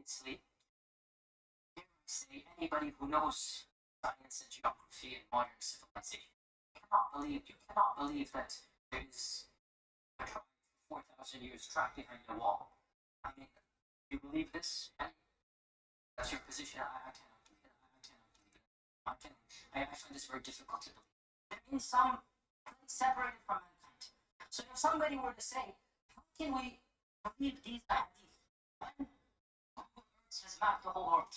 obviously, anybody who knows science and geography and modern civilization, you cannot believe that there is a tribe 4,000 years trapped behind a wall. I mean, you believe this? And that's your position. I cannot believe it. I find this very difficult to believe. There is some separated from mankind. So if somebody were to say, how can we believe these hadith when Google Earth has mapped the whole world?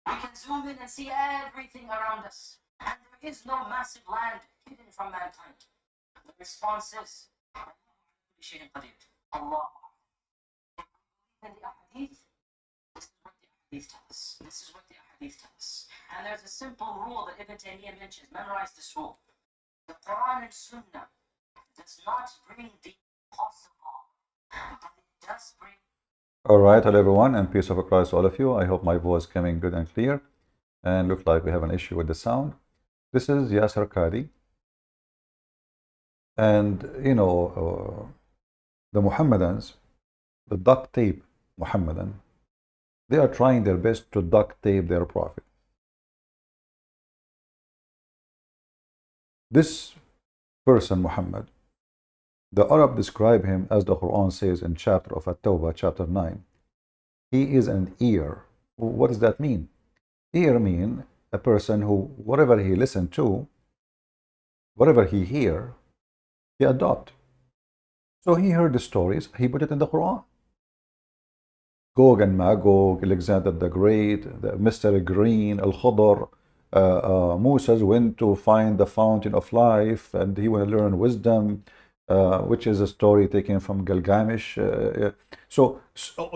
We can zoom in and see everything around us, and there is no massive land hidden from mankind. The response is, Allah. In the ahadith, this is what the ahadith tell us. This is what the ahadith tell us. And there's a simple rule that Ibn Taymiyyah mentions. Memorize this rule. The Quran and Sunnah does not bring the impossible, but it does bring. All right, hello everyone, and peace of Christ to all of you. I hope my voice is coming good and clear. And look like we have an issue with the sound. This is Yasir Qadhi. And you know, the Muhammadans, the duct tape Muhammadan, they are trying their best to duct tape their prophet. This person, Muhammad, the Arab describe him as the Quran says in chapter of At-Tawbah, chapter 9. He is an ear. What does that mean? Ear mean a person who, whatever he listen to, whatever he hear, he adopt. So he heard the stories, he put it in the Quran. Gog and Magog, Alexander the Great, the Mr. Green, Al-Khudr, Moses went to find the fountain of life and he will learn wisdom, which is a story taken from Gilgamesh. So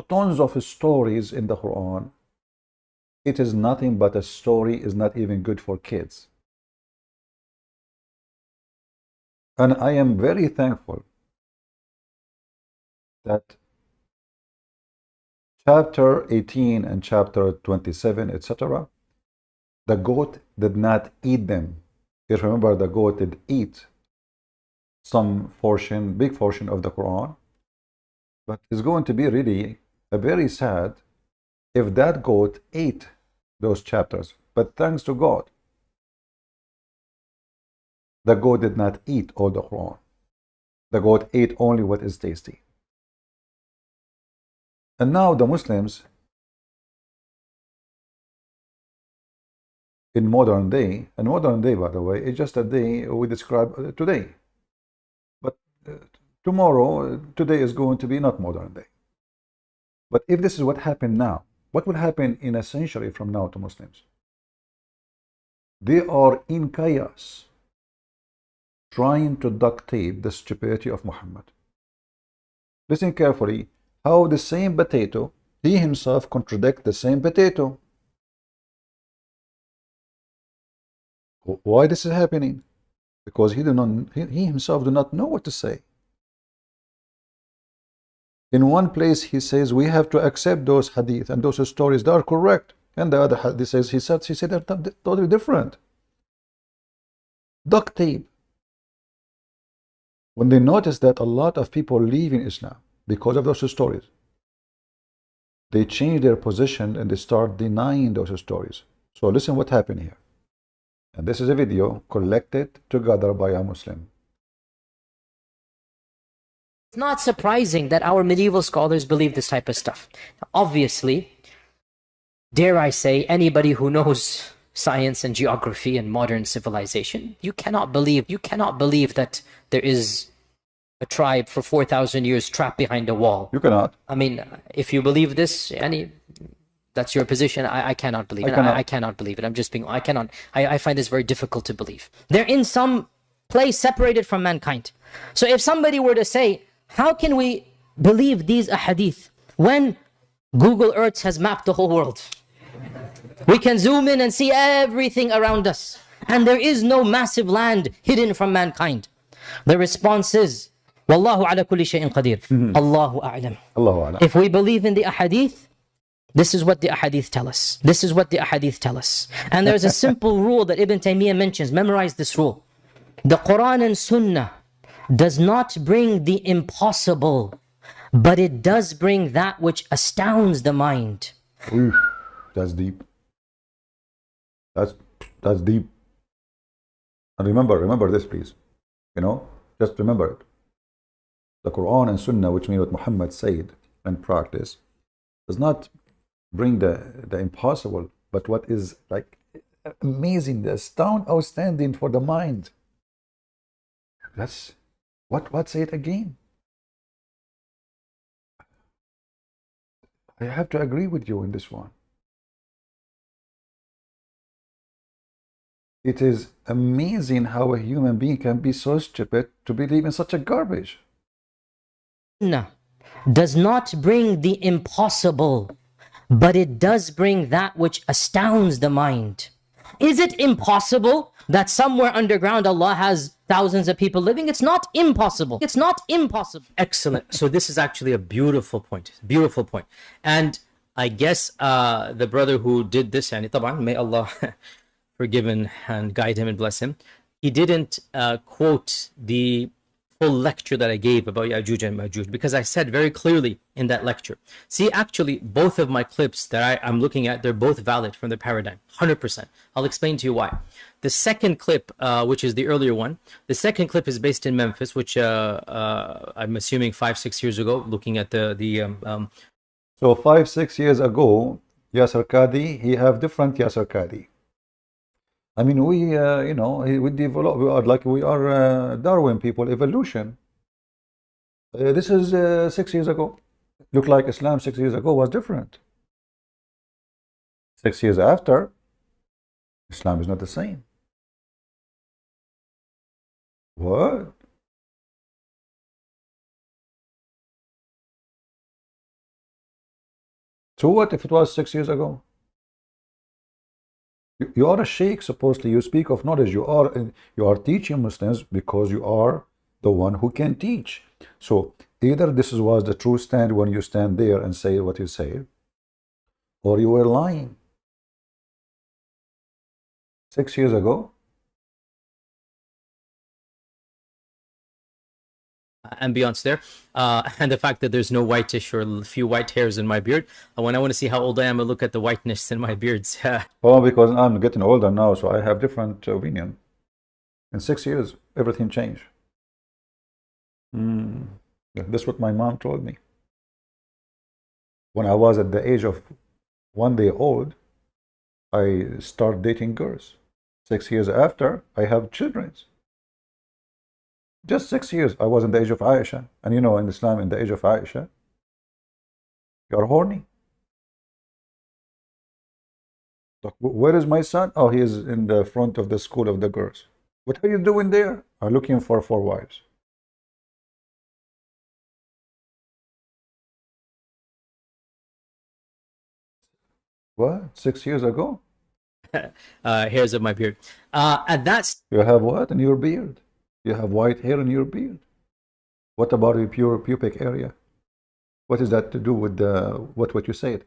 tons of stories in the Quran. It is nothing but a story, is not even good for kids. And I am very thankful that chapter 18 and chapter 27, etc., the goat did not eat them. You remember the goat did eat some portion, big portion of the Quran. But it's going to be really a very sad if that goat ate those chapters. But thanks to God, the goat did not eat all the Quran. The goat ate only what is tasty. And now the Muslims in modern day, and modern day, by the way, is just a day we describe today. But today is going to be not modern day. But if this is what happened now, what will happen in a century from now to Muslims? They are in chaos, trying to duct tape the stupidity of Muhammad. Listen carefully, how the same potato, he himself contradicts the same potato. Why this is happening? Because he himself do not know what to say. In one place he says we have to accept those hadith and those stories, they are correct. And the other hadith says he said they're totally different. Duct tape. When they notice that a lot of people leave in Islam because of those stories, they change their position and they start denying those stories. So listen what happened here. And this is a video collected together by a Muslim. It's not surprising that our medieval scholars believe this type of stuff. Obviously, dare I say, anybody who knows science and geography and modern civilization, you cannot believe that there is a tribe for 4,000 years trapped behind a wall. You cannot. I mean, if you believe this, that's your position. I cannot believe it. I cannot believe it. I'm just being, I find this very difficult to believe. They're in some place separated from mankind. So if somebody were to say, how can we believe these ahadith when Google Earth has mapped the whole world? We can zoom in and see everything around us, and there is no massive land hidden from mankind. The response is, Wallahu ala kulli shay'in qadir. Allahu a'lam. Allahu a'lam. If we believe in the ahadith, this is what the ahadith tell us. This is what the ahadith tell us. And there's a simple rule that Ibn Taymiyyah mentions. Memorize this rule. The Quran and Sunnah does not bring the impossible, but it does bring that which astounds the mind. Oof, that's deep. That's deep. And remember this, please. Just remember it. The Quran and Sunnah, which mean what Muhammad said and practice, does not bring the impossible, but what is like amazing, the outstanding for the mind. That's what say it again. I have to agree with you in this one. It is amazing how a human being can be so stupid to believe in such a garbage. No, does not bring the impossible, but it does bring that which astounds the mind. Is it impossible that somewhere underground Allah has thousands of people living? It's not impossible. It's not impossible. Excellent. So this is actually a beautiful point. Beautiful point. And I guess the brother who did this, and may Allah forgive and guide him and bless him, he didn't quote the full lecture that I gave about Ya'juj and Ma'juj, because I said very clearly in that lecture. See, actually, both of my clips that I'm looking at, they're both valid from the paradigm, 100%. I'll explain to you why. The second clip, which is the earlier one, the second clip is based in Memphis, which I'm assuming 5-6 years ago, looking at So 5-6 years ago, Yasir Qadhi, he have different Yasir Qadhi. I mean, we develop. We are Darwin people, evolution. This is 6 years ago. Look like Islam 6 years ago was different. 6 years after, Islam is not the same. What? So what if it was 6 years ago? You are a sheikh, supposedly. You speak of knowledge. You are teaching Muslims because you are the one who can teach. So either this was the true stand when you stand there and say what you say, or you were lying. 6 years ago. Ambiance there, and the fact that there's no whitish or a few white hairs in my beard. When I want to see how old I am, I look at the whiteness in my beards. Well, because I'm getting older now, so I have different opinion. In 6 years, everything changed. That's what my mom told me. When I was at the age of 1 day old, I start dating girls. 6 years after, I have children. Just 6 years, I was in the age of Aisha. And in Islam, in the age of Aisha, you're horny. Like, where is my son? Oh, he is in the front of the school of the girls. What are you doing there? I'm looking for 4 wives. What? 6 years ago? Hairs of my beard. And that's... You have what in your beard? You have white hair in your beard. What about your pure pubic area? What is that to do with what you said?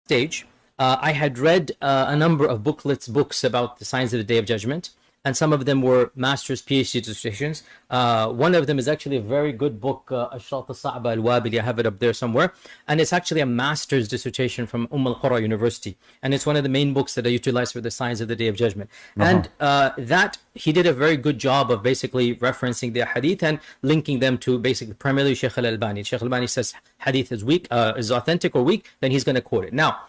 Stage, I had read a number of books about the signs of the Day of Judgment, and some of them were master's PhD dissertations. One of them is actually a very good book, Ashrat al-Sa'ba al-Wabili. I have it up there somewhere, and it's actually a master's dissertation from al-Qura University, and it's one of the main books that I utilize for the signs of the Day of Judgment. And that he did a very good job of basically referencing the hadith and linking them to basically primarily Sheikh al-Albani. Sheikh al-Albani says hadith is weak, is authentic or weak, then he's going to quote it. Now,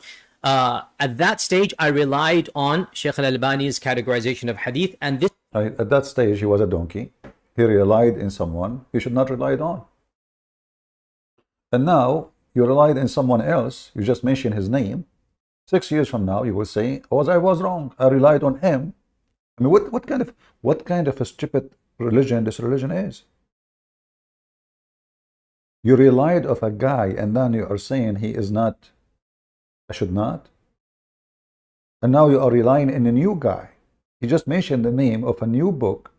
at that stage, I relied on Sheikh al-Albani's categorization of hadith, and this... At that stage, he was a donkey. He relied in someone he should not rely on. And now, you relied in someone else, you just mentioned his name. 6 years from now, you will say, oh, I was wrong, I relied on him. I mean, what kind of a stupid religion this religion is? You relied on a guy, and then you are saying he is not... I should not. And now you are relying on a new guy. He just mentioned the name of a new book,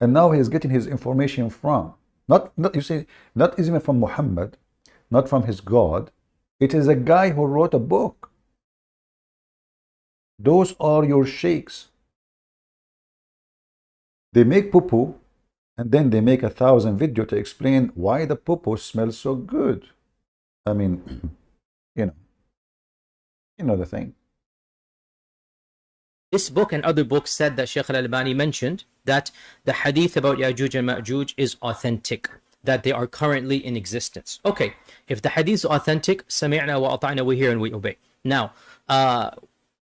and now he is getting his information from not even from Muhammad, not from his God. It is a guy who wrote a book. Those are your sheikhs. They make poo-poo and then they make 1,000 video to explain why the poo-poo smells so good. I mean, you know, the thing. This book and other books said that Shaykh al-Albani mentioned that the hadith about Ya'juj and Ma'juj is authentic, that they are currently in existence. Okay, if the hadith is authentic, sami'na wa ata'na, we hear and we obey. Now,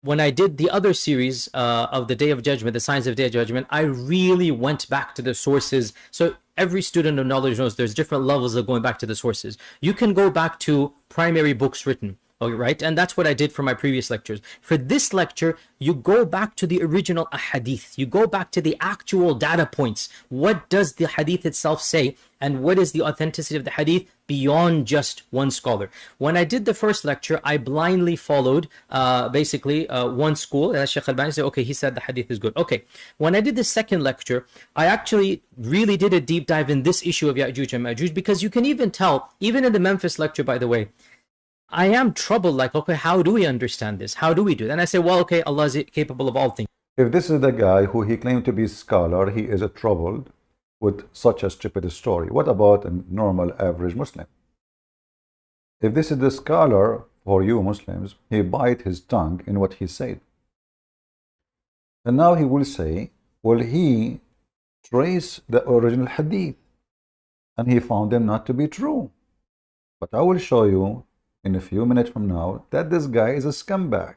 when I did the other series of the Day of Judgment, the Science of Day of Judgment, I really went back to the sources. So every student of knowledge knows there's different levels of going back to the sources. You can go back to primary books written, okay, right? And that's what I did for my previous lectures. For this lecture, you go back to the original ahadith. You go back to the actual data points. What does the hadith itself say? And what is the authenticity of the hadith beyond just one scholar? When I did the first lecture, I blindly followed basically one school. And Shaykh al-Albani said, okay, he said the hadith is good. Okay. When I did the second lecture, I actually really did a deep dive in this issue of Ya'juj and Ma'juj, because you can even tell, even in the Memphis lecture, by the way, I am troubled, like, okay, how do we understand this? How do we do it? And I say, well, okay, Allah is capable of all things. If this is the guy who he claimed to be a scholar, he is troubled with such a stupid story. What about a normal average Muslim? If this is the scholar for you Muslims, he bite his tongue in what he said. And now he will say, well, he traced the original hadith and he found them not to be true. But I will show you in a few minutes from now that this guy is a scumbag.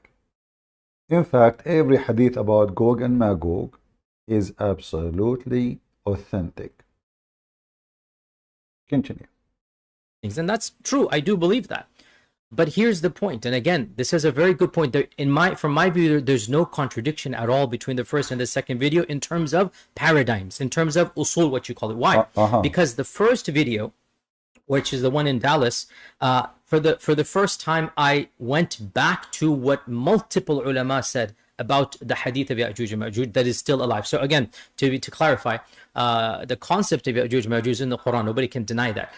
In fact, every hadith about Gog and Magog is absolutely authentic. Continue. And that's true. I do believe that. But here's the point. And again, this is a very good point. From my view, there's no contradiction at all between the first and the second video in terms of paradigms, in terms of usul, what you call it. Why? Because the first video, which is the one in Dallas, for the first time, I went back to what multiple ulama said about the hadith of Ya'juj and Ma'juj that is still alive. So again, to clarify, the concept of Ya'juj and Ma'juj is in the Quran. Nobody can deny that.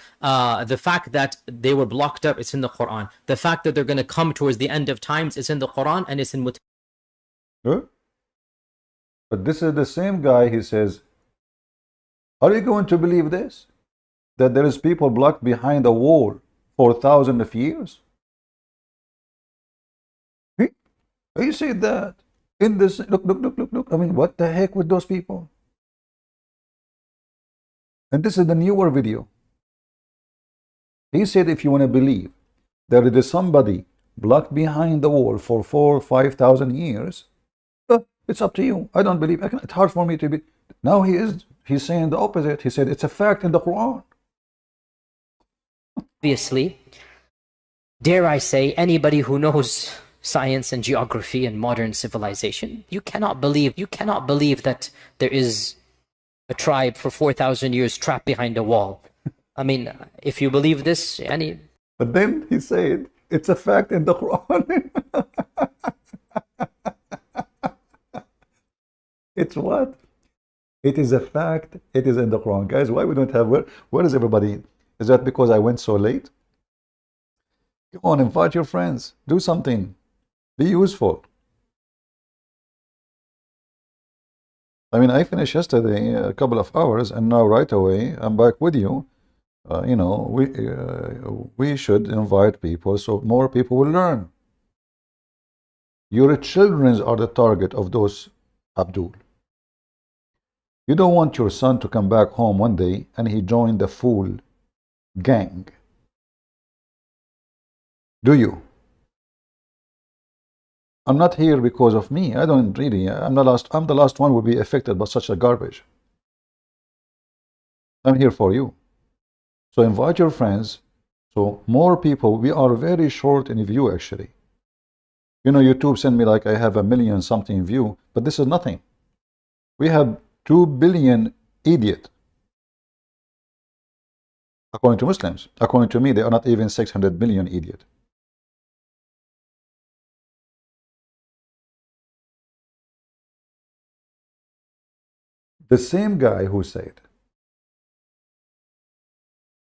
The fact that they were blocked up, it's in the Quran. The fact that they're going to come towards the end of times, it's in the Quran, and it's in Good. But this is the same guy, he says, are you going to believe this? That there is people blocked behind a wall for thousands of years? He said that in this, look. I mean, what the heck with those people? And this is the newer video. He said, if you want to believe that there is somebody blocked behind the wall for 4,000 or 5,000 years, it's up to you. I don't believe. It's hard for me to be. Now he's saying the opposite. He said it's a fact in the Quran. Obviously, dare I say, anybody who knows science and geography and modern civilization, you cannot believe that there is a tribe for 4,000 years trapped behind a wall. I mean, if you believe this, But then he said it's a fact in the Quran. It's what? It is a fact. It is in the Quran. Guys, why we don't have, where is everybody? Is that because I went so late? Come on, invite your friends. Do something. Be useful. I mean, I finished yesterday a couple of hours, and now right away I'm back with you. You know, we should invite people so more people will learn. Your children are the target of those Abdul. You don't want your son to come back home one day and he joined the fool gang. Do you? I'm not here because of me. I don't really. I'm the last one who will be affected by such a garbage. I'm here for you. So invite your friends. So more people. We are very short in view actually. You know, YouTube sent me like I have 1 million something view, but this is nothing. We have 2 billion idiot. According to Muslims. According to me, they are not even 600 million idiot. The same guy who said,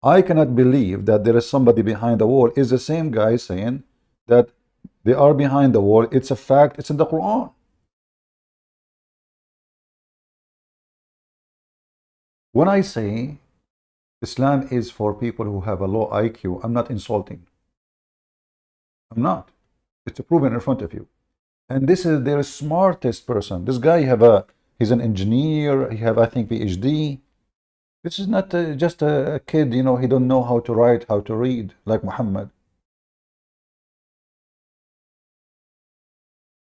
I cannot believe that there is somebody behind the wall, is the same guy saying that they are behind the wall. It's a fact. It's in the Quran. When I say Islam is for people who have a low IQ, I'm not insulting. I'm not. It's proven in front of you. And this is their smartest person. This guy he's an engineer. He have, I think, PhD. This is not just a kid, you know, he don't know how to write, how to read, like Muhammad.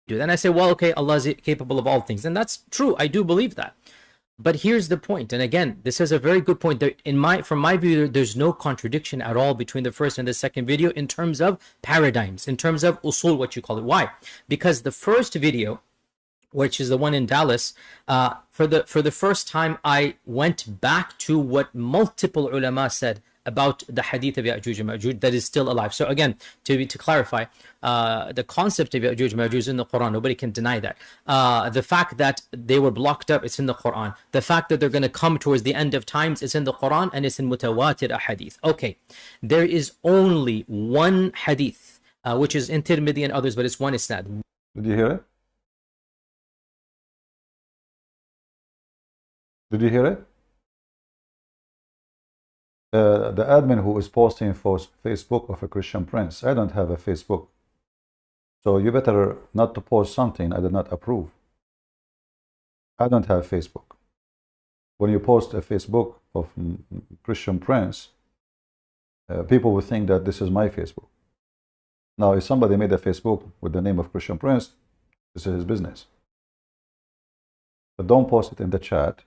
Then I say, well, okay, Allah is capable of all things. And that's true. I do believe that. But here's the point. And again, this is a very good point. From my view, there's no contradiction at all between the first and the second video in terms of paradigms, in terms of usul, what you call it. Why? Because the first video, which is the one in Dallas, for the first time, I went back to what multiple ulama said about the hadith of Ya'juj and Ma'juj that is still alive. So again, to clarify, the concept of Ya'juj and Ma'juj is in the Quran. Nobody can deny that. The fact that they were blocked up, it's in the Quran. The fact that they're going to come towards the end of times, it's in the Quran, and it's in mutawatir hadith. Okay, there is only one hadith, which is in Tirmidhi and others, but it's one isnad. Did you hear it? Did you hear it? The admin who is posting for Facebook of a Christian prince. I don't have a Facebook. So you better not to post something I did not approve. I don't have Facebook. When you post a Facebook of Christian prince, people will think that this is my Facebook. Now, if somebody made a Facebook with the name of Christian prince, this is his business. But don't post it in the chat,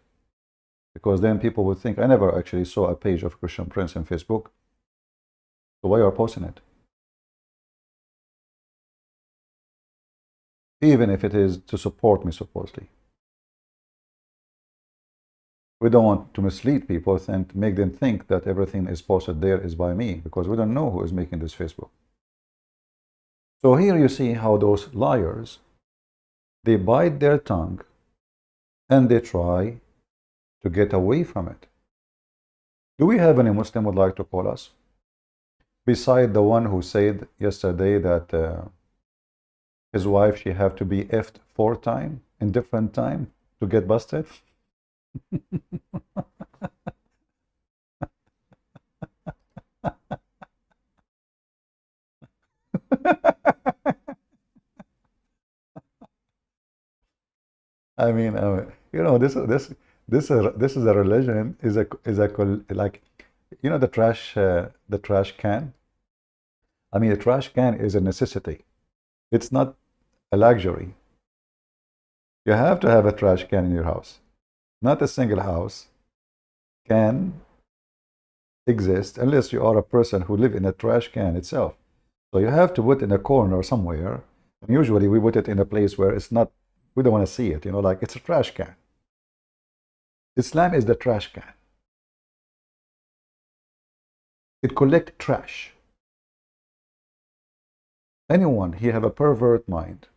because then people would think, I never actually saw a page of Christian Prince on Facebook. So why are you posting it? Even if it is to support me, supposedly. We don't want to mislead people and make them think that everything is posted there is by me, because we don't know who is making this Facebook. So here you see how those liars, they bite their tongue and they try to get away from it. Do we have any Muslim would like to call us? Beside the one who said yesterday that his wife, she have to be effed 4 times in different time to get busted? I mean, you know, this is a religion, like, you know, the trash can. I mean, the trash can is a necessity. It's not a luxury. You have to have a trash can in your house. Not a single house can exist unless you are a person who live in a trash can itself. So you have to put it in a corner somewhere. And usually we put it in a place where it's not, we don't want to see it, you know, like it's a trash can. Islam is the trash can. It collects trash. Anyone, he have a pervert mind.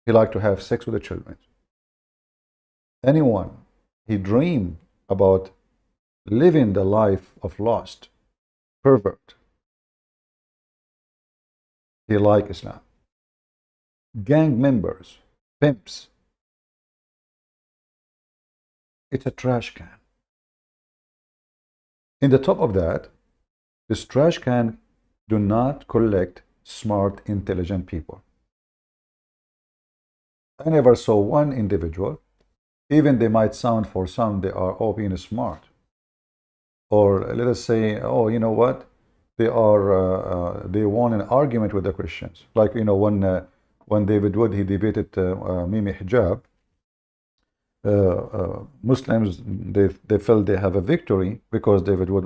He like to have sex with the children. Anyone, he dream about living the life of lust, pervert. He like Islam. Gang members, pimps. It's a trash can. In the top of that, this trash can do not collect smart, intelligent people. I never saw one individual, even they might sound for some, they are all being smart. Or let us say, oh, you know what? They won an argument with the Christians. Like, you know, when David Wood, he debated Mimi Hijab, Muslims, they felt they have a victory because David Wood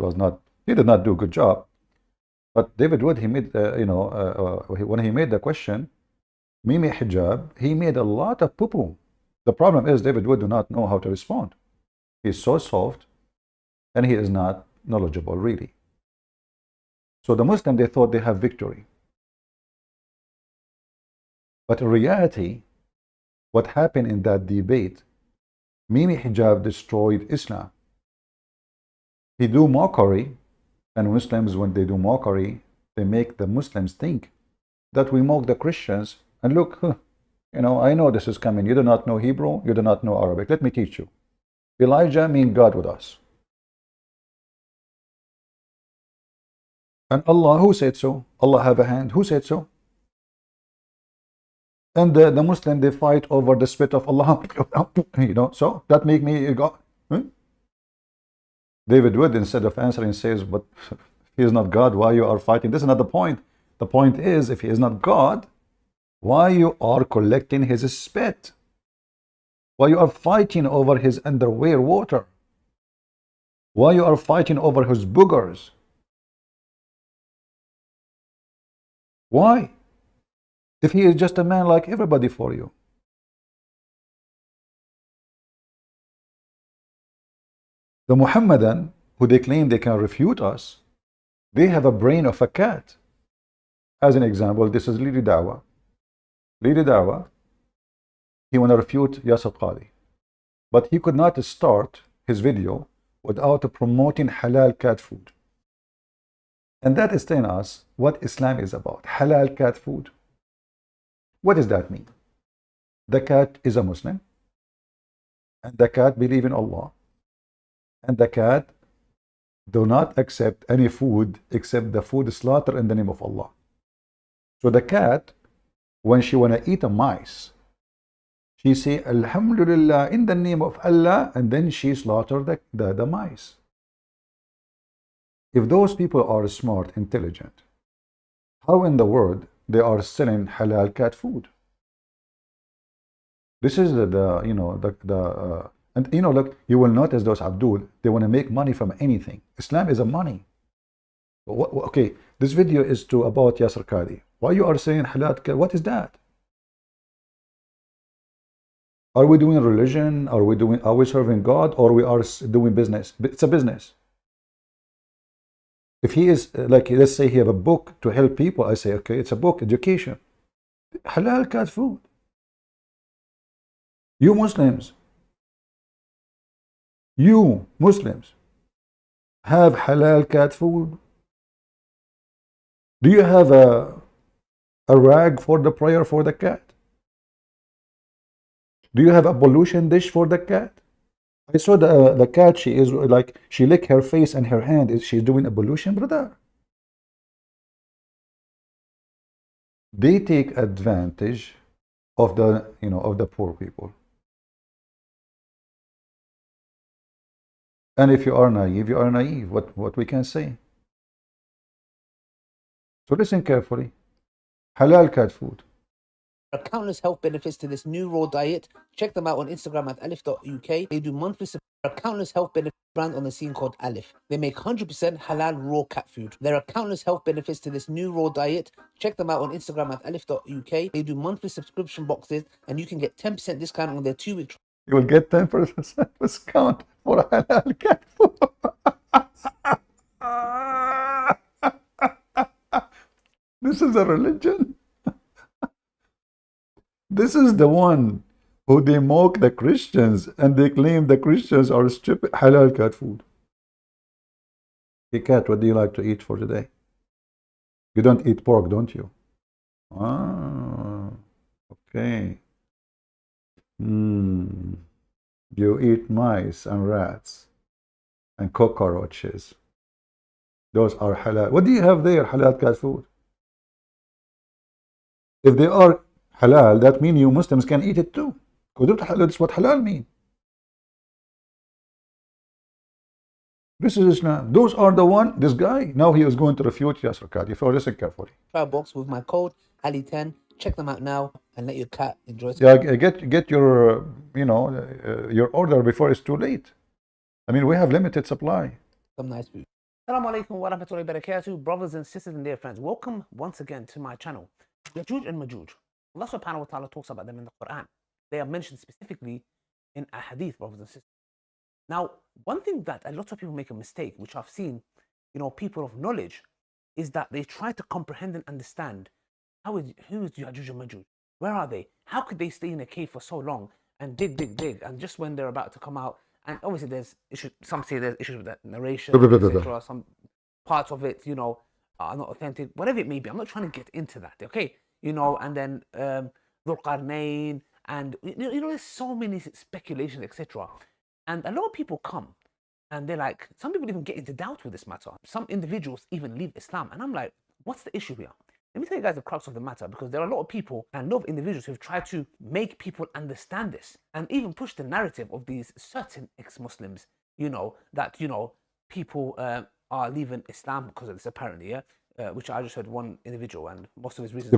he did not do a good job. But David Wood, he made, when he made the question, Mimi Hijab, he made a lot of poo-poo. The problem is David Wood do not know how to respond. He's so soft, and he is not knowledgeable, really. So the Muslim, they thought they have victory. But in reality, what happened in that debate, Mimi Hijab destroyed Islam. He do mockery, and Muslims, when they do mockery, they make the Muslims think that we mock the Christians, and look, you know, I know this is coming. You do not know Hebrew, you do not know Arabic. Let me teach you. Elijah means God with us. And Allah, who said so? Allah have a hand, who said so? And the Muslim, they fight over the spit of Allah. You know, so that make me go. David Wood, instead of answering, says, but if he is not God, why you are fighting? This is not the point. The point is, if he is not God, why you are collecting his spit? Why you are fighting over his underwear water? Why you are fighting over his boogers? Why? If he is just a man like everybody for you. The Muhammadan, who they claim they can refute us, they have a brain of a cat. As an example, this is Lili Dawah. Lili Dawah, he want to refute Yasir Qadhi. But he could not start his video without promoting halal cat food. And that is telling us what Islam is about. Halal cat food. What does that mean? The cat is a Muslim. And the cat believe in Allah. And the cat do not accept any food except the food slaughtered in the name of Allah. So the cat, when she want to eat a mice, she say Alhamdulillah in the name of Allah, and then she slaughter the mice. If those people are smart, intelligent, how in the world they are selling halal cat food? This is and you know, look, you will notice those Abdul, they want to make money from anything. Islam is a money. Okay, this video is about Yasir Qadhi. Why you are saying halal cat? What is that? Are we doing religion? Are we serving God? Or we are doing business? It's a business. If he is like, let's say he have a book to help people, I say, okay, it's a book, education. Halal cat food. You Muslims have halal cat food. Do you have a rag for the prayer for the cat? Do you have a pollution dish for the cat? I saw the cat, she is like, she lick her face and her hand. Is she doing ablution, brother? They take advantage of the, of the poor people. And if you are naive, you are naive. What we can say? So listen carefully. Halal cat food. There are countless health benefits to this new raw diet. Check them out on Instagram at alif.uk. They do monthly support. There are countless health benefits brand on the scene called Alif. They make 100% halal raw cat food. There are countless health benefits to this new raw diet. Check them out on Instagram at alif.uk. They do monthly subscription boxes and you can get 10% discount on their 2-week trial. You will get 10% discount for halal cat food. This is a religion. This is the one who they mock the Christians and they claim the Christians are stupid. Halal cat food. Hey cat, what do you like to eat for today? You don't eat pork, don't you? Ah, okay. You eat mice and rats and cockroaches. Those are halal. What do you have there, halal cat food? If they are halal, that means you Muslims can eat it too. Because that's what halal means. This is Islam. Those are the one, this guy, now he is going to refute Yasir Qadhi. So listen carefully. Trial box with my code Ali10. Check them out now and let your cat enjoy. Yeah, get your your order before it's too late. I mean, we have limited supply. Some nice food. Assalamu alaikum wa rahmatullahi wa barakatuh, brothers and sisters and dear friends. Welcome once again to my channel. Yajuj and Majuj. Allah subhanahu wa ta'ala talks about them in the Quran. They are mentioned specifically in a hadith, brothers and sisters. Now, one thing that a lot of people make a mistake, which I've seen, people of knowledge, is that they try to comprehend and understand who is Yajuj and Majuj? Where are they? How could they stay in a cave for so long and dig, and just when they're about to come out? And obviously there's issues, some say there's issues with that narration, etc. Some parts of it, are not authentic, whatever it may be. I'm not trying to get into that, okay? And then Dhul Qarnayn, and there's so many speculations, etc. And a lot of people come And they're like, some people even get into doubt with this matter. Some individuals even leave Islam. And I'm like, what's the issue here? Let me tell you guys the crux of the matter, because there are a lot of people and a lot of individuals who've tried to make people understand this and even push the narrative of these certain ex-Muslims, that, people are leaving Islam because of this, apparently, yeah? Which I just heard one individual, and most of his reasons.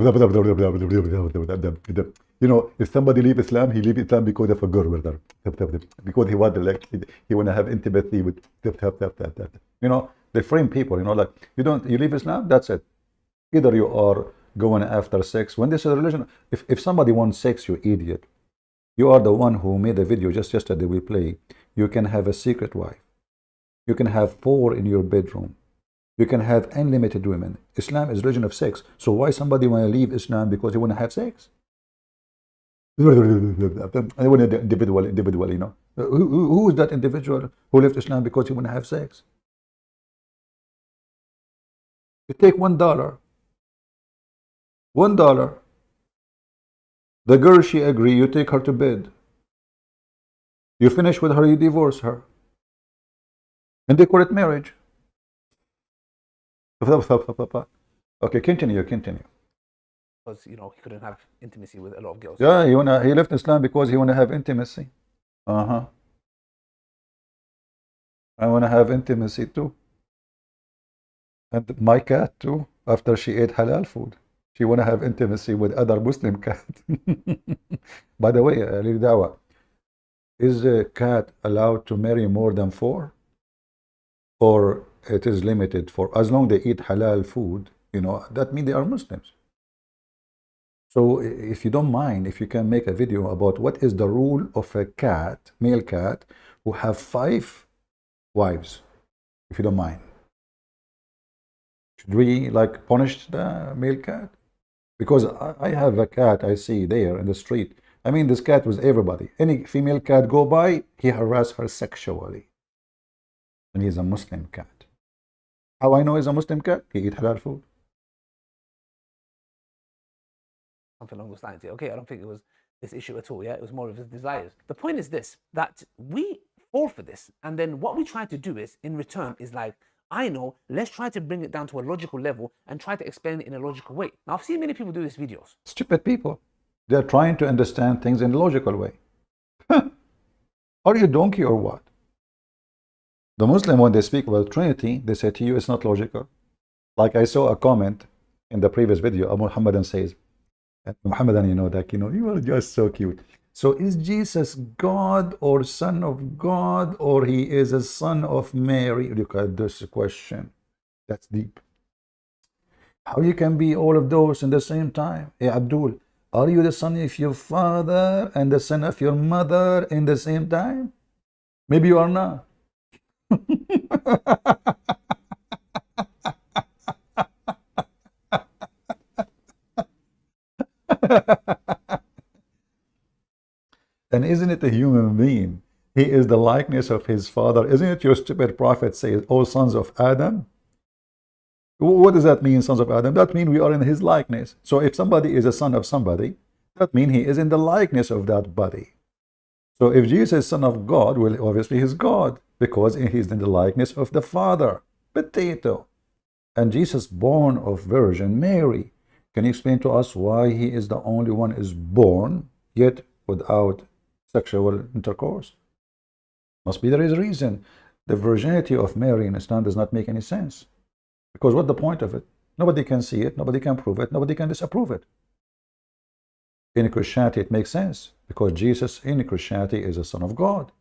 If somebody leave Islam, he leave Islam because of a girl, brother. Because he want he want to have intimacy with. They frame people. Like you leave Islam, that's it. Either you are going after sex. When this is a religion, if somebody wants sex, you idiot. You are the one who made a video just yesterday we play. You can have a secret wife. You can have 4 in your bedroom. You can have unlimited women. Islam is religion of sex. So why somebody want to leave Islam because he want to have sex? Individual, Who is that individual who left Islam because he want to have sex? You take $1. $1. The girl, she agree, you take her to bed. You finish with her, you divorce her. And they call it marriage. Okay, continue. Because, he couldn't have intimacy with a lot of girls. Yeah, he left Islam because he want to have intimacy. I want to have intimacy too. And my cat too, after she ate halal food. She want to have intimacy with other Muslim cat. By the way, Dawah, is a cat allowed to marry more than 4? Or it is limited for, as long they eat halal food, that means they are Muslims. So if you don't mind, if you can make a video about what is the rule of a cat, male cat, who have 5 wives, if you don't mind. Should we punish the male cat? Because I have a cat I see there in the street. I mean, this cat was everybody. Any female cat go by, he harass her sexually. And he's a Muslim cat. How I know he's a Muslim cat? He eat halal food. Something along those lines. Okay, I don't think it was this issue at all. Yeah, it was more of his desires. The point is this, that we fall for this, and then what we try to do is, in return, is let's try to bring it down to a logical level and try to explain it in a logical way. Now, I've seen many people do these videos. Stupid people. They're trying to understand things in a logical way. Are you a donkey or what? The Muslim, when they speak about Trinity, they say to you, it's not logical. Like I saw a comment in the previous video, Muhammadan says, Muhammadan, you are just so cute. So is Jesus God or Son of God, or he is a son of Mary? Look at this question. That's deep. How you can be all of those in the same time? Hey, Abdul, are you the son of your father and the son of your mother in the same time? Maybe you are not. And isn't it a human being? He is the likeness of his father. Isn't it your stupid prophet says, "O sons of Adam"? What does that mean, sons of Adam? That means we are in his likeness. So if somebody is a son of somebody, that means he is in the likeness of that body. So if Jesus is son of God, well, obviously he's God, because he's in the likeness of the Father. Potato. And Jesus born of Virgin Mary. Can you explain to us why he is the only one is born, yet without sexual intercourse? Must be there is a reason. The virginity of Mary in Islam does not make any sense. Because what's the point of it? Nobody can see it, nobody can prove it, nobody can disapprove it. In Christianity it makes sense, because Jesus in Christianity is a son of God.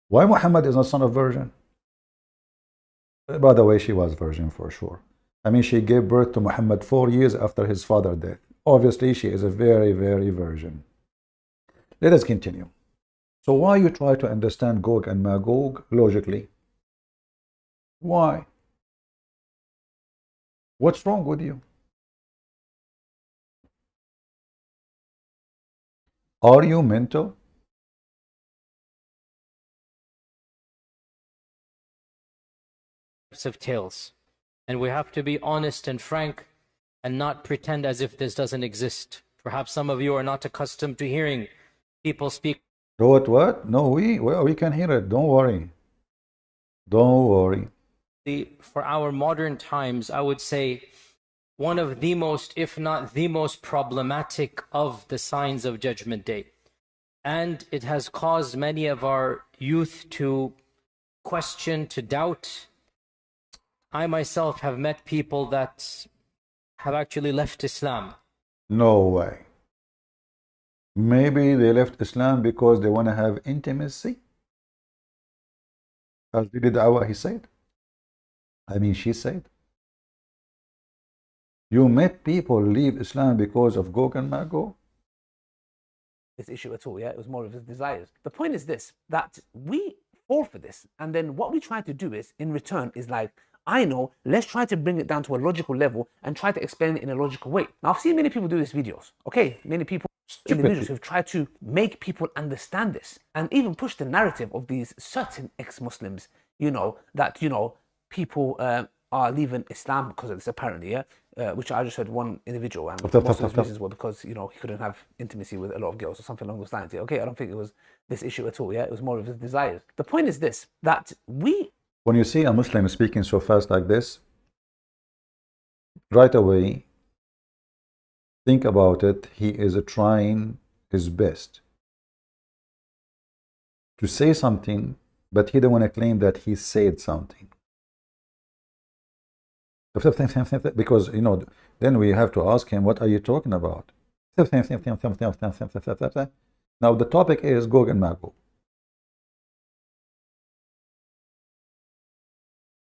Why Muhammad is not son of virgin? By the way, she was virgin for sure. I mean, she gave birth to Muhammad 4 years after his father's death. Obviously, she is a very, very virgin. Let us continue. So why you try to understand Gog and Magog logically? Why? What's wrong with you? Are you mental? Of tales, and we have to be honest and frank and not pretend as if this doesn't exist. Perhaps some of you are not accustomed to hearing people speak. What? No, we can hear it. Don't worry. Don't worry. For our modern times, I would say one of the most, if not the most problematic of the signs of Judgment Day. And it has caused many of our youth to question, to doubt. I myself have met people that have actually left Islam. No way. Maybe they left Islam because they want to have intimacy. As did Dawah, he said. I mean, she said. You met people leave Islam because of Gog and Magog? This issue at all, yeah? It was more of his desires. The point is this, that we fall for this, and then what we try to do is, in return, is like, I know, let's try to bring it down to a logical level and try to explain it in a logical way. Now, I've seen many people do these videos, okay? Many people, individuals who've tried to make people understand this and even push the narrative of these certain ex-Muslims, you know, that, you know, people are leaving Islam because of this, apparently, yeah? Which I just heard one individual, and most of his reasons were because, you know, he couldn't have intimacy with a lot of girls or something along those lines. Yeah? Okay, I don't think it was this issue at all, yeah? It was more of his desires. The point is this, that when you see a Muslim speaking so fast like this, right away, think about it. He is trying his best to say something, but he don't want to claim that he said something. Because, you know, then we have to ask him, what are you talking about? Now, the topic is Gog and Magog.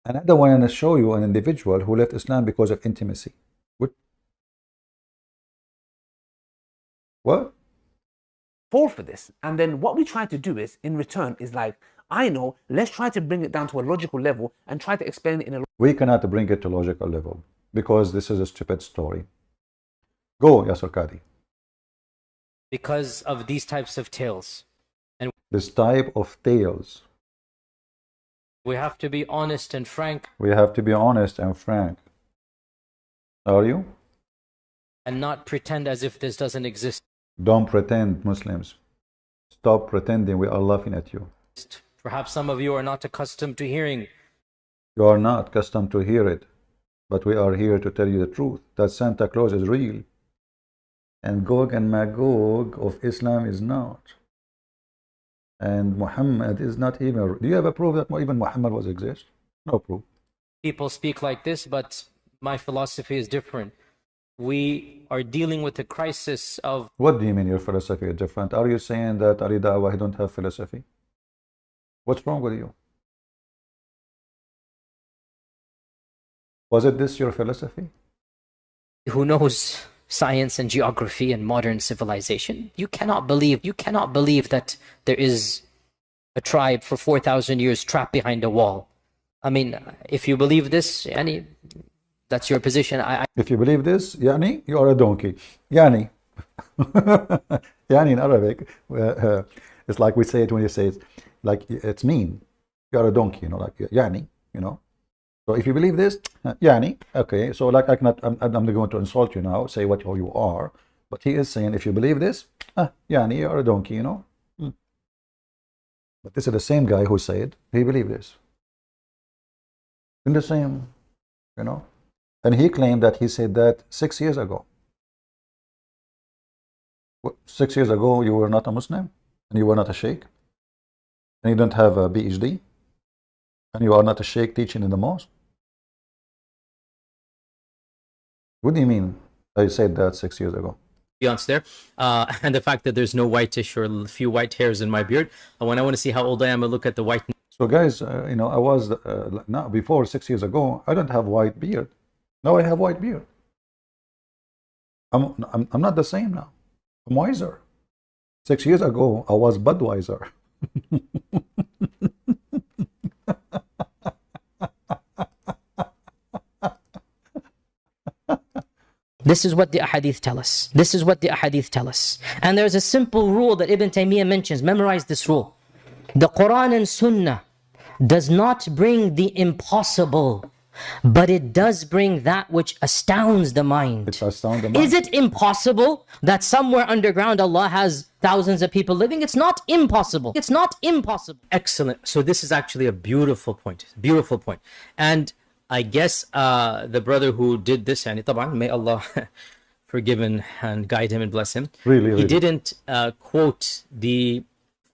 And I don't want to show you an individual who left Islam because of intimacy. What? Fall for this. And then what we try to do is, in return, is like, I know, let's try to bring it down to a logical level and try to explain it in a... We cannot bring it to logical level because this is a stupid story. Go, Yasir Qadhi. Because of these types of tales. And this type of tales. We have to be honest and frank. We have to be honest and frank. Are you? And not pretend as if this doesn't exist. Don't pretend, Muslims. Stop pretending we are laughing at you. Perhaps some of you are not accustomed to hearing. You are not accustomed to hear it, but we are here to tell you the truth, that Santa Claus is real. And Gog and Magog of Islam is not. And Muhammad is not even... Do you have a proof that even Muhammad was exist? No proof. People speak like this, but my philosophy is different. We are dealing with a crisis of... What do you mean your philosophy is different? Are you saying that Ali Dawah don't have philosophy? What's wrong with you? Was it this your philosophy? Who knows science and geography and modern civilization? You cannot believe that there is a tribe for 4,000 years trapped behind a wall. I mean, if you believe this, Yani, that's your position. If you believe this, Yani, you are a donkey. Yani. Yani in Arabic, it's like we say it when you say it, like it's mean. You are a donkey, you know, like Yani, you know. So if you believe this, Yani, okay, so like I'm not going to insult you now, say what you are, but he is saying if you believe this, Yani, you are a donkey, you know. But this is the same guy who said he believed this. In the same, you know. And he claimed that he said that 6 years ago. 6 years ago, you were not a Muslim, and you were not a sheikh, and you don't have a PhD, and you are not a sheikh teaching in the mosque. What do you mean I said that 6 years ago? There, and the fact that there's no whitish or a few white hairs in my beard. When I want to see how old I am, I look at the white. So guys, you know, I was now before 6 years ago, I don't have white beard. Now I have white beard. I'm not the same now. I'm wiser. 6 years ago, I was Budweiser. This is what the ahadith tell us. This is what the ahadith tell us. And there's a simple rule that Ibn Taymiyyah mentions. Memorize this rule. The Quran and Sunnah does not bring the impossible, but it does bring that which astounds the mind. It's astounding the mind. Is it impossible that somewhere underground Allah has thousands of people living? It's not impossible. It's not impossible. Excellent. So this is actually a beautiful point. Beautiful point. And I guess the brother who did this, and طبعا, may Allah forgive and guide him and bless him. Really. He didn't quote the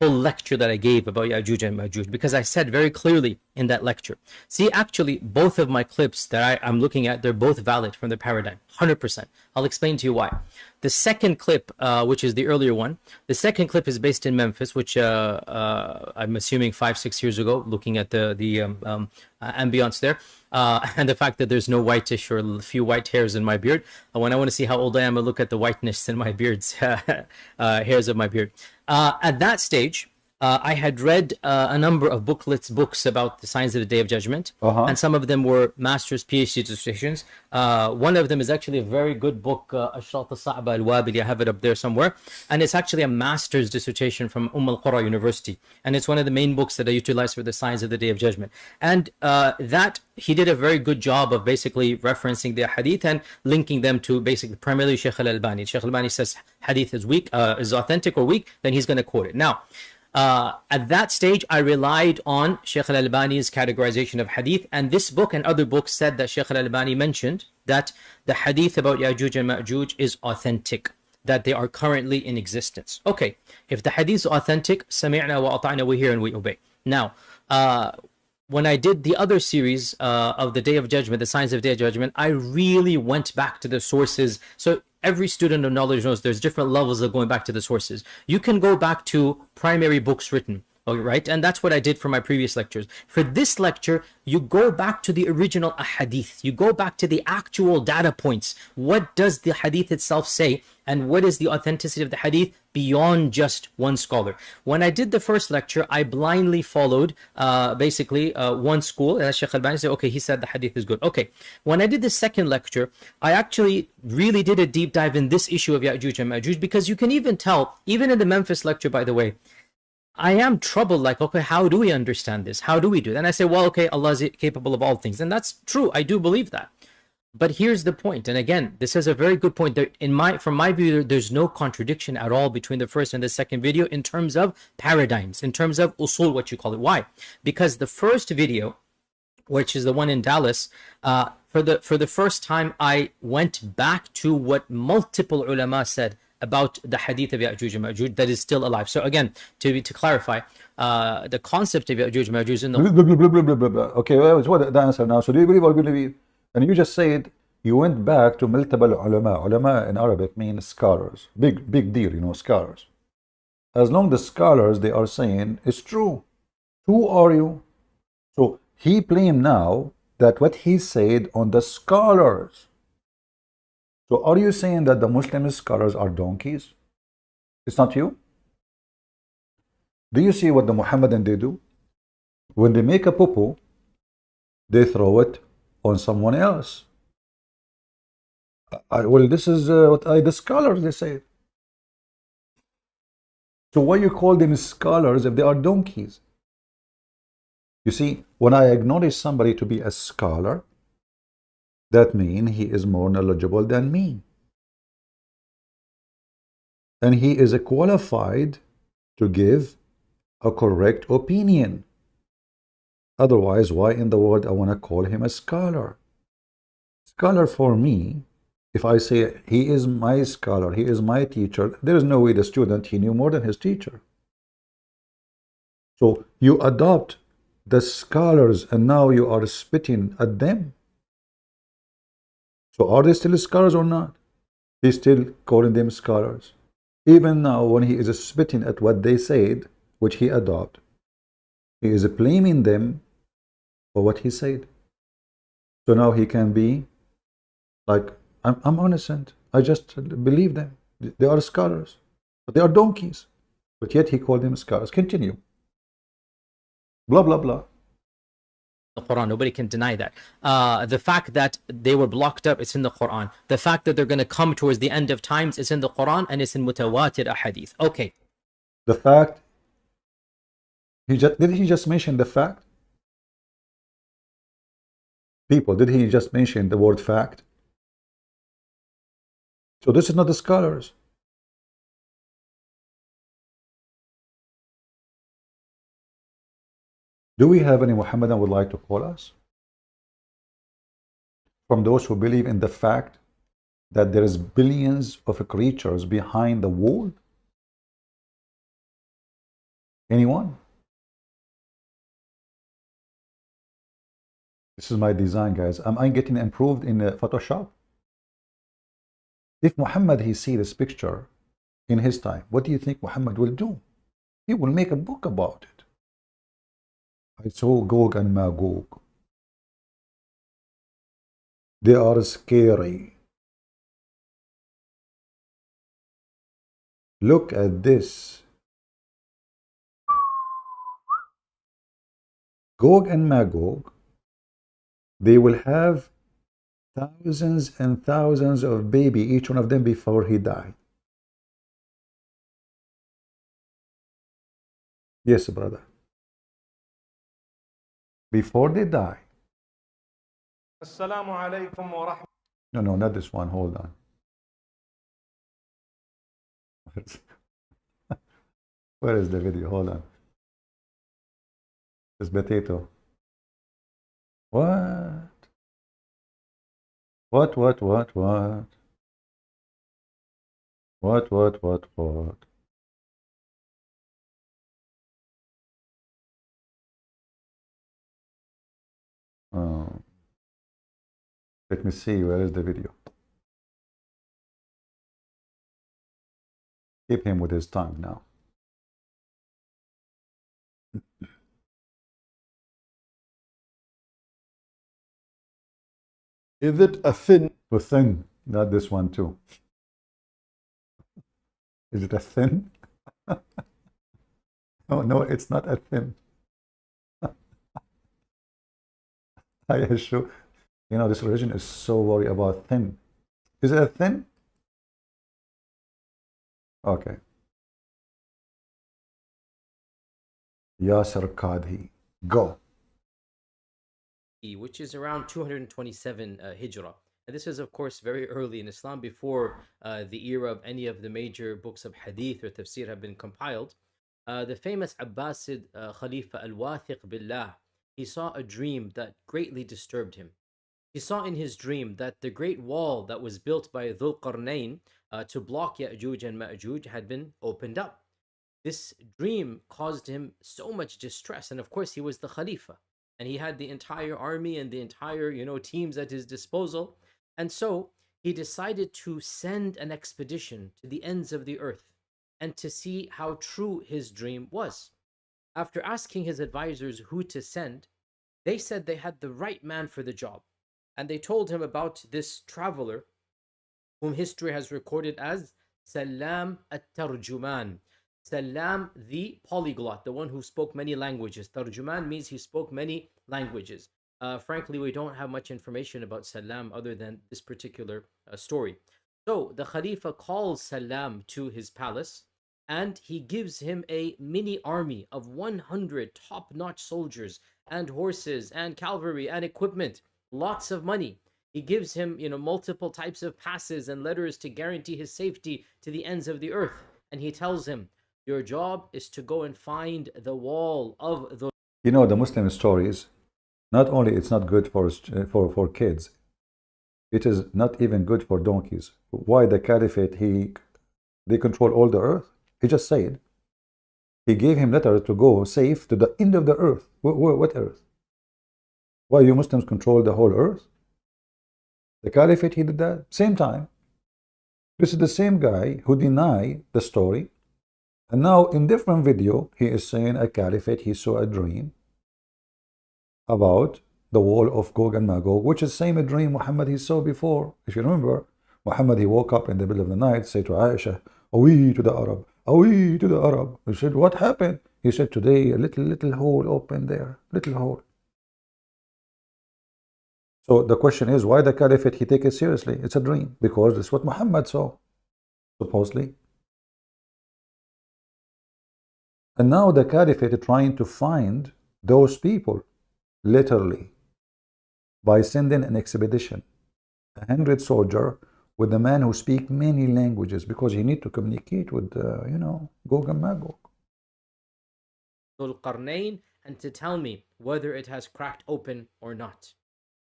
full lecture that I gave about Ya'juj and Ma'juj, because I said very clearly in that lecture. See, actually, both of my clips that I'm looking at, they're both valid from the paradigm, 100%. I'll explain to you why. The second clip, which is the earlier one, the second clip is based in Memphis, which I'm assuming 5-6 years ago, looking at the ambience there, and the fact that there's no whitish or a few white hairs in my beard. When I want to see how old I am, I look at the whiteness in my beard's hairs of my beard. At that stage, I had read a number of books about the signs of the Day of Judgment, and some of them were master's PhD dissertations. One of them is actually a very good book, Ashrat al-Sa'ba al-Wabili. I have it up there somewhere, and it's actually a master's dissertation from al-Qura University, and it's one of the main books that I utilize for the signs of the Day of Judgment. And that he did a very good job of basically referencing the hadith and linking them to basically primarily Sheikh al-Albani. Sheikh al-Albani says hadith is weak, is authentic or weak, then he's going to quote it. Now, at that stage, I relied on Sheikh al-Albani's categorization of hadith, and this book and other books said that Sheikh al-Albani mentioned that the hadith about Ya'juj and Ma'juj is authentic, that they are currently in existence. Okay, if the hadith is authentic, sami'na wa ata'na, we hear and we obey. Now, when I did the other series of the Day of Judgment, the Signs of Day of Judgment, I really went back to the sources. So every student of knowledge knows there's different levels of going back to the sources. You can go back to primary books written, okay, right? And that's what I did for my previous lectures. For this lecture, you go back to the original ahadith. You go back to the actual data points. What does the hadith itself say? And what is the authenticity of the hadith beyond just one scholar? When I did the first lecture, I blindly followed basically one school. And Sheikh Albani said, okay, he said the hadith is good. Okay. When I did the second lecture, I actually really did a deep dive in this issue of Ya'juj and Ma'juj, because you can even tell, even in the Memphis lecture, by the way, I am troubled, like, okay, how do we understand this? How do we do it? And I say, well, okay, Allah is capable of all things. And that's true. I do believe that. But here's the point, and again, this is a very good point. From my view, there's no contradiction at all between the first and the second video in terms of paradigms, in terms of usul, what you call it. Why? Because the first video, which is the one in Dallas, for the first time, I went back to what multiple ulama said about the hadith of Ya'juj and Ma'juj that is still alive. So again, to clarify, the concept of Ya'juj and Ma'juj in the... Okay, what the answer now? So do you believe or believe? And you just said you went back to multiple ulama. Ulama in Arabic means scholars. Big deal, you know, scholars. As long as the scholars, they are saying it's true. Who are you? So he claimed now that what he said on the scholars. So are you saying that the Muslim scholars are donkeys? It's not you? Do you see what the Muhammadan they do? When they make a poo-poo, they throw it on someone else. Well, this is what the scholars, they say. So why you call them scholars if they are donkeys? You see, when I acknowledge somebody to be a scholar, that means he is more knowledgeable than me. And he is qualified to give a correct opinion. Otherwise, why in the world I want to call him a scholar? Scholar for me, if I say he is my scholar, he is my teacher, there is no way the student, he knew more than his teacher. So you adopt the scholars and now you are spitting at them. So are they still scholars or not? He's still calling them scholars. Even now when he is spitting at what they said, which he adopted, he is blaming them for what he said. So now he can be like, I'm innocent. I just believe them. They are scholars. But they are donkeys. But yet he called them scholars. Continue. Blah, blah, blah. The Quran, nobody can deny that. The fact that they were blocked up, it's in the Quran. The fact that they're going to come towards the end of times, it's in the Quran and it's in mutawatir ahadith. Okay. The fact, did he just mention the fact? People, did he just mention the word fact? So this is not the scholars. Do we have any Muhammadan would like to call us? From those who believe in the fact that there is billions of creatures behind the wall? Anyone? This is my design, guys. Am I getting improved in Photoshop? If Muhammad, he see this picture in his time, what do you think Muhammad will do? He will make a book about it. I saw Gog and Magog. They are scary. Look at this. Gog and Magog, they will have thousands and thousands of baby, each one of them, before he died. Yes, brother. Before they die. Assalamu alaikum wa rahmatullahi. No, not this one. Hold on. Where is the video? Hold on. This potato. What? What? What? Oh. Let me see, where is the video? Keep him with his tongue now. Is it a thin? The thin, not this one too. Is it a thin? No, it's not a thin. I assure you know, this religion is so worried about thin. Is it a thin? Okay. Yasir Qadhi. Go. Which is around 227 Hijrah. And this is, of course, very early in Islam, before the era of any of the major books of Hadith or Tafsir have been compiled. The famous Abbasid Khalifa al-Wathiq Billah, he saw a dream that greatly disturbed him. He saw in his dream that the great wall that was built by Dhul Qarnayn to block Ya'juj and Ma'juj had been opened up. This dream caused him so much distress, and of course he was the Khalifa, and he had the entire army and the entire, teams at his disposal. And so he decided to send an expedition to the ends of the earth and to see how true his dream was. After asking his advisors who to send, they said they had the right man for the job. And they told him about this traveler whom history has recorded as Salam at-Tarjuman. Salam, the polyglot, the one who spoke many languages. Tarjuman means he spoke many languages. Frankly, we don't have much information about Salam other than this particular story. So the Khalifa calls Salam to his palace, and he gives him a mini army of 100 top-notch soldiers and horses and cavalry and equipment, lots of money. He gives him, multiple types of passes and letters to guarantee his safety to the ends of the earth. And he tells him, your job is to go and find the wall of the... The Muslim stories, not only it's not good for kids, it is not even good for donkeys. Why the caliphate, they control all the earth? He just said, he gave him letter to go safe to the end of the earth. What earth? Why you Muslims control the whole earth? The caliphate, he did that. Same time. This is the same guy who denied the story. And now in different video, he is saying a caliphate, he saw a dream about the wall of Gog and Magog, which is same a dream Muhammad he saw before. If you remember, Muhammad, he woke up in the middle of the night, say to Aisha, awi to the Arab, awi to the Arab. He said, what happened? He said, today a little hole open there, little hole. So the question is, why the caliphate, he take it seriously? It's a dream, because it's what Muhammad saw, supposedly. And now the caliphate is trying to find those people, literally. by sending an expedition, 100 soldiers, with a man who speaks many languages, because he need to communicate with, Gog and Magog. Dhul Qarnayn, and to tell me whether it has cracked open or not.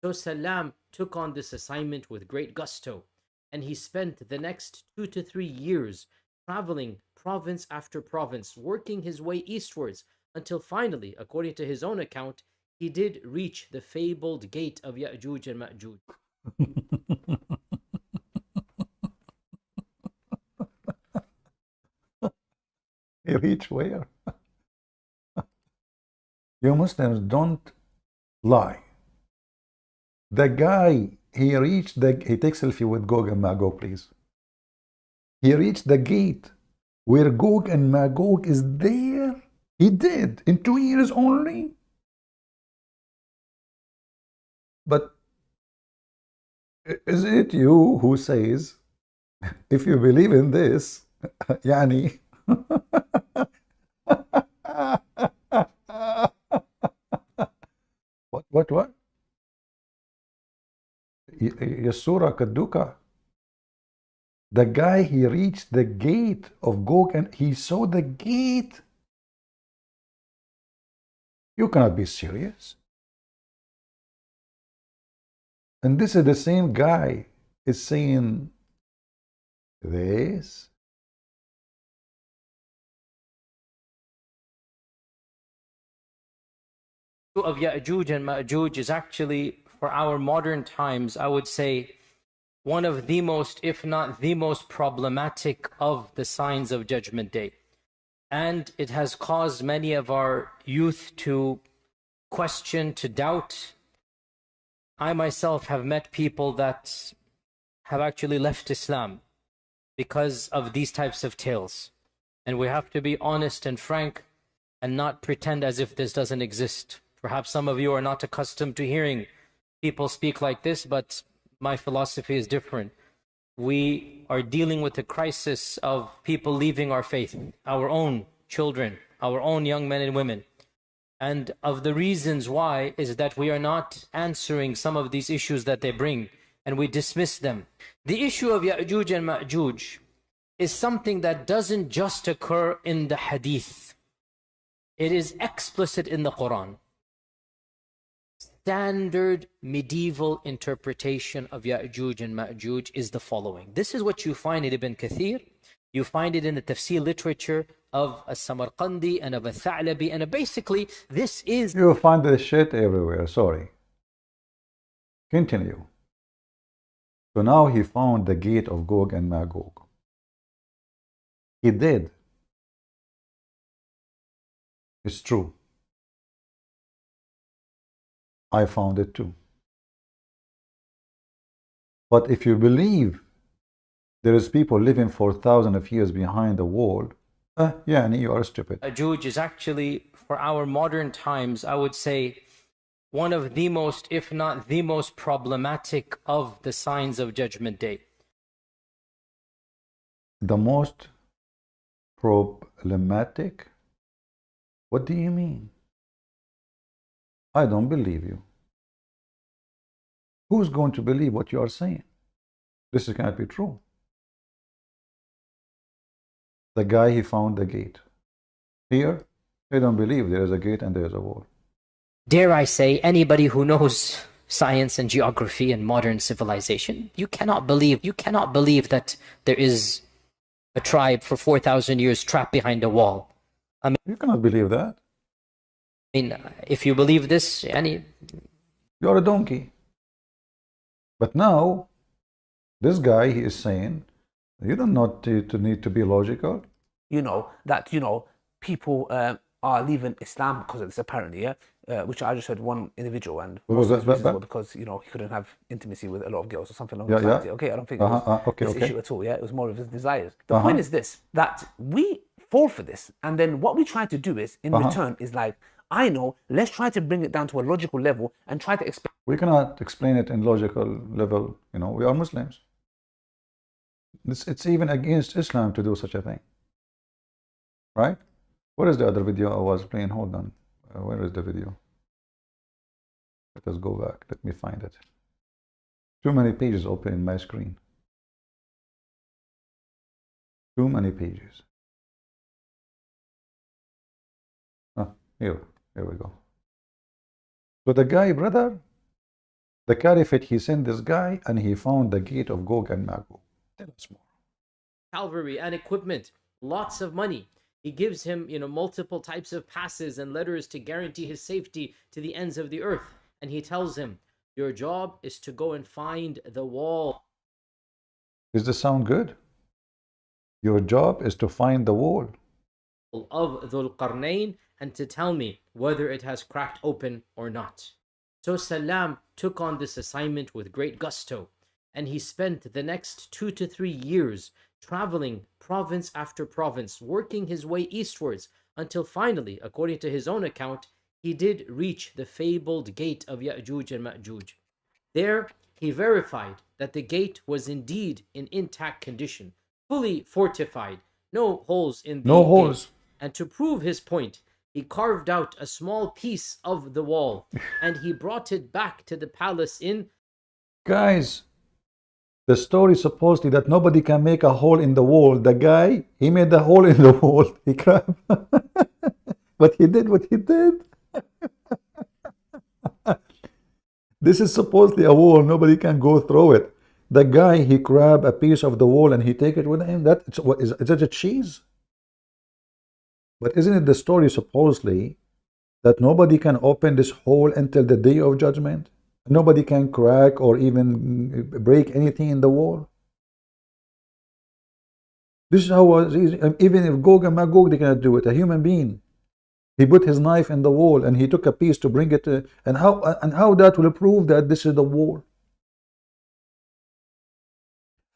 So Salam took on this assignment with great gusto, and he spent the next 2 to 3 years traveling province after province, working his way eastwards, until finally, according to his own account, he did reach the fabled gate of Ya'juj and Ma'juj. He reached where? You Muslims don't lie. The guy, he takes selfie with Gog and Magog, please. He reached the gate where Gog and Magog is there. He did, in 2 years only. But is it you who says, if you believe in this, yani, what? Yasura Kaduka. The guy, he reached the gate of Gog and he saw the gate. You cannot be serious. And this is the same guy is saying this. Of Ya'juj and Ma'juj is actually, for our modern times, I would say, one of the most, if not the most problematic of the signs of Judgment Day. And it has caused many of our youth to question, to doubt. I myself have met people that have actually left Islam because of these types of tales. And we have to be honest and frank and not pretend as if this doesn't exist. Perhaps some of you are not accustomed to hearing people speak like this, but my philosophy is different. We are dealing with the crisis of people leaving our faith, our own children, our own young men and women. And of the reasons why is that we are not answering some of these issues that they bring, and we dismiss them. The issue of Ya'juj and Ma'juj is something that doesn't just occur in the hadith. It is explicit in the Quran. Standard medieval interpretation of Ya'juj and Ma'juj is the following. This is what you find in Ibn Kathir. You find it in the tafsir literature of a Samarqandi and of a Tha'labi, and basically this is... You find this shit everywhere, sorry. Continue. So now he found the gate of Gog and Magog. He did. It's true. I found it too. But if you believe there is people living for thousands of years behind the wall, you are stupid. Ya'juj is actually, for our modern times, I would say, one of the most, if not the most problematic of the signs of Judgment Day. The most problematic? What do you mean? I don't believe you. Who's going to believe what you are saying? This cannot be true. The guy, he found the gate. Here, they don't believe there is a gate and there is a wall. Dare I say, anybody who knows science and geography and modern civilization, you cannot believe that there is a tribe for 4,000 years trapped behind a wall. I mean, you cannot believe that. If you believe this, you're a donkey. But now, this guy, he is saying, you don't need to be logical. People are leaving Islam because of this, apparently, which I just heard one individual, and because he couldn't have intimacy with a lot of girls or something along those lines. Okay, I don't think it was this issue at all. It was more of his desires. The point is this: that we fall for this, and then what we try to do is, in return, is like, I know, let's try to bring it down to a logical level and try to explain. We cannot explain it in logical level. We are Muslims. It's even against Islam to do such a thing. Right? What is the other video I was playing? Hold on. Where is the video? Let us go back. Let me find it. Too many pages open in my screen. Too many pages. Ah, here we go. So the guy, brother, the caliphate, he sent this guy and he found the gate of Gog and Magog. Tell us more. Cavalry and equipment, lots of money. He gives him, multiple types of passes and letters to guarantee his safety to the ends of the earth. And he tells him, your job is to go and find the wall. Does this sound good? Your job is to find the wall Of Dhul Qarnayn and to tell me whether it has cracked open or not. So Salam took on this assignment with great gusto, and he spent the next 2 to 3 years traveling province after province, working his way eastwards until finally, according to his own account, he did reach the fabled gate of Ya'juj and Ma'juj. There, he verified that the gate was indeed in intact condition, fully fortified, no holes in the gate. And to prove his point, he carved out a small piece of the wall and he brought it back to the palace in... Guys, the story supposedly that nobody can make a hole in the wall. The guy, he made the hole in the wall. He grabbed. But he did what he did. This is supposedly a wall. Nobody can go through it. The guy, he grabbed a piece of the wall and he take it with him. That's what is it a cheese? But isn't it the story supposedly that nobody can open this hole until the day of judgment? Nobody can crack or even break anything in the wall. This is how it is. Even if Gog and Magog, they cannot do it. A human being. He put his knife in the wall and he took a piece to bring it to, and how that will prove that this is the wall?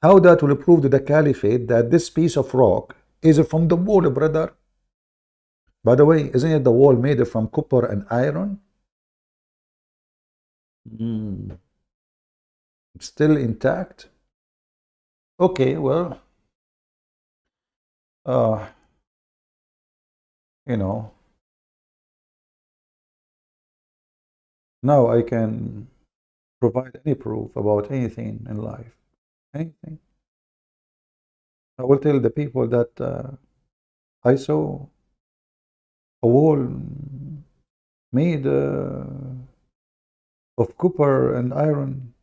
How that will prove to the caliphate that this piece of rock is from the wall, brother? By the way, isn't it the wall made from copper and iron? It's still intact. Okay, well, now I can provide any proof about anything in life. Anything. I will tell the people that I saw a wall made of copper and iron,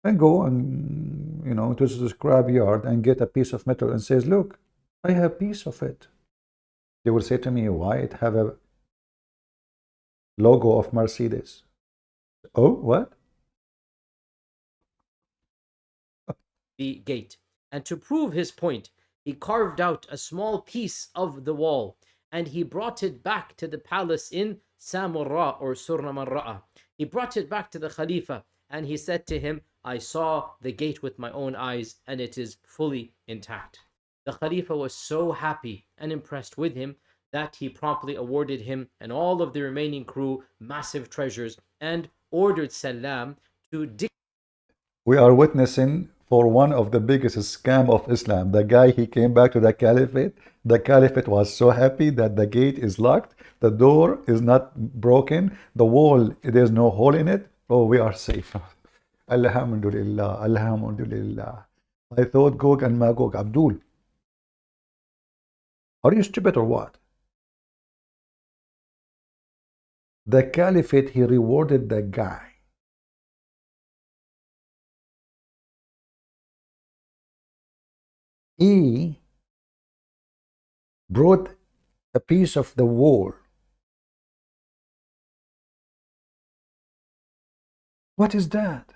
and go and to the scrap yard and get a piece of metal and says, look, I have a piece of it. They will say to me, why it have a logo of Mercedes? Oh, what? The gate. And to prove his point, he carved out a small piece of the wall and he brought it back to the palace in Samurra or Surna Marra'a. He brought it back to the Khalifa and he said to him, I saw the gate with my own eyes and it is fully intact. The Khalifa was so happy and impressed with him that he promptly awarded him and all of the remaining crew massive treasures and ordered Salam to We are witnessing for one of the biggest scam of Islam. The guy, he came back to the caliphate. The caliphate was so happy that the gate is locked, the door is not broken, the wall, there's no hole in it. Oh, we are safe. Alhamdulillah, Alhamdulillah. I thought Gog and Magog. Abdul, are you stupid or what? The caliphate, he rewarded the guy. He brought a piece of the wall. What is that?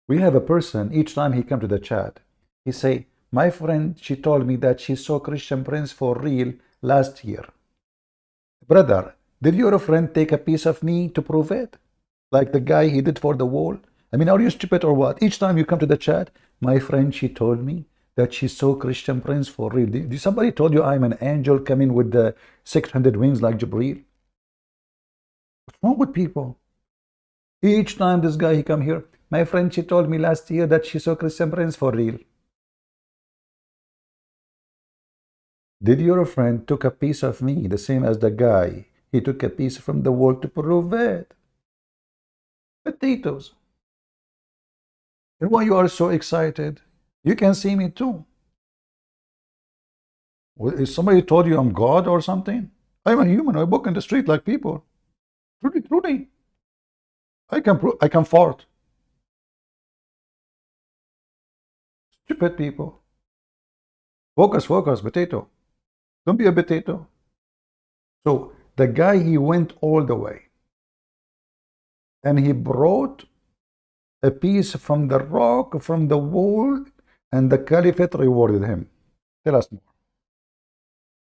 We have a person, each time he come to the chat, he say, my friend, she told me that she saw Christian Prince for real last year. Brother, did your friend take a piece of me to prove it? Like the guy he did for the wall? I mean, are you stupid or what? Each time you come to the chat, my friend, she told me that she saw Christian Prince for real. Did somebody told you I'm an angel coming with the 600 wings like Jibreel? What's wrong with people? Each time this guy, he come here, my friend, she told me last year that she saw Christian Prince for real. Did your friend took a piece of me, the same as the guy? He took a piece from the wall to prove it. Potatoes. And why you are so excited? You can see me too. Is somebody told you I'm God or something? I'm a human. I walk in the street like people. Truly, truly. I can fart. Stupid people. Focus, focus, potato. Don't be a potato. So the guy, he went all the way. And he brought a piece from the rock, from the wall, and the caliphate rewarded him. Tell us more.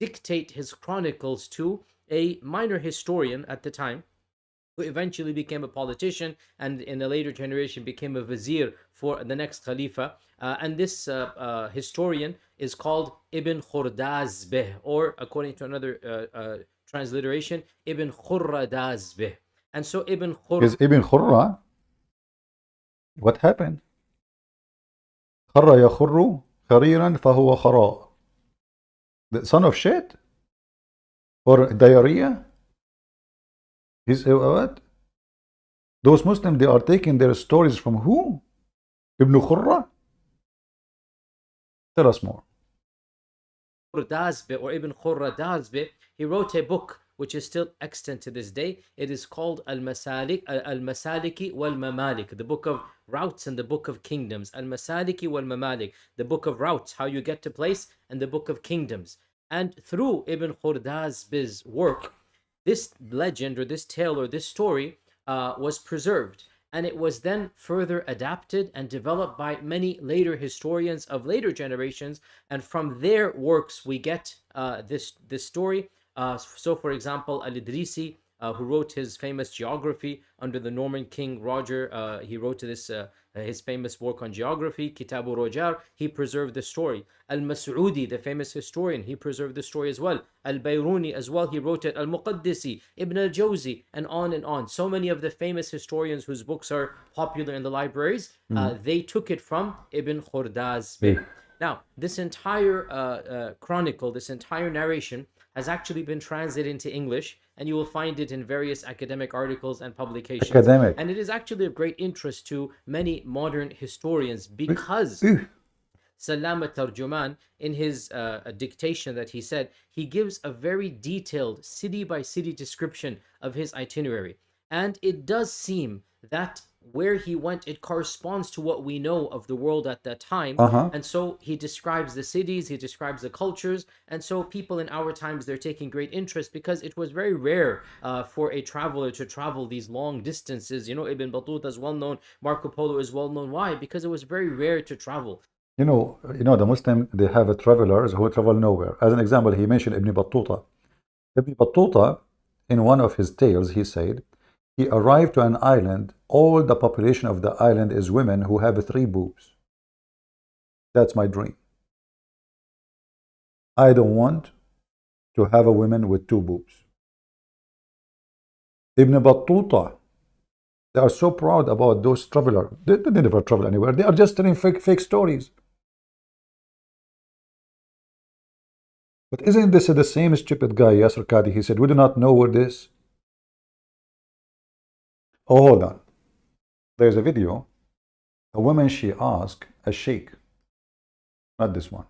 Dictate his chronicles to a minor historian at the time, who eventually became a politician and in a later generation became a vizier for the next Khalifa. And this historian is called Ibn Khurdazbeh, or according to another transliteration, Ibn Khurradazbeh. And so Is Ibn Khurra? What happened? خر يخر خريرا فهو خراء. The son of shit? Or diarrhea? Is what? Those Muslims, they are taking their stories from who? Ibn Khurra? Tell us more. Khurdazbeh, or Ibn Khurradazbeh, he wrote a book which is still extant to this day. It is called Al-Masaliki wal-Mamalik, the book of routes and the book of kingdoms. Al-Masaliki wal-Mamalik, the book of routes, how you get to place, and the book of kingdoms. And through Ibn Khurdazbeh's work, this legend or this tale or this story was preserved. And it was then further adapted and developed by many later historians of later generations. And from their works, we get this story. So, for example, Al-Idrisi, who wrote his famous geography under the Norman king Roger, he wrote this his famous work on geography, Kitabu Rojar. He preserved the story. Al-Mas'udi, the famous historian, he preserved the story as well. Al-Bayruni as well, he wrote it. Al-Muqaddisi, Ibn al-Jawzi, and on and on. So many of the famous historians whose books are popular in the libraries, they took it from Ibn Khurdazbeh. Now, this entire chronicle, this entire narration has actually been translated into English, and you will find it in various academic articles and publications. And it is actually of great interest to many modern historians because Salama Tarjuman, in his dictation that he said, he gives a very detailed city-by-city description of his itinerary. And it does seem that where he went, it corresponds to what we know of the world at that time. And so he describes the cities, he describes the cultures, and so people in our times, they're taking great interest because it was very rare for a traveler to travel these long distances. You know, Ibn Battuta is well known, Marco Polo is well known. Why? Because it was very rare to travel. You know, the Muslim, they have travelers who travel nowhere. As an example, he mentioned Ibn Battuta. Ibn Battuta, in one of his tales, he said, he arrived to an island. All the population of the island is women who have 3 boobs. That's my dream. I don't want to have a woman with 2 boobs. Ibn Battuta, they are so proud about those travelers. They never travel anywhere. They are just telling fake stories. But isn't this the same stupid guy, Yasir Qadhi? He said, we do not know where this. Oh, hold on. There's a video. A woman, she asked a sheikh. Not this one.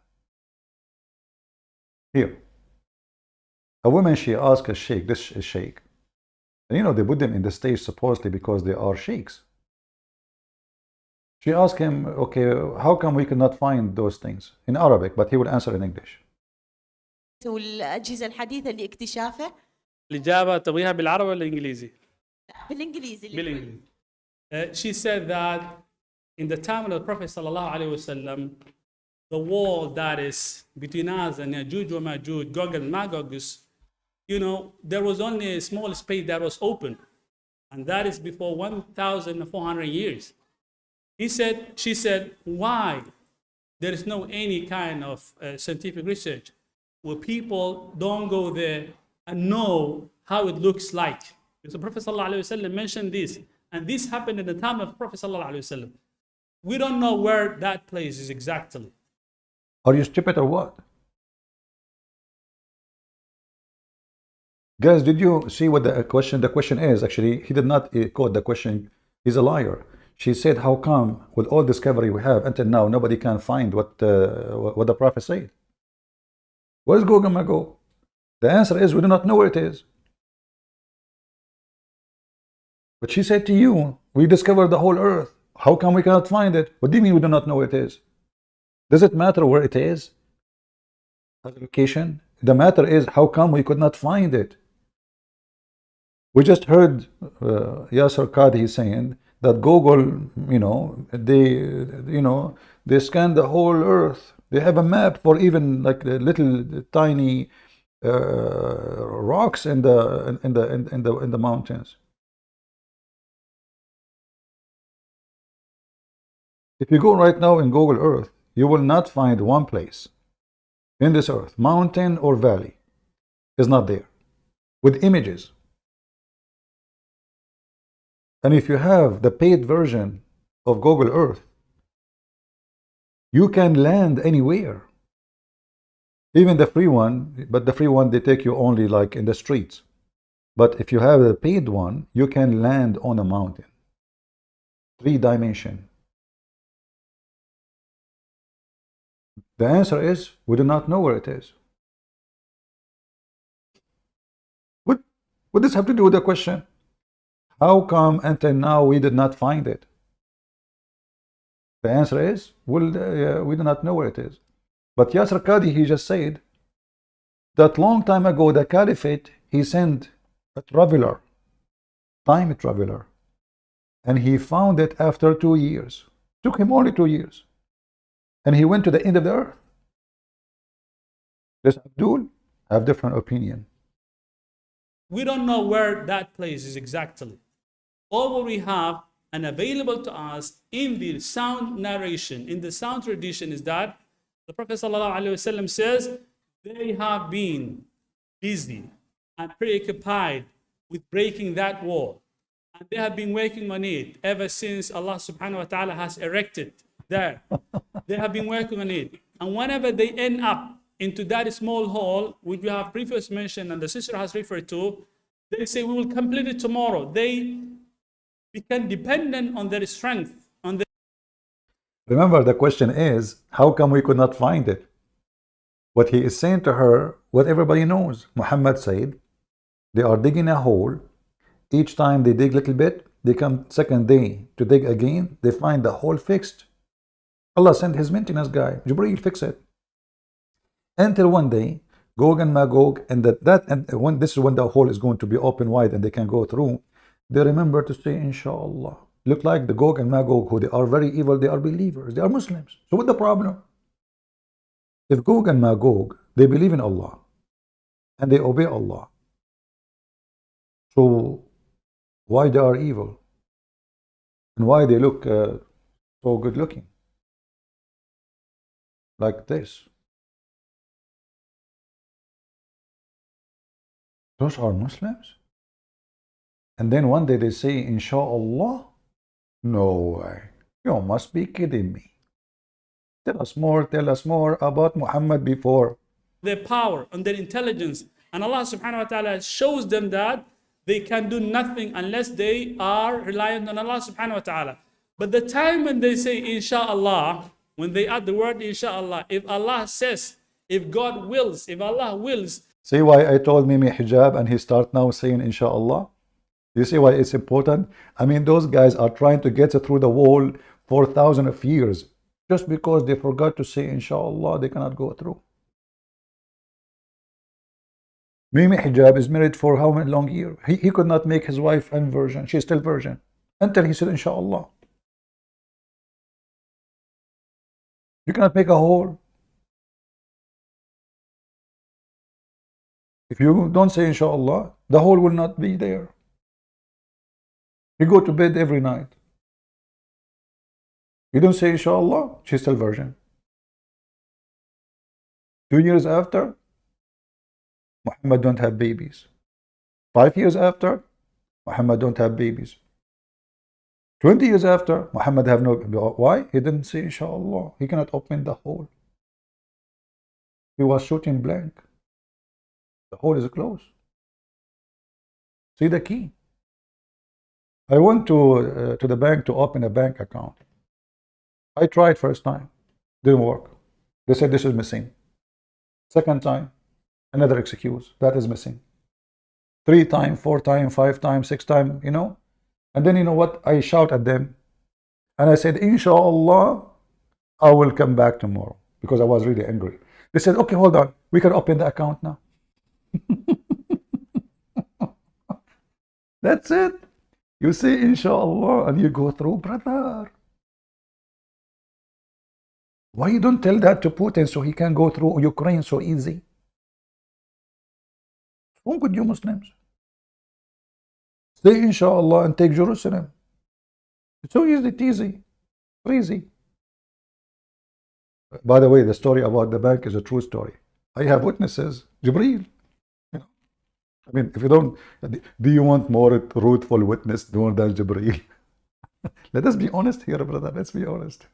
Here. A woman, she asked a sheikh. This is sheikh. And you know, they put them in the stage supposedly because they are sheikhs. She asked him, okay, how come we cannot find those things in Arabic? But he would answer in English. والأجهزة الحديثة لاكتشافه. الإجابة تبغيها بالعربي ولا الإنجليزي؟ بالإنجليزي. بالإنجليزي. She said that in the time of the Prophet sallallahu alaihi wasallam, the wall that is between us and Yajuj wa Majuj, Gog and Magog, you know, there was only a small space that was open, and that is before 1,400 years. She said, why there is no any kind of scientific research where people don't go there and know how it looks like? Because the Prophet ﷺ mentioned this, and this happened in the time of the Prophet ﷺ. We don't know where that place is exactly. Are you stupid or what? Guys, did you see what the question is? Actually, he did not quote the question He's a liar. She said, how come with all discovery we have until now nobody can find what the prophet said? Where's Gog and Magog? The answer is we do not know where it is. But she said to you, we discovered the whole earth. How come we cannot find it? What do you mean we do not know where it is? Does it matter where it is? As a location? The matter is, how come we could not find it? We just heard Yasir Qadhi saying that Google, they scan the whole earth. They have a map for even like the little tiny rocks in the mountains. If you go right now in Google Earth, you will not find one place in this earth, mountain or valley, is not there, with images. And if you have the paid version of Google Earth, you can land anywhere. Even the free one, but the free one, they take you only like in the streets. But if you have the paid one, you can land on a mountain. 3-dimension. The answer is, we do not know where it is. What does this have to do with the question? How come until now we did not find it? The answer is, well, we do not know where it is. But Yasir Qadhi, he just said that long time ago, the Caliphate, he sent a traveler, time traveler, and he found it after 2 years. Took him only 2 years. And he went to the end of the earth. Does Abdul have different opinion? We don't know where that place is exactly. All what we have and available to us in the sound narration, in the sound tradition, is that the Prophet ﷺ says they have been busy and preoccupied with breaking that wall. And they have been working on it ever since Allah subhanahu wa ta'ala has erected there. They have been working on it. And whenever they end up into that small hole, which we have previously mentioned and the sister has referred to, they say we will complete it tomorrow. They become dependent on their strength. Remember, the question is, how come we could not find it? What he is saying to her, what everybody knows. Muhammad said, they are digging a hole. Each time they dig a little bit, they come second day to dig again, they find the hole fixed. Allah sent his maintenance guy, Jibreel, fix it. Until one day, Gog and Magog, and when this is when the hole is going to be open wide and they can go through, they remember to say, Inshallah. Look like the Gog and Magog, who they are very evil, they are believers, they are Muslims. So what's the problem? If Gog and Magog, they believe in Allah and they obey Allah, so why they are evil? And why they look so good looking? Like this. Those are Muslims? And then one day they say, Inshallah? No way. You must be kidding me. Tell us more about Muhammad before. Their power and their intelligence. And Allah subhanahu wa ta'ala shows them that they can do nothing unless they are reliant on Allah subhanahu wa ta'ala. But the time when they say Inshallah, when they add the word Inshallah, if Allah says, if God wills, if Allah wills. See why I told Mimi hijab and he start now saying Inshallah? You see why it's important? I mean, those guys are trying to get through the wall for thousands of years. Just because they forgot to say Inshallah, they cannot go through. Mimi hijab is married for how many long years? He could not make his wife a virgin. She's still virgin. Until he said Inshallah. You cannot make a hole. If you don't say Inshallah, the hole will not be there. You go to bed every night. You don't say Inshallah, she's still virgin. 2 years after, Muhammad don't have babies. 5 years after, Muhammad don't have babies. 20 years after, Muhammad have no. Why? He didn't say Inshallah. He cannot open the hole. He was shooting blank. The hole is closed. See the key. I went to the bank to open a bank account. I tried first time, didn't work. They said this is missing. Second time, another excuse, that is missing. 3 times, 4 times, 5 times, 6 times, you know. And then you know what? I shout at them, and I said, Inshallah, I will come back tomorrow, because I was really angry. They said, okay, hold on, we can open the account now. That's it. You say Inshallah and you go through, brother. Why you don't tell that to Putin so he can go through Ukraine so easy? What's wrong with you Muslims? Say Inshallah and take Jerusalem. It's so easy, easy. By the way, the story about the bank is a true story. I have witnesses. Jibreel. You know, I mean, if you don't, do you want more truthful witness more than Jibreel? Let us be honest here, brother. Let's be honest.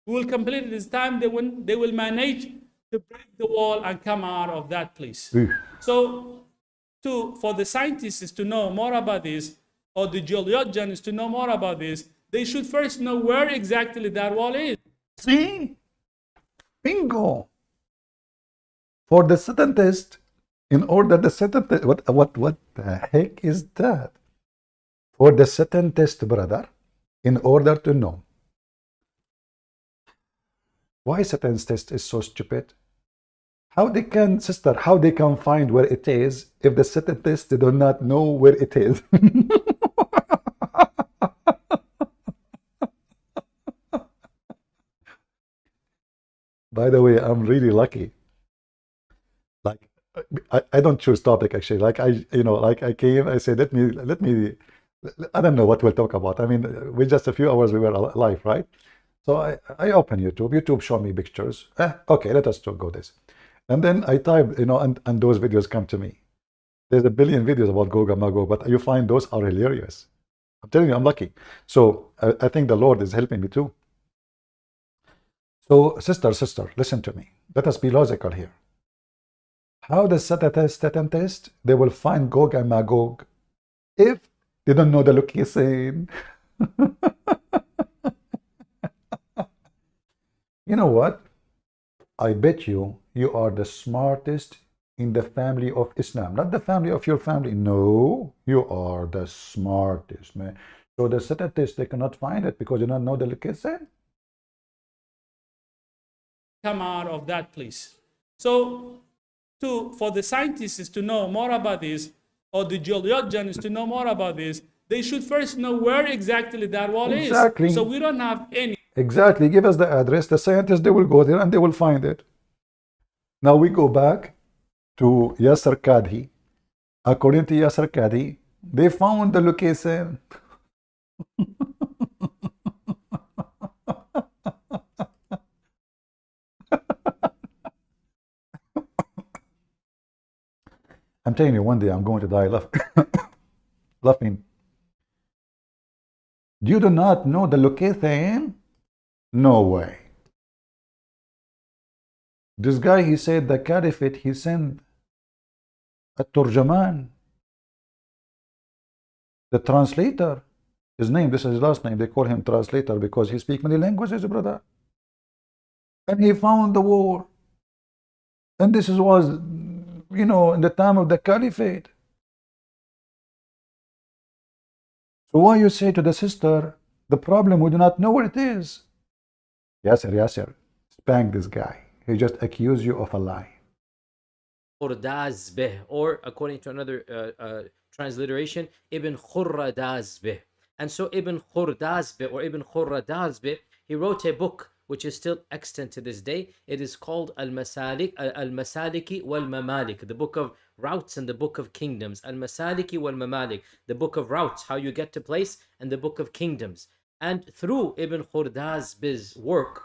We will complete it this time. They will manage to break the wall and come out of that place. So, for the scientists to know more about this, or the geologians to know more about this, they should first know where exactly that wall is. See? Bingo. For the Satan test, in order the Satan test, what the heck is that? For the Satan test, brother, in order to know. Why Satan's test is so stupid? How they can, sister, how they can find where it is if the Satan test, they do not know where it is? By the way, I'm really lucky. Like, I don't choose topic actually. Like I came, I said, let me, I don't know what we'll talk about. I mean, with just a few hours we were alive, right? So I open YouTube. YouTube show me pictures. Okay, let us go this. And then I type, and those videos come to me. There's a billion videos about Gog and Magog, but you find those are hilarious. I'm telling you, I'm lucky. So I think the Lord is helping me too. So sister, listen to me. Let us be logical here. How does Satan test? They will find Gog and Magog if they don't know the location. You know what? I bet you are the smartest in the family of Islam. Not the family of your family. No, you are the smartest, man. So the Satan test, they cannot find it because you don't know the location. Come out of that place. So, for the scientists to know more about this, or the geologians to know more about this, they should first know where exactly that wall is. So we don't have any. Exactly. Give us the address. The scientists, they will go there and they will find it. Now we go back to Yasir Qadhi. According to Yasir Qadhi, they found the location. I'm telling you, one day I'm going to die laughing. You do not know the location? No way. This guy, he said the caliphate, he sent a turjaman, the translator. His name, this is his last name. They call him translator because he speaks many languages, brother. And he found the war. And this was, in the time of the caliphate. So why you say to the sister, the problem, we do not know where it is? Yasir, spank this guy. He just accused you of a lie. Or according to another transliteration, Ibn Khurradazbeh. And so Ibn Khurdazbeh or Ibn Khurradazbeh, he wrote a book which is still extant to this day. It is called Al-Masaliki wal-Mamalik, the book of routes and the book of kingdoms. Al-Masaliki wal-Mamalik, the book of routes, how you get to place, and the book of kingdoms. And through Ibn Khurdazbeh's work,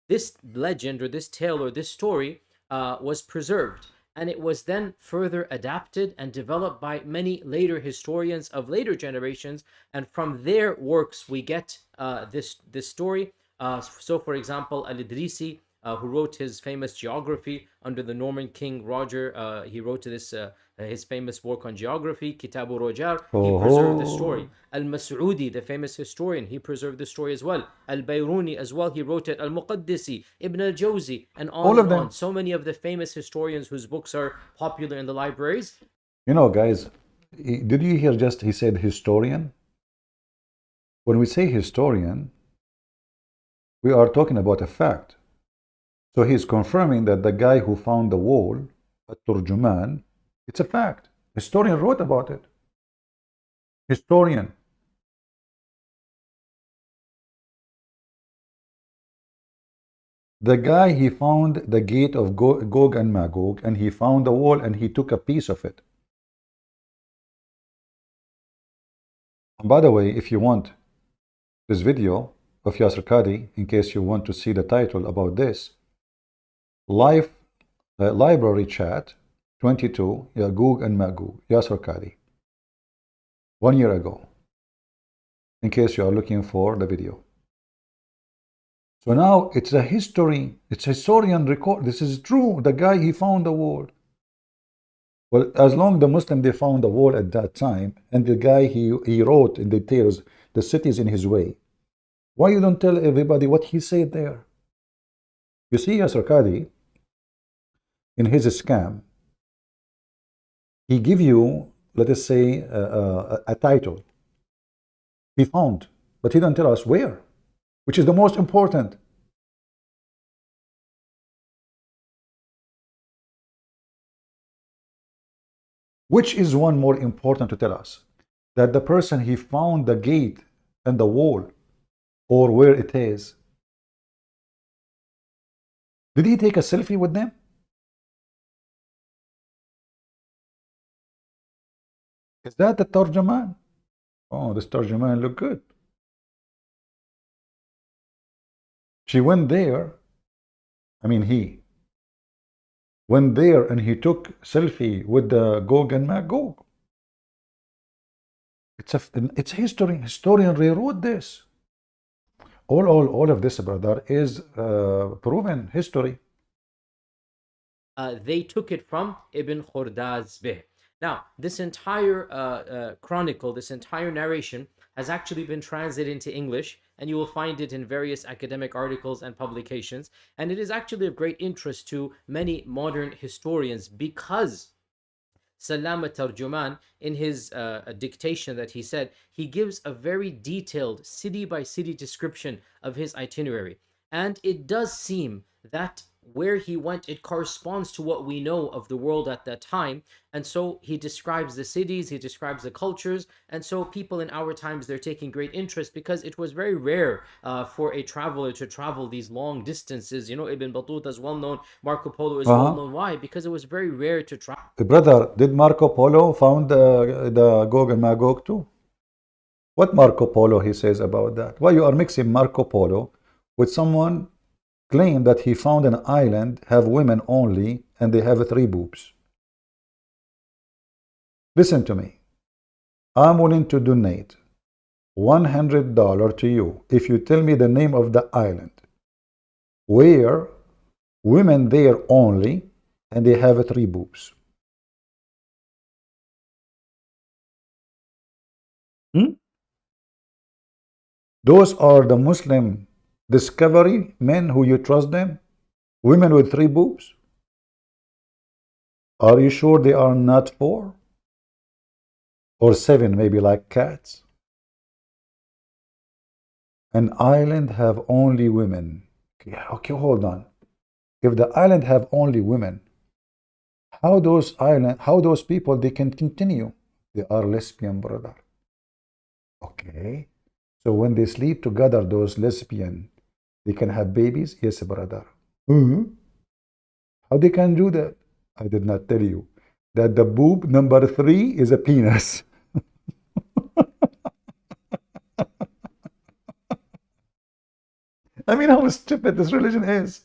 this legend or this tale or this story was preserved. And it was then further adapted and developed by many later historians of later generations. And from their works, we get this story. So, for example, Al-Idrisi who wrote his famous geography under the Norman King Roger. He wrote this his famous work on geography, Kitabu Rojar. He preserved the story. Al-Mas'udi, the famous historian, he preserved the story as well. Al-Bayruni as well, he wrote it. Al-Muqaddisi, Ibn al-Jawzi, and on All of and them. on. So many of the famous historians whose books are popular in the libraries. You know, guys, did you hear just he said historian? When we say historian, we are talking about a fact. So he's confirming that the guy who found the wall at Turjuman, it's a fact. Historian wrote about it. Historian. The guy, he found the gate of Gog and Magog, and he found the wall, and he took a piece of it. And by the way, if you want this video of Yasir Qadhi, in case you want to see the title about this, library chat 22, Gog and Magog, Yasir Qadhi, 1 year ago, in case you are looking for the video. So now it's a history, it's a historian record. This is true. The guy, he found the wall. Well, as long the Muslim, they found the wall at that time, and the guy, he wrote in details the cities in his way. Why you don't tell everybody what he said there? You see, Yasir Qadhi, in his scam, he give you, let us say, a title. He found, but he don't tell us where, which is the most important. Which is one more important to tell us? That the person, he found the gate and the wall, or where it is. Did he take a selfie with them? Is that the Tarjuman? Oh, this Tarjuman look good. She went there, he went there and he took selfie with the Gog and Magog. It's history. Historian rewrote this. All of this, brother, is proven history. They took it from Ibn Khordazbeh. Now, this entire chronicle, this entire narration has actually been translated into English, and you will find it in various academic articles and publications. And it is actually of great interest to many modern historians because Salam Tarjuman, in his dictation that he said, he gives a very detailed city-by-city description of his itinerary. And it does seem that where he went, it corresponds to what we know of the world at that time. And so he describes the cities, he describes the cultures, and so people in our times, they're taking great interest because it was very rare for a traveler to travel these long distances. You know, Ibn Battuta is well known, Marco Polo is well known. Why? Because it was very rare to travel. Brother, did Marco Polo found the Gog and Magog too? What Marco Polo he says about that? Why you are mixing Marco Polo with someone claim that he found an island, have women only, and they have 3 boobs? Listen to me. I'm willing to donate $100 to you if you tell me the name of the island where women there only and they have 3 boobs. Those are the Muslim discovery men who you trust them? Women with 3 boobs? Are you sure they are not 4? Or 7, maybe, like cats? An island have only women. Okay, hold on. If the island have only women, how those people, they can continue? They are lesbian, brother. Okay. So when they sleep together, those lesbian, they can have babies? Yes, brother. How they can do that? I did not tell you that the boob number 3 is a penis. I mean, how stupid this religion is.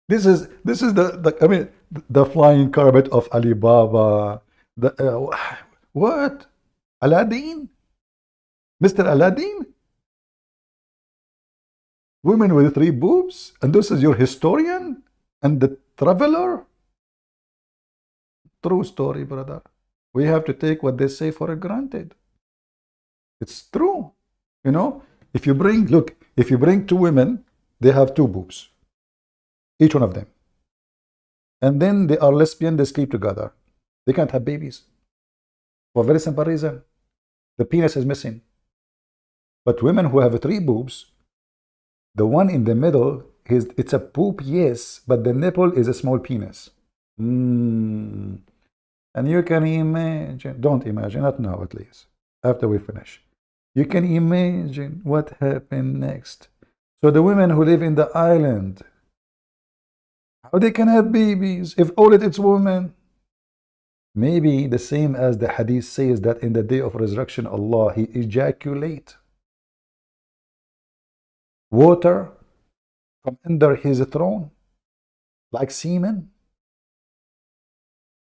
This is the flying carpet of Alibaba. What? Aladdin? Mr. Aladdin? Women with 3 boobs? And this is your historian and the traveler? True story, brother. We have to take what they say for granted. It's true. You know, if you bring 2 women, they have 2 boobs, each one of them. And then they are lesbian, they sleep together. They can't have babies. For a very simple reason. The penis is missing. But women who have 3 boobs, the one in the middle, it's a boob, yes, but the nipple is a small penis. And you can imagine, don't imagine, not now at least, after we finish. You can imagine what happened next. So the women who live in the island, how they can have babies if all it's women? Maybe the same as the hadith says that in the day of resurrection, Allah, He ejaculate water from under His throne like semen.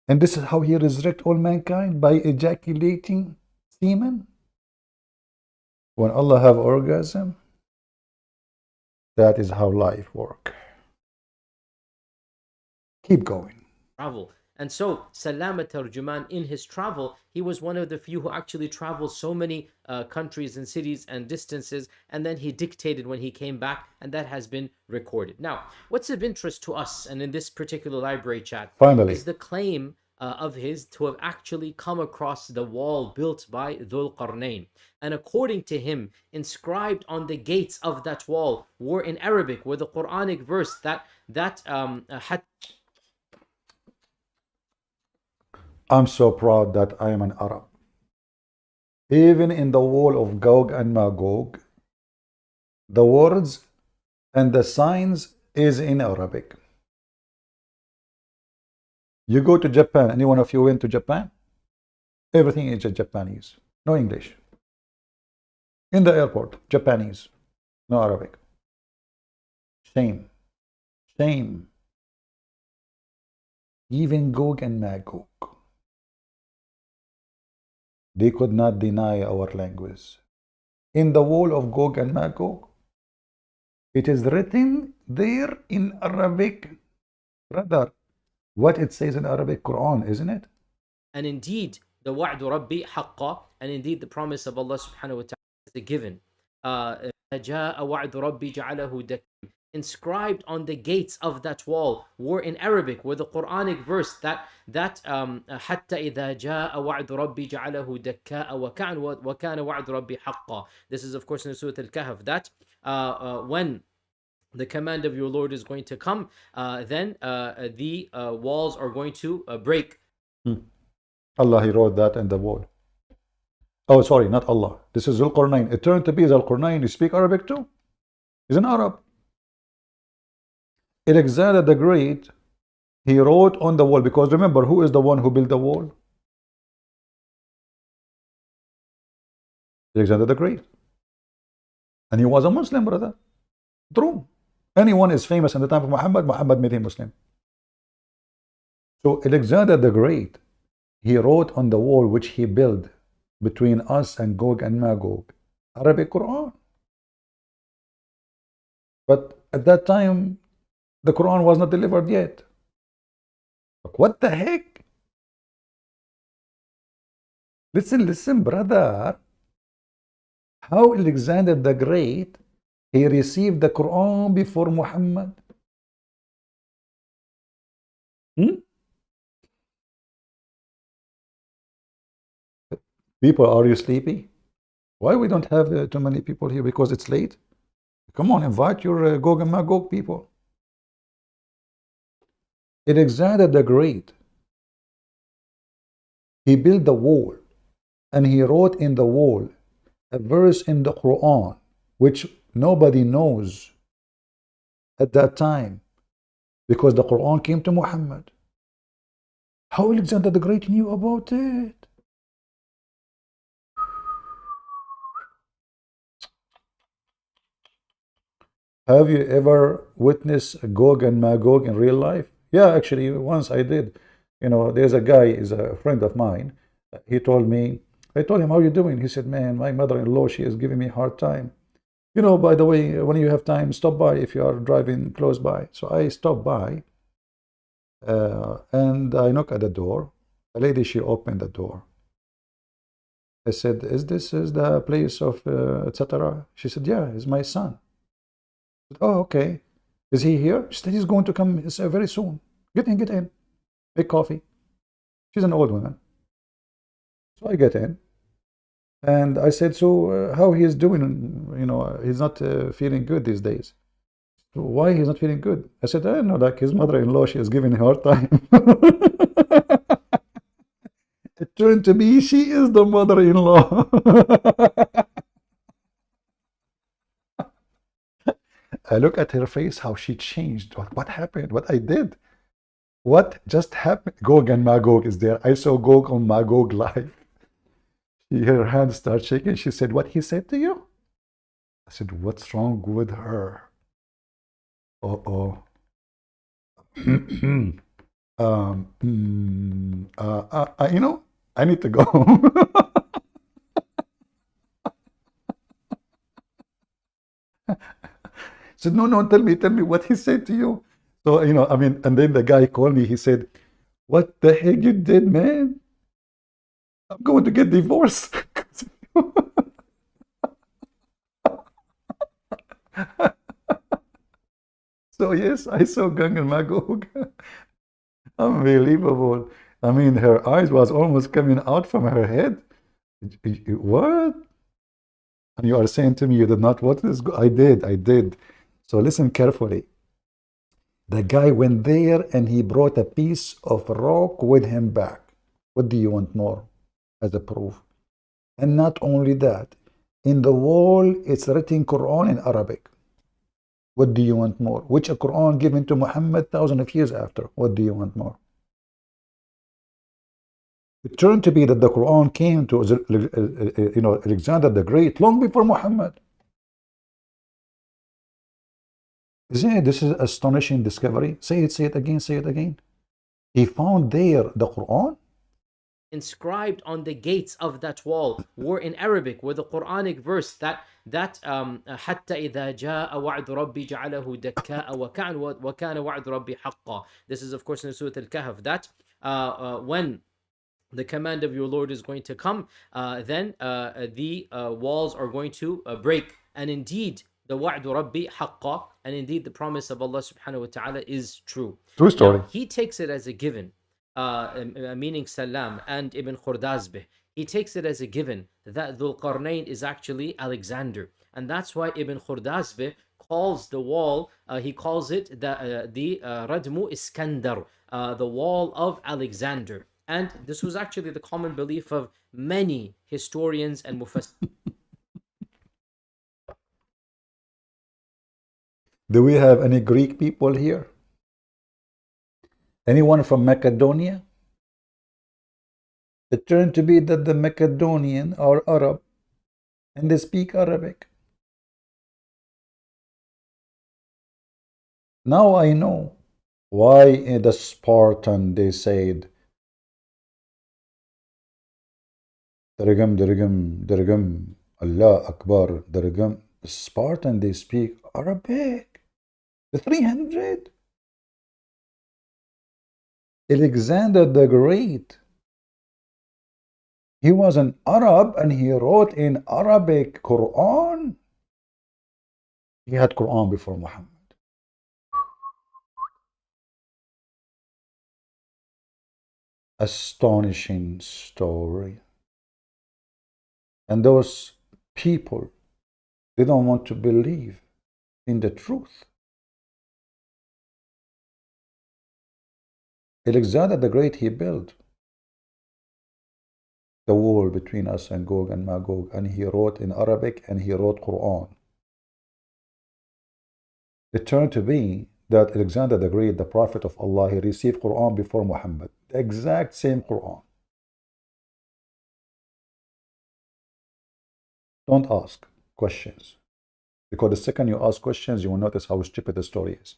And this is how He resurrect all mankind, by ejaculating semen. When Allah have orgasm, that is how life works. Keep going. Travel. And so, Salama Tarjuman, in his travel, he was one of the few who actually traveled so many countries and cities and distances, and then he dictated when he came back, and that has been recorded. Now, what's of interest to us, and in this particular library chat, Finally, is the claim of his to have actually come across the wall built by Dhul Qarnayn. And according to him, inscribed on the gates of that wall were in Arabic, were the Quranic verse I'm so proud that I am an Arab. Even in the wall of Gog and Magog, the words and the signs is in Arabic. You go to Japan, any one of you went to Japan? Everything is just Japanese, no English. In the airport, Japanese, no Arabic. Shame. Shame. Even Gog and Magog, they could not deny our language. In the wall of Gog and Magog, it is written there in Arabic. Brother, what it says in Arabic Quran, isn't it? And indeed, the wa'du Rabbi haqqa, and indeed the promise of Allah subhanahu wa ta'ala is given. جاء وعد ربي جعله دكا. Inscribed on the gates of that wall were in Arabic, were the Quranic verse that حتى إذا جاء وعد ربي جعله دكاء وكان وعد ربي حقا. This is of course in Surah Al-Kahf, that when the command of your Lord is going to come, then the walls are going to break. Allah, He wrote that in the wall. Oh, sorry, not Allah. This is Dhul Qarnayn. It turned to be Dhul Qarnayn. You speak Arabic too? He's an Arab. Alexander the Great, he wrote on the wall, because remember, who is the one who built the wall? Alexander the Great. And he was a Muslim, brother. True. Anyone is famous in the time of Muhammad, Muhammad made him Muslim. So Alexander the Great, he wrote on the wall which he built between us and Gog and Magog, Arabic Quran. But at that time, the Quran was not delivered yet. What the heck? Listen, brother. How Alexander the Great, he received the Quran before Muhammad? People, are you sleepy? Why we don't have too many people here? Because it's late? Come on, invite your Gog and Magog people. Alexander the Great, he built the wall, and he wrote in the wall a verse in the Quran which nobody knows at that time, because the Quran came to Muhammad. How Alexander the Great knew about it? Have you ever witnessed Gog and Magog in real life? Yeah, actually, once I did. You know, there's a guy, is a friend of mine. He told me, I told him, how are you doing? He said, man, my mother-in-law, she is giving me a hard time. You know, by the way, when you have time, stop by if you are driving close by. So I stopped by and I knock at the door. The lady, she opened the door. I said, is this is the place of etc.? She said, yeah, it's my son. I said, oh, okay. Is he here? She said, he's going to come very soon. Get in, get in. Make coffee. She's an old woman. So I get in. And I said, so how he is doing? You know, he's not feeling good these days. So why he's not feeling good? I said, I don't know, like his mother-in-law, she is giving him a hard time. It turned to be she is the mother-in-law. I look at her face, how she changed. What happened? What I did? What just happened? Gog and Magog is there. I saw Gog on Magog live. Her hand started shaking. She said, what he said to you? I said, what's wrong with her? Uh-oh. You know, I need to go. Said, no, tell me what he said to you. So, you know, I mean, and then the guy called me. He said, what the heck you did, man? I'm going to get divorced. So yes, I saw Gang and Magog. Unbelievable. I mean, her eyes was almost coming out from her head. What? And you are saying to me you did not watch this? I did. So listen carefully. The guy went there and he brought a piece of rock with him back. What do you want more as a proof? And not only that, in the wall it's written Quran in Arabic. What do you want more? Which a Quran given to Muhammad thousands of years after. What do you want more? It turned to be that the Quran came to you know, Alexander the Great long before Muhammad. Isn't it? This is an astonishing discovery. Say it again. He found there the Quran. Inscribed on the gates of that wall were in Arabic with a Quranic verse that حتى إذا جاء وعد ربي جعله دكاء وكان وعد ربي حقا. This is of course in Surah Al-Kahf, that when the command of your Lord is going to come, then the walls are going to break. And indeed, the wa'd Rabbi haqqa, and indeed the promise of Allah subhanahu wa ta'ala is true. True story. Now, he takes it as a given, meaning Salam and Ibn Khurdazbeh. He takes it as a given that Dhul Qarnayn is actually Alexander. And that's why Ibn Khurdazbeh calls the wall, he calls it the Radmu Iskandar, the wall of Alexander. And this was actually the common belief of many historians and mufassirin. Do we have any Greek people here? Anyone from Macedonia? It turned to be that the Macedonian are Arab and they speak Arabic. Now I know why in the Spartan they said Dargam, Allah Akbar, Dargam. The Spartan, they speak Arabic. The 300. Alexander the Great, he was an Arab and he wrote in Arabic Quran. He had Quran before Muhammad. Astonishing story. And those people, they don't want to believe in the truth. Alexander the Great, he built the wall between us and Gog and Magog, and he wrote in Arabic and he wrote Quran. It turned to be that Alexander the Great, the prophet of Allah, he received Quran before Muhammad, the exact same Quran. Don't ask questions, because the second you ask questions, you will notice how stupid the story is.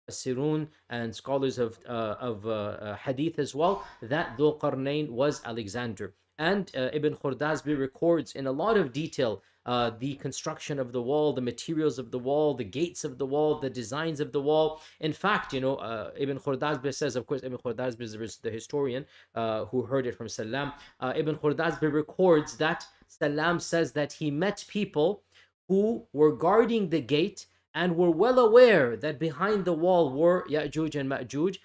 Sirun and scholars of hadith as well, that Dhul Qarnayn was Alexander. And Ibn Khordazbi records in a lot of detail the construction of the wall, the materials of the wall, the gates of the wall, the designs of the wall. In fact, Ibn Khordazbi says, of course, Ibn Khordazbi is the historian who heard it from Salam. Ibn Khordazbi records that Salam says that he met people who were guarding the gate and were well aware that behind the wall were Ya'juj and Ma'juj.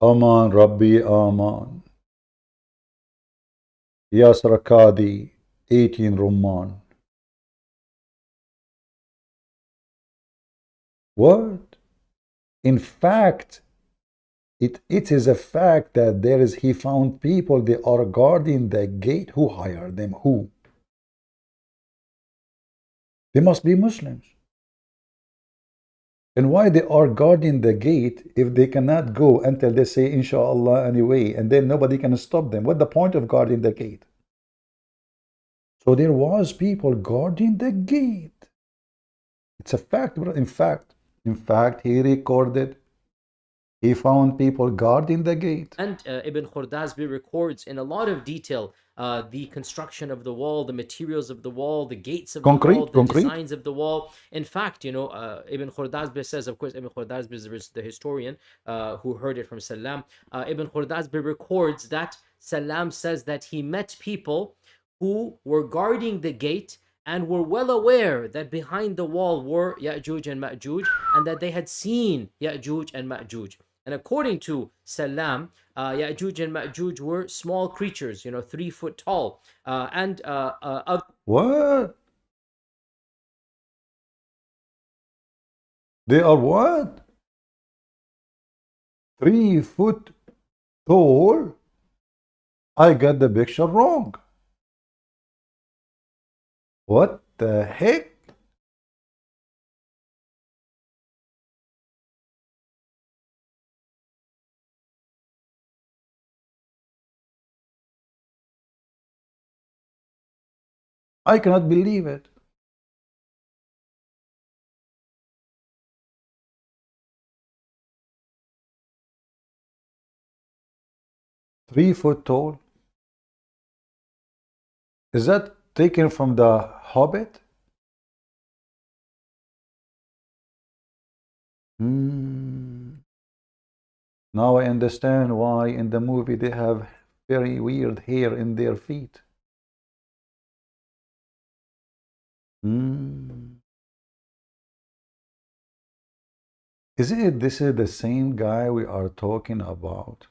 Aman Rabbi Aman. Yasir Qadhi, 18 Rumman. What? In fact, it is a fact that he found people, they are guarding the gate. Who hired them? Who? They must be Muslims. And why they are guarding the gate if they cannot go until they say inshallah anyway, and then nobody can stop them? What's the point of guarding the gate? So there was people guarding the gate. It's a fact, bro. In fact, he recorded, he found people guarding the gate. And Ibn Khordazbi records in a lot of detail the construction of the wall, the materials of the wall, the gates of the wall, the designs of the wall. In fact, Ibn Khordazbi says, of course, Ibn Khordazbi is the historian who heard it from Salam. Ibn Khordazbi records that Salam says that he met people who were guarding the gate and were well aware that behind the wall were Ya'juj and Ma'juj, and that they had seen Ya'juj and Ma'juj. And according to Salam, Ya'juj and Ma'juj were small creatures, 3 foot tall. What? They are what? 3 foot tall? I got the picture wrong. What the heck? I cannot believe it. Three foot tall? Is that taken from the Hobbit? Now I understand why in the movie they have very weird hair in their feet. This is the same guy we are talking about,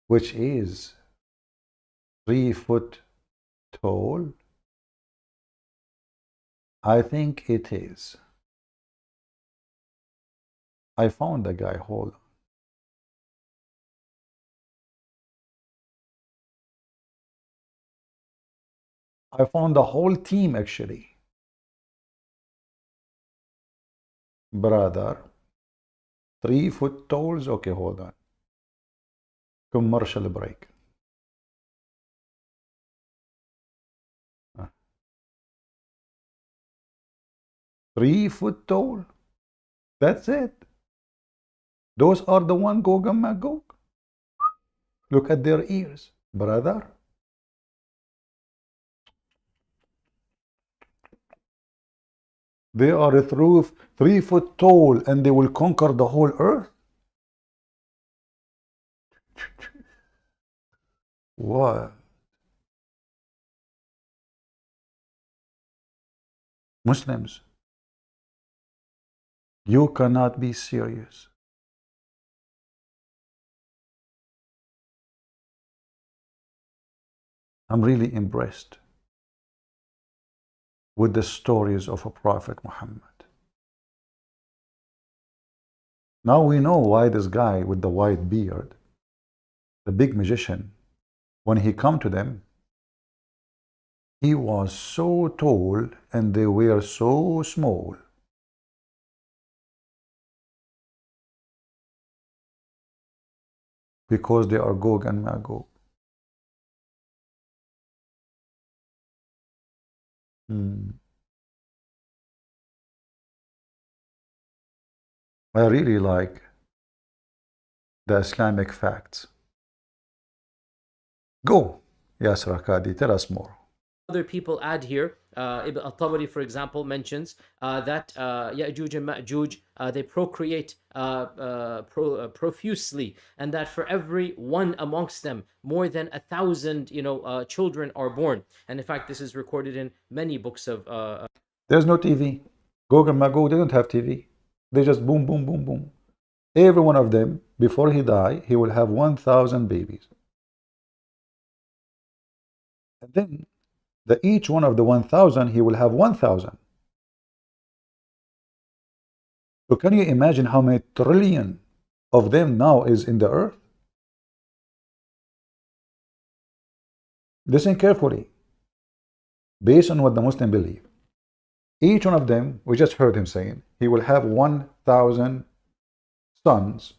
which is 3 foot tall? I think it is. I found the guy. Hold on. I found the whole team actually. Brother, 3 foot talls. Okay, hold on. Commercial break. 3 foot tall. That's it. Those are the one Gog and Magog. Look at their ears, brother. They are 3 foot tall and they will conquer the whole earth. What? Muslims, you cannot be serious. I'm really impressed with the stories of a Prophet Muhammad. Now we know why this guy with the white beard, the big magician, when he come to them, he was so tall and they were so small. Because they are Gog and Magog. Hmm. I really like the Islamic facts. Go, Yasir Qadhi, tell us more. Other people add here, Ibn al-Tabari, for example, mentions that Ya'juj and Ma'juj, they procreate profusely, and that for every one amongst them, more than 1,000, children are born. And in fact, this is recorded in many books of. There's no TV. Gog and Magog, they don't have TV. They just boom, boom, boom, boom. Every one of them, before he die, he will have 1,000 babies. And then each one of the 1,000, he will have 1,000. So can you imagine how many trillion of them now is in the earth? Listen carefully. Based on what the Muslim believe, each one of them, we just heard him saying, he will have 1,000 sons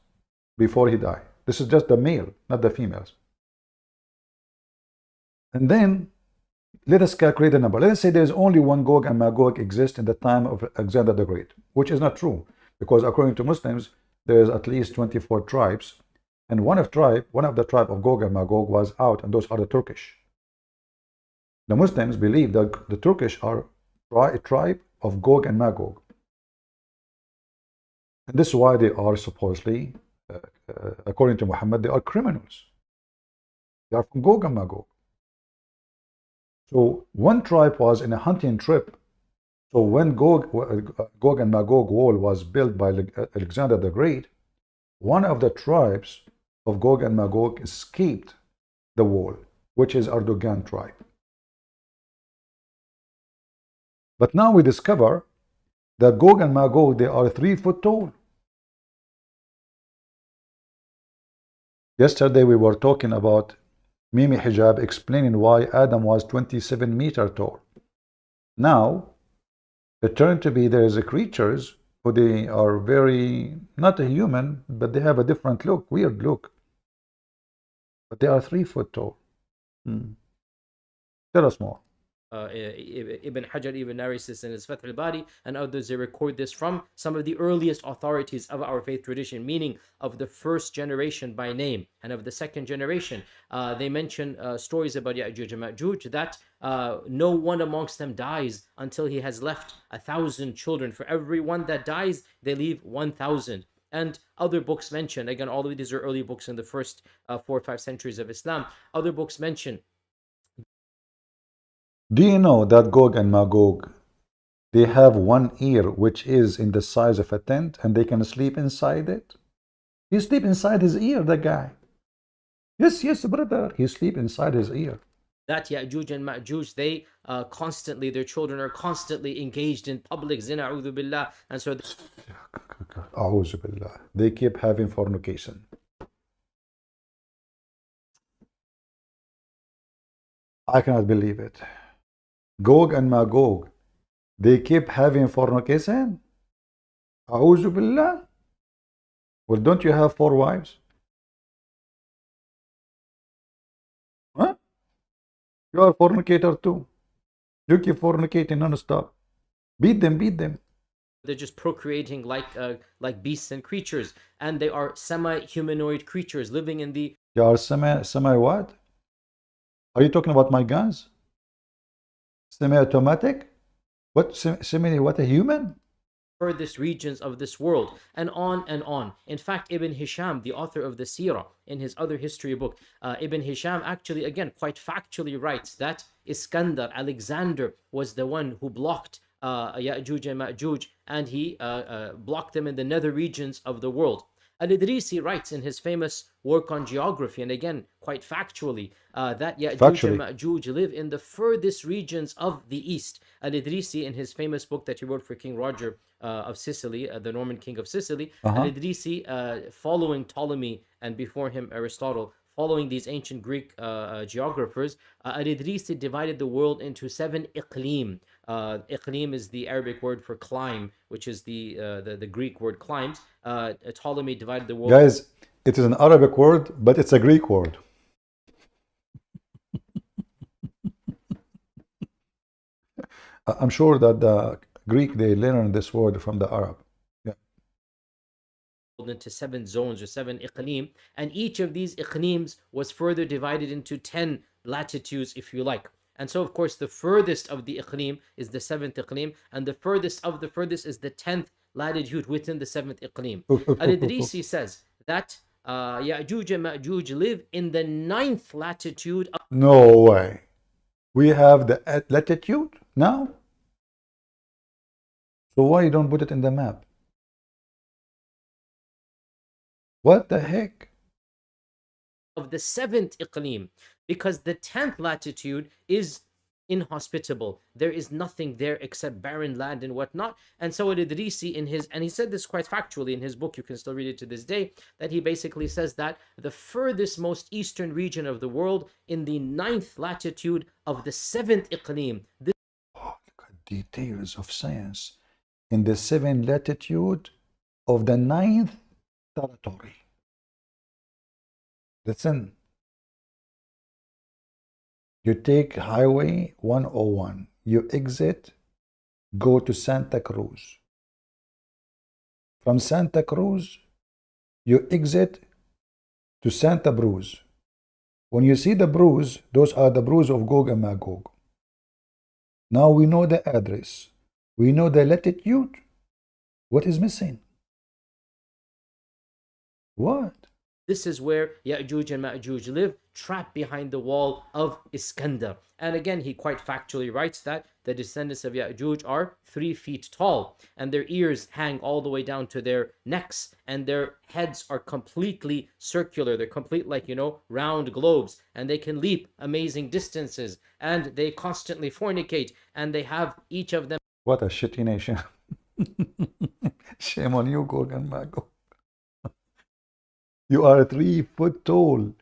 before he die. This is just the male, not the females. And then let us calculate the number. Let us say there is only one Gog and Magog exist in the time of Alexander the Great, which is not true, because according to Muslims, there is at least 24 tribes, and one of the tribe of Gog and Magog was out, and those are the Turkish. The Muslims believe that the Turkish are a tribe of Gog and Magog, and this is why they are supposedly, according to Muhammad, they are criminals. They are from Gog and Magog. So one tribe was in a hunting trip. So when Gog and Magog wall was built by Alexander the Great, one of the tribes of Gog and Magog escaped the wall, which is Erdogan tribe. But now we discover that Gog and Magog, they are 3 foot tall. Yesterday we were talking about Mimi Hijab explaining why Adam was 27 meters tall. Now, it turned to be there is a creatures who they are very, not a human, but they have a different look, weird look. But they are 3 foot tall. Tell us more. Ibn Hajar even narrates this in his Fath al-Bari, and others, they record this from some of the earliest authorities of our faith tradition, meaning of the first generation by name and of the second generation. They mention stories about Ya'juj and Ma'juj, that no one amongst them dies until he has left 1,000 children. For every one that dies, they leave 1,000. And other books mention, again, all of these are early books in the first 4 or 5 centuries of Islam. Other books mention. Do you know that Gog and Magog, they have one ear which is in the size of a tent, and they can sleep inside it? He sleep inside his ear, the guy. Yes, brother. He sleep inside his ear. That Ya'juj and Ma'juj, they constantly, their children are constantly engaged in public zina, a'udhu billah, and so. A'udhu billah. They keep having fornication. I cannot believe it. Gog and Magog, they keep having fornication? A'udhu billah. Well, don't you have 4 wives? Huh? You are a fornicator too. You keep fornicating non-stop. Beat them. They're just procreating like beasts and creatures, and they are semi-humanoid creatures living in the. You are semi what? Are you talking about my guns? Semi-automatic? What? What, a human? Furthest regions of this world, and on and on. In fact, Ibn Hisham, the author of the Seerah, in his other history book, Ibn Hisham actually, again, quite factually writes that Iskandar, Alexander, was the one who blocked Ya'juj and Ma'juj, and he blocked them in the nether regions of the world. Al-Idrisi writes in his famous work on geography, and again, quite factually, that Ya'juj and Ma'juj live in the furthest regions of the east. Al-Idrisi, in his famous book that he wrote for King Roger of Sicily, the Norman king of Sicily, Al-Idrisi, following Ptolemy and before him Aristotle, following these ancient Greek geographers, Al-Idrisi divided the world into 7 iqlim. Iqlim is the Arabic word for climb, which is the Greek word climbs. Ptolemy divided the world. Guys, it is an Arabic word, but it's a Greek word. I'm sure that the Greek, they learned this word from the Arab. Yeah. Into 7 zones or 7 iqlim, and each of these iqlims was further divided into 10 latitudes, if you like. And so, of course, the furthest of the iqlim is the 7th iqlim, and the furthest of the furthest is the 10th latitude within the 7th iqlim. Al-Idrisi says that Ya'juj and Ma'juj live in the 9th latitude. No way. We have the latitude now? So why you don't put it in the map? What the heck? Of the 7th iqlim, because the 10th latitude is inhospitable. There is nothing there except barren land and whatnot. And so Al-Idrisi in his, and he said this quite factually in his book, you can still read it to this day, that he basically says that the furthest most eastern region of the world in the 9th latitude of the 7th iqlim. Oh, look at details of science. In the 7th latitude of the 9th territory. Listen. You take Highway 101. You exit, go to Santa Cruz. From Santa Cruz, you exit to Santa Cruz. When you see the bruise, those are the bruise of Gog and Magog. Now we know the address. We know the latitude. What is missing? What? This is where Ya'juj and Ma'juj live, trapped behind the wall of Iskandar. And again, he quite factually writes that the descendants of Ya'juj are 3 feet tall, and their ears hang all the way down to their necks, and their heads are completely circular. They're complete, like, round globes, and they can leap amazing distances, and they constantly fornicate, and they have each of them. What a shitty nation. Shame on you, Gog and Magog. You are 3 foot tall,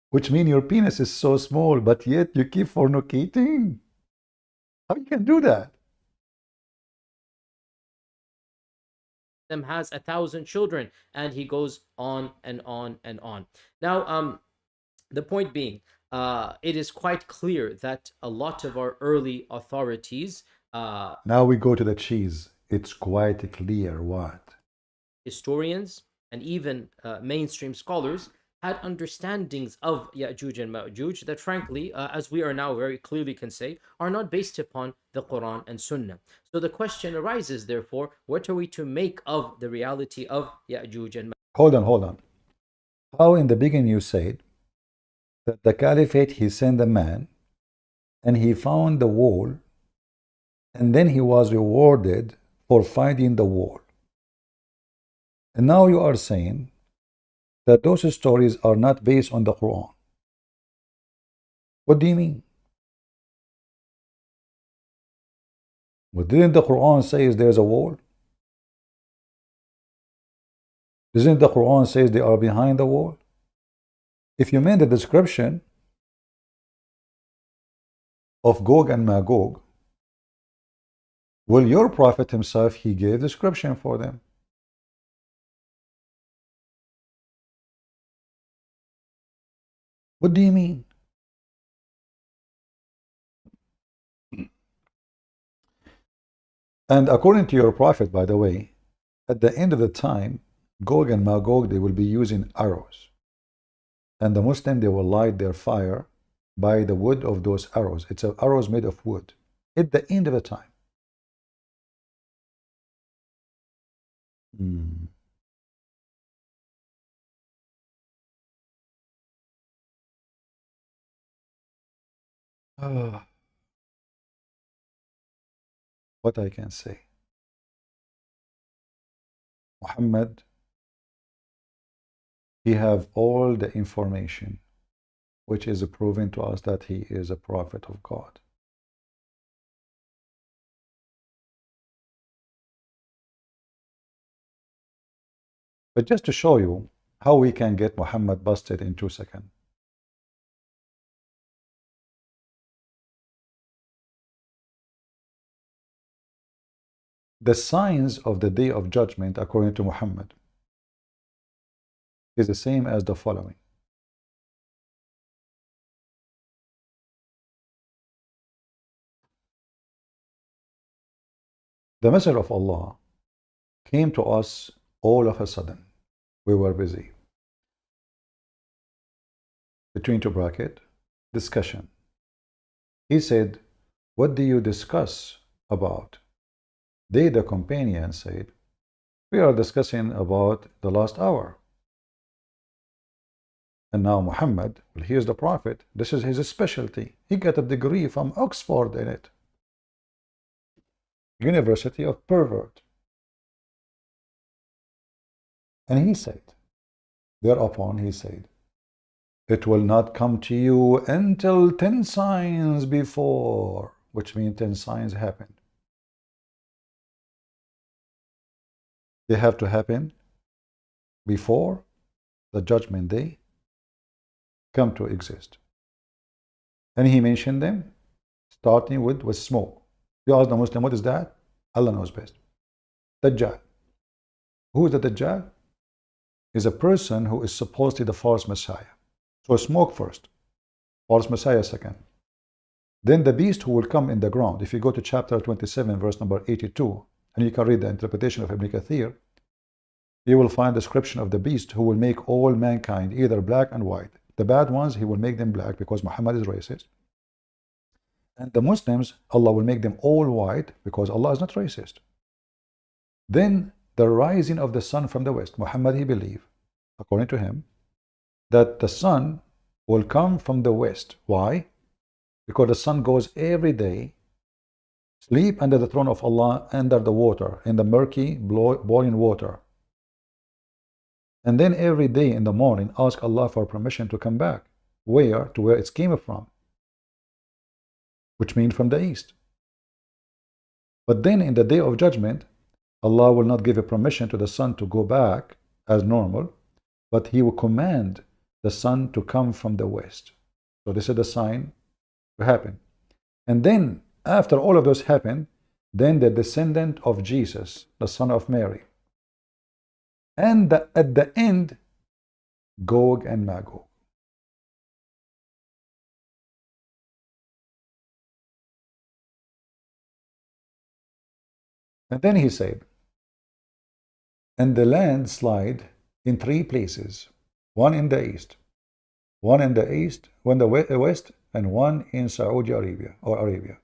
which means your penis is so small, but yet you keep fornicating. How you can do that? Them has 1,000 children, and he goes on and on and on. Now, the point being, it is quite clear that a lot of our early authorities. Now we go to the cheese. It's quite clear what? Historians and even mainstream scholars had understandings of Ya'juj and Ma'juj that, frankly, as we are now very clearly can say, are not based upon the Quran and Sunnah. So the question arises, therefore, what are we to make of the reality of Ya'juj and Ma'juj? Hold on. How in the beginning you said that the caliphate, he sent a man and he found the wall, and then he was rewarded for finding the wall. And now you are saying that those stories are not based on the Quran. What do you mean? What didn't the Quran say is there's a wall? Doesn't the Quran say they are behind the wall? If you mean the description of Gog and Magog, well, your prophet himself, he gave description for them. What do you mean? And according to your prophet, by the way, at the end of the time, Gog and Magog, they will be using arrows. And the Muslim, they will light their fire by the wood of those arrows. It's arrows made of wood. At the end of the time. What I can say. Muhammad, he have all the information which is proven to us that he is a prophet of God. But just to show you how we can get Muhammad busted in 2 seconds. The signs of the Day of Judgment, according to Muhammad, is the same as the following. The Messenger of Allah came to us all of a sudden. We were busy. Between two bracket, discussion. He said, what do you discuss about? They, the companions, said, we are discussing about the last hour. And now Muhammad, well, he is the prophet. This is his specialty. He got a degree from Oxford in it. University of Pervert. And he said, thereupon he said, it will not come to you until 10 signs before, which means 10 signs happened. They have to happen before the judgment day come to exist. And he mentioned them, starting with smoke. You ask the Muslim, what is that? Allah knows best. Dajjal. Who is the Dajjal? Is a person who is supposedly the false Messiah. So smoke first, false Messiah second. Then the beast who will come in the ground. If you go to chapter 27, verse number 82, and you can read the interpretation of Ibn Kathir, you will find description of the beast who will make all mankind either black and white. The bad ones, he will make them black because Muhammad is racist. And the Muslims, Allah will make them all white because Allah is not racist. Then the rising of the sun from the west. Muhammad, he believed, according to him, that the sun will come from the west. Why? Because the sun goes every day, sleep under the throne of Allah, under the water, in the murky, boiling water. And then every day in the morning, ask Allah for permission to come back. Where? To where it came from. Which means from the east. But then in the day of judgment, Allah will not give a permission to the sun to go back as normal, but He will command the sun to come from the west. So this is the sign to happen. And then after all of those happen, then the descendant of Jesus, the son of Mary, and at the end, Gog and Magog. And then he said, and the land slide in 3 places, one in the east, one in the east, one in the west, and one in Saudi Arabia or Arabia.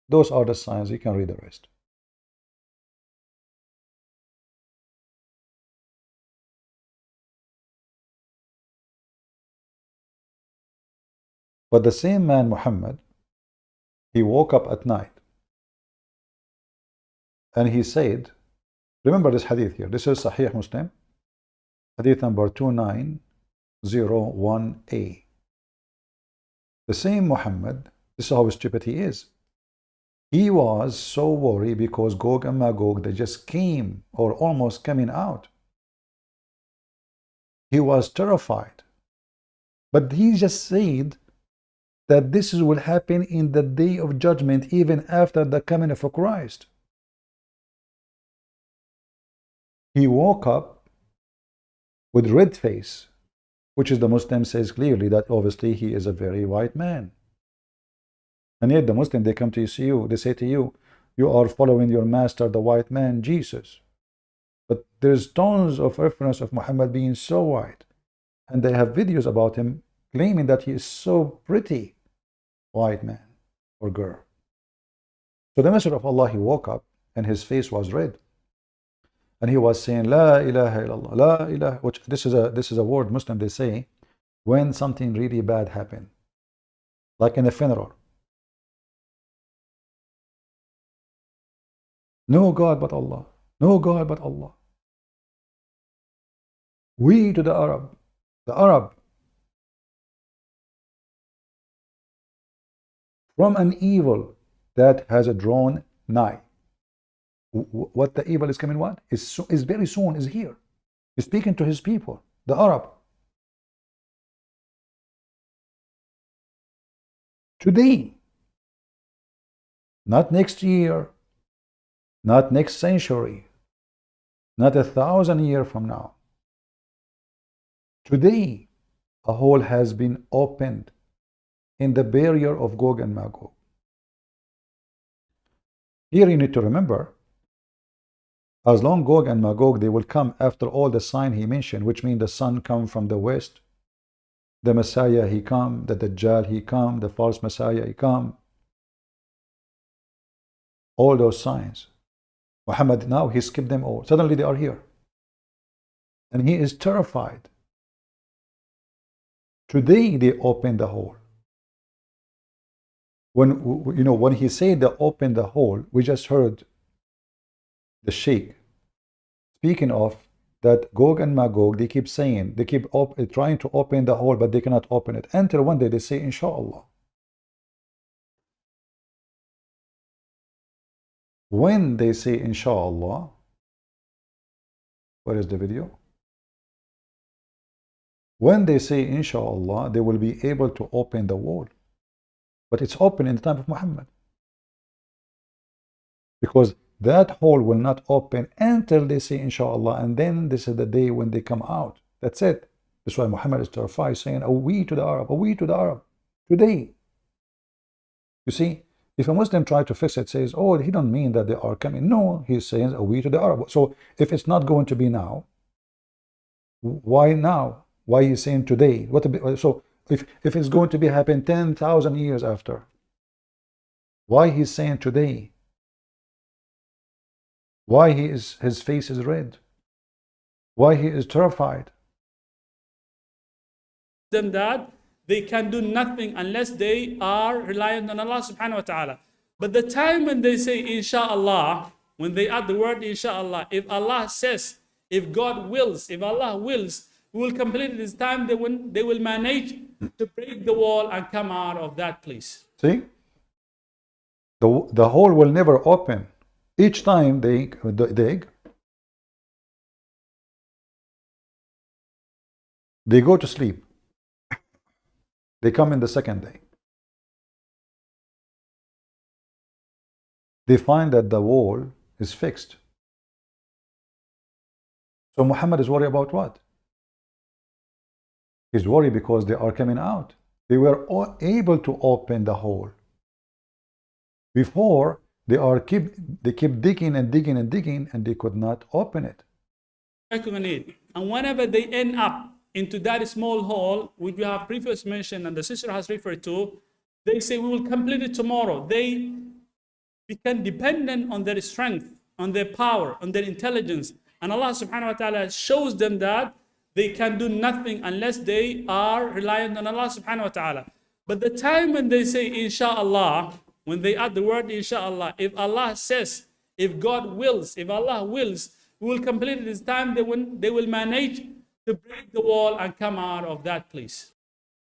Those are the signs. You can read the rest. But the same man, Muhammad, he woke up at night and he said, remember this hadith here. This is Sahih Muslim, hadith number 2901a. The same Muhammad, this is how stupid he is. He was so worried because Gog and Magog, they just came or almost coming out. He was terrified. But he just said that this will happen in the day of judgment, even after the coming of Christ. He woke up with red face, which is the Muslim says clearly that obviously he is a very white man. And yet the Muslim, they come to see you, they say to you, you are following your master, the white man, Jesus. But there's tons of reference of Muhammad being so white. And they have videos about him claiming that he is so pretty, white man or girl. So the Messenger of Allah, he woke up and his face was red. And he was saying, La ilaha illallah, La ilaha, which this is a word Muslim they say when something really bad happened. Like in a funeral. No God but Allah. No God but Allah. We to the Arab. The Arab. From an evil that has drawn nigh. What the evil is coming, what? Is very soon, is here. He's speaking to his people, the Arab. Today. Not next year. Not next century. Not 1,000 years from now. Today, a hole has been opened in the barrier of Gog and Magog. Here you need to remember, as long Gog and Magog, they will come after all the sign he mentioned, which means the sun come from the west, the Messiah he come, the Dajjal he come, the false Messiah he come. All those signs. Muhammad now, he skipped them all. Suddenly they are here. And he is terrified. Today they open the hole. When he said they open the hole, we just heard the Sheikh speaking of that Gog and Magog, they keep saying, they keep trying to open the hole, but they cannot open it. Until one day they say, Inshallah. When they say Inshallah, where is the video? When they say Inshallah, they will be able to open the wall. But it's open in the time of Muhammad. Because that hole will not open until they say Inshallah, and then this is the day when they come out. That's it. That's why Muhammad is terrified, saying, "Oh, we to the Arab, oh, we to the Arab." Today. You see, if a Muslim tries to fix it, says, "Oh, he don't mean that they are coming." No, he's saying, "Oh, we to the Arab." So if it's not going to be now, why now? Why he's saying today? So if it's going to be happen 10,000 years after, why he's saying today? Why his face is red? Why he is terrified? Them that they can do nothing unless they are reliant on Allah subhanahu wa ta'ala. But the time when they say Inshallah, when they add the word Inshallah, if Allah says, if God wills, if Allah wills, we will complete this time, they will manage to break the wall and come out of that place. See? The hole will never open. Each time they dig, they go to sleep. They come in the second day. They find that the wall is fixed. So Muhammad is worried about what? He's worried because they are coming out. They were able to open the hole. Before, they keep digging and digging and digging, and they could not open it. And whenever they end up into that small hole, which we have previously mentioned and the sister has referred to, they say we will complete it tomorrow. They become dependent on their strength, on their power, on their intelligence. And Allah subhanahu wa ta'ala shows them that they can do nothing unless they are reliant on Allah subhanahu wa ta'ala. But the time when they say Inshallah, when they add the word Inshallah, if Allah says, if God wills, if Allah wills, we will complete this time, they will manage to break the wall and come out of that place.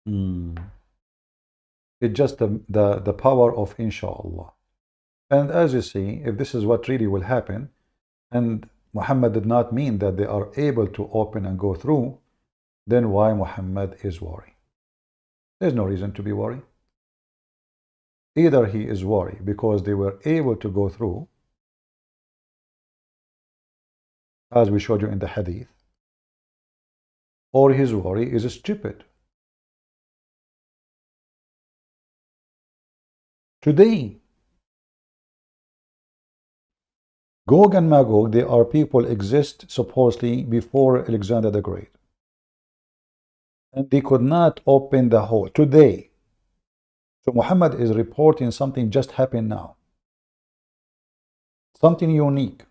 It's just the power of Inshallah. And as you see, if this is what really will happen, and Muhammad did not mean that they are able to open and go through, then why Muhammad is worried? There's no reason to be worried. Either he is worried because they were able to go through, as we showed you in the hadith, or his worry is stupid. Today, Gog and Magog, they are people exist supposedly before Alexander the Great. And they could not open the hole today. So Muhammad is reporting something just happened now. Something unique.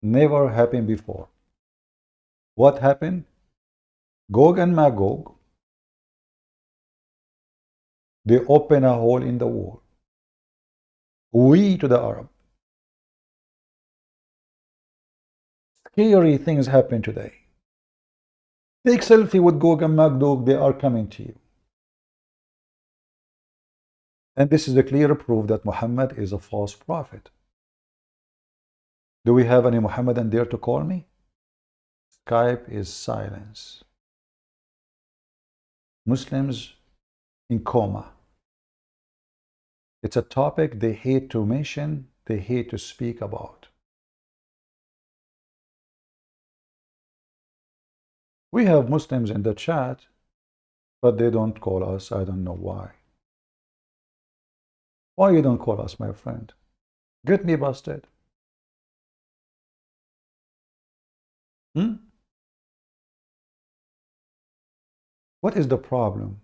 Never happened before. What happened? Gog and Magog, they open a hole in the wall. We to the Arab. Scary things happen today. Take selfie with Gog and Magog, they are coming to you. And this is a clear proof that Muhammad is a false prophet. Do we have any Muhammadan there to call me? Skype is silence. Muslims in coma. It's a topic they hate to mention, they hate to speak about. We have Muslims in the chat, but they don't call us. I don't know why. Why you don't call us, my friend? Get me busted. What is the problem?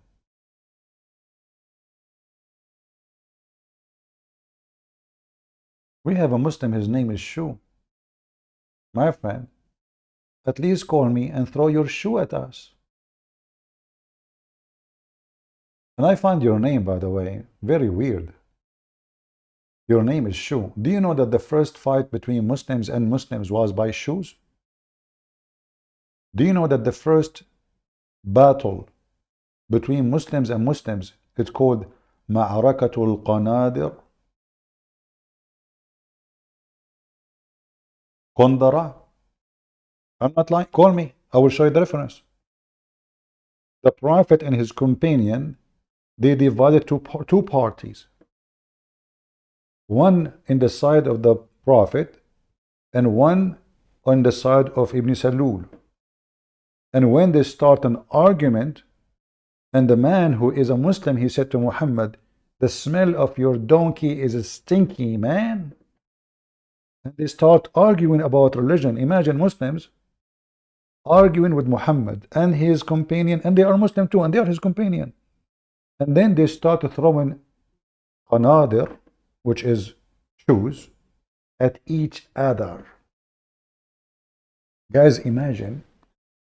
We have a Muslim, his name is Shu. My friend, at least call me and throw your shoe at us. And I find your name, by the way, very weird. Your name is Shu. Do you know that the first fight between Muslims and Muslims was by shoes? Do you know that the first battle between Muslims and Muslims is called Ma'arakatul Qanadir? Qandara? I'm not lying. Call me. I will show you the reference. The Prophet and his companion, they divided two parties. One in the side of the Prophet and one on the side of Ibn Salul. And when they start an argument, and the man who is a Muslim, he said to Muhammad, the smell of your donkey is stinky, man. And they start arguing about religion. Imagine Muslims arguing with Muhammad and his companion, and they are Muslim too, and they are his companion. And then they start throwing qanadir, which is shoes, at each other. Guys, imagine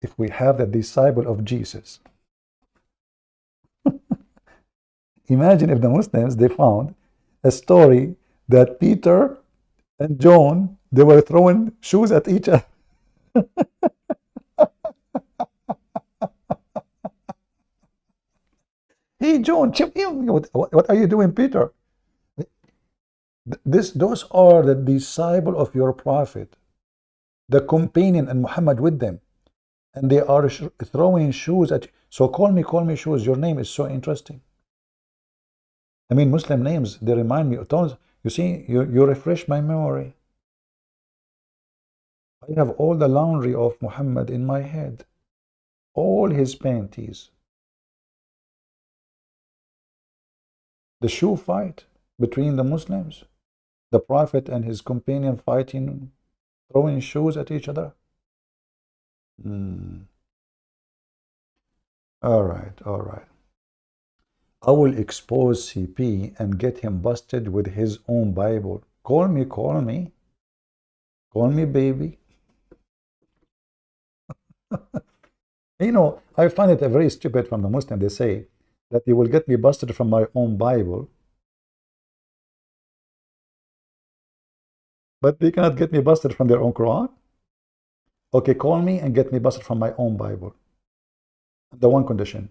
if we have the disciple of Jesus. Imagine if the Muslims, they found a story that Peter and John, they were throwing shoes at each other. Hey, John, chip in. What are you doing, Peter? Those are the disciple of your prophet, the companion, and Muhammad with them. And they are throwing shoes at you. So call me shoes. Your name is so interesting. I mean, Muslim names, they remind me of tons. You see, you refresh my memory. I have all the laundry of Muhammad in my head. All his panties. The shoe fight between the Muslims. The Prophet and his companion fighting, throwing shoes at each other. All right. I will expose CP and get him busted with his own Bible. Call me, baby. You know, I find it very stupid from the Muslim. They say that you will get me busted from my own Bible, but they cannot get me busted from their own Quran. Okay, call me and get me busted from my own Bible. The one condition,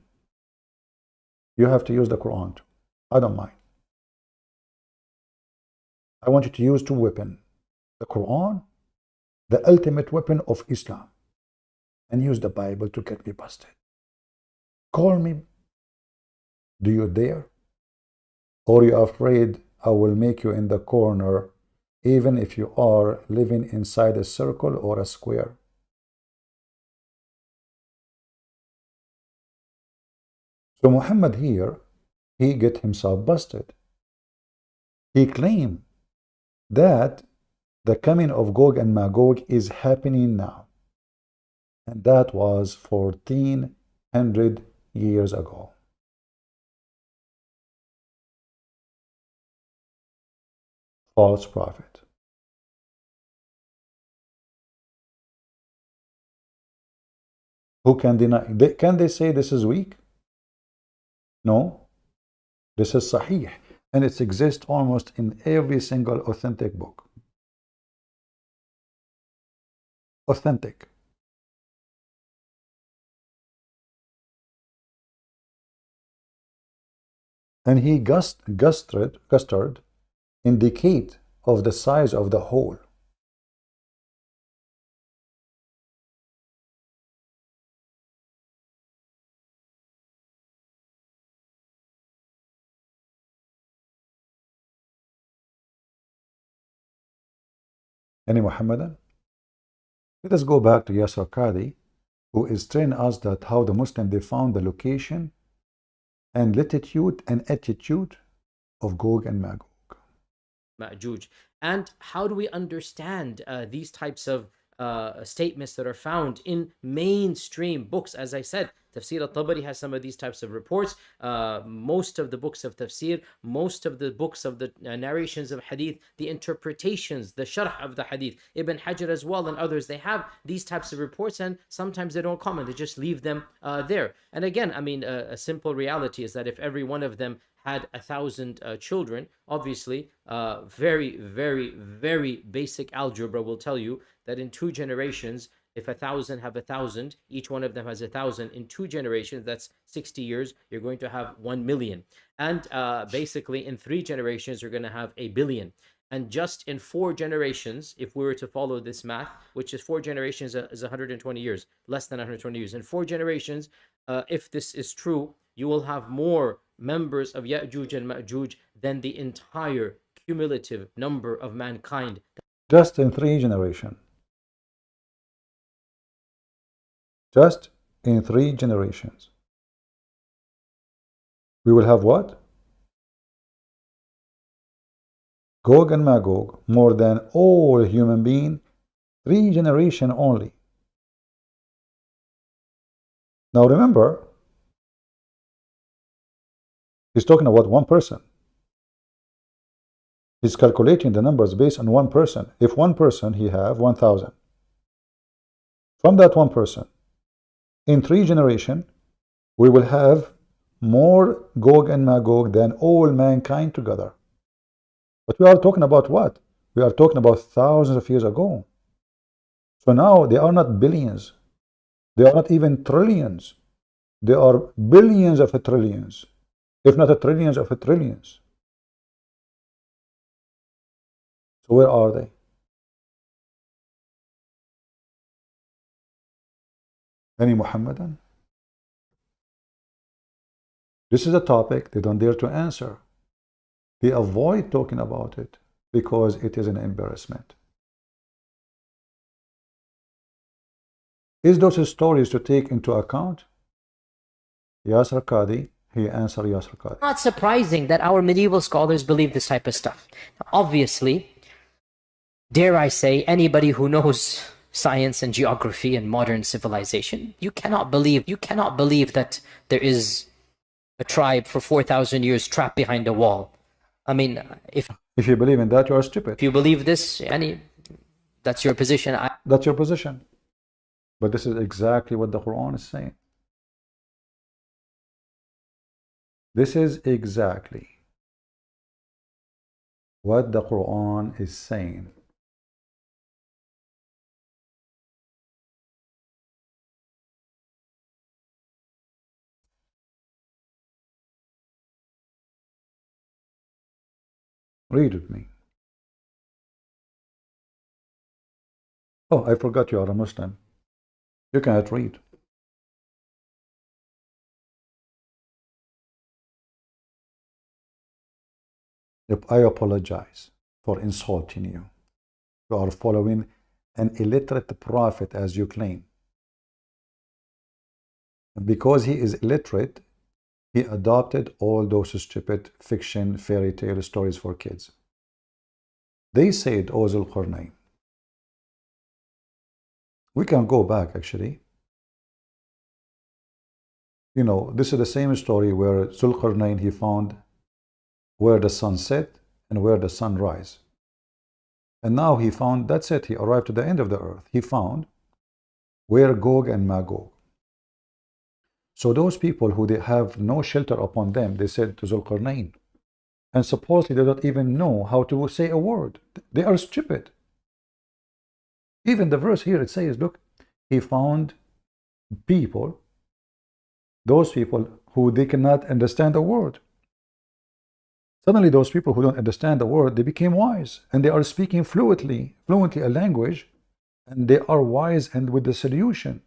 you have to use the Quran too. I don't mind. I want you to use two weapons. The Quran, the ultimate weapon of Islam, and use the Bible to get me busted. Call me. Do you dare? Or are you afraid I will make you in the corner, even if you are living inside a circle or a square? So Muhammad here, he get himself busted. He claimed that the coming of Gog and Magog is happening now. And that was 1400 years ago. False prophet. Who can deny? Can they say this is weak? No. This is Sahih. And it exists almost in every single authentic book. Authentic. And he gustered indicate of the size of the hole. Any Muhammadan? Let us go back to Yasir Qadhi, who is telling us that how the Muslim, they found the location and latitude and attitude of Gog and Magog. Ma'juj. And how do we understand these types of statements that are found in mainstream books? As I said, Tafsir al-Tabari has some of these types of reports. Most of the books of tafsir, most of the books of the narrations of hadith, the interpretations, the sharh of the hadith, Ibn Hajar as well and others, they have these types of reports, and sometimes they don't comment, they just leave them there. And again, I mean, a simple reality is that if every one of them had 1,000 children, obviously, very, very, very basic algebra will tell you that in 2 generations, if 1,000 have 1,000, each one of them has 1,000. In 2 generations, that's 60 years, you're going to have 1 million. And basically, in 3 generations, you're going to have 1 billion. And just in 4 generations, if we were to follow this math, which is 4 generations is 120 years, less than 120 years. In 4 generations, if this is true, you will have more members of Ya'juj and Ma'juj than the entire cumulative number of mankind. Just in 3 generations. Just in 3 generations. We will have what? Gog and Magog, more than all human beings, 3 generations only. Now remember, he's talking about one person. He's calculating the numbers based on one person. If one person, he have 1,000. From that one person, in 3 generations, we will have more Gog and Magog than all mankind together. But we are talking about what? We are talking about thousands of years ago. So now they are not billions. They are not even trillions. They are billions of trillions, if not trillions of trillions. So where are they? Any Muhammadan? This is a topic they don't dare to answer. They avoid talking about it because it is an embarrassment. Is those stories to take into account? Yasir Qadhi, he answered Yasir Qadhi. Not surprising that our medieval scholars believe this type of stuff. Obviously, dare I say, anybody who knows science and geography and modern civilization, you cannot believe that there is a tribe for 4,000 years trapped behind a wall. I mean, if you believe in that, you are stupid. If you believe this, that's your position. That's your position. But this is exactly what the Quran is saying. This is exactly what the Quran is saying. Read with me. Oh, I forgot you are a Muslim. You cannot read. I apologize for insulting you. You are following an illiterate prophet as you claim. And because he is illiterate, he adopted all those stupid fiction, fairy tale stories for kids. They said, O Zulqarnain. We can go back actually. You know, this is the same story where Zulqarnain, he found where the sun set and where the sun rise. And now he found, that's it, he arrived to the end of the earth. He found where Gog and Magog. So those people who they have no shelter upon them, they said to Zulqarnain, and supposedly they don't even know how to say a word. They are stupid. Even the verse here, it says, look, he found people, those people who they cannot understand a word. Suddenly those people who don't understand the word, they became wise, and they are speaking fluently a language, and they are wise and with the solution.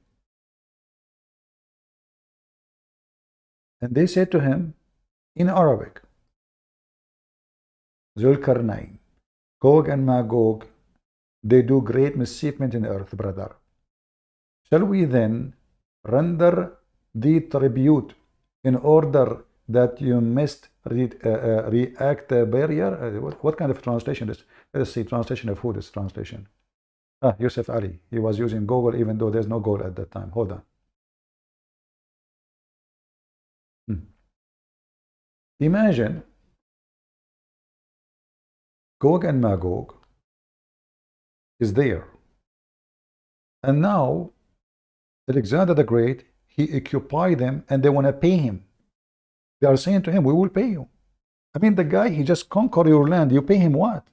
And they said to him in Arabic, Zulqarnain, Gog and Magog, they do great mischievement in the earth, brother. Shall we then render the tribute in order that you missed react barrier. What kind of translation is? Let us see. Translation of who? This translation. Ah, Yusuf Ali. He was using Google even though there's no Google at that time. Hold on. Imagine Gog and Magog is there. And now Alexander the Great, he occupied them and they want to pay him. They are saying to him, we will pay you. I mean, the guy, he just conquered your land. You pay him what?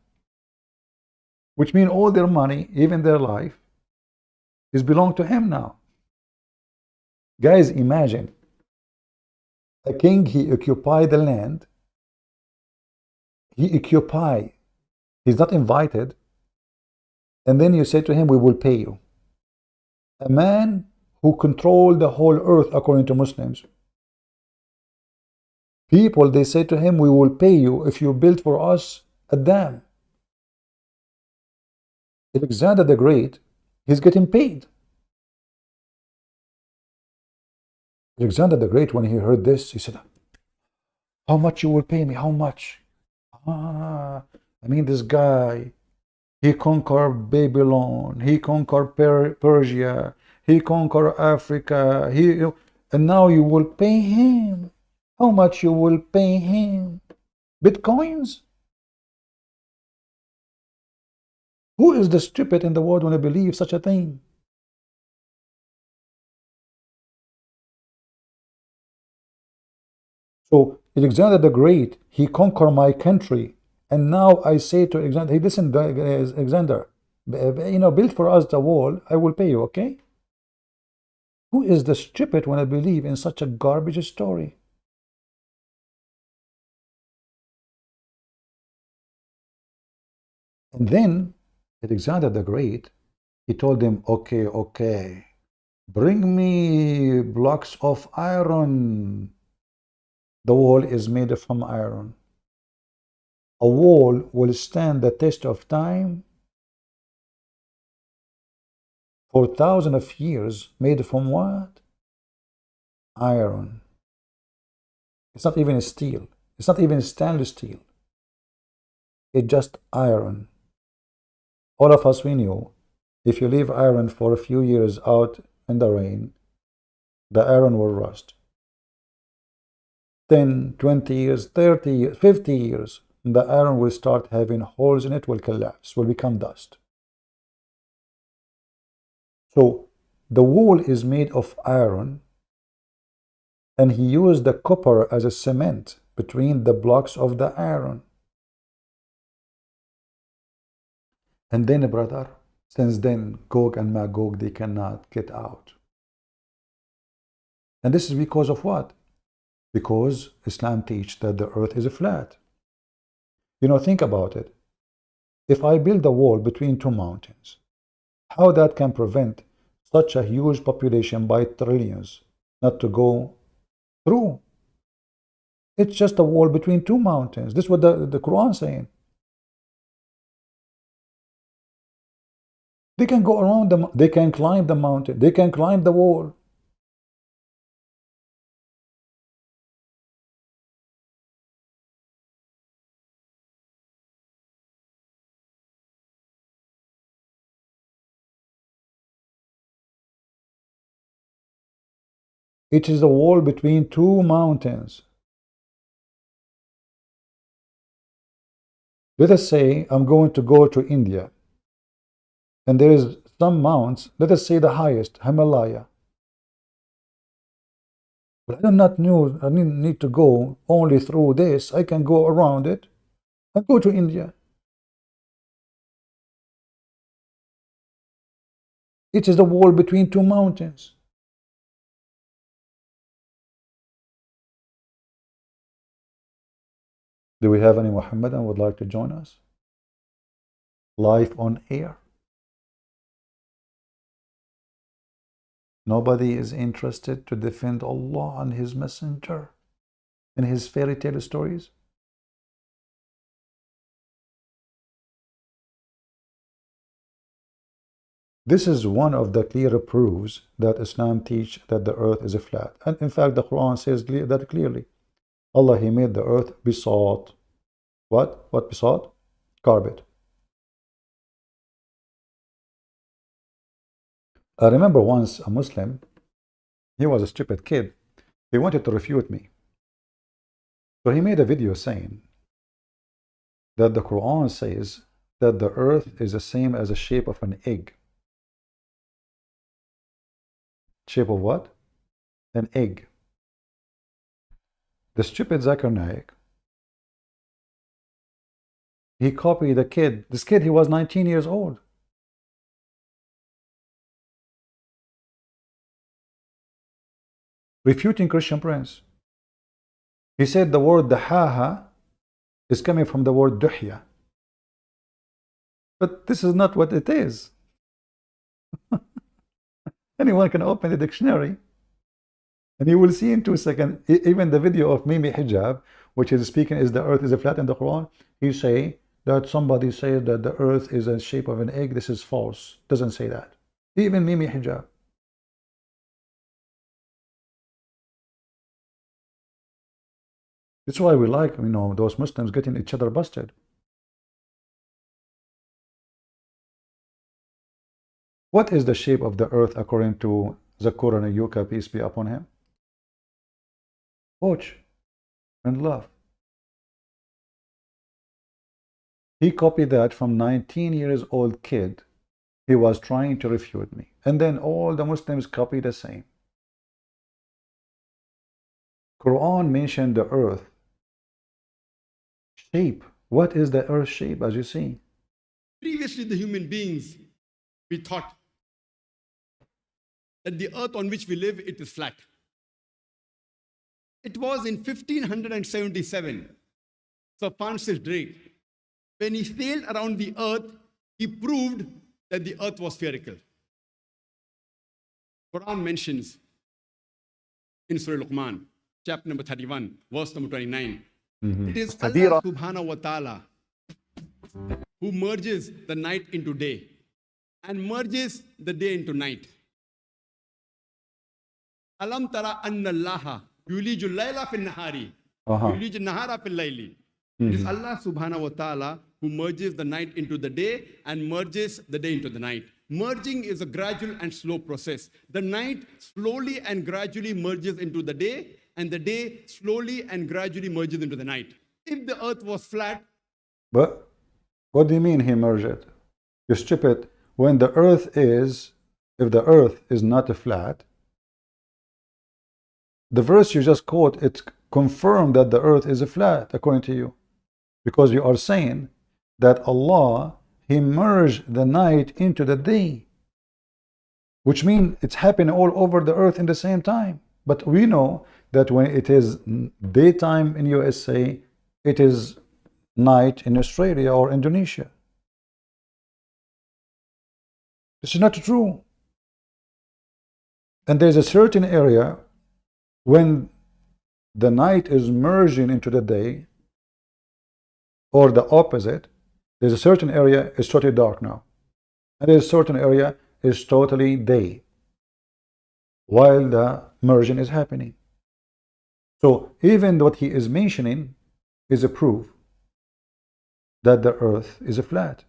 Which means all their money, even their life, is belong to him now. Guys, imagine a king, he occupied the land. He occupy. He's not invited. And then you say to him, we will pay you. A man who controlled the whole earth according to Muslims. People, they say to him, we will pay you if you build for us a dam. Alexander the Great, he's getting paid. Alexander the Great, when he heard this, he said, how much you will pay me? How much? I mean, this guy, he conquered Babylon, he conquered Persia, he conquered Africa, and now you will pay him. How much you will pay him? Bitcoins? Who is the stupid in the world when they believe such a thing? So Alexander the Great, he conquered my country, and now I say to Alexander, hey, listen, Alexander, build for us the wall, I will pay you, okay? Who is the stupid when I believe in such a garbage story? And then Alexander the Great, he told them, okay, bring me blocks of iron. The wall is made from iron. A wall will stand the test of time for thousands of years, made from what? Iron. It's not even steel. It's not even stainless steel. It's just iron. All of us, we knew, if you leave iron for a few years out in the rain, the iron will rust. 10, 20 years, 30 years, 50 years, the iron will start having holes in it, will collapse, will become dust. So the wall is made of iron, and he used the copper as a cement between the blocks of the iron. And then, brother, since then, Gog and Magog, they cannot get out. And this is because of what? Because Islam teaches that the earth is flat. Think about it. If I build a wall between two mountains, how that can prevent such a huge population by trillions not to go through? It's just a wall between two mountains. This is what the Quran is saying. They can go around them, they can climb the mountain, they can climb the wall. It is a wall between two mountains. Let us say I'm going to go to India, and there is some mounts, let us say the highest, Himalaya. But I do not know, I need to go only through this. I can go around it and go to India. It is the wall between two mountains. Do we have any Muhammadan who would like to join us? Live on air. Nobody is interested to defend Allah and His Messenger in his fairy tale stories. This is one of the clear proofs that Islam teaches that the earth is flat. And in fact, the Quran says that clearly. Allah, He made the earth besought. What? What besought? Carpet. I remember once a Muslim, he was a stupid kid. He wanted to refute me. So he made a video saying that the Quran says that the earth is the same as the shape of an egg. Shape of what? An egg. The stupid Zakir Naik, he copied the kid. This kid, he was 19 years old. Refuting Christian Prince. He said the word dahaha is coming from the word duhya. But this is not what it is. Anyone can open the dictionary and you will see in 2 seconds, even the video of Mimi Hijab, which is speaking is the earth is a flat in the Quran, he say that somebody says that the earth is a shape of an egg. This is false. Doesn't say that. Even Mimi Hijab. That's why we like, those Muslims getting each other busted. What is the shape of the earth according to Zakur and Ayuka, peace be upon him? Watch and love. He copied that from 19 years old kid. He was trying to refute me. And then all the Muslims copy the same. Quran mentioned the earth shape. What is the earth shape, as you see? Previously, the human beings, we thought that the earth on which we live, it is flat. It was in 1577, Sir Francis Drake, when he sailed around the earth, he proved that the earth was spherical. Quran mentions in Surah Luqman, chapter number 31, verse number 29, it is Allah subhanahu wa ta'ala who merges the night into day and merges the day into night. Alam tara anna allaha yulijul layla fil nahari yulijul nahara fil layli. It is Allah subhanahu wa ta'ala who merges the night into the day and merges the day into the night. Merging is a gradual and slow process. The night slowly and gradually merges into the day, and the day slowly and gradually merges into the night. If the earth was flat... But what do you mean he merged it? You stupid. When the earth is, if the earth is not flat, the verse you just quote, it confirmed that the earth is flat, according to you. Because you are saying that Allah, He merged the night into the day. Which means it's happening all over the earth in the same time. But we know that when it is daytime in USA, it is night in Australia or Indonesia. This is not true. And there's a certain area when the night is merging into the day, or the opposite, there's a certain area is totally dark now. And there's a certain area is totally day, while the merging is happening. So even what he is mentioning is a proof that the earth is flat.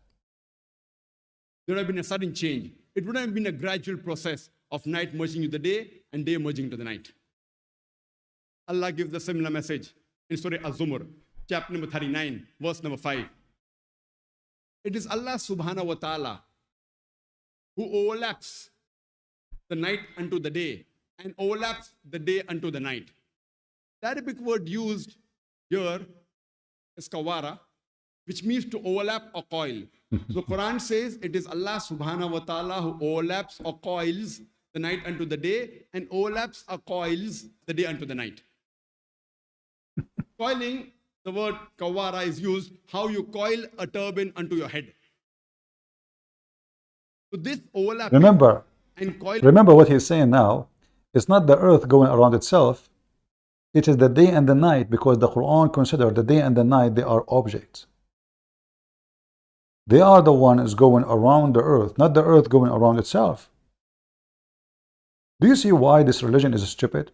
There would have been a sudden change. It would have been a gradual process of night merging into the day and day merging into the night. Allah gives a similar message in Surah Az-Zumar, chapter number 39, verse number 5. It is Allah subhanahu wa ta'ala who overlaps the night unto the day and overlaps the day unto the night. The Arabic word used here is kawara, which means to overlap or coil. The Quran says it is Allah subhanahu wa ta'ala who overlaps or coils the night unto the day and overlaps or coils the day unto the night. Coiling, the word kawara is used, how you coil a turban onto your head. So this overlap. Remember and coil. Remember what he's saying now. It's not the earth going around itself. It is the day and the night, because the Quran considers the day and the night, they are objects. They are the ones going around the earth, not the earth going around itself. Do you see why this religion is stupid?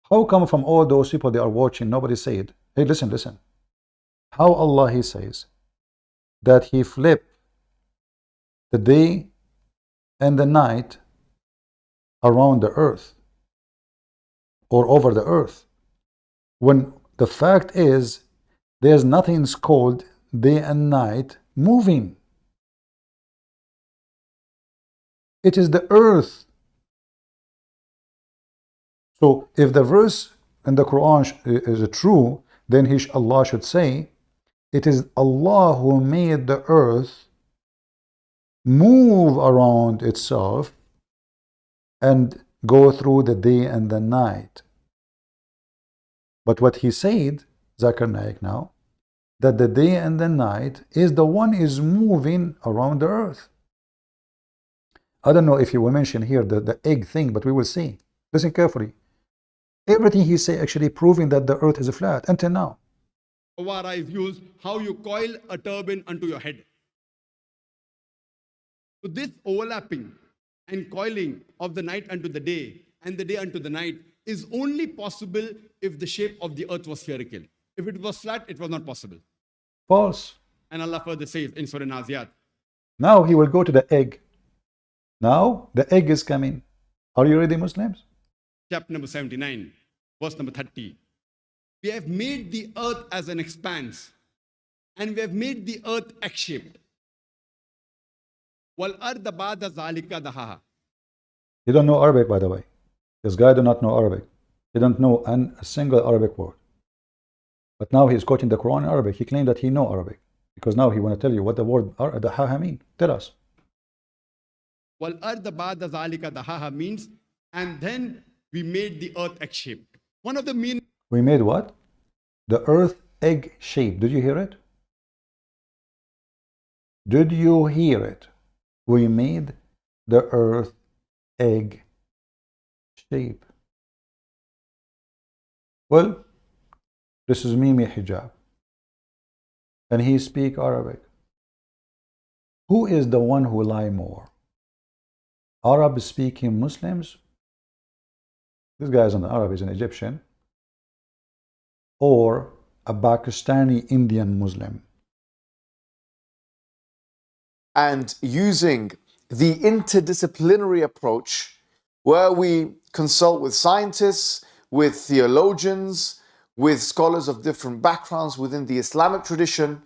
How come from all those people they are watching, nobody said, hey, listen, listen. How Allah, He says that He flipped the day and the night around the earth or over the earth, when the fact is there's nothing called day and night moving. It is the earth. So if the verse in the Quran is true, then Allah should say, it is Allah who made the earth move around itself and go through the day and the night. But what he said, Zakir Naik now, that the day and the night is the one is moving around the earth. I don't know if you will mention here the egg thing, but we will see. Listen carefully. Everything he say actually proving that the earth is flat until now. Dawah is used how you coil a turban onto your head. So this overlapping and coiling of the night unto the day and the day unto the night is only possible if the shape of the earth was spherical. If it was flat, it was not possible. False. And Allah further says in Surah Naziyat. Now he will go to the egg. Now the egg is coming. Are you ready, Muslims? Chapter number 79, verse number 30. We have made the earth as an expanse, and we have made the earth egg-shaped. Wal arda ba'da zalika dahaha. You don't know Arabic, by the way. This guy do not know Arabic. He don't know a single Arabic word. But now he is quoting the Quran in Arabic. He claimed that he know Arabic. Because now he want to tell you what the word dahaha mean. Tell us. Wal arda ba'da zalika dahaha means, and then we made the earth egg-shaped. One of the meanings. We made what? The earth egg shape. Did you hear it? Did you hear it? We made the earth egg shape. Well, this is Mimi Hijab. And he speak Arabic. Who is the one who lie more? Arab speaking Muslims? This guy is an Arab, he's an Egyptian. Or a Pakistani Indian Muslim. And using the interdisciplinary approach where we consult with scientists, with theologians, with scholars of different backgrounds within the Islamic tradition,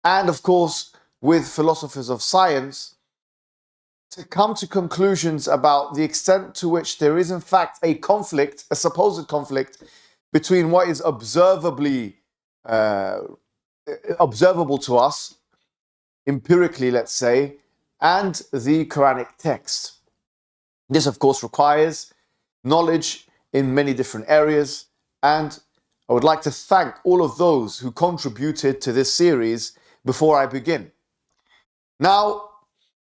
and of course with philosophers of science, to come to conclusions about the extent to which there is in fact a conflict, a supposed conflict, between what is observably observable to us, empirically, let's say, and the Quranic text. This, of course, requires knowledge in many different areas, and I would like to thank all of those who contributed to this series before I begin. Now,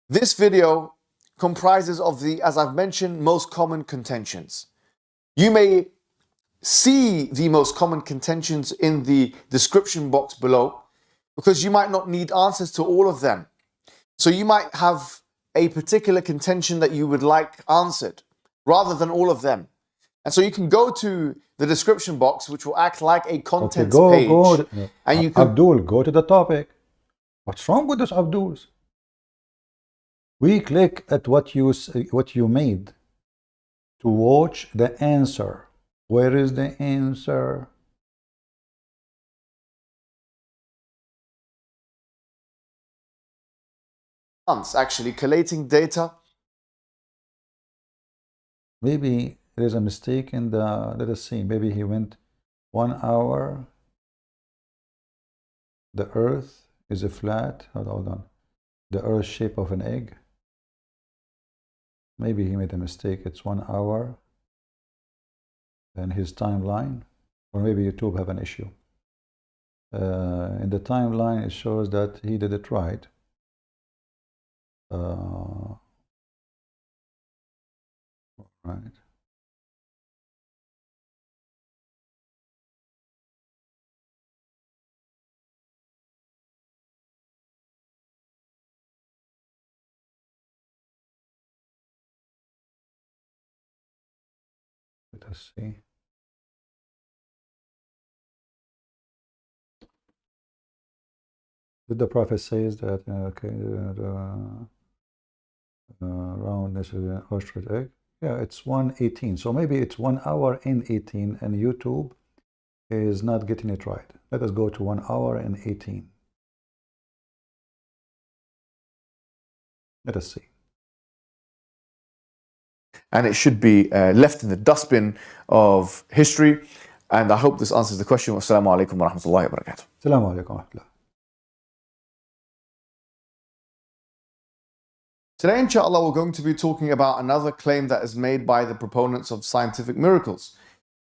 this video comprises of the, as I've mentioned, most common contentions. You may see the most common contentions in the description box below, because you might not need answers to all of them. So you might have a particular contention that you would like answered, rather than all of them. And so you can go to the description box, which will act like a contents page. And you can Abdul, go to the topic. What's wrong with this Abduls? We click at what you made to watch the answer. Where is the answer? actually collating data. Maybe there's a mistake in the, let us see, maybe he went 1 hour. The earth is a flat, hold on, the earth shape of an egg. Maybe he made a mistake, it's 1 hour. And his timeline, or maybe YouTube have an issue. In the timeline, it shows that he did it right. Right. Let us see. Did the Prophet says that, okay, roundness is an ostrich egg? Yeah, it's 1:18. So maybe it's 1 hour and 18, and YouTube is not getting it right. Let us go to 1 hour and 18. Let us see. And it should be left in the dustbin of history. And I hope this answers the question. Wassalamu alaikum wa rahmatullahi wa barakatuh. Assalamu alaikum wa rahmatullah. Today, inshallah, we're going to be talking about another claim that is made by the proponents of scientific miracles.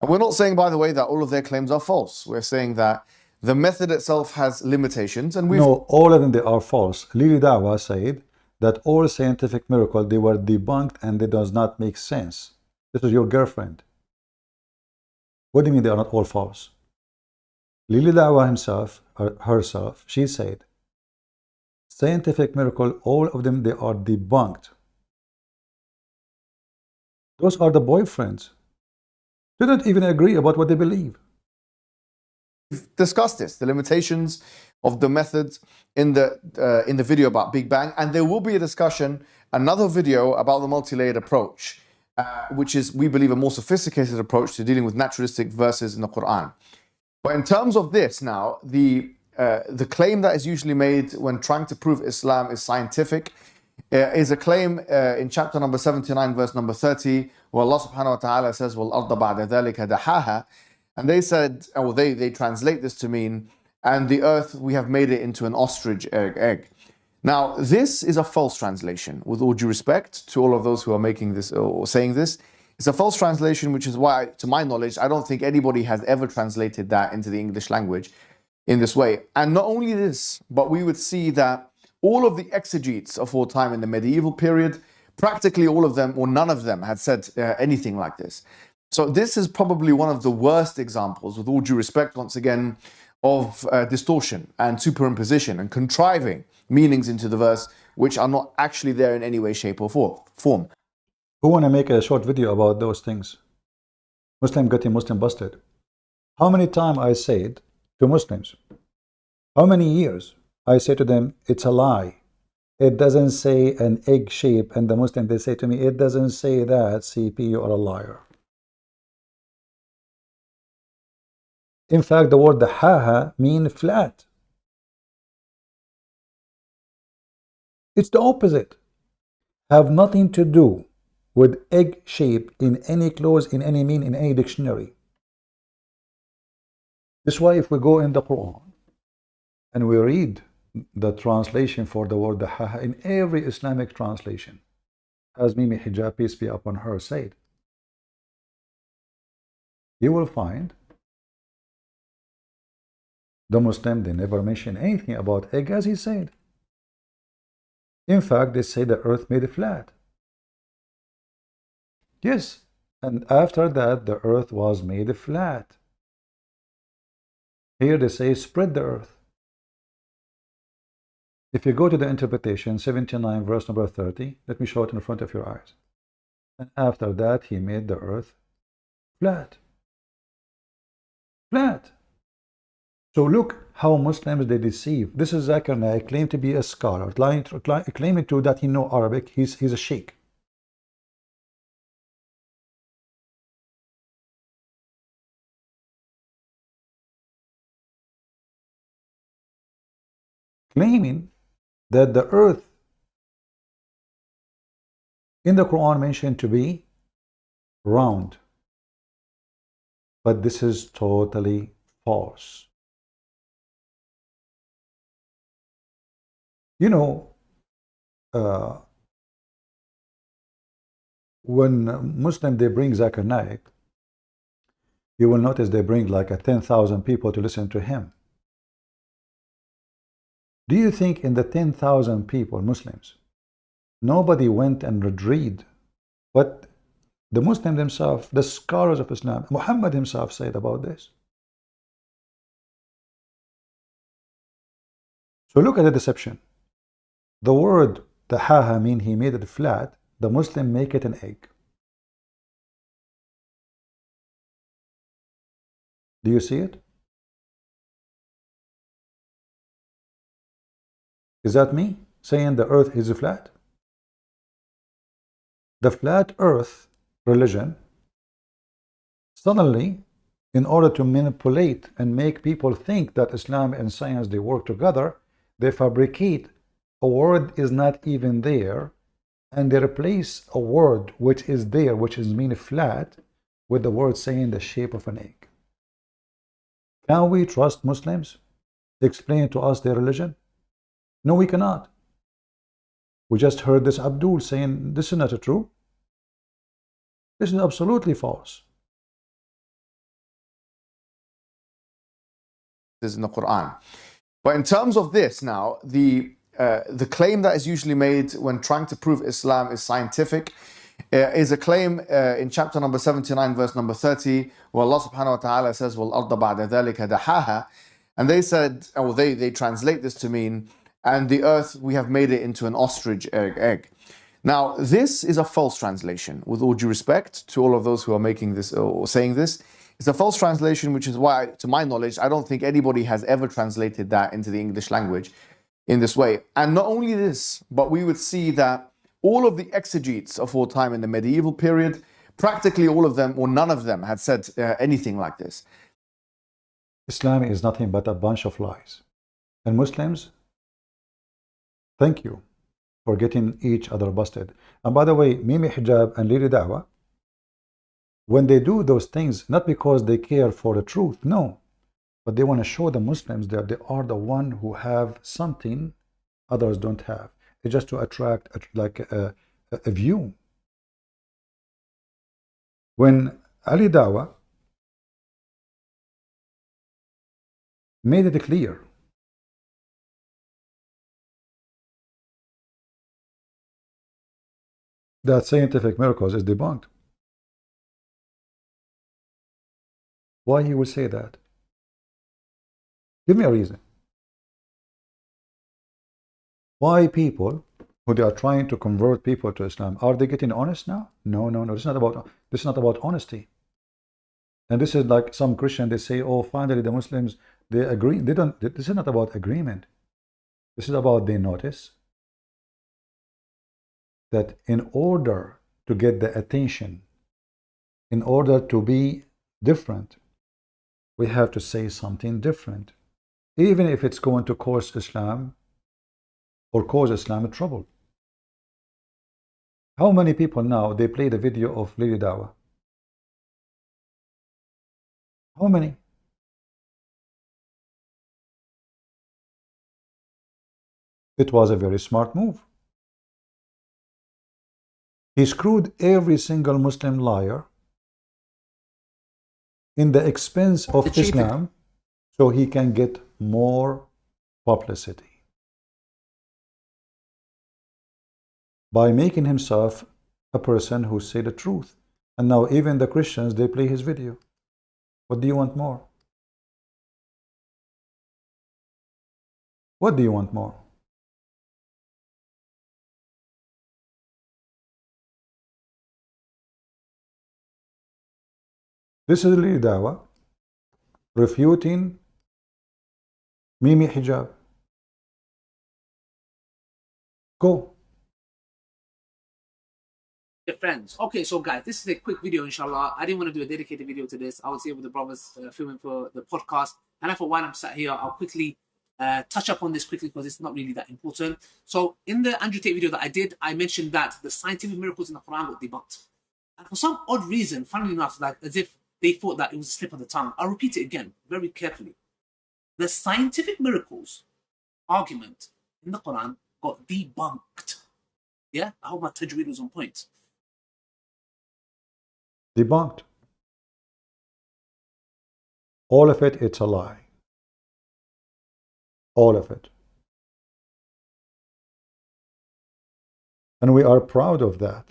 And we're not saying, by the way, that all of their claims are false. We're saying that the method itself has limitations, and No, all of them, they are false. Lili Dawah said that all scientific miracles, they were debunked and they does not make sense. This is your girlfriend. What do you mean they are not all false? Lili Dawah herself, she said, scientific miracle, all of them, they are debunked. Those are the boyfriends. They don't even agree about what they believe. We've discussed this, the limitations of the methods in the video about Big Bang, and there will be a discussion, another video about the multi-layered approach, which is, we believe, a more sophisticated approach to dealing with naturalistic verses in the Quran. But in terms of this now, the claim that is usually made when trying to prove Islam is scientific is a claim in chapter number 79, verse number 30, where Allah subhanahu wa ta'ala says, وَالْأَرْضَ بَعْدَ ذَلِكَ دَحَاهَا. And they said, or they translate this to mean, and the earth, we have made it into an ostrich egg. Now, this is a false translation, with all due respect to all of those who are making this or saying this. It's a false translation, which is why, to my knowledge, I don't think anybody has ever translated that into the English language in this way. And not only this, but we would see that all of the exegetes of all time in the medieval period, practically all of them, or none of them, had said anything like this. So this is probably one of the worst examples, with all due respect, once again, of distortion and superimposition and contriving meanings into the verse which are not actually there in any way, shape or form. Who want to make a short video about those things? Muslim getting Muslim busted. How many times I said to Muslims, how many years I say to them, it's a lie. It doesn't say an egg shape, and the Muslim, they say to me, it doesn't say that, CP, you are a liar. In fact, the word dahaha mean flat. It's the opposite. Have nothing to do with egg shape in any clause, in any mean, in any dictionary. That's why if we go in the Quran and we read the translation for the word dahaha in every Islamic translation, as Mimi Hijab, peace be upon her, said, you will find the Muslim, they never mention anything about egg, as he said. In fact, they say the earth made it flat. Yes, and after that, the earth was made flat. Here they say spread the earth. If you go to the interpretation, 79, verse number 30, let me show it in front of your eyes. And after that, he made the earth flat. Flat. So look how Muslims, they deceive. This is Zakir Naik, claimed to be a scholar, claiming to that he know Arabic. He's a sheikh. Claiming that the earth in the Quran mentioned to be round. But this is totally false. You know, when Muslim, they bring Zakir Naik, you will notice they bring like 10,000 people to listen to him. Do you think in the 10,000 people, Muslims, nobody went and read what the Muslims themselves, the scholars of Islam, Muhammad himself said about this? So look at the deception. The word tahaha mean he made it flat. The Muslim make it an egg. Do you see it? Is that me saying the earth is flat? The flat earth religion, suddenly, in order to manipulate and make people think that Islam and science, they work together, they fabricate a word is not even there, and they replace a word which is there, which is mean flat, with the word saying the shape of an egg. Can we trust Muslims to explain to us their religion? No, we cannot. We just heard this Abdul saying this is not true. This is absolutely false. This is in the Quran. But in terms of this now, the claim that is usually made when trying to prove Islam is scientific is a claim in chapter number 79, verse number 30, where Allah subhanahu wa ta'ala says, وَالْأَرْضَ بَعْدَ ذَلِكَ دَحَاهَا. And they said, or they translate this to mean, and the earth, we have made it into an ostrich egg. Now, this is a false translation, with all due respect to all of those who are making this or saying this. It's a false translation, which is why, to my knowledge, I don't think anybody has ever translated that into the English language in this way. And not only this, but we would see that all of the exegetes of all time in the medieval period, practically all of them, or none of them, had said anything like this. Islam is nothing but a bunch of lies. And Muslims, thank you for getting each other busted. And by the way, Mimi Hijab and Lili Dawah, when they do those things, not because they care for the truth, no, but they want to show the Muslims that they are the one who have something others don't have. It's just to attract a view. When Ali Dawah made it clear that scientific miracles is debunked, why he would say that? Give me a reason. Why people who they are trying to convert people to Islam, are they getting honest now? No. This is not about honesty. And this is like some Christian, they say, oh, finally the Muslims, they agree. They don't. This is not about agreement. This is about they notice that in order to get the attention, in order to be different, we have to say something different, even if it's going to cause Islam or cause Islam trouble. How many people now, they play the video of Lili Dawah? How many? It was a very smart move. He screwed every single Muslim liar in the expense of Islam so he can get more publicity by making himself a person who say the truth. And now even the Christians, they play his video. What do you want more? What do you want more? This is Lili Dawah refuting Mimi Hijab. Go. Your friends. Okay, so guys, this is a quick video, inshallah. I didn't want to do a dedicated video to this. I was here with the brothers filming for the podcast. And I thought, while I'm sat here, I'll quickly touch up on this quickly because it's not really that important. So in the Andrew Tate video that I did, I mentioned that the scientific miracles in the Quran got debunked. And for some odd reason, funnily enough, like as if they thought that it was a slip of the tongue. I'll repeat it again, very carefully. The scientific miracles argument in the Quran got debunked. Yeah? I hope my tajweed was on point. Debunked. All of it, it's a lie. All of it. And we are proud of that.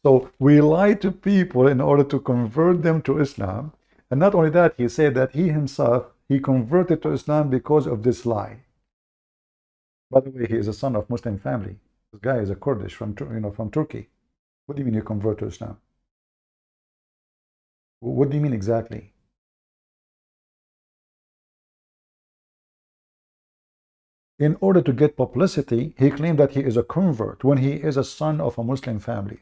So we lie to people in order to convert them to Islam. And not only that, he said that he himself, he converted to Islam because of this lie. By the way, he is a son of Muslim family. This guy is a Kurdish from Turkey. What do you mean you convert to Islam? What do you mean exactly? In order to get publicity, he claimed that he is a convert when he is a son of a Muslim family.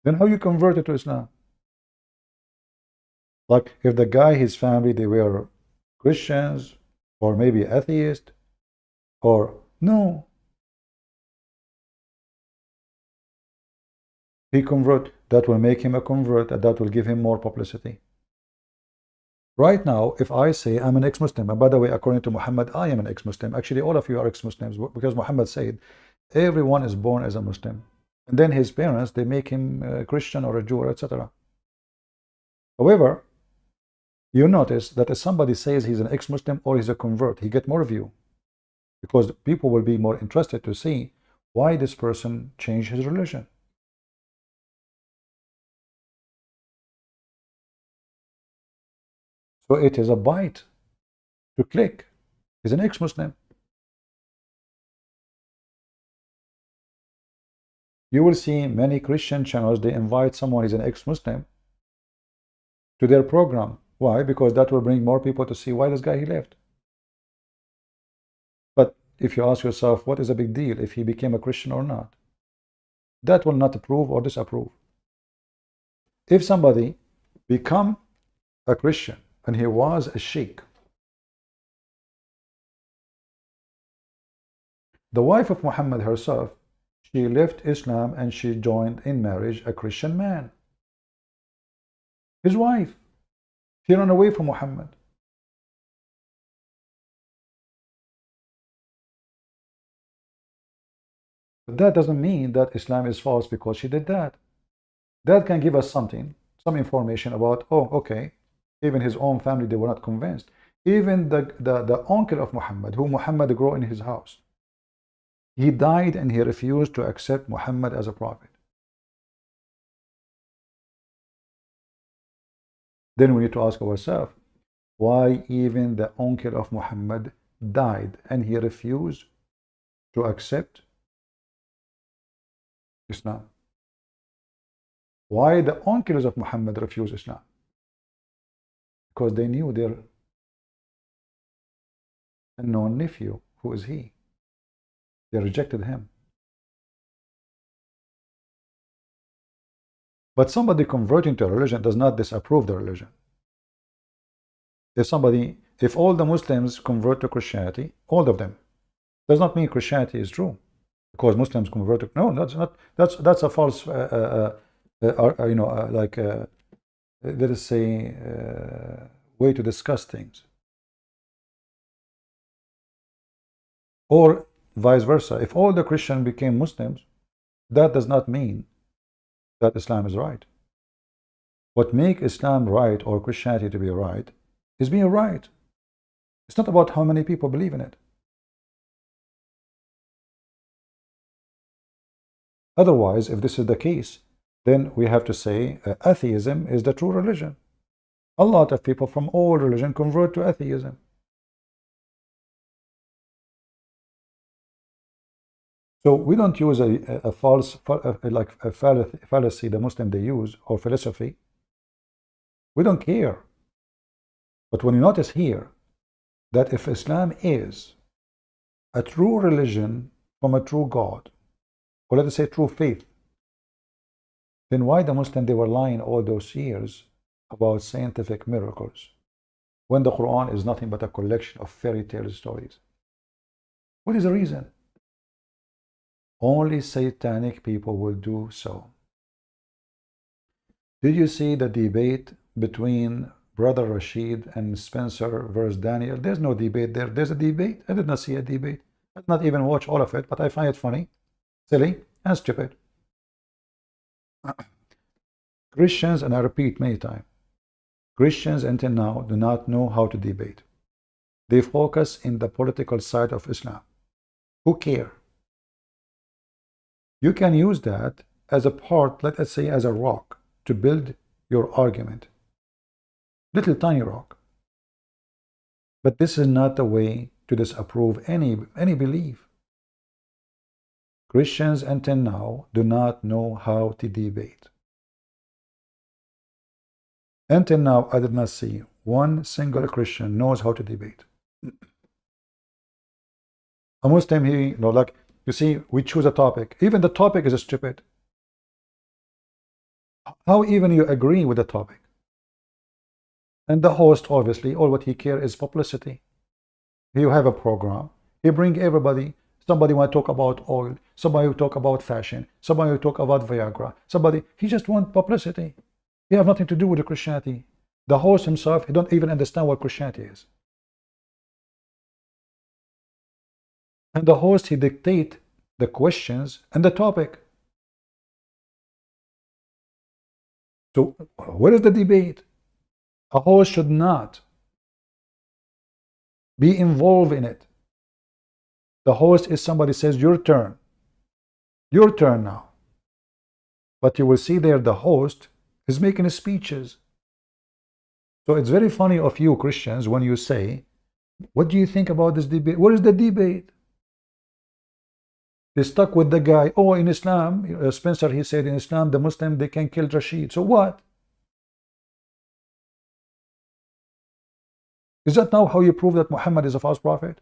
Then how you converted to Islam? Like if the guy, his family, they were Christians or maybe atheist, or no, he convert. That will make him a convert, and that will give him more publicity. Right now, if I say I'm an ex-Muslim, and by the way, according to Muhammad, I am an ex-Muslim. Actually, all of you are ex-Muslims because Muhammad said everyone is born as a Muslim, and then his parents, they make him a Christian or a Jew, etc. However, you notice that if somebody says he's an ex-Muslim or he's a convert, he get more view because people will be more interested to see why this person changed his religion. So it is a bite to click. He's an ex-Muslim. You will see many Christian channels, they invite someone who's an ex-Muslim to their program. Why? Because that will bring more people to see why this guy he left. But if you ask yourself, what is a big deal if he became a Christian or not? That will not approve or disapprove. If somebody become a Christian and he was a sheikh, the wife of Muhammad herself, she left Islam and she joined in marriage a Christian man. His wife. She ran away from Muhammad. But that doesn't mean that Islam is false because she did that. That can give us something, some information about, oh, okay, even his own family, they were not convinced. Even the uncle of Muhammad, who Muhammad grew in his house, he died and he refused to accept Muhammad as a prophet. Then we need to ask ourselves, why even the uncle of Muhammad died and he refused to accept Islam? Why the uncles of Muhammad refused Islam? Because they knew their unknown nephew, who is he? They rejected him. But somebody converting to a religion does not disapprove the religion. If all the Muslims convert to Christianity, all of them, does not mean Christianity is true. Because Muslims convert to, no, that's not, that's a false, let us say, way to discuss things. Or vice versa. If all the Christians became Muslims, that does not mean that Islam is right. What makes Islam right or Christianity to be right is being right. It's not about how many people believe in it. Otherwise, if this is the case, then we have to say atheism is the true religion. A lot of people from all religion convert to atheism. So we don't use a false, like a fallacy the Muslim they use, or philosophy. We don't care. But when you notice here that if Islam is a true religion from a true God, or let us say true faith, then why the Muslim they were lying all those years about scientific miracles when the Quran is nothing but a collection of fairy tale stories? What is the reason? Only satanic people will do so. Did you see the debate between Brother Rashid and Spencer versus Daniel? There's no debate there. There's a debate. I did not see a debate. I did not even watch all of it, but I find it funny, silly, and stupid. Christians, and I repeat many times, Christians until now do not know how to debate. They focus in the political side of Islam. Who care? You can use that as a part, let us say as a rock, to build your argument. Little tiny rock. But this is not the way to disapprove any belief. Christians until now do not know how to debate. Until now, I did not see one single Christian knows how to debate. A Muslim, he, like, you see, we choose a topic. Even the topic is stupid. How even you agree with the topic? And the host, obviously, all what he cares is publicity. You have a program. He bring everybody. Somebody want to talk about oil. Somebody will talk about fashion. Somebody will talk about Viagra. Somebody, he just want publicity. He have nothing to do with the Christianity. The host himself, he don't even understand what Christianity is. And the host, he dictate the questions and the topic. So what is the debate? A host should not be involved in it. The host is somebody says, your turn now. But you will see there the host is making speeches. So it's very funny of you Christians when you say, what do you think about this debate? What is the debate? They stuck with the guy. Oh, in Islam, Spencer, he said in Islam, the Muslim, they can kill Rashid. So what? Is that now how you prove that Muhammad is a false prophet?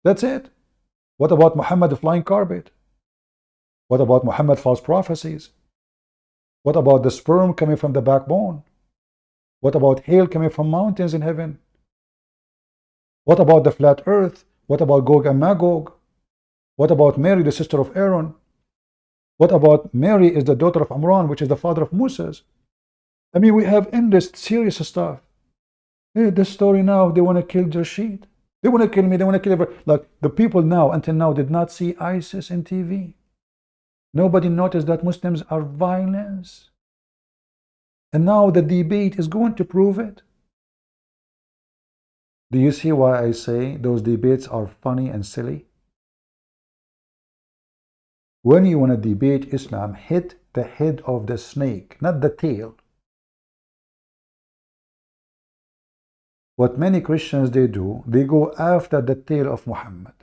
That's it. What about Muhammad the flying carpet? What about Muhammad false prophecies? What about the sperm coming from the backbone? What about hail coming from mountains in heaven? What about the flat earth? What about Gog and Magog? What about Mary, the sister of Aaron? What about Mary is the daughter of Amran, which is the father of Moses? I mean, we have endless serious stuff. Hey, this story now, they want to kill Rashid. They want to kill me, they want to kill everyone. Like, the people now, until now, did not see ISIS in TV. Nobody noticed that Muslims are violence. And now the debate is going to prove it. Do you see why I say those debates are funny and silly? When you want to debate Islam, hit the head of the snake, not the tail. What many Christians they do, they go after the tail of Muhammad.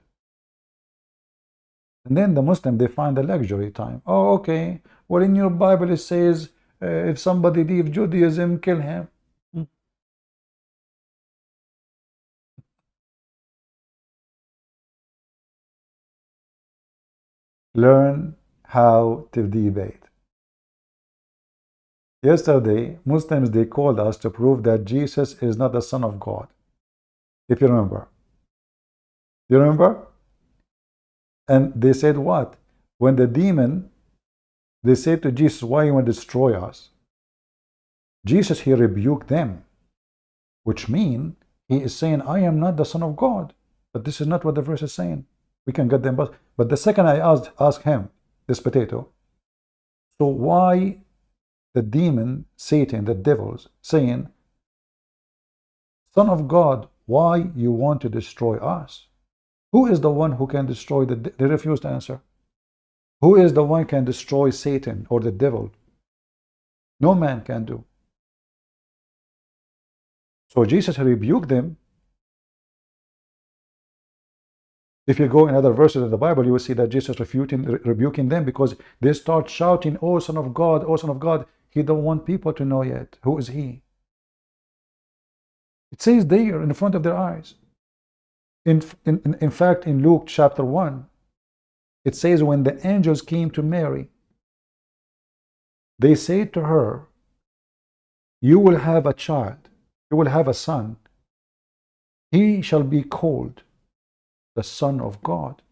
And then the Muslim, they find the luxury time. Oh, okay. Well, in your Bible it says, if somebody leaves Judaism, kill him. Learn how to debate. Yesterday, Muslims, they called us to prove that Jesus is not the Son of God. If you remember. Do you remember? And they said what? When the demon, they said to Jesus, why you want to destroy us? Jesus, he rebuked them. Which means, he is saying, I am not the Son of God. But this is not what the verse is saying. We can get them, but the second I asked him, this potato, so why the demon, Satan, the devils, saying, Son of God, why you want to destroy us? Who is the one who can destroy they refuse to answer. Who is the one can destroy Satan or the devil? No man can do. So Jesus rebuked them. If you go in other verses of the Bible, you will see that Jesus rebuking them because they start shouting, oh, Son of God, oh, Son of God. He don't want people to know yet. Who is he? It says there in front of their eyes. In fact, in Luke chapter 1, it says when the angels came to Mary, they said to her, you will have a child, you will have a son. He shall be called the Son of God.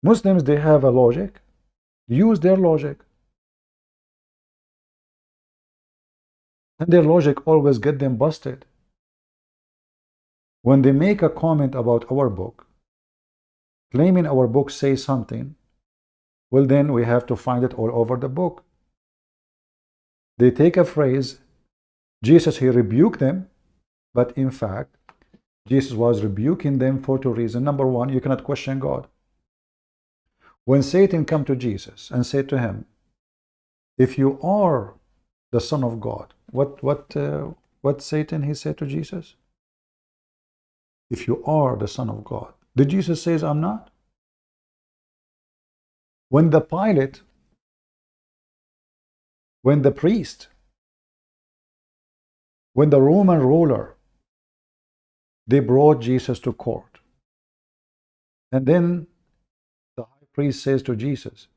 Muslims, they have a logic. Use their logic. And their logic always get them busted. When they make a comment about our book, claiming our book says something, well then we have to find it all over the book. They take a phrase, Jesus, he rebuked them, but in fact, Jesus was rebuking them for two reasons. Number one, you cannot question God. When Satan came to Jesus and said to him, if you are the Son of God, what Satan he said to Jesus? If you are the Son of God. Did Jesus say I'm not? When the Pilate when the priest, when the Roman ruler, they brought Jesus to court. And then the high priest says to Jesus,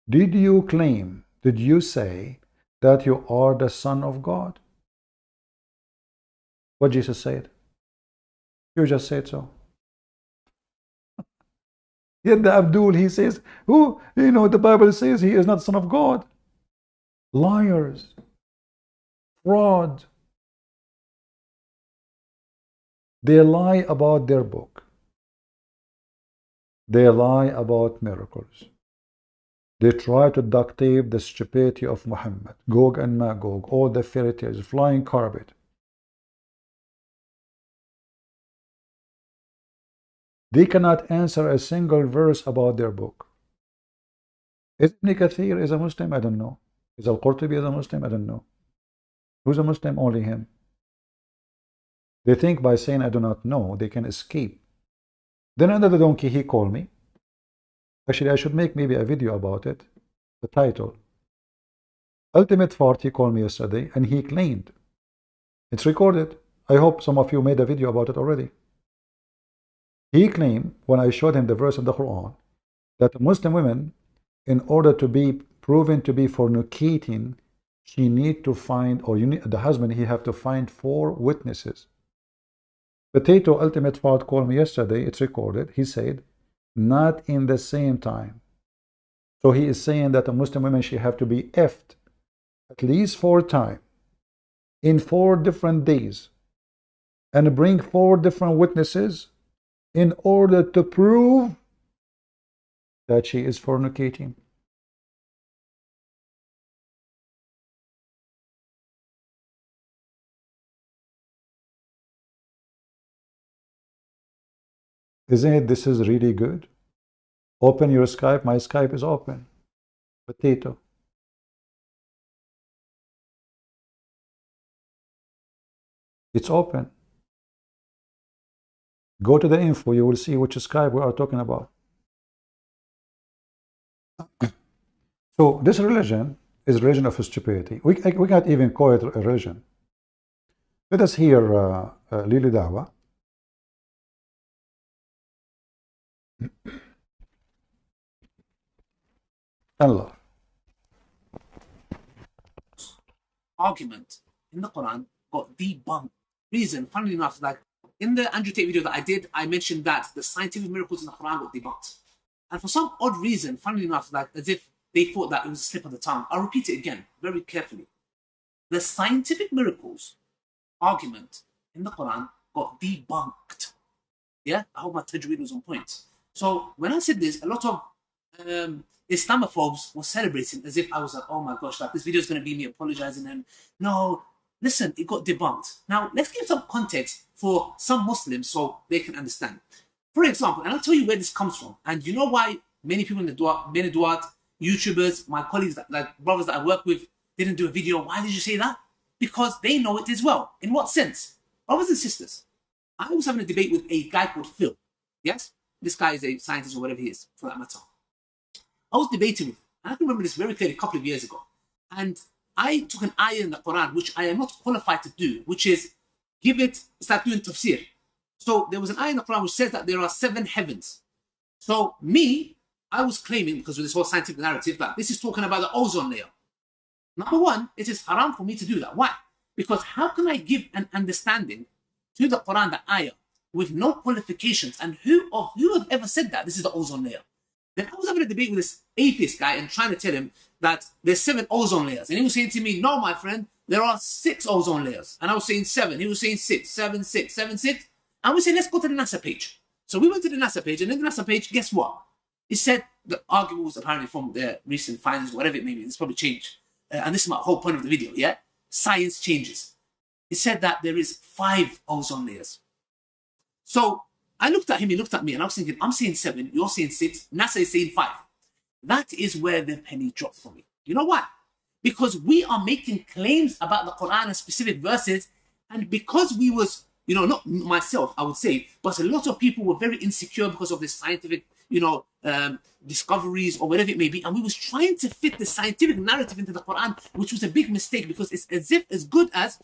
did you claim, did you say that you are the Son of God? What Jesus said? You just said so. Yet the Abdul, he says, who, the Bible says he is not the Son of God. Liars. Fraud. They lie about their book. They lie about miracles. They try to duct tape the stupidity of Muhammad, Gog and Magog, all the fairy tales, flying carpet. They cannot answer a single verse about their book. Is Ibn Kathir is a Muslim? I don't know. Is Al-Qurtubi a Muslim? I don't know. Who's a Muslim? Only him. They think by saying I do not know, they can escape. Then another donkey, he called me. Actually, I should make maybe a video about it. The title. Ultimate Fart, he called me yesterday, and he claimed. It's recorded. I hope some of you made a video about it already. He claimed, when I showed him the verse of the Quran, that Muslim women, in order to be proven to be fornicating, she need to find, or the husband, he have to find 4 witnesses. Potato Ultimate Fart called me yesterday, it's recorded. He said, not in the same time. So he is saying that a Muslim woman, she have to be effed at least 4 times in 4 different days and bring 4 different witnesses in order to prove that she is fornicating. Isn't it? This is really good. Open your Skype. My Skype is open. Potato. It's open. Go to the info. You will see which Skype we are talking about. So this religion is a religion of stupidity. We can't even call it a religion. Let us hear Lili Dawah. Allah. Argument in the Quran got debunked. Reason, funnily enough, like in the Andrew Tate video that I did, I mentioned that the scientific miracles in the Quran got debunked. And for some odd reason, funnily enough, like as if they thought that it was a slip of the tongue. I'll repeat it again, very carefully. The scientific miracles argument in the Quran got debunked. Yeah, I hope my tajweed was on point. So when I said this, a lot of Islamophobes were celebrating as if I was like, oh my gosh, like this video is going to be me apologizing. And no, listen, it got debunked. Now, let's give some context for some Muslims so they can understand. For example, and I'll tell you where this comes from. And you know why many people in the Dawah, YouTubers, my colleagues, like brothers that I work with, didn't do a video. Why did you say that? Because they know it as well. In what sense? Brothers and sisters, I was having a debate with a guy called Phil. Yes? This guy is a scientist or whatever he is, for that matter. I was debating with him, and I can remember this very clearly a couple of years ago. And I took an ayah in the Quran, which I am not qualified to do, which is start doing tafsir. So there was an ayah in the Quran which says that there are 7 heavens. So I was claiming, because of this whole scientific narrative, that this is talking about the ozone layer. Number one, it is haram for me to do that. Why? Because how can I give an understanding to the Quran, the ayah, with no qualifications? And who have ever said that this is the ozone layer? Then I was having a debate with this atheist guy and trying to tell him that there's 7 ozone layers. And he was saying to me, no, my friend, there are 6 ozone layers. And I was saying 7. He was saying 6, 7, 6, 7, 6. And we said, let's go to the NASA page. So we went to the NASA page, and in the NASA page, guess what? It said the argument was apparently from their recent findings, whatever it may be. It's probably changed. And this is my whole point of the video, yeah? Science changes. It said that there is 5 ozone layers. So I looked at him, he looked at me, and I was thinking, I'm saying 7, you're saying 6, NASA is saying 5. That is where the penny dropped for me. You know why? Because we are making claims about the Quran and specific verses, and because we was, not myself, I would say, but a lot of people were very insecure because of this scientific, discoveries or whatever it may be, and we was trying to fit the scientific narrative into the Quran, which was a big mistake, because it's as if as good as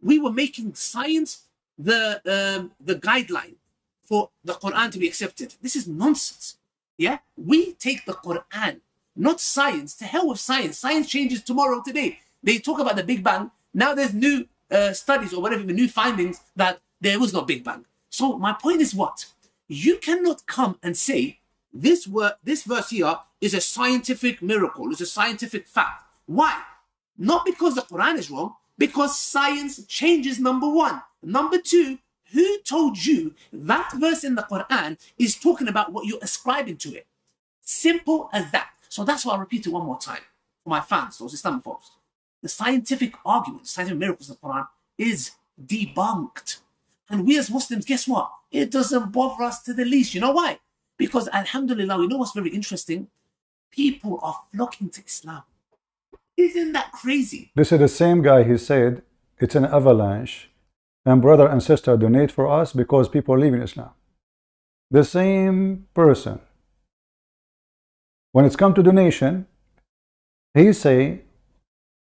we were making science the guideline for the Quran to be accepted. This is nonsense. Yeah, we take the Quran, not science. To hell with science. Science changes tomorrow, today. They talk about the Big Bang. Now there's new studies or whatever, the new findings that there was no Big Bang. So my point is what? You cannot come and say this verse here is a scientific miracle, it's a scientific fact. Why? Not because the Quran is wrong, because science changes, number one. Number two, who told you that verse in the Quran is talking about what you're ascribing to it? Simple as that. So that's why I repeat it one more time for my fans, those Islamophobes. The scientific argument, scientific miracles of the Quran is debunked. And we as Muslims, guess what? It doesn't bother us to the least. You know why? Because alhamdulillah, you know what's very interesting? People are flocking to Islam. Isn't that crazy? This is the same guy who said it's an avalanche and brother and sister donate for us because people leave in Islam. The same person. When it's come to donation, he say,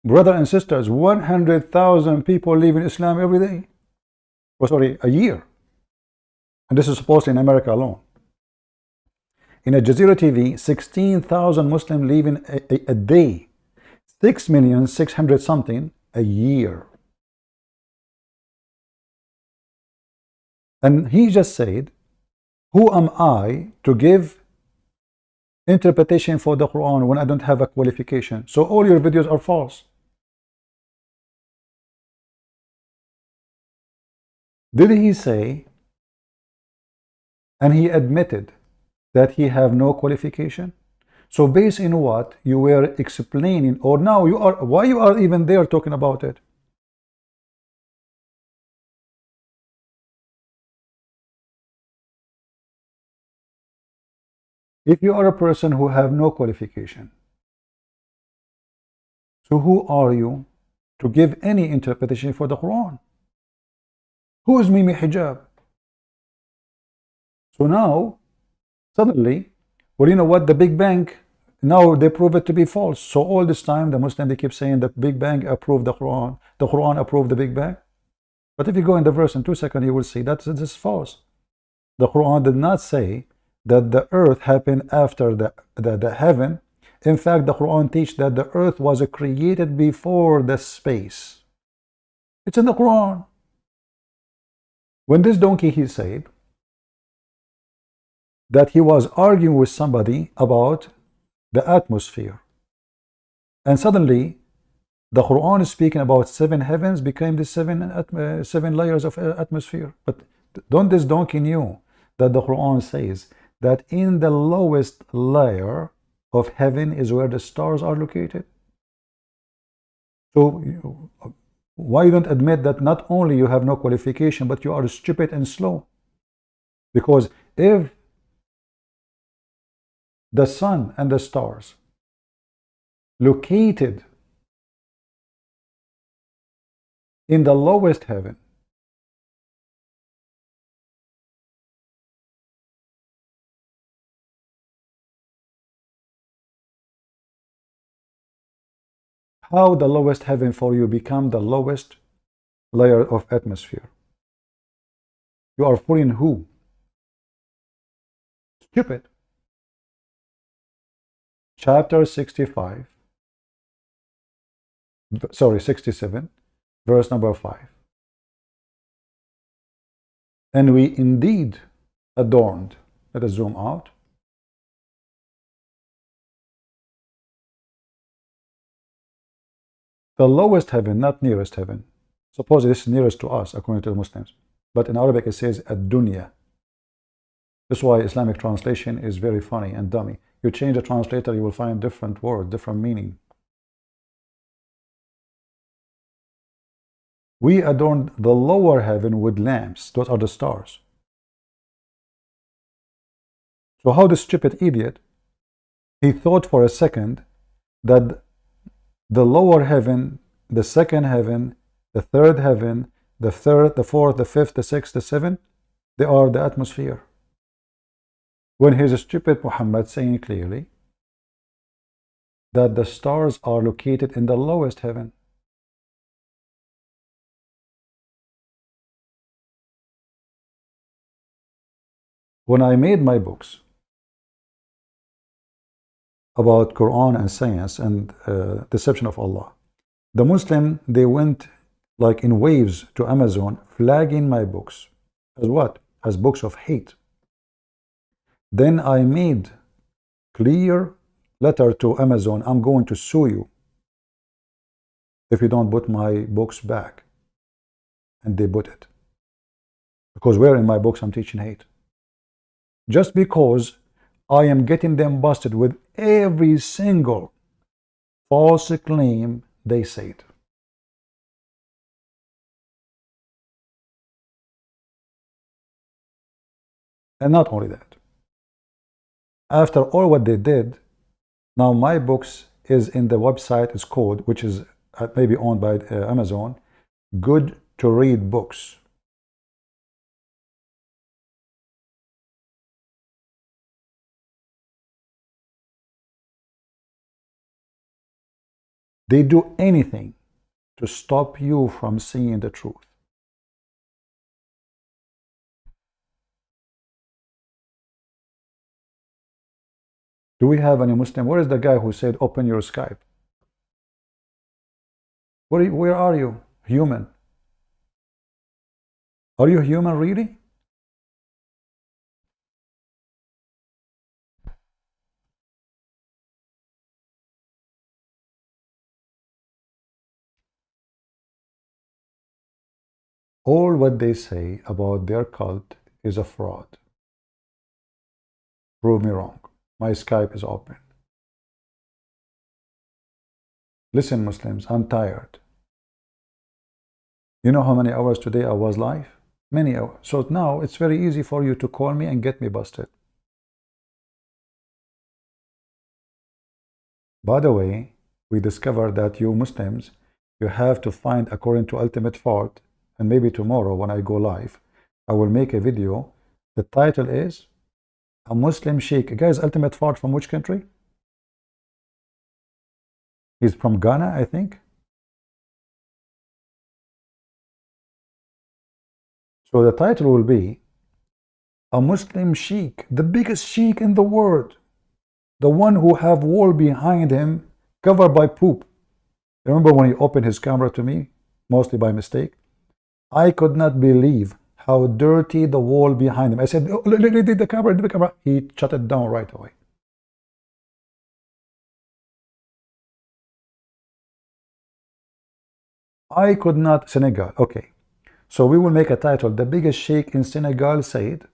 brother and sisters, 100,000 people leave in Islam every day. Oh, sorry, a year. And this is supposedly in America alone. In Al Jazeera TV, 16,000 Muslims leave in a day. 6,600,000 something a year. And he just said, who am I to give interpretation for the Quran when I don't have a qualification? So all your videos are false. Did he say, and he admitted that he have no qualification? So based in what you were explaining, or now you are, why you are even there talking about it? If you are a person who have no qualification, so who are you to give any interpretation for the Quran? Who is Mimi Hijab? So now, suddenly, well, you know what, the Big Bang, now they prove it to be false. So all this time, the Muslim, they keep saying the Big Bang approved the Quran approved the Big Bang. But if you go in the verse in 2 seconds, you will see that this is false. The Quran did not say that the earth happened after the heaven. In fact, the Quran teaches that the earth was created before the space. It's in the Quran. When this donkey, he said that he was arguing with somebody about the atmosphere, and suddenly the Quran is speaking about 7 heavens became the 7 layers of atmosphere. But don't this donkey knew that the Quran says that in the lowest layer of heaven is where the stars are located? So why you don't admit that not only you have no qualification, but you are stupid and slow? Because if the sun and the stars located in the lowest heaven, how the lowest heaven for you become the lowest layer of atmosphere? You are fooling who? Stupid. Chapter 65, sorry, 67, verse number 5. And we indeed adorned, let us zoom out, the lowest heaven, not nearest heaven. Suppose this is nearest to us according to the Muslims, but in Arabic it says ad-dunya. That's why Islamic translation is very funny and dummy. You change the translator, you will find different words, different meaning. We adorned the lower heaven with lamps. Those are the stars. So how the stupid idiot, he thought for a second that the lower heaven, the second heaven, the third heaven, the third, the fourth, the fifth, the sixth, the seventh, they are the atmosphere. when here's stupid Muhammad saying clearly that the stars are located in the lowest heaven. When I made my books about Quran and science and deception of Allah, the Muslim, they went like in waves to Amazon flagging my books as what? As books of hate. Then I made clear letter to Amazon, I'm going to sue you if you don't put my books back. And they put it. Because where in my books I'm teaching hate. Just because I am getting them busted with every single false claim they said. And not only that, after all what they did, now my books is in the website is called, which is maybe owned by Amazon, Good to Read Books. They do anything to stop you from seeing the truth. Do we have any Muslim? Where is the guy who said, open your Skype? Where are you? Human. Are you human really? All what they say about their cult is a fraud. Prove me wrong. My Skype is open. Listen, Muslims, I'm tired. You know how many hours today I was live? Many hours. So now it's very easy for you to call me and get me busted. By the way, we discovered that you Muslims, you have to find according to ultimate fault, and maybe tomorrow when I go live, I will make a video. The title is A Muslim Sheikh. Guys, ultimate fault from which country? He's from Ghana, I think. So the title will be A Muslim Sheikh, the biggest sheikh in the world, the one who have wall behind him covered by poop. Remember when he opened his camera to me, mostly by mistake? I could not believe how dirty the wall behind him. I said, oh, look, the camera. He shut it down right away. I could not. Senegal. Okay. So we will make a title. The biggest sheikh in Senegal said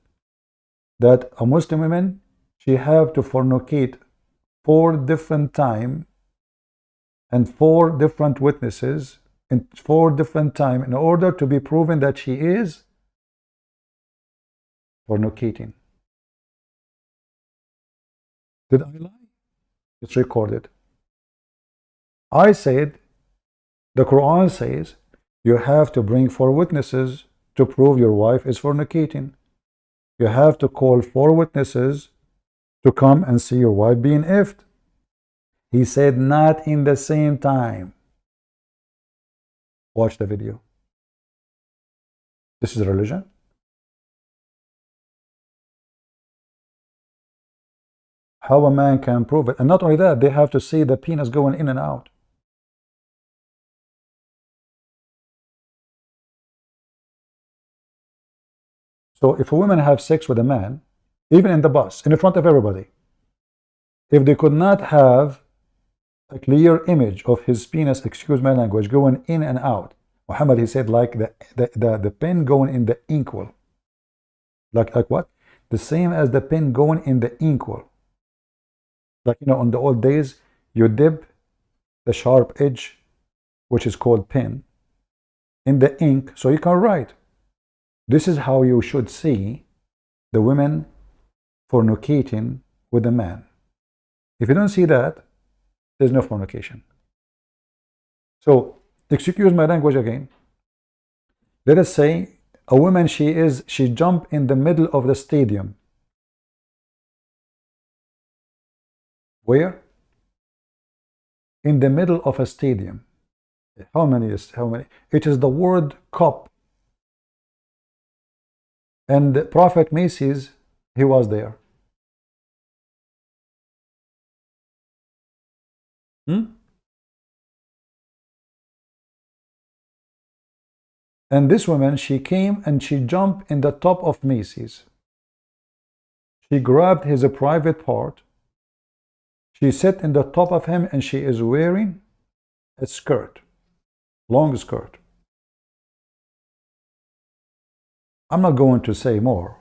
that a Muslim woman, she have to fornicate 4 different times and 4 different witnesses in 4 different times in order to be proven that she is fornicating. Did I lie? It's recorded. I said, the Quran says, you have to bring 4 witnesses to prove your wife is fornicating. You have to call 4 witnesses to come and see your wife being effed. He said, not in the same time. Watch the video. This is religion. How a man can prove it. And not only that, they have to see the penis going in and out. So if a woman have sex with a man, even in the bus, in front of everybody, if they could not have a clear image of his penis, excuse my language, going in and out, Muhammad, he said, like the pen going in the inkwell. Like what? The same as the pen going in the inkwell. Like, you know, on the old days, you dip the sharp edge, which is called pen, in the ink so you can write. This is how you should see the women fornicating with the man. If you don't see that, there's no fornication. So, excuse my language again. Let us say a woman, she jumped in the middle of the stadium Where? In the middle of a stadium. How many is how many? It is the word cup. And Prophet Macy's, he was there. And this woman, she came and she jumped in the top of Macy's. She grabbed his private part. She sat in the top of him and she is wearing a skirt, long skirt. I'm not going to say more.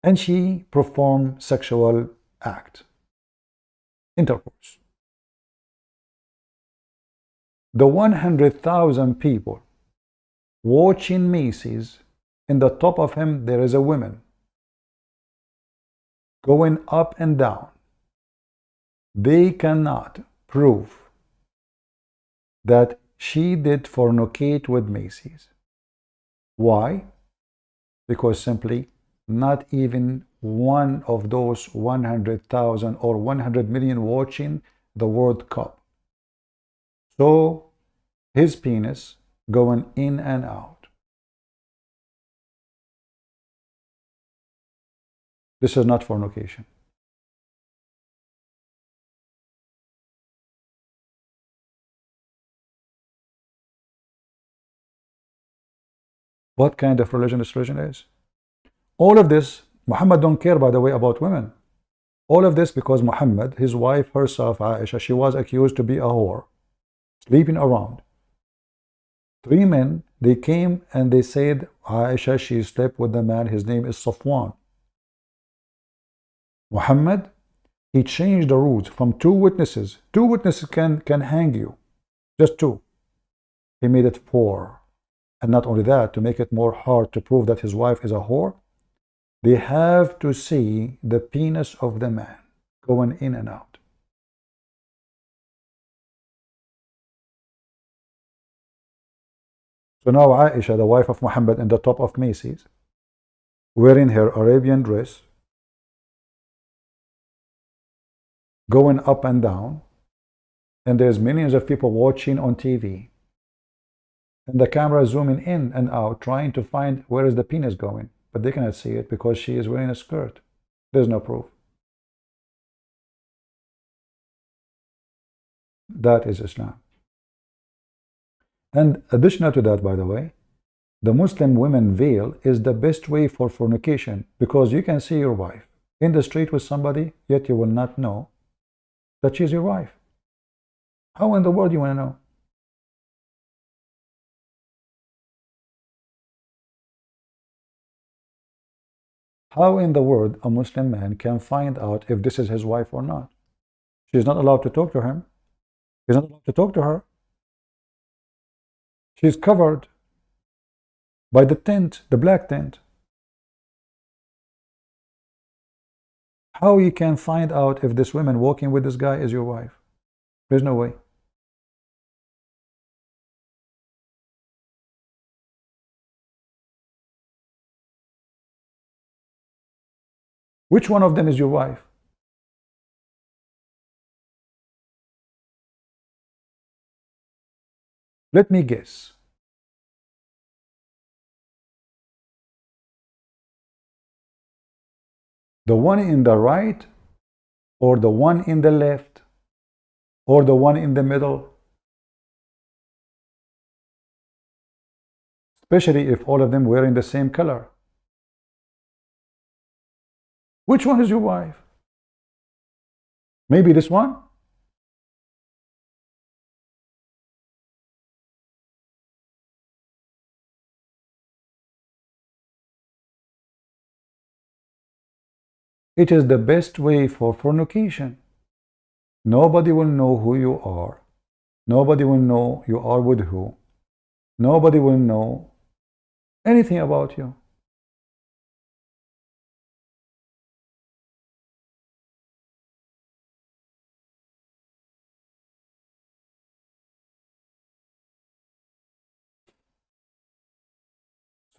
And she performed sexual act, intercourse. The 100,000 people watching Macy's, in the top of him there is a woman going up and down. They cannot prove that she did fornicate with Macy's. Why? Because simply not even one of those 100,000 or 100 million watching the World Cup saw his penis going in and out. This is not fornication. What kind of religion this religion is? All of this, Muhammad don't care, by the way, about women. All of this because Muhammad, his wife herself, Aisha, she was accused to be a whore, sleeping around. 3 men, they came and they said, Aisha, she slept with the man, his name is Safwan. Muhammad, he changed the rules from 2 witnesses. 2 witnesses can hang you, just 2. He made it 4. And not only that, to make it more hard to prove that his wife is a whore, they have to see the penis of the man going in and out. So now Aisha, the wife of Muhammad, in the top of Macy's, wearing her Arabian dress, going up and down, and there's millions of people watching on TV. And the camera zooming in and out, trying to find where is the penis going. But they cannot see it because she is wearing a skirt. There's no proof. That is Islam. And additional to that, by the way, the Muslim women veil is the best way for fornication, because you can see your wife in the street with somebody, yet you will not know that she's your wife. How in the world you want to know? How in the world a Muslim man can find out if this is his wife or not? She's not allowed to talk to him. He's not allowed to talk to her. She's covered by the tent, the black tent. How you can find out if this woman walking with this guy is your wife? There's no way. Which one of them is your wife? Let me guess. The one in the right, or the one in the left, or the one in the middle? Especially if all of them wearing the same color. Which one is your wife? Maybe this one? It is the best way for fornication. Nobody will know who you are. Nobody will know you are with who. Nobody will know anything about you.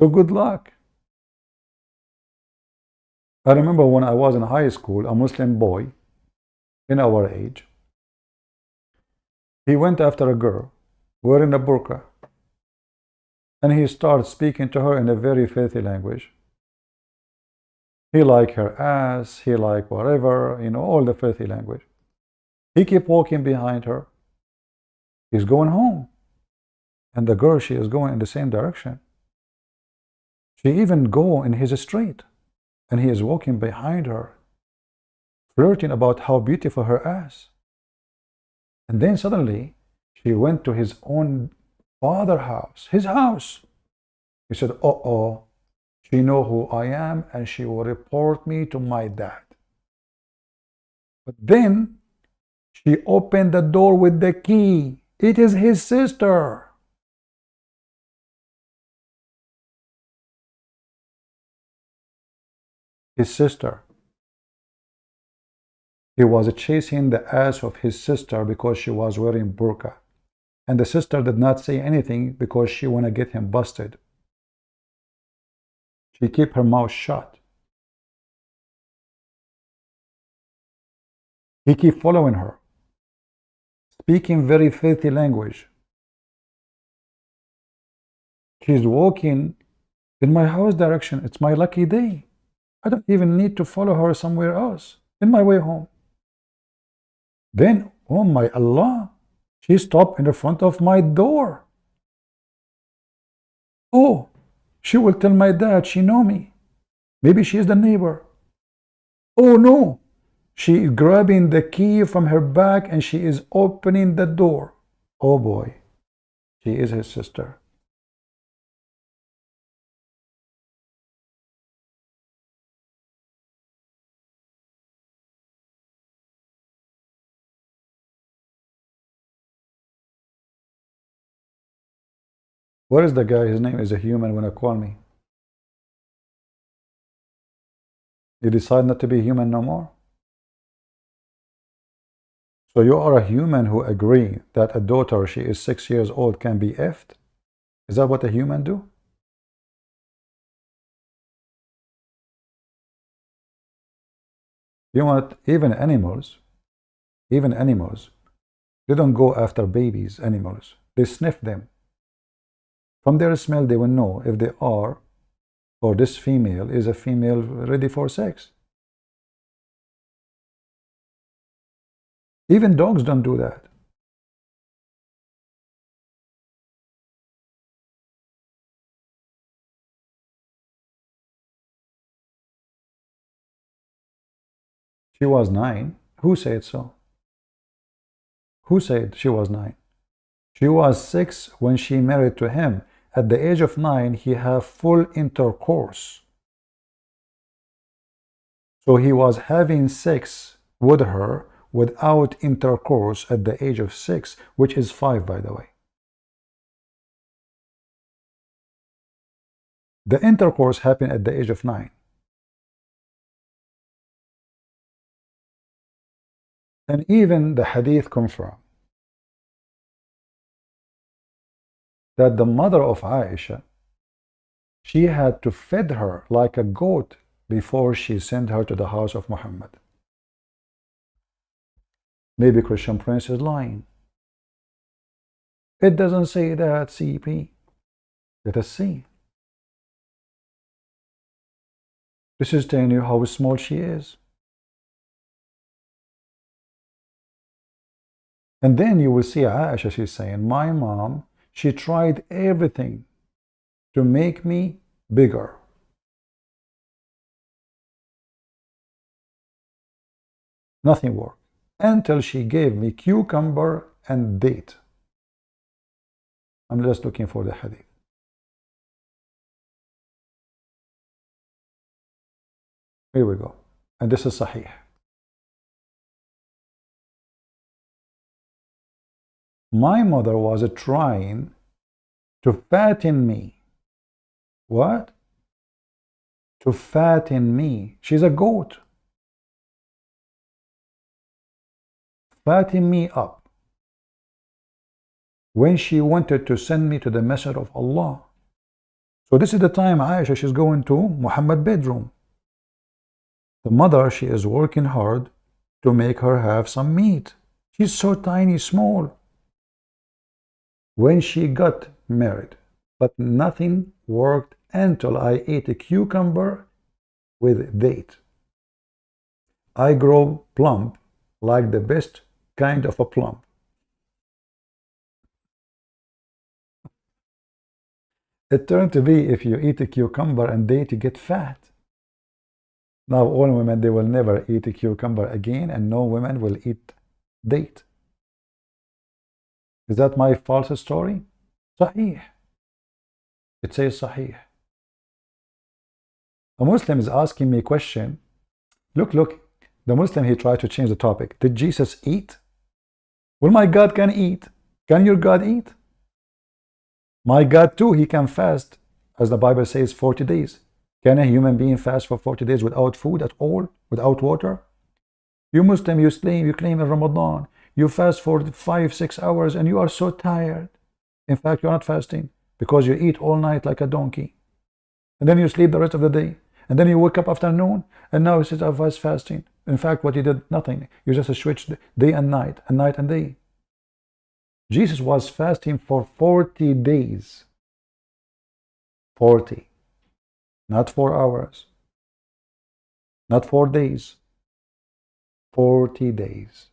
So good luck. I remember when I was in high school, a Muslim boy in our age, he went after a girl wearing a burqa, and he started speaking to her in a very filthy language. He liked her ass, he liked whatever, you know, all the filthy language. He kept walking behind her. He's going home. And the girl, she is going in the same direction. She even go in his street. And he is walking behind her, flirting about how beautiful her ass. And then suddenly, she went to his own father's house, his house. He said, uh-oh, she know who I am, and she will report me to my dad. But then, she opened the door with the key. It is his sister. His sister. He was chasing the ass of his sister because she was wearing burqa. And the sister did not say anything because she want to get him busted. She kept her mouth shut. He kept following her, speaking very filthy language. She's walking in my house direction. It's my lucky day. I don't even need to follow her somewhere else in my way home. Then, oh my Allah, she stopped in the front of my door. Oh, she will tell my dad she know me. Maybe she is the neighbor. Oh no, she is grabbing the key from her bag and she is opening the door. Oh boy, she is his sister. What is the guy? His name is a human when I call me. You decide not to be human no more? So you are a human who agree that a daughter, she is 6 years old, can be effed? Is that what a human do? You want even animals, they don't go after babies, animals. They sniff them. From their smell, they will know if they are, or this female is a female ready for sex. Even dogs don't do that. She was 9. Who said so? Who said she was 9? She was 6 when she married to him. At the age of 9, he had full intercourse. So he was having sex with her without intercourse at the age of 6, which is 5, by the way. The intercourse happened at the age of 9. And even the hadith confirm that the mother of Aisha, she had to feed her like a goat before she sent her to the house of Muhammad. Maybe Christian Prince is lying. It doesn't say that, CP. Let us see. This is telling you how small she is. And then you will see Aisha, she's saying, my mom, she tried everything to make me bigger. Nothing worked until she gave me cucumber and date. I'm just looking for the hadith. Here we go. And this is Sahih. My mother was trying to fatten me. What? To fatten me. She's a goat. Fatten me up. When she wanted to send me to the Messenger of Allah. So this is the time Aisha, she's going to Muhammad's bedroom. The mother, she is working hard to make her have some meat. She's so tiny, small. When she got married, but nothing worked until I ate a cucumber with date. I grow plump like the best kind of a plump. It turned to be if you eat a cucumber and date, you get fat. Now all women, they will never eat a cucumber again, and no women will eat date. Is that my false story? Sahih. It says Sahih. A Muslim is asking me a question. Look, the Muslim, he tried to change the topic. Did Jesus eat? Well, my God can eat. Can your God eat? My God too, he can fast, as the Bible says, 40 days. Can a human being fast for 40 days without food at all, without water? You Muslim, you claim in Ramadan, you fast for 5-6 hours and you are so tired. In fact, you're not fasting because you eat all night like a donkey. And then you sleep the rest of the day. And then you wake up afternoon and now you sit I was fasting. In fact, what you did, nothing. You just switched day and night and day. Jesus was fasting for 40 days. 40. Not 4 hours. Not 4 days. 40 days.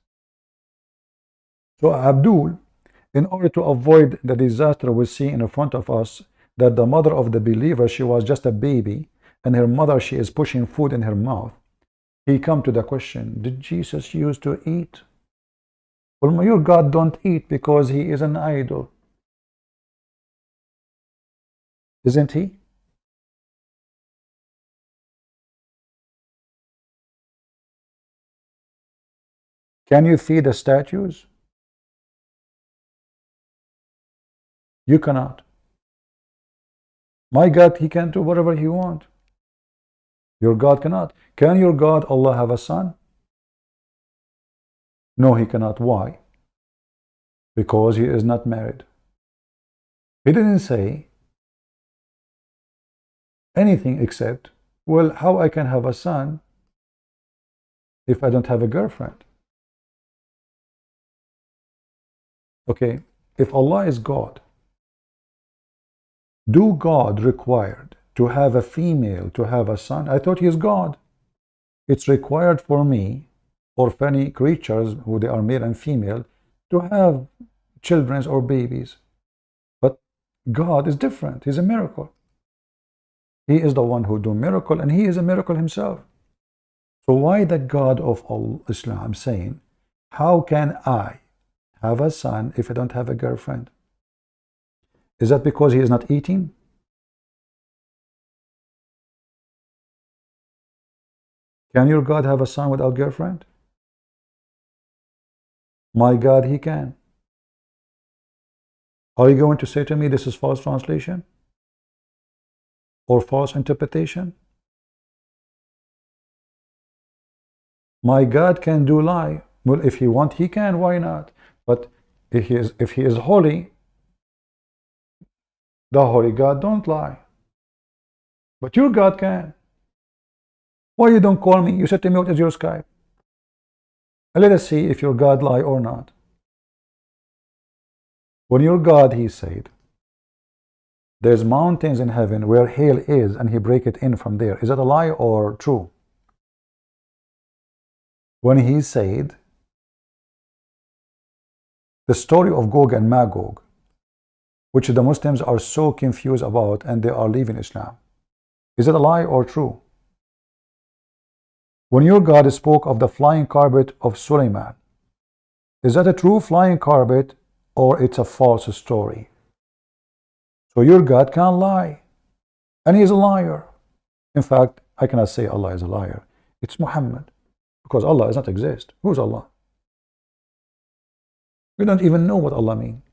So Abdul, in order to avoid the disaster we see in front of us, that the mother of the believer, she was just a baby, and her mother, she is pushing food in her mouth, he come to the question, did Jesus used to eat? Well, your God don't eat because he is an idol. Isn't he? Can you feed the statues? You cannot. My God, he can do whatever he wants. Your God cannot. Can your God, Allah, have a son? No, he cannot. Why? Because he is not married. He didn't say anything except, well, how I can have a son if I don't have a girlfriend? Okay, if Allah is God, do God required to have a female to have a son? I thought he is God. It's required for me or for any creatures who they are male and female to have children or babies. But God is different. He's a miracle. He is the one who do miracle, and he is a miracle himself. So why the God of Islam saying, how can I have a son if I don't have a girlfriend? Is that because he is not eating? Can your God have a son without girlfriend? My God, he can. Are you going to say to me this is false translation? Or false interpretation? My God can do lie. Well, if he want, he can. Why not? But if he is holy, the holy God don't lie. But your God can. Why you don't call me? You said to me, what is your Skype? And let us see if your God lie or not. When your God, he said, there's mountains in heaven where hail is, and he break it in from there. Is that a lie or true? When he said, the story of Gog and Magog, which the Muslims are so confused about and they are leaving Islam, is it a lie or true? When your God spoke of the flying carpet of Suleiman, is that a true flying carpet or it's a false story? So your God can't lie, and he is a liar. In fact, I cannot say Allah is a liar. It's Muhammad, because Allah does not exist. Who's Allah? We don't even know what Allah means.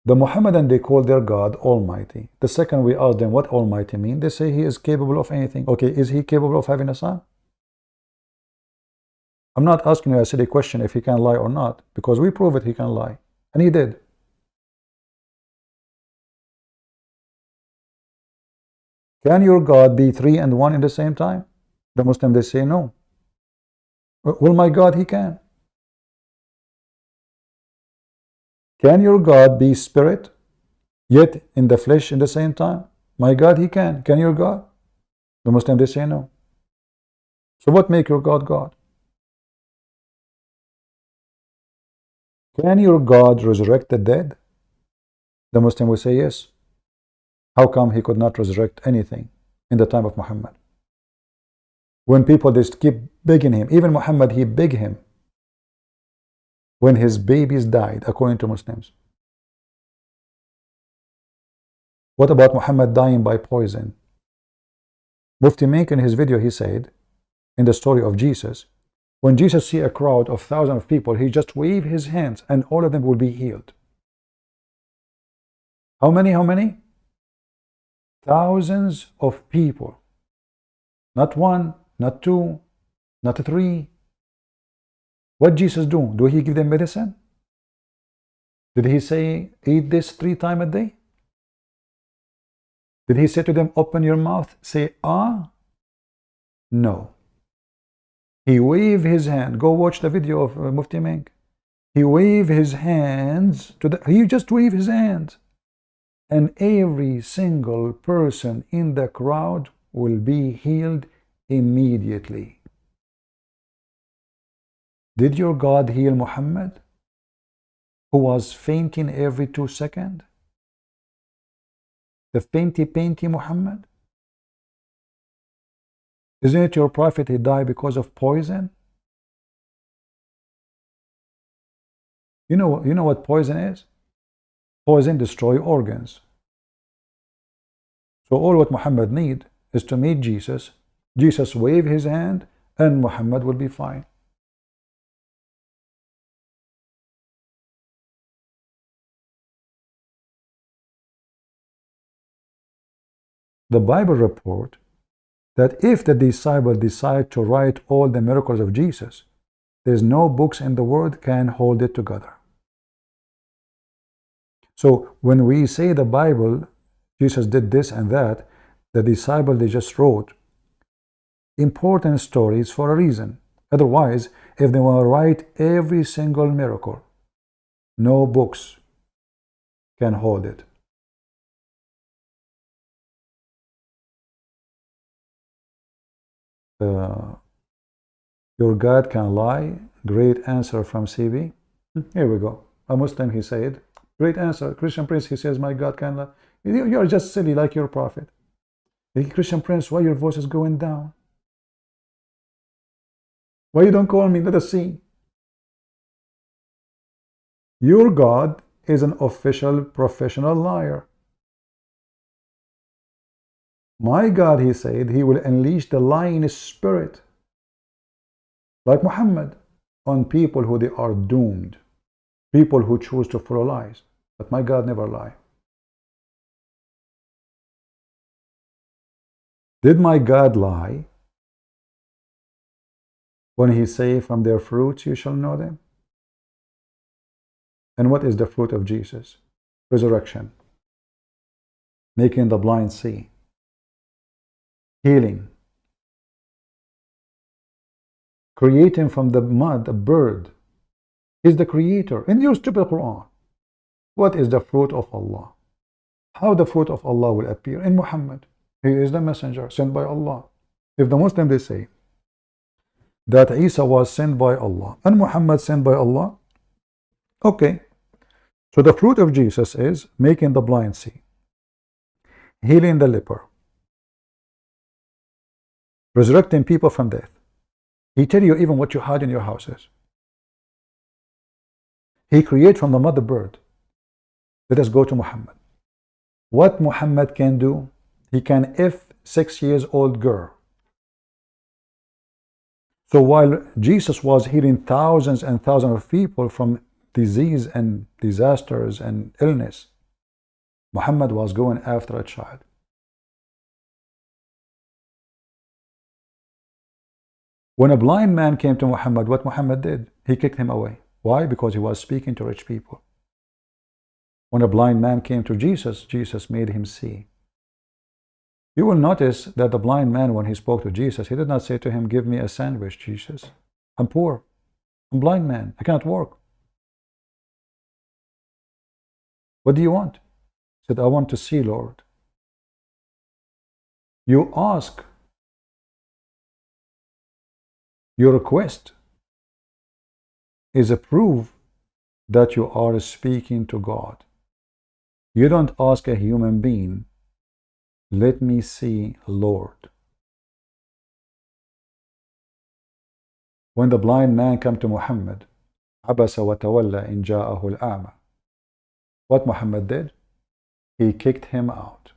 The Muhammadan, they call their God Almighty. The second we ask them what Almighty mean, they say he is capable of anything. Okay, is he capable of having a son? I'm not asking you a silly question if he can lie or not, because we prove it he can lie. And he did. Can your God be three and one in the same time? The Muslims, they say no. Well, my God, he can. Can your God be spirit, yet in the flesh in the same time? My God, he can. Can your God? The Muslims, they say no. So what make your God God? Can your God resurrect the dead? The Muslim will say yes. How come he could not resurrect anything in the time of Muhammad? When people just keep begging him, even Muhammad, he begged him when his babies died, according to Muslims. What about Muhammad dying by poison? Mufti Menk in his video, he said, in the story of Jesus, when Jesus see a crowd of thousands of people, he just wave his hands and all of them will be healed. How many? How many? Thousands of people. Not one, not two, not three. What Jesus do? Do he give them medicine? Did he say, eat this 3 times a day? Did he say to them, open your mouth, say, ah? No. He waved his hand. Go watch the video of Mufti Menk. He waved his hands to the, he just waved his hands. And every single person in the crowd will be healed immediately. Did your God heal Muhammad, who was fainting every 2 seconds? The fainty Muhammad? Isn't it your prophet he died because of poison? You know what poison is? Poison destroy organs. So all what Muhammad need is to meet Jesus. Jesus wave his hand and Muhammad will be fine. The Bible report that if the disciple decide to write all the miracles of Jesus, there's no books in the world can hold it together. So when we say the Bible, Jesus did this and that, the disciple, they just wrote important stories for a reason. Otherwise, if they want to write every single miracle, no books can hold it. Your God can lie. Great answer from CB. Here we go. A Muslim, he said. Great answer. Christian Prince, he says, my God can lie. You are just silly like your prophet. Christian Prince, why your voice is going down? Why you don't call me? Let us see. Your God is an official professional liar. My God, he said, he will unleash the lying spirit, like Muhammad, on people who they are doomed, people who choose to follow lies. But my God never lie. Did my God lie when he say, from their fruits you shall know them? And what is the fruit of Jesus? Resurrection, making the blind see, healing, creating from the mud a bird. He's the creator. In your stupid Quran, what is the fruit of Allah? How the fruit of Allah will appear? In Muhammad. He is the messenger sent by Allah. If the Muslim, they say that Isa was sent by Allah and Muhammad sent by Allah, okay. So the fruit of Jesus is making the blind see, healing the leper, resurrecting people from death. He tell you even what you hide in your houses. He create from the mother bird. Let us go to Muhammad. What Muhammad can do, he can F 6-year-old girl. So while Jesus was healing thousands and thousands of people from disease and disasters and illness, Muhammad was going after a child. When a blind man came to Muhammad, what Muhammad did? He kicked him away. Why? Because he was speaking to rich people. When a blind man came to Jesus, Jesus made him see. You will notice that the blind man, when he spoke to Jesus, he did not say to him, give me a sandwich, Jesus. I'm poor. I'm a blind man. I cannot work. What do you want? He said, I want to see, Lord. You ask. Your request is a proof that you are speaking to God. You don't ask a human being, let me see, Lord. When the blind man came to Muhammad, عبس وتولى إن جاءه الأعمى. What Muhammad did? He kicked him out.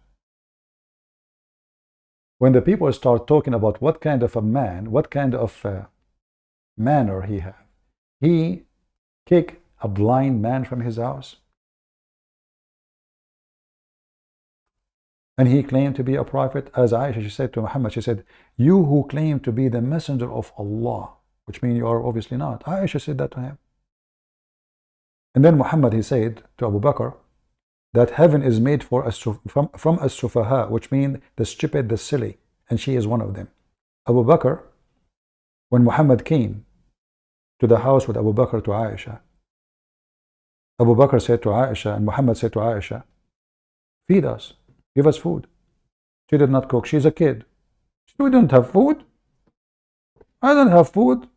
When the people start talking about what kind of a man, what kind of manner he had, he kicked a blind man from his house. And he claimed to be a prophet. As Aisha, she said to Muhammad, she said, you who claim to be the messenger of Allah, which means you are obviously not. Aisha said that to him. And then Muhammad, he said to Abu Bakr, that heaven is made from as-sufaha, which means the stupid, the silly, and she is one of them. Abu Bakr, when Muhammad came to the house with Abu Bakr to Aisha, Abu Bakr said to Aisha, and Muhammad said to Aisha, feed us, give us food. She did not cook. She's a kid. She said, we don't have food. I don't have food.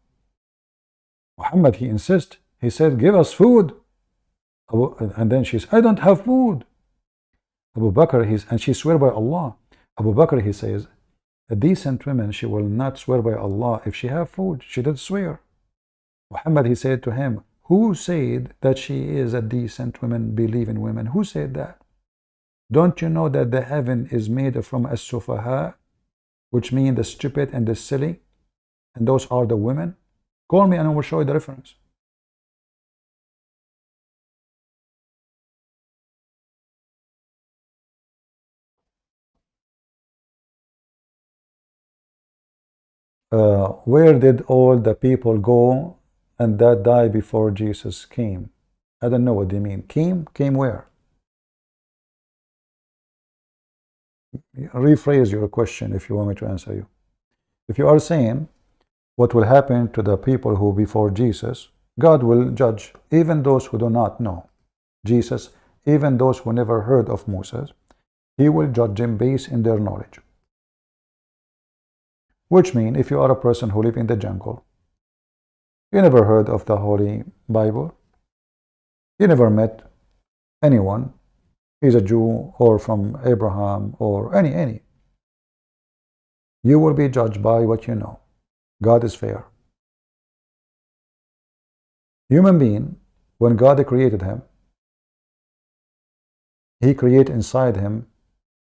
Muhammad, he insists. He said, give us food. And then she says, I don't have food. Abu Bakr, and she swear by Allah. Abu Bakr, he says, a decent woman, she will not swear by Allah if she have food. She did swear. Muhammad, he said to him, who said that she is a decent woman, believe in women? Who said that? Don't you know that the heaven is made from as-sufaha, which means the stupid and the silly, and those are the women? Call me and I will show you the reference. Where did all the people go and that died before Jesus came? I don't know what they mean. Came where? Rephrase your question if you want me to answer you. If you are saying what will happen to the people who before Jesus, God will judge even those who do not know Jesus, even those who never heard of Moses. He will judge them based in their knowledge. Which means if you are a person who live in the jungle, you never heard of the Holy Bible, you never met anyone, he's a Jew or from Abraham or any, you will be judged by what you know. God is fair. Human being, when God created him, he created inside him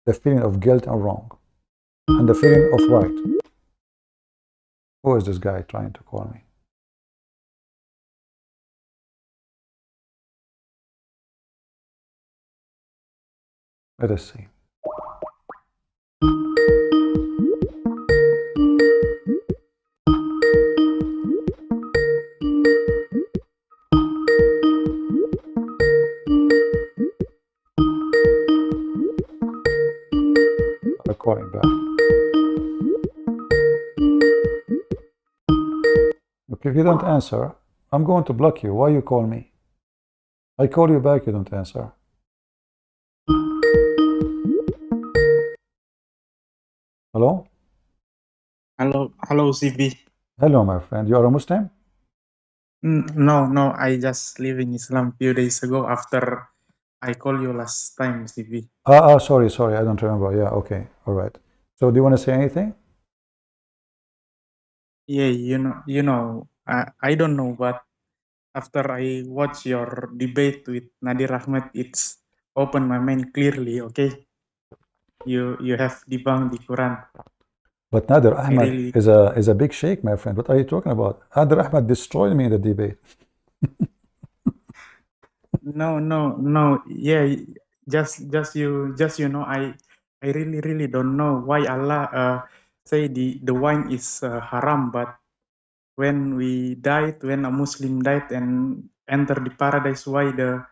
the feeling of guilt and wrong and the feeling of right. Who is this guy trying to call me? Let us see. I'm calling back. Look, if you don't answer, I'm going to block you. Why you call me? I call you back, you don't answer. Hello? Hello, CB. Hello, my friend. You are a Muslim? No, I just leave in Islam few days ago after I call you last time, CB. Sorry, I don't remember. Yeah, okay, all right. So do you want to say anything? Yeah, I don't know, but after I watch your debate with Nadir Ahmed, it's opened my mind clearly, okay? You have debunked the Quran. But Nadir Ahmed is a big sheikh, my friend. What are you talking about? Nadir Ahmed destroyed me in the debate. No. Yeah, just you know, I really don't know why Allah say the wine is haram, but when a Muslim died and enter the paradise, why the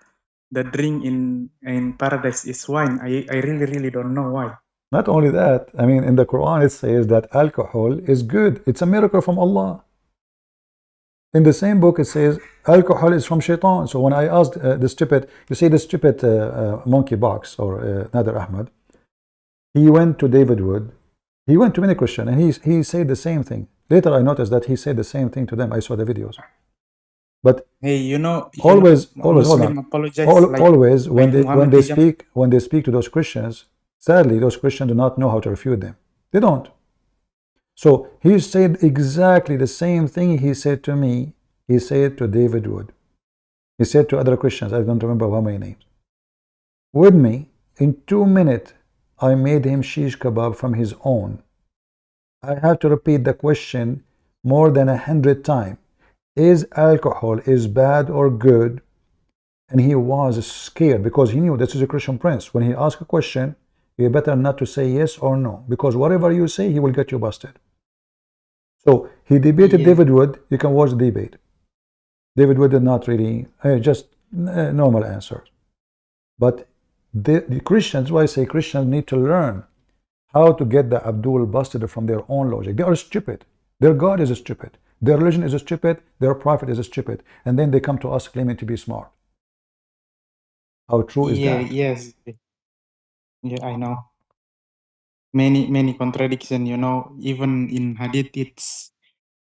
drink in paradise is wine? I really don't know why. Not only that, I mean, in the Quran it says that alcohol is good. It's a miracle from Allah. In the same book it says alcohol is from shaitan. So when I asked the stupid, you see the stupid monkey box or Nader Ahmad, he went to David Wood, he went to many Christians, and he said the same thing. Later I noticed that he said the same thing to them. I saw the videos. But Hey, always hold Muslim on. apologize like Always when Muhammad they Hijab. speak to those Christians, sadly those Christians do not know how to refute them. They don't. So he said exactly the same thing he said to me. He said to David Wood. He said to other Christians. I don't remember how many names. With me, in 2 minutes, I made him shish kebab from his own. I have to repeat the question more than 100 times. Is alcohol is bad or good? And he was scared because he knew this is a Christian prince. When he asked a question, you better not to say yes or no, because whatever you say, he will get you busted. So he debated David Wood. You can watch the debate. David Wood did not really, just normal answers. But the Christians, why I say Christians need to learn how to get the Abdul busted from their own logic. They are stupid. Their God is stupid. Their religion is stupid. Their prophet is stupid. And then they come to us claiming to be smart. How true is that? Yes. Yeah, I know. Many contradiction, even in hadith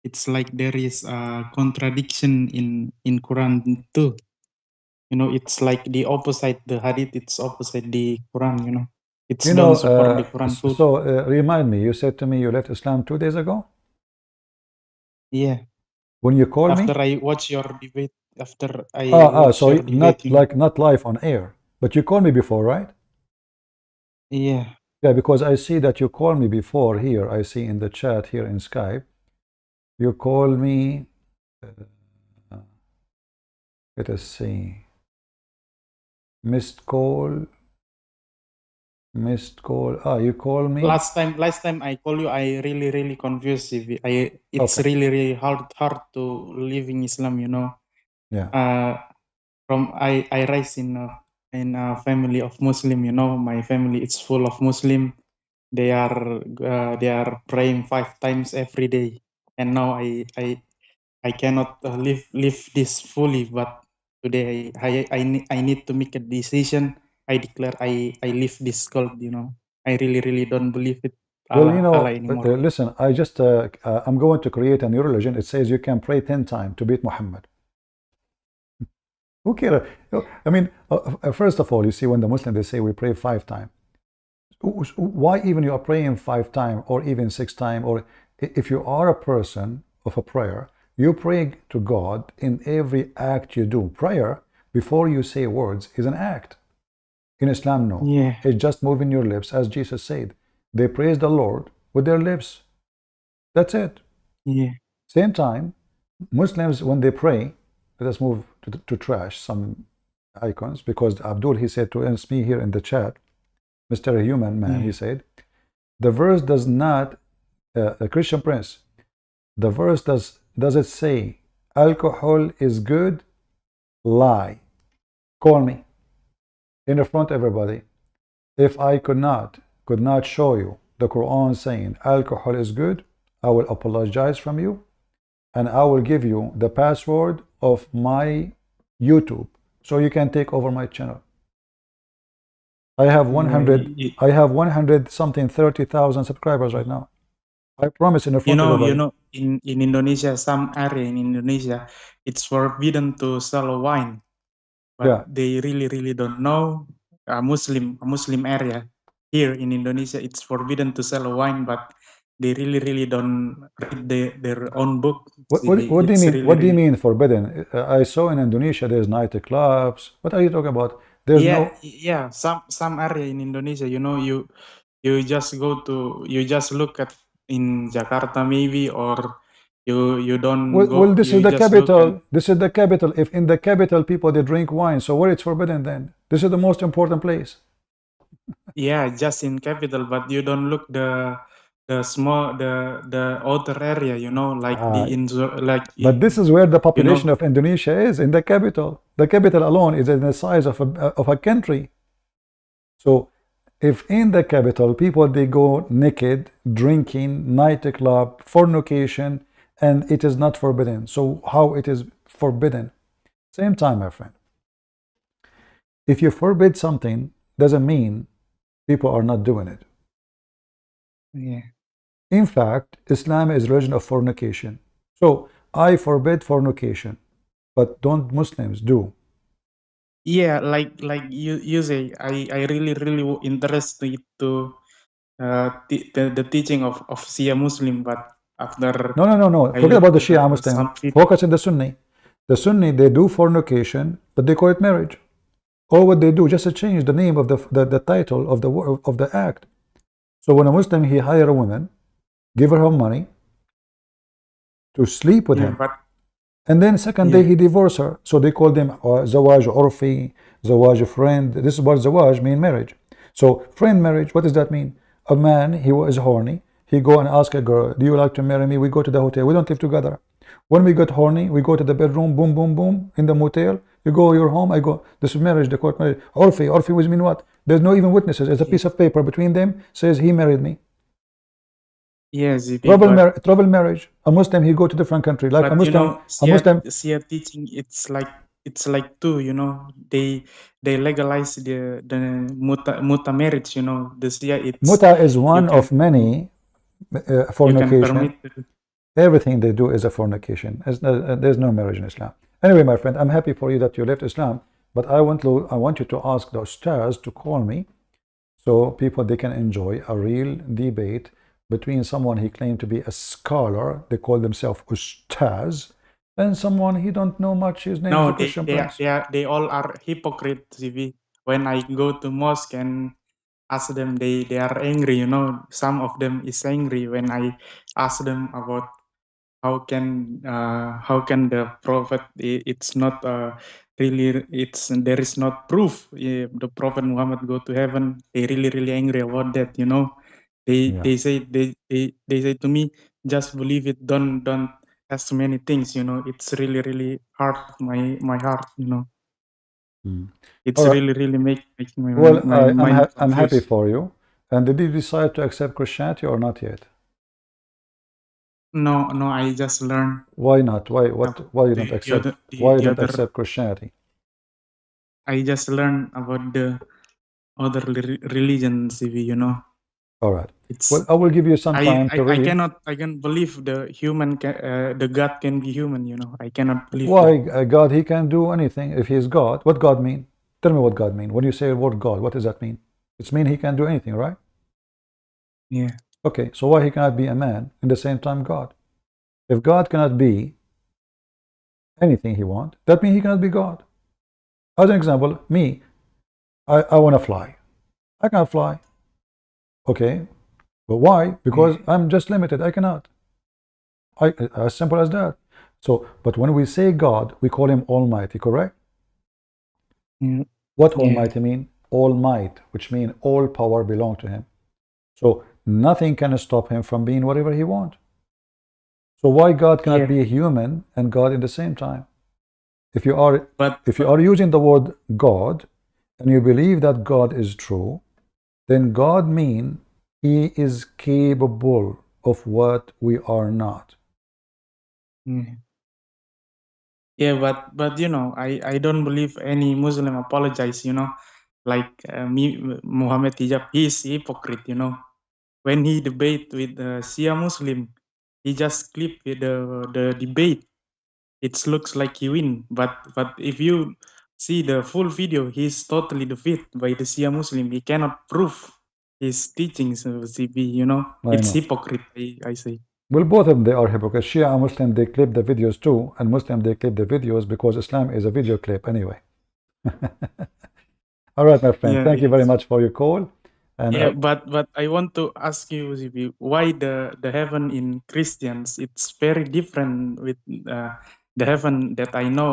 it's like there is a contradiction in Quran too. It's like the opposite, the hadith it's opposite the Quran, It's don't support the Quran too. So remind me, you said to me you left Islam 2 days ago? Yeah. When you called me? After I watch your debate, after I watch so your debate, not live on air, but you called me before, right? Yeah. Yeah, because I see that you called me before here. I see in the chat here in Skype. You called me. Let us see. Missed call. You called me. Last time I call you, I really confused. It's Okay. really hard to live in Islam, Yeah. I rise in a family of Muslim. My family is full of Muslim. They are praying 5 times every day, and now I cannot live this fully. But today I need to make a decision. I declare I leave this cult. I really don't believe it. Well, Allah anymore. listen, I'm going to create a new religion. It says you can pray 10 times to beat Muhammad. Who cares? I mean, first of all, you see, when the Muslims, they say we pray 5 times. Why even you are praying 5 times or even 6 times? Or if you are a person of a prayer, you pray to God in every act you do. Prayer, before you say words, is an act. In Islam, no. Yeah. It's just moving your lips, as Jesus said. They praise the Lord with their lips. That's it. Yeah. Same time, Muslims, when they pray, let us move to trash some icons, because Abdul, he said to me here in the chat, Mr. Human Man, he said, the verse does not, a Christian prince, the verse does it say alcohol is good? Lie. Call me in front of everybody. If I could not show you the Quran saying alcohol is good, I will apologize from you, and I will give you the password of my YouTube so you can take over my channel. I have 100 something 30,000 subscribers right now. I promise in front of everybody. In Indonesia, some area in Indonesia, it's forbidden to sell wine, but they really don't know. A Muslim area here in Indonesia, it's forbidden to sell wine, but they really don't read their own book. What do you mean? What do you mean forbidden? I saw in Indonesia there's nightclubs. What are you talking about? There's some area in Indonesia, you just look at in Jakarta maybe, or you don't go. Well, this is the capital. This is the capital. If in the capital people they drink wine, so where it's forbidden then? This is the most important place. Yeah, just in capital, but you don't look the small the outer area, But this is where the population of Indonesia is, in the capital. The capital alone is in the size of a country. So if in the capital people they go naked, drinking, nightclub, fornication, and it is not forbidden, so how it is forbidden? Same time, my friend. If you forbid something, doesn't mean people are not doing it. Yeah. In fact, Islam is religion of fornication. So I forbid fornication, but don't Muslims do? Yeah, like you say, I really interested to the teaching of Shia Muslim, but after No. I Forget look about the Shia Muslim. some video, Focus on the Sunni. The Sunni, they do fornication, but they call it marriage. Or what they do, just to change the name of the title of the act. So when a Muslim, he hire a woman, give her money to sleep with yeah, him, but and then second day yeah, he divorce her. So they call them zawaj urfi, zawaj friend. This is what zawaj mean, marriage. So friend marriage, what does that mean? A man, he was horny, he go and ask a girl, do you like to marry me? We go to the hotel, we don't live together. When we get horny, we go to the bedroom, boom, boom, boom, in the motel. You go, you're home, I go. This is marriage, the court marriage. Urfi which mean what? There's no even witnesses. It's a piece of paper between them, says he married me. yes, but Travel marriage. A Muslim, he go to different country. Like a you Muslim, know, a Muslim. Shia teaching, it's like two, you know, they legalize the muta marriage, you know, the Shia it's Muta is you one can of many you can fornication. permit. Everything they do is a fornication. There's no marriage in Islam. Anyway, my friend, I'm happy for you that you left Islam, but I want you to ask the ustaz to call me, so people they can enjoy a real debate between someone he claimed to be a scholar, they call themselves ustaz, and someone he don't know much, his name is No, a Christian prince. they all are hypocrites. When I go to mosque and ask them, they are angry. You know, some of them is angry when I ask them about how can the prophet it's not really it's there is not proof the prophet Muhammad go to heaven. They really angry about that. You know, Yeah. they say to me, just believe it. Don't ask many things. You know, it's really hard my heart. You know, Mm. it's All right. really making Well, my mind I'm happy confused. for you. And did you decide to accept Christianity or not yet? No, I just learned Why not? Why you don't the accept? other Why you the don't other. accept Christianity? I just learned about the other religions, you know. All right. It's Well, I will give you some time to I read. I can believe the the God can be human, you know. I cannot believe that. Why God? He can do anything if he is God. What God mean? Tell me what God mean. When you say the word God, what does that mean? It's mean he can do anything, right? Yeah. Okay. So why he cannot be a man in the same time God? If God cannot be anything he want, that means he cannot be God. As an example, me, I want to fly. I cannot fly. Okay. But why? Because I'm just limited. I cannot. As simple as that. So, but when we say God, we call him Almighty, correct? Yeah. What Yeah. Almighty mean? All might, which mean all power belong to him. So nothing can stop him from being whatever he wants. So why God cannot Yeah. be a human and God in the same time? If you are But using the word God and you believe that God is true, then God mean he is capable of what we are not. yeah, but you know, I don't believe any Muslim apologize, you know. Like Muhammad Hijab, he's hypocrite, you know. When he debate with Shia Muslim, he just clip the debate. It looks like he win, but if you see the full video, he's totally defeated by the Shia Muslim. He cannot prove his teachings of CB. You know, I it's know. hypocrite. I say. Well, both of them, they are hypocrites. Shia and Muslim, they clip the videos too, and Muslim, they clip the videos because Islam is a video clip anyway. All right, my friend. Yeah, Thank you very much for your call. And yeah. But I want to ask you, CB, why the heaven in Christians it's very different with the heaven that I know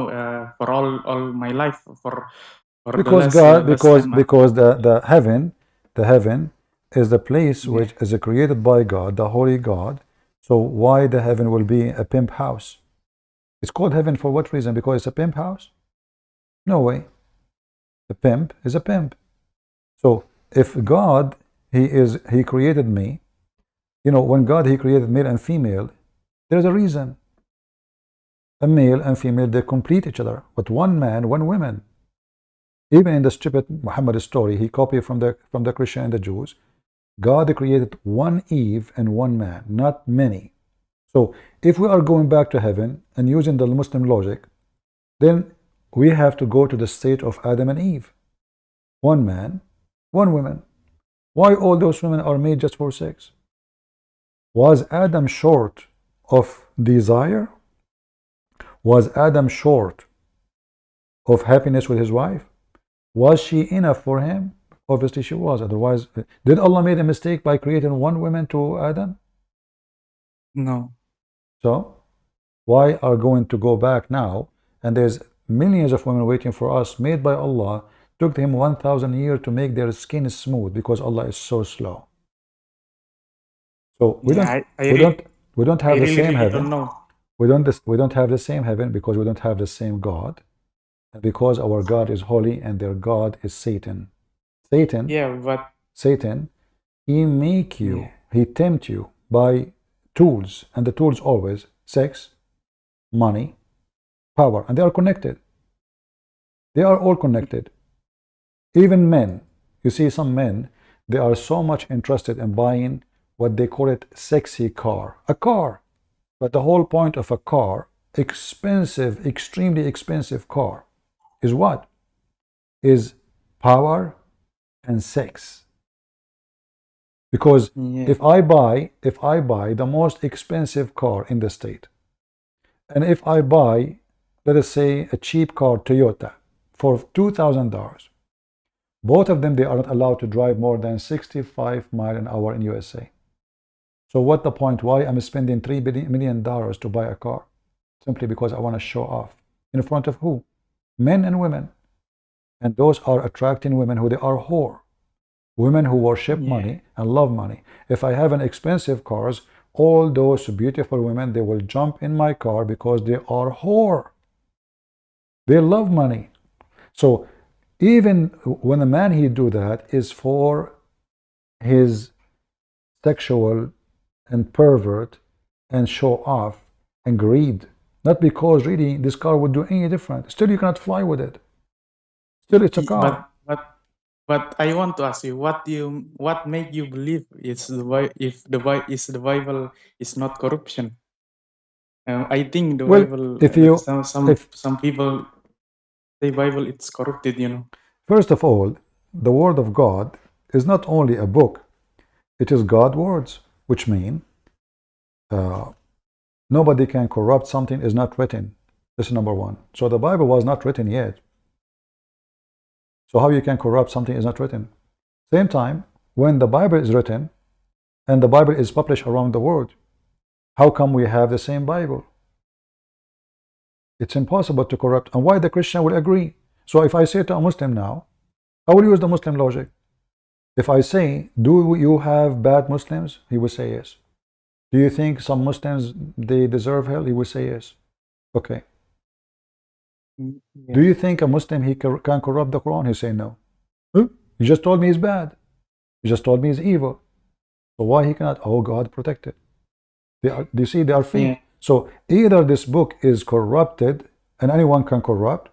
for all my life for the because last time. because the heaven is the place Yeah. which is created by God, the holy God. So why the heaven will be a pimp house? It's called heaven for what reason? Because it's a pimp house? No way. A pimp is a pimp. So if God, He created me, you know, when God, He created male and female, there's a reason. A male and female, they complete each other, but one man, one woman. Even in the stupid Muhammad story, he copied from the Christian and the Jews. God created one Eve and one man, not many. So if we are going back to heaven and using the Muslim logic, then we have to go to the state of Adam and Eve. One man, one woman. Why all those women are made just for sex? Was Adam short of desire? Was Adam short of happiness with his wife? Was she enough for him? Obviously she was. Otherwise, did Allah made a mistake by creating one woman to Adam? No. So why are going to go back now? And there's millions of women waiting for us, made by Allah. Took him 1,000 years to make their skin smooth because Allah is so slow. So we Yeah, don't have I the really, same really heaven. don't know. We don't have the same heaven because we don't have the same God, and because our God is holy and their God is Satan. Satan, Yeah, but Satan, he make you, yeah, he tempt you by tools, and the tools always sex, money, power, and they are connected. They are all connected. Even men, you see some men, they are so much interested in buying what they call it sexy car, a car. But the whole point of a car, expensive, extremely expensive car, is what? Is power and sex. Because yeah, if I buy the most expensive car in the state, and if I buy, let us say, a cheap car, Toyota, for $2,000, both of them, they are not allowed to drive more than 65 miles an hour in USA. So what the point? Why I'm spending $3 million to buy a car? Simply because I want to show off. In front of who? Men and women. And those are attracting women who they are whore. Women who worship yeah, money and love money. If I have an expensive cars, all those beautiful women, they will jump in my car because they are whore. They love money. So even when a man he do that is for his sexual and pervert and show off and greed, not because really this car would do any different. Still you cannot fly with it. Still it's a car. but I want to ask you, what make you believe it's if the Bible is not corruption? I think the Well, Bible, if you some people say Bible it's corrupted, you know. first of all, the word of God is not only a book, it is God's words, which mean nobody can corrupt something is not written. This is number one. So the Bible was not written yet. So how you can corrupt something is not written? Same time, when the Bible is written and the Bible is published around the world, how come we have the same Bible? It's impossible to corrupt. And why the Christian will agree? So if I say to a Muslim now, I will use the Muslim logic. If I say, do you have bad Muslims? He will say yes. Do you think some Muslims, they deserve hell? He will say yes. Okay. Yeah. Do you think a Muslim, he can corrupt the Quran? He say no. Huh? You just told me he's bad. You just told me he's evil. So why he cannot? Oh, God protected. Do you see, they are fake. Yeah. So either this book is corrupted and anyone can corrupt,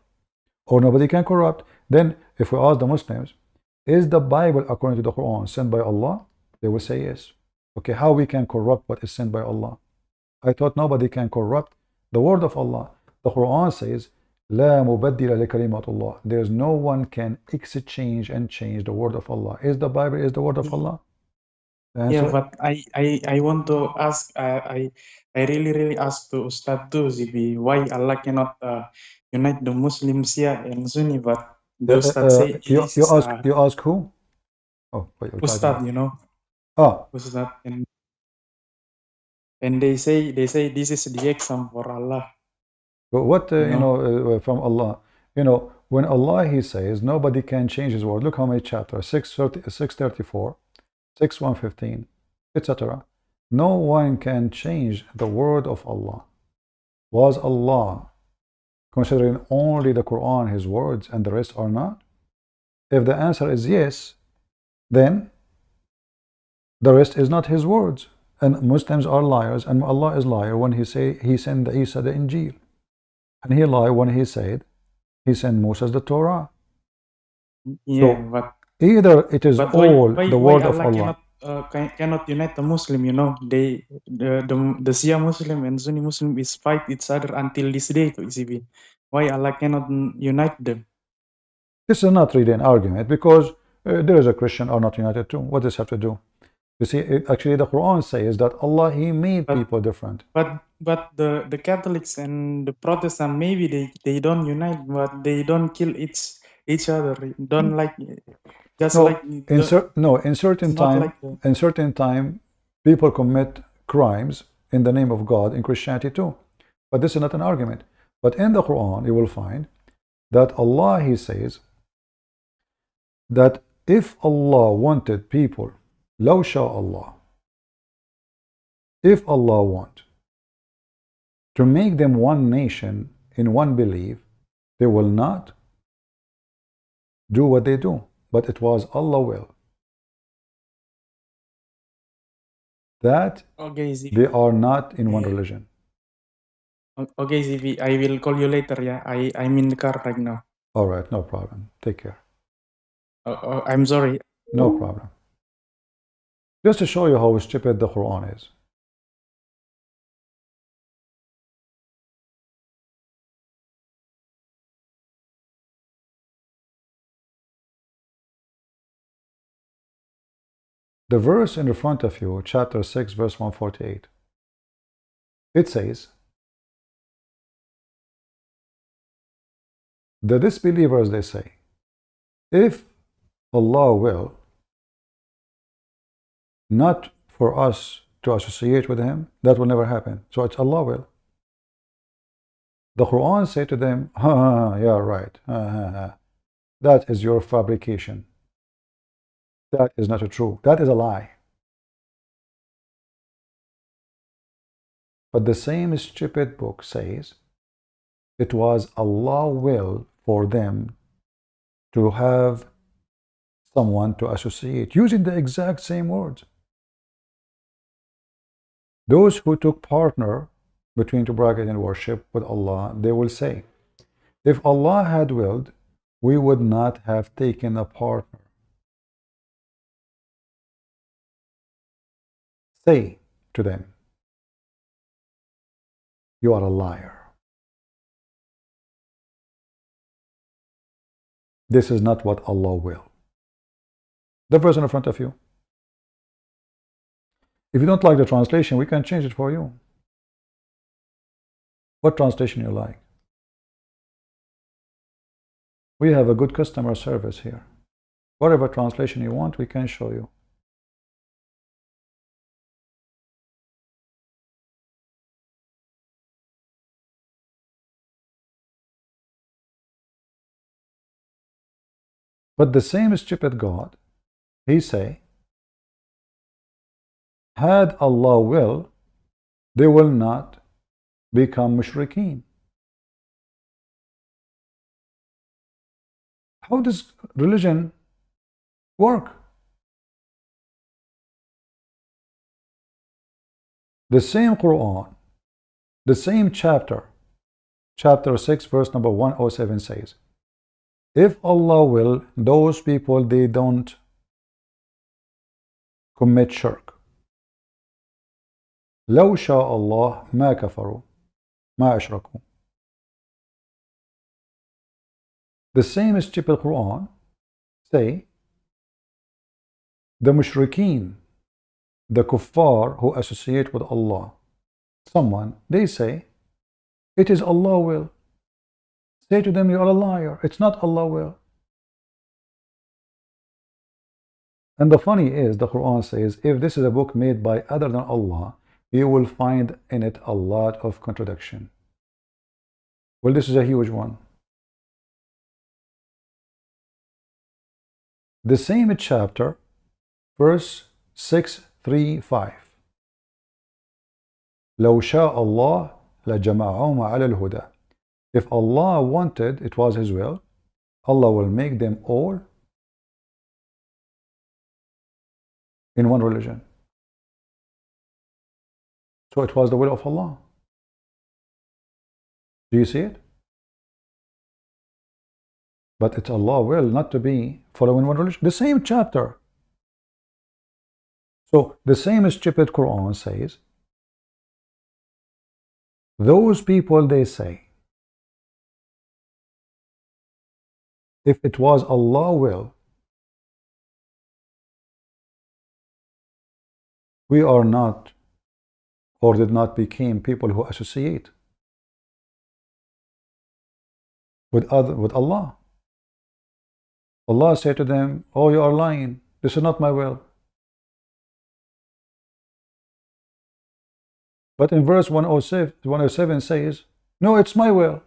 or nobody can corrupt. Then if we ask the Muslims, is the Bible according to the Quran sent by Allah? They will say yes. Okay, how we can corrupt what is sent by Allah? I thought nobody can corrupt the word of Allah. The Quran says, لا مبدل لكلمات الله. There's no one can exchange and change the word of Allah. Is the Bible is the word of Allah? The Yeah, answer, but I want to ask, I really ask to Ustad too, Zibi, why Allah cannot unite the Muslims here and Sunni, but the Ustad say this is you ask who? Oh, wait, Ustad, you know, ah, Ustad, and they say this is the exam for Allah. but what You you know? know from Allah? You know, when Allah he says nobody can change his word. Look how many chapters: 634, 6115, etc. No one can change the word of Allah. Was Allah considering only the Quran his words and the rest are not? If the answer is yes, then the rest is not his words. And Muslims are liars, and Allah is liar when he say he sent Isa the Injil, and he lied when he said he sent Moses the Torah. Yeah, So but either it is all the why word of Allah Allah. cannot unite the Muslim? You know, the Shia Muslim and Sunni Muslim is fight each other until this day to ECB. Why Allah cannot unite them? This is not really an argument, because there is a Christian are not united too. What does this have to do? You see, actually the Quran says that Allah, he made people different. But the Catholics and the Protestant, maybe they don't unite, but they don't kill each other. Don't like just No, like in certain not time, like in certain time, people commit crimes in the name of God in Christianity too. But this is not an argument. But in the Quran, you will find that Allah, he says that if Allah wanted people, لو شاء Allah, if Allah want to make them one nation in one belief, they will not do what they do, but it was Allah will that they are not in one religion. Okay, ZV, I will call you later. Yeah, I'm in the car right now. All right, no problem. Take care. I'm sorry. No problem. Just to show you how stupid the Quran is. The verse in front of you, chapter 6, verse 148. It says, the disbelievers, they say, if Allah will not for us to associate with him, that will never happen. So it's Allah will. The Quran say to them, yeah, right. That is your fabrication. That is not true. That is a lie. But the same stupid book says it was Allah will for them to have someone to associate, using the exact same words. Those who took partner between two brackets in worship with Allah, they will say, if Allah had willed, we would not have taken a partner. Say to them, you are a liar. This is not what Allah will. The verse in front of you. If you don't like the translation, we can change it for you. What translation you like? We have a good customer service here. Whatever translation you want, we can show you. But the same stupid God, he say, had Allah will, they will not become mushrikeen. How does religion work? The same Quran, the same chapter 6, verse number 107 says, if Allah will, those people, they don't commit shirk. لو شاء الله ما كفروا ما أشركوا. The same stupid Quran say the mushrikeen, the kuffar who associate with Allah, someone, they say it is Allah will. Say to them, you are a liar. It's not Allah will. And the funny is, the Quran says, if this is a book made by other than Allah, you will find in it a lot of contradiction. Well, this is a huge one. The same chapter, verse 635. لو شاء الله لجمعهم على الهدى. If Allah wanted, it was His will, Allah will make them all in one religion. So it was the will of Allah. Do you see it? But it's Allah will not to be following one religion. The same chapter. So the same stupid Quran says, those people, they say, if it was Allah will, we are not or did not become people who associate with Allah. Allah said to them, oh, you are lying. This is not my will. But in verse 107 says, no, it's my will.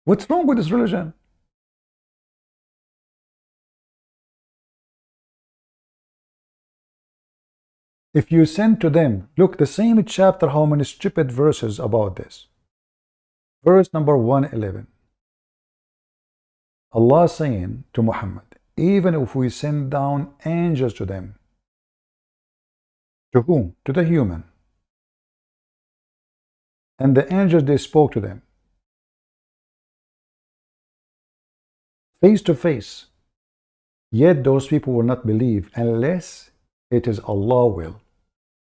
What's wrong with this religion? If you send to them, look, the same chapter, how many stupid verses about this. Verse number 111. Allah saying to Muhammad, even if we send down angels to them, to whom? To the human. And the angels, they spoke to them face to face, yet those people will not believe unless it is Allah will.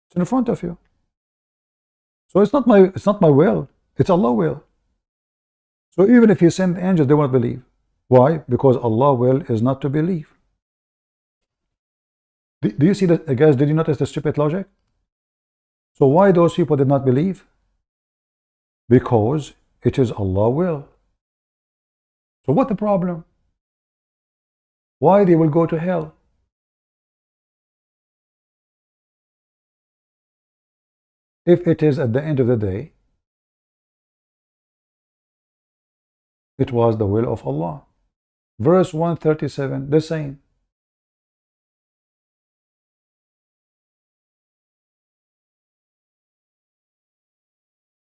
It's in front of you. So it's not my will, it's Allah will. So even if you send angels, they won't believe. Why? Because Allah will is not to believe. Do you see that, guys? Did you notice the stupid logic? So why those people did not believe? Because it is Allah will. So what the problem? Why they will go to hell? If it is at the end of the day, it was the will of Allah. Verse 137, the same.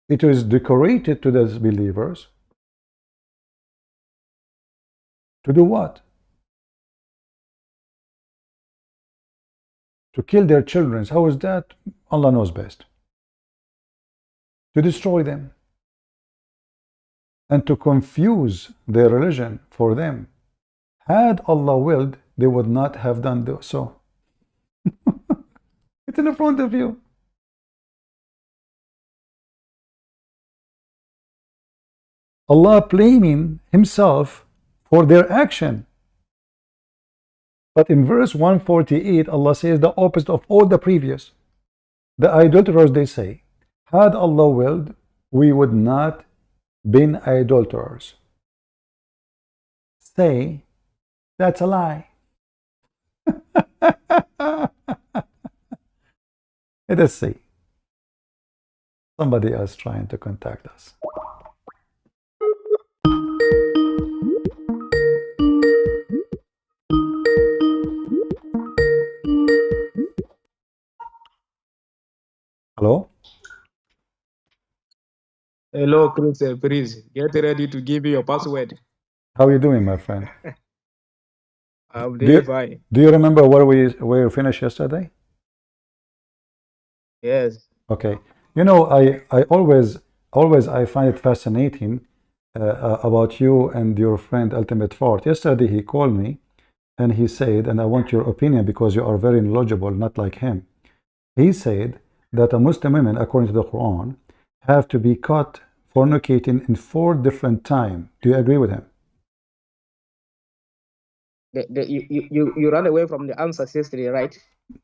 It is decorated to the believers to do what? To kill their children. How is that? Allah knows best. To destroy them and to confuse their religion for them. Had Allah willed, they would not have done so. It's in front of you. Allah blaming himself for their action. But in verse 148, Allah says the opposite of all the previous. The idolaters, they say, had Allah willed, we would not been idolaters. Say, that's a lie. Let us see. Somebody else trying to contact us. Hello? Hello, Chris. Please get ready to give me your password. How are you doing, my friend? I'm doing fine. Do you remember where we finished yesterday? Yes. Okay. You know, I always I find it fascinating about you and your friend Ultimate Fort. Yesterday he called me and he said, and I want your opinion because you are very knowledgeable, not like him. He said that a Muslim women, according to the Quran, have to be caught fornicating in 4 different times. Do you agree with him? You run away from the answers yesterday, right?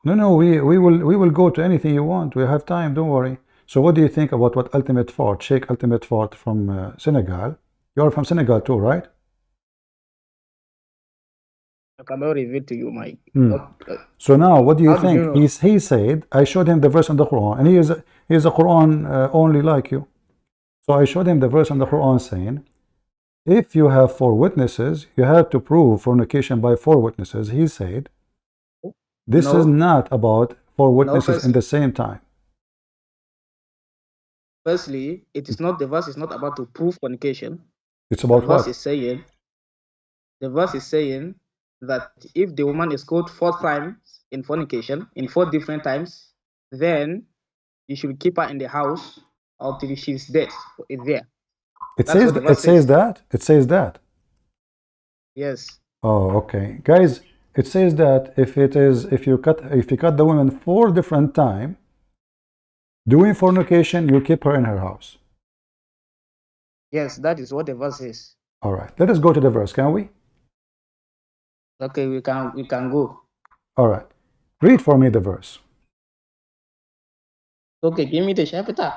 No, we will go to anything you want. We have time, don't worry. So what do you think about what Ultimate Fort, Sheikh Ultimate Fort from Senegal? You're from Senegal too, right? I cannot reveal to you my. So now, what do you How did think? you know? He said, I showed him the verse in the Quran, and he is a Quran only like you. So I showed him the verse in the Quran saying, if you have 4 witnesses, you have to prove fornication by 4 witnesses. He said, this No. is not about 4 witnesses first- in the same time. Firstly, the verse is not about to prove fornication. It's about The verse what? is saying The verse is saying that if the woman is caught 4 times in fornication, in 4 different times, then you should keep her in the house until she's dead. There. It That's says what the it verse says says. that. It says that. Yes. Oh, okay, guys. It says that if you cut the woman 4 different times doing fornication, you keep her in her house. Yes, that is what the verse says. All right. Let us go to the verse, can we? Okay, we can go. All right. Read for me the verse. Okay, give me the chapter.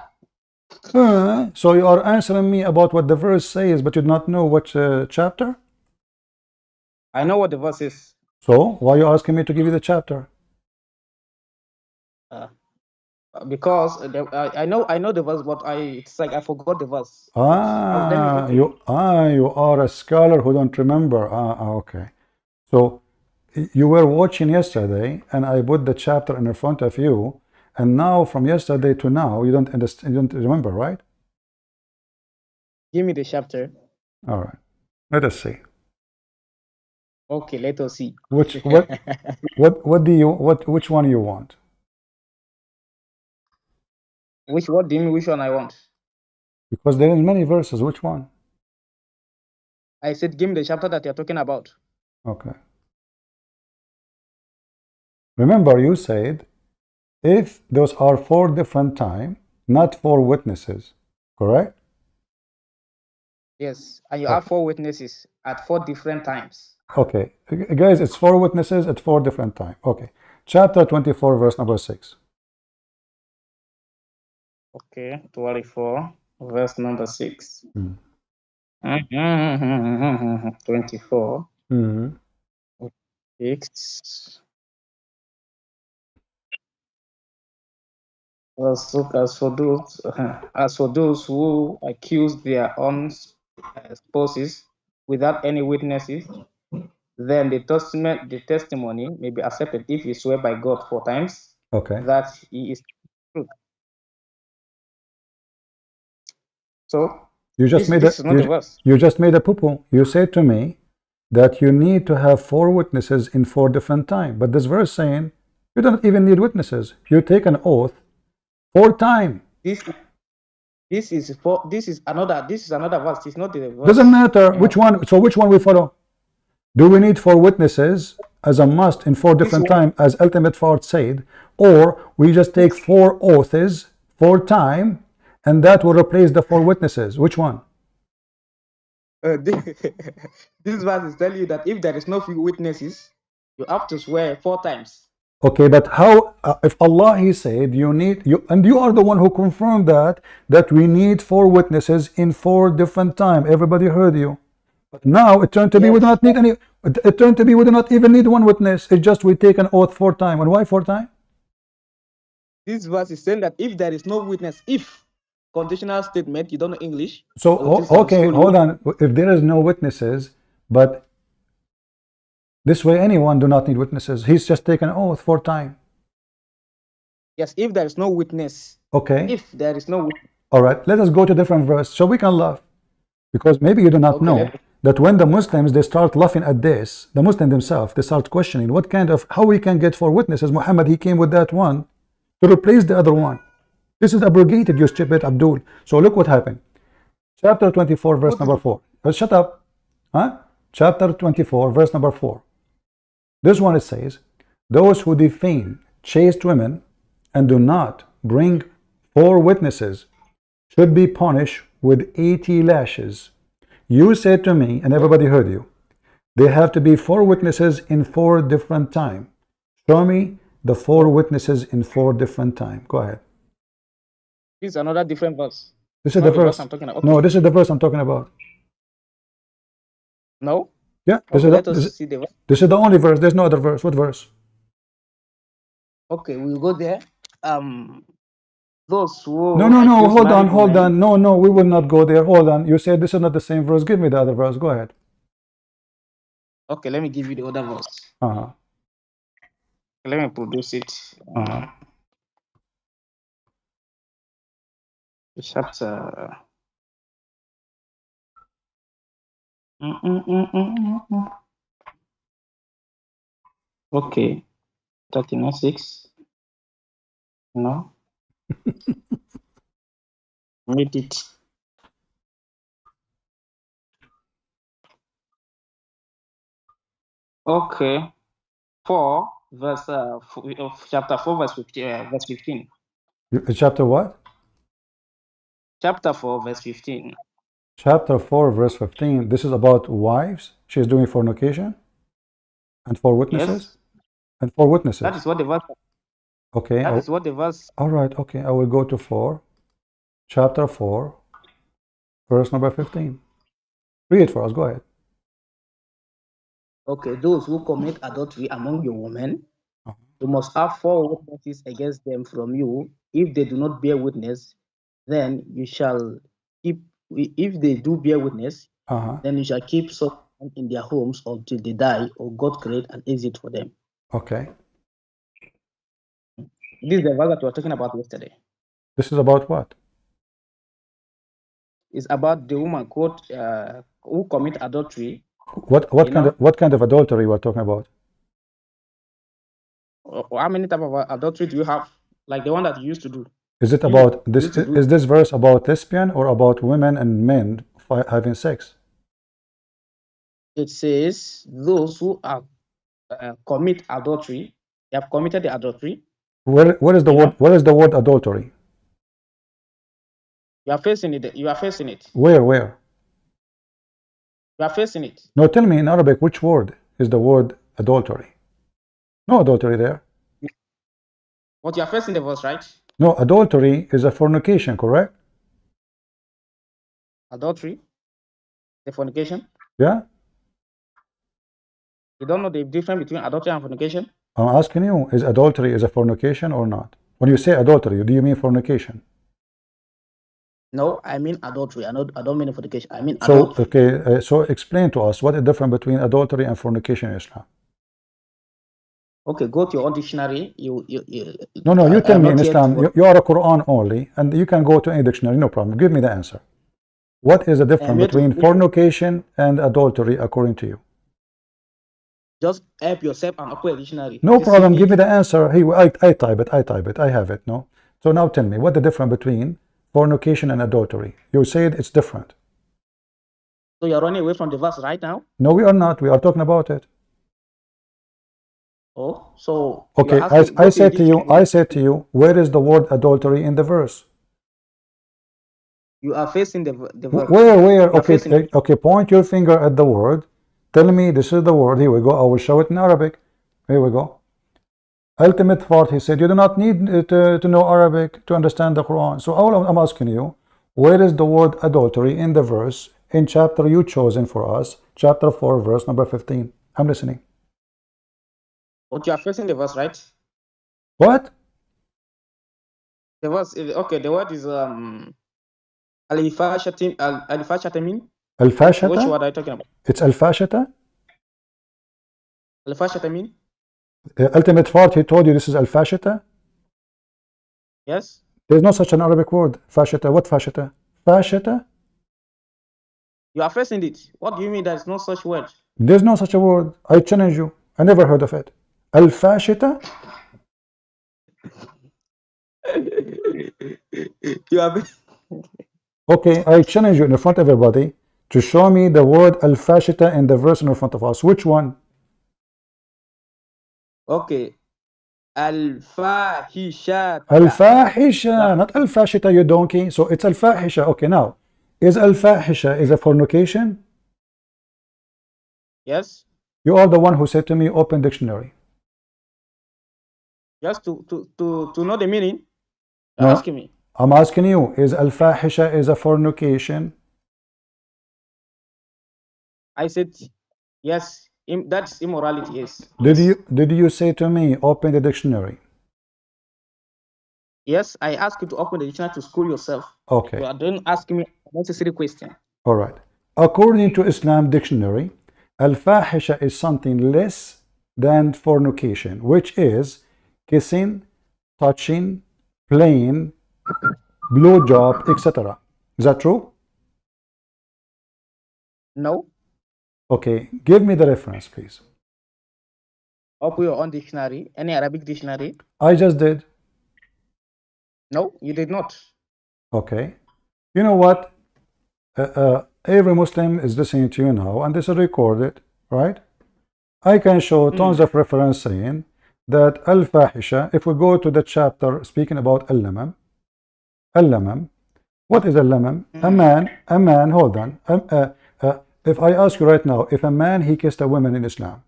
So you are answering me about what the verse says, but you do not know what chapter? I know what the verse is. So why are you asking me to give you the chapter? Because I know the verse, but it's like I forgot the verse. You are a scholar who don't remember. Okay. So you were watching yesterday, and I put the chapter in front of you, and now from yesterday to now, you don't understand, you don't remember, right? Give me the chapter. All right. Let us see. Okay, let us see. Which one you want? Which what do you mean? Which one I want? Because there is many verses. Which one? I said, give me the chapter that you're talking about. Okay. Remember, you said if those are 4 different times, not 4 witnesses, correct? Yes, and you have 4 witnesses at 4 different times. Okay, guys, it's 4 witnesses at 4 different times. Okay, chapter 24, verse number 6. Okay, 24, verse number 6. 24, 6. As for those who accuse their own spouses without any witnesses, then the testimony may be accepted if you swear by God 4 times that he is true. So You just made a poo-poo. You said to me that you need to have 4 witnesses in 4 different times. But this verse saying you don't even need witnesses. You take an oath 4 times. This is another verse. It's not the verse. Doesn't matter which one. So which one we follow? Do we need 4 witnesses as a must in 4 different times, as Ultimate Fard said, or we just take 4 oaths 4 times, and that will replace the 4 witnesses? Which one? This verse is telling you that if there is no few witnesses, you have to swear 4 times. Okay, but how? If Allah He said you need and you are the one who confirmed that we need 4 witnesses in 4 different times. Everybody heard you. But now it turned to be we do not need any. It turned to be we do not even need 1 witness. It's just we take an oath 4 times. And why 4 times? This verse is saying that if there is no witness, if conditional statement, you don't know English. So okay, hold on. If there is no witnesses, but this way anyone do not need witnesses. He's just taken an oath 4 times. Yes, if there is no witness. Okay. If there is no witness. All right. Let us go to different verse so we can laugh, because maybe you do not know that when the Muslims they start laughing at this, the Muslim themselves they start questioning what kind of how we can get 4 witnesses. Muhammad he came with that one to replace the other one. This is abrogated, you stupid Abdul. So look what happened. Chapter 24, verse number 4. Shut up. Huh? Chapter 24, verse number 4. This one it says, those who defame chaste women and do not bring 4 witnesses should be punished with 80 lashes. You said to me, and everybody heard you, they have to be 4 witnesses in 4 different times. Show me the 4 witnesses in 4 different times. Go ahead. This is another different verse. This is the verse I'm talking about. No, this is the verse I'm talking about. No? Yeah, this is the only verse. There's no other verse. What verse? Okay, we'll go there. Those who No, hold on. No, we will not go there. Hold on. You said this is not the same verse. Give me the other verse. Go ahead. Okay, let me give you the other verse. Let me produce it. Chapter Okay, 13:6. No, read it. Okay, 4 verse chapter 4 verse 15. Verse 15. Chapter what? Chapter 4 verse 15. Chapter 4, verse 15. This is about wives. She's doing fornication. And for witnesses? Yes, And for that witnesses. is what the verse. Okay. That is what the verse. All right. Okay. I will go to 4. Chapter 4, verse number 15. Read it for us. Go ahead. Okay, those who commit adultery among your women, Uh-huh. you must have 4 witnesses against them from you. If they do not bear witness, then you shall keep. If they do bear witness, Uh-huh. then you shall keep such in their homes until they die, or God create an exit for them. Okay. This is the verse that we were talking about yesterday. This is about what? It's about the woman quote who commit adultery. What kind of adultery we're talking about? How many type of adultery do you have? Like the one that you used to do? Is it about this? Is this verse about lesbian or about women and men having sex? It says those who are commit adultery, they have committed the adultery. Where is the word? Where is the word adultery? You are facing it. You are facing it. Where? You are facing it. No, tell me in Arabic which word is the word adultery. No adultery there. But you are facing the verse, right? No, adultery is a fornication, correct? Adultery, the fornication. Yeah. You don't know the difference between adultery and fornication? I'm asking you, is adultery is a fornication or not? When you say adultery, do you mean fornication? No, I mean adultery. I don't mean fornication. I mean So, adultery. okay, so explain to us what is the difference between adultery and fornication in Islam. Okay, go to your own dictionary. No, you tell me in Islam. You are a Quran only, and you can go to any dictionary, no problem. Give me the answer. What is the difference between fornication and adultery according to you? Just help yourself and open a dictionary. No problem. Give me the answer. Hey, I type it. I have it. No. So now tell me what the difference between fornication and adultery. You said it's different. So you're running away from the verse right now? No, we are not. We are talking about it. Oh, so okay. I said to you, where is the word adultery in the verse? You are facing the verse. Where? Okay. Point your finger at the word. Tell me this is the word. Here we go. I will show it in Arabic. Here we go. Ultimate part. He said you do not need to know Arabic to understand the Quran. So all I'm asking you, where is the word adultery in the verse in chapter you chosen for us, chapter 4, verse number 15? I'm listening. But you are facing the verse, right? What? The verse. Okay. The word is Al-Fashatamin. Al-Fashata? Which word are you talking about? It's Al-Fashata? Al-Fashatamin? Ultimate part, he told you this is Al-Fashata? Yes. There's no such an Arabic word. Fashata. What Fashata? Fashata? You are facing it. What do you mean there is no such word? There's no such a word. I challenge you. I never heard of it. Al-Fashata? You are. Okay, I challenge you in front of everybody to show me the word Al-Fashata in the verse in front of us. Which one? Okay. Al-Fahisha. Al-Fahisha, not Al-Fashata, you donkey. So it's Al-Fahisha. Okay, now, is Al-Fahisha is a fornication? Yes. You are the one who said to me, open dictionary. Just to know the meaning. No, asking me. I'm asking you, is Al-Fahisha is a fornication? I said, yes, that's immorality, yes. Did you say to me, open the dictionary? Yes, I asked you to open the dictionary to school yourself. Okay. You are don't ask me unnecessary question. All right. According to Islam dictionary, Al-Fahisha is something less than fornication, which is kissing, touching, playing, blowjob, etc. Is that true? No. Okay, give me the reference, please. Open your own dictionary, any Arabic dictionary. I just did. No, you did not. Okay. You know what? Every Muslim is listening to you now, and this is recorded, right? I can show tons of reference saying that al-fahisha, if we go to the chapter speaking about al-lamam, what is al-lamam? A man, hold on. If I ask you right now, if a man, he kissed a woman in Islam,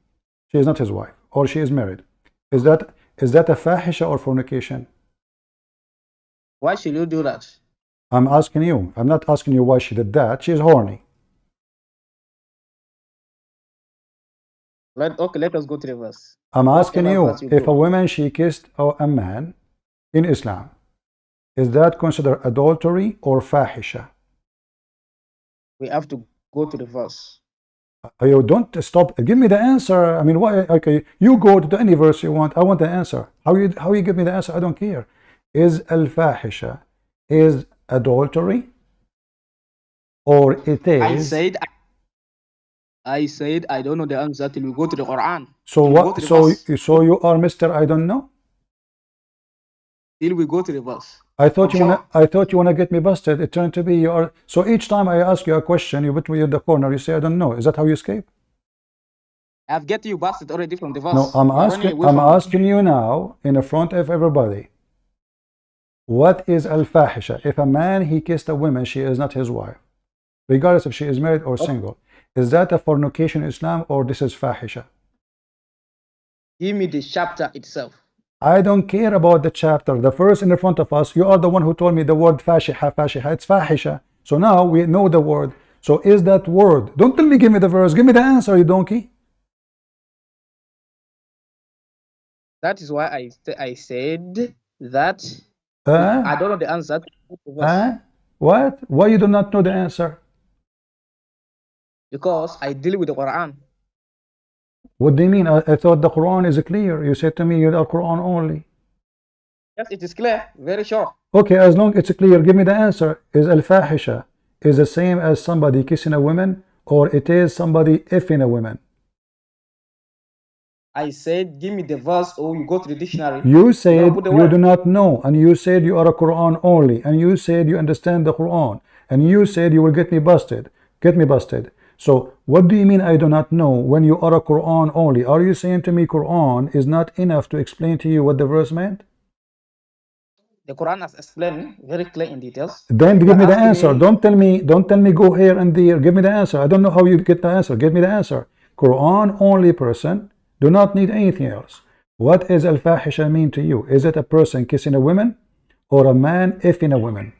she is not his wife, or she is married, is that a fahisha or fornication? Why should you do that? I'm asking you. I'm not asking you why she did that. She is horny. Let us go to the verse. I'm asking you, verse if a go. woman, she kissed a man in Islam, is that considered adultery or fahisha? We have to go to the verse. You don't stop. Give me the answer. I mean, why? Okay, you go to any verse you want. I want the answer. How you give me the answer? I don't care. Is al-fahisha is adultery, or it is? I said I don't know the answer till we go to the Quran. So what? So you are Mr. I don't know. Till we go to the verse. I thought you wanna get me busted. It turned to be you are. So each time I ask you a question, you put me in the corner. You say I don't know. Is that how you escape? I've get you busted already from the verse. No, I'm asking you now in the front of everybody. What is al-fahisha? If a man, he kissed a woman, she is not his wife, regardless if she is married or single. Is that a fornication in Islam, or this is fahisha? Give me the chapter itself. I don't care about the chapter. The verse in the front of us, you are the one who told me the word fashiha, it's fahisha. So now we know the word. So is that word? Don't tell me, give me the verse. Give me the answer, you donkey. That is why I said that I don't know the answer. What? Why you do not know the answer? Because I deal with the Quran. What do you mean? I thought the Quran is clear. You said to me you are Quran only. Yes, it is clear, very sure. Okay, as long as it's clear, give me the answer. Is al-fahisha is the same as somebody kissing a woman, or it is somebody effing a woman? I said, give me the verse, or you go to the dictionary. You said you do not know, and you said you are a Quran only, and you said you understand the Quran, and you said you will get me busted. Get me busted. So what do you mean I do not know when you are a Quran only? Are you saying to me Quran is not enough to explain to you what the verse meant? The Quran has explained very clear in details. Then give me the answer. Don't tell me go here and there. Give me the answer. I don't know how you get the answer. Give me the answer. Quran only person do not need anything else. What is al-fahisha mean to you? Is it a person kissing a woman, or a man effing a woman?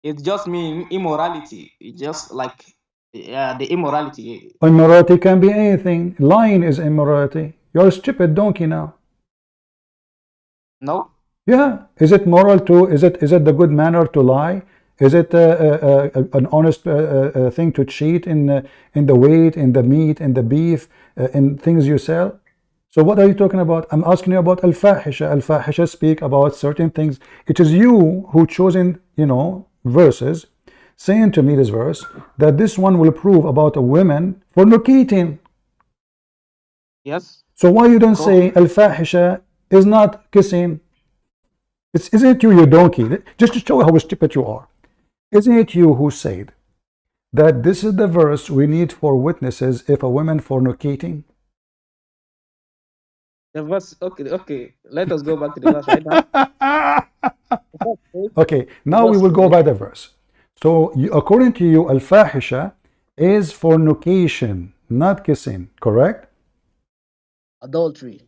It just means immorality. It just like the immorality. Immorality can be anything. Lying is immorality. You're a stupid donkey now. No. Yeah. Is it moral to? Is it the good manner to lie? Is it an honest thing to cheat in the weight, in the meat, in the beef, in things you sell? So what are you talking about? I'm asking you about al-fahisha. Al-fahisha speak about certain things. It is you who chosen, verses, saying to me this verse that this one will prove about a woman fornicating. Yes. So why you don't say al-fahisha is not kissing? Isn't it you donkey? Just to show how stupid you are. Isn't it you who said that this is the verse we need for witnesses if a woman fornicating? The verse, okay. Let us go back to the verse right now. Okay, now we will go by the verse. So according to you, al-fahisha is fornication, not kissing, correct? Adultery.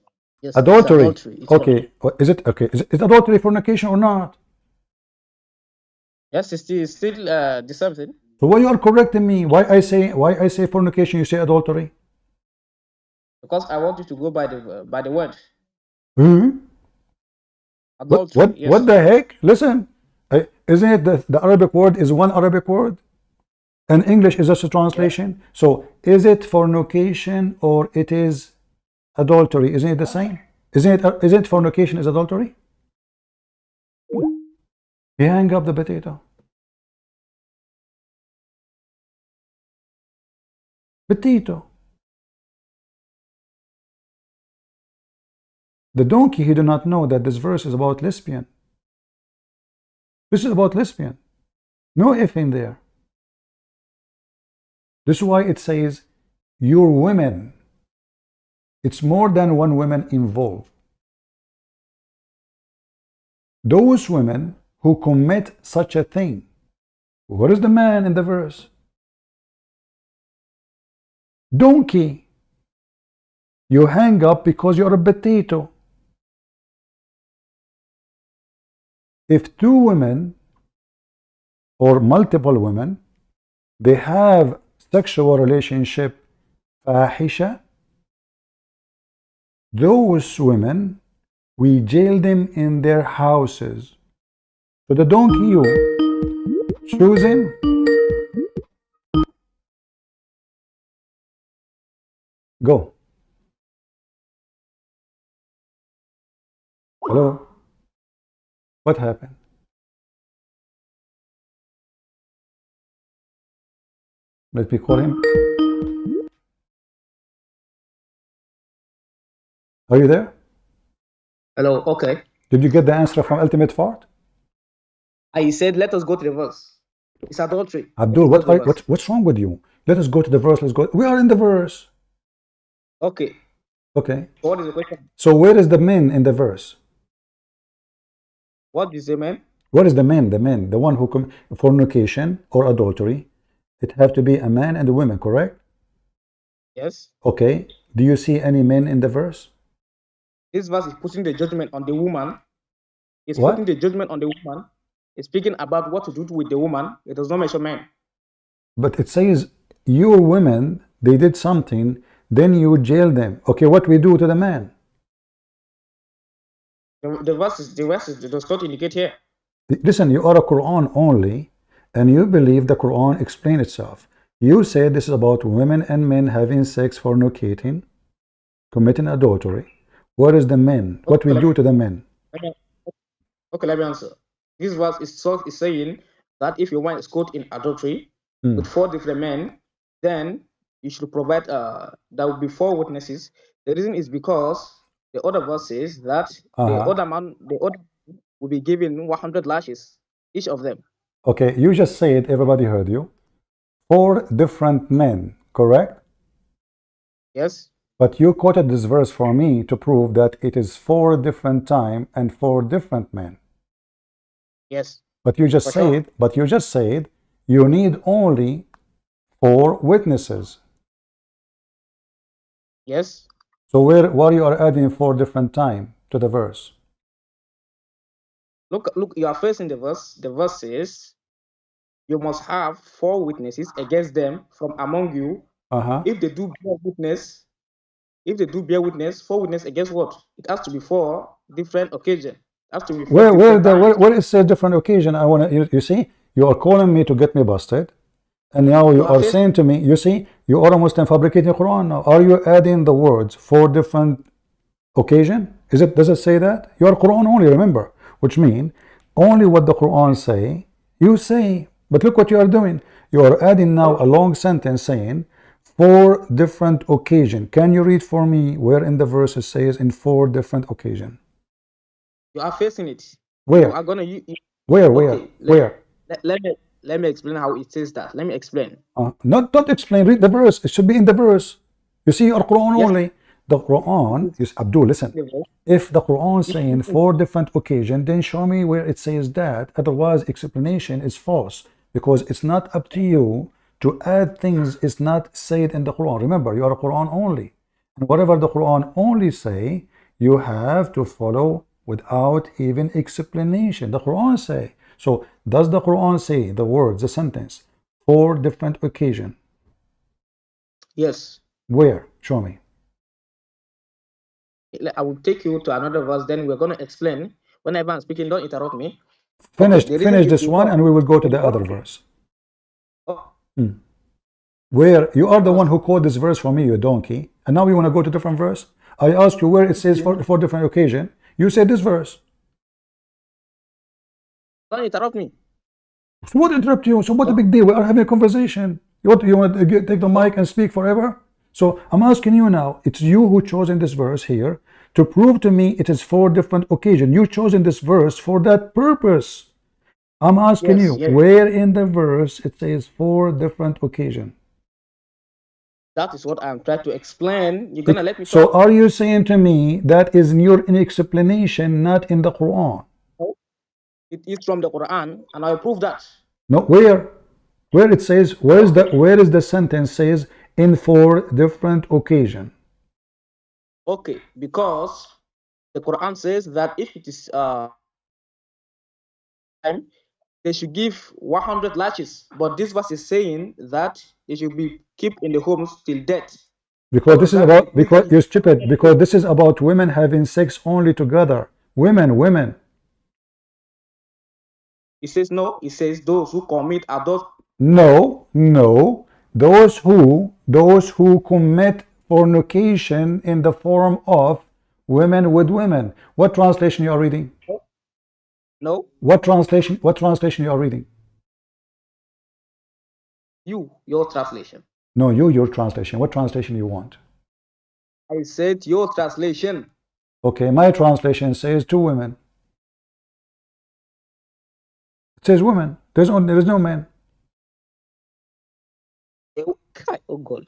Yes. Adultery. It's okay. Is it okay? Is adultery fornication or not? Yes, it's still the same thing. So why you are correcting me? Why I say fornication? You say adultery? Because I want you to go by the word. Adultery. What the heck? Listen, isn't it the Arabic word is one Arabic word, and English is just a translation? Yeah. So is it fornication or it is adultery? Isn't it the same? Isn't fornication is adultery? He hang up the potato. Potato. The donkey, he do not know that this verse is about lesbian. This is about lesbian. No if in there. This is why it says, your women. It's more than one woman involved. Those women who commit such a thing. What is the man in the verse? Donkey. You hang up because you're a potato. If two women or multiple women, they have sexual relationship, fahisha, those women, we jail them in their houses. So the donkey you choosing, go. Hello? What happened? Let me call him. Are you there? Hello, okay. Did you get the answer from Ultimate Fart? I said, let us go to the verse. It's adultery. Abdul, what's wrong with you? Let us go to the verse. Let's go. We are in the verse. Okay. Okay. What is the question? So where is the men in the verse? What is the man? What is the men? The men, the one who commit fornication or adultery. It have to be a man and a woman, correct? Yes. Okay. Do you see any men in the verse? This verse is putting the judgment on the woman. It's What? putting the judgment on the woman. It's speaking about what to do with the woman. It does not mention men. But it says your women, they did something, then you jail them. Okay, what we do to the man? The verse does not indicate here. Listen, you are a Quran only, and you believe the Quran explains itself. You say this is about women and men having sex, fornicating, committing adultery. What is the men? What we do to the men? Okay, let me answer. This verse is saying that if your wife is caught in adultery with 4 different men, then you should provide there will be 4 witnesses. The reason is because the other verse says that the other will be given 100 lashes, each of them. Okay, you just said, everybody heard you. 4 different men, correct? Yes. But you quoted this verse for me to prove that it is 4 different time and 4 different men. Yes. But you just said, you need only 4 witnesses. Yes. So why you are adding 4 different time to the verse? Look, you are facing the verse. The verse says, you must have 4 witnesses against them from among you. If they do bear witness, 4 witnesses against what? It has to be 4 different occasions. Has to be 4 where is a different occasion? I want to, you see, you are calling me to get me busted, and now you are saying to me, you see, you are a Muslim fabricating Quran now. Are you adding the words 4 different occasion? Does it say that? You are Quran only, remember, which means only what the Quran say, you say. But look what you are doing. You are adding now a long sentence saying 4 different occasion. Can you read for me where in the verse it says in 4 different occasion? You are facing it. Where? You are gonna Where? Let me explain how it says that. Let me explain. Not explain. Read the verse. It should be in the verse. You see, your Quran only. The Quran is Abdul. Listen. If the Quran is saying 4 different occasion, then show me where it says that. Otherwise, explanation is false because it's not up to you to add things. It's not said in the Quran. Remember, you are a Quran only, and whatever the Quran only say, you have to follow without even explanation. The Quran say. So does the Quran say the words, the sentence, 4 different occasion? Yes. Where? Show me. I will take you to another verse, then we're going to explain. Whenever I'm speaking, don't interrupt me. Finish this one and we will go to the other verse. Where? You are the one who quoted this verse for me, you donkey, and now you want to go to a different verse? I asked you where it says 4 different occasion. You said this verse. Don't interrupt me. So what interrupt you? So what a big deal? We are having a conversation. You want to take the mic and speak forever? So I'm asking you now, it's you who chosen this verse here to prove to me it is 4 different occasions. You chosen this verse for that purpose. I'm asking you, where in the verse it says 4 different occasions? That is what I'm trying to explain. You're gonna let me So talk? are you saying to me that is in your explanation, not in the Quran? It is from the Quran, and I prove that. No, where it says, where is the sentence says in 4 different occasions? Okay, because the Quran says that if it is time, they should give 100 lashes. But this verse is saying that they should be kept in the homes till death. Because this is about, because you're stupid, because this is about women having sex only together. Women. It says no, it says those who commit adultery. No. Those who commit fornication in the form of women with women. What translation you are reading? No. What translation you are reading? Your translation. No, your translation. What translation you want? I said your translation. Okay, my translation says 2 women. It says women. There is no men. Oh God.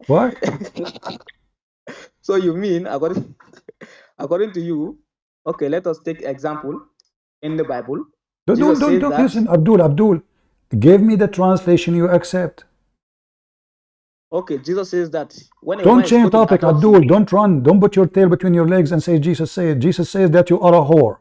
What? So you mean according to you? Okay, let us take example in the Bible. Don't listen, Abdul. Give me the translation you accept. Okay, Jesus says that when don't change topic, Abdul. Don't run. Don't put your tail between your legs and say Jesus said. Jesus says that you are a whore.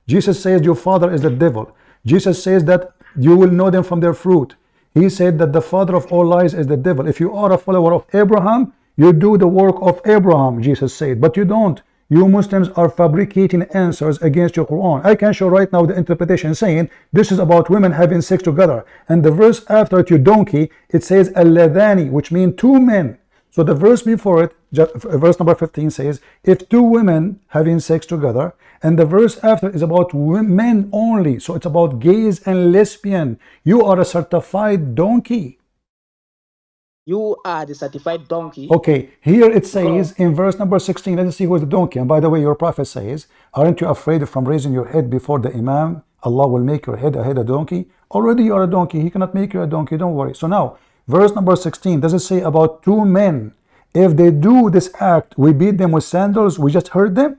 Jesus says your father is the devil. Jesus says that you will know them from their fruit. He said that the father of all lies is the devil. If you are a follower of Abraham, you do the work of Abraham, Jesus said, but you don't. You Muslims are fabricating answers against your Quran. I can show right now the interpretation saying this is about women having sex together. And the verse after it, you donkey, it says al-ladhani, which means 2 men. So the verse before it, verse number 15 says, if 2 women having sex together, and the verse after is about men only. So it's about gays and lesbian. You are a certified donkey. You are the certified donkey. Okay, here it says in verse number 16, let's see who is the donkey. And by the way, your prophet says, aren't you afraid from raising your head before the imam? Allah will make your head a donkey. Already you are a donkey. He cannot make you a donkey. Don't worry. So now, verse number 16, does it say about 2 men? If they do this act, we beat them with sandals. We just hurt them?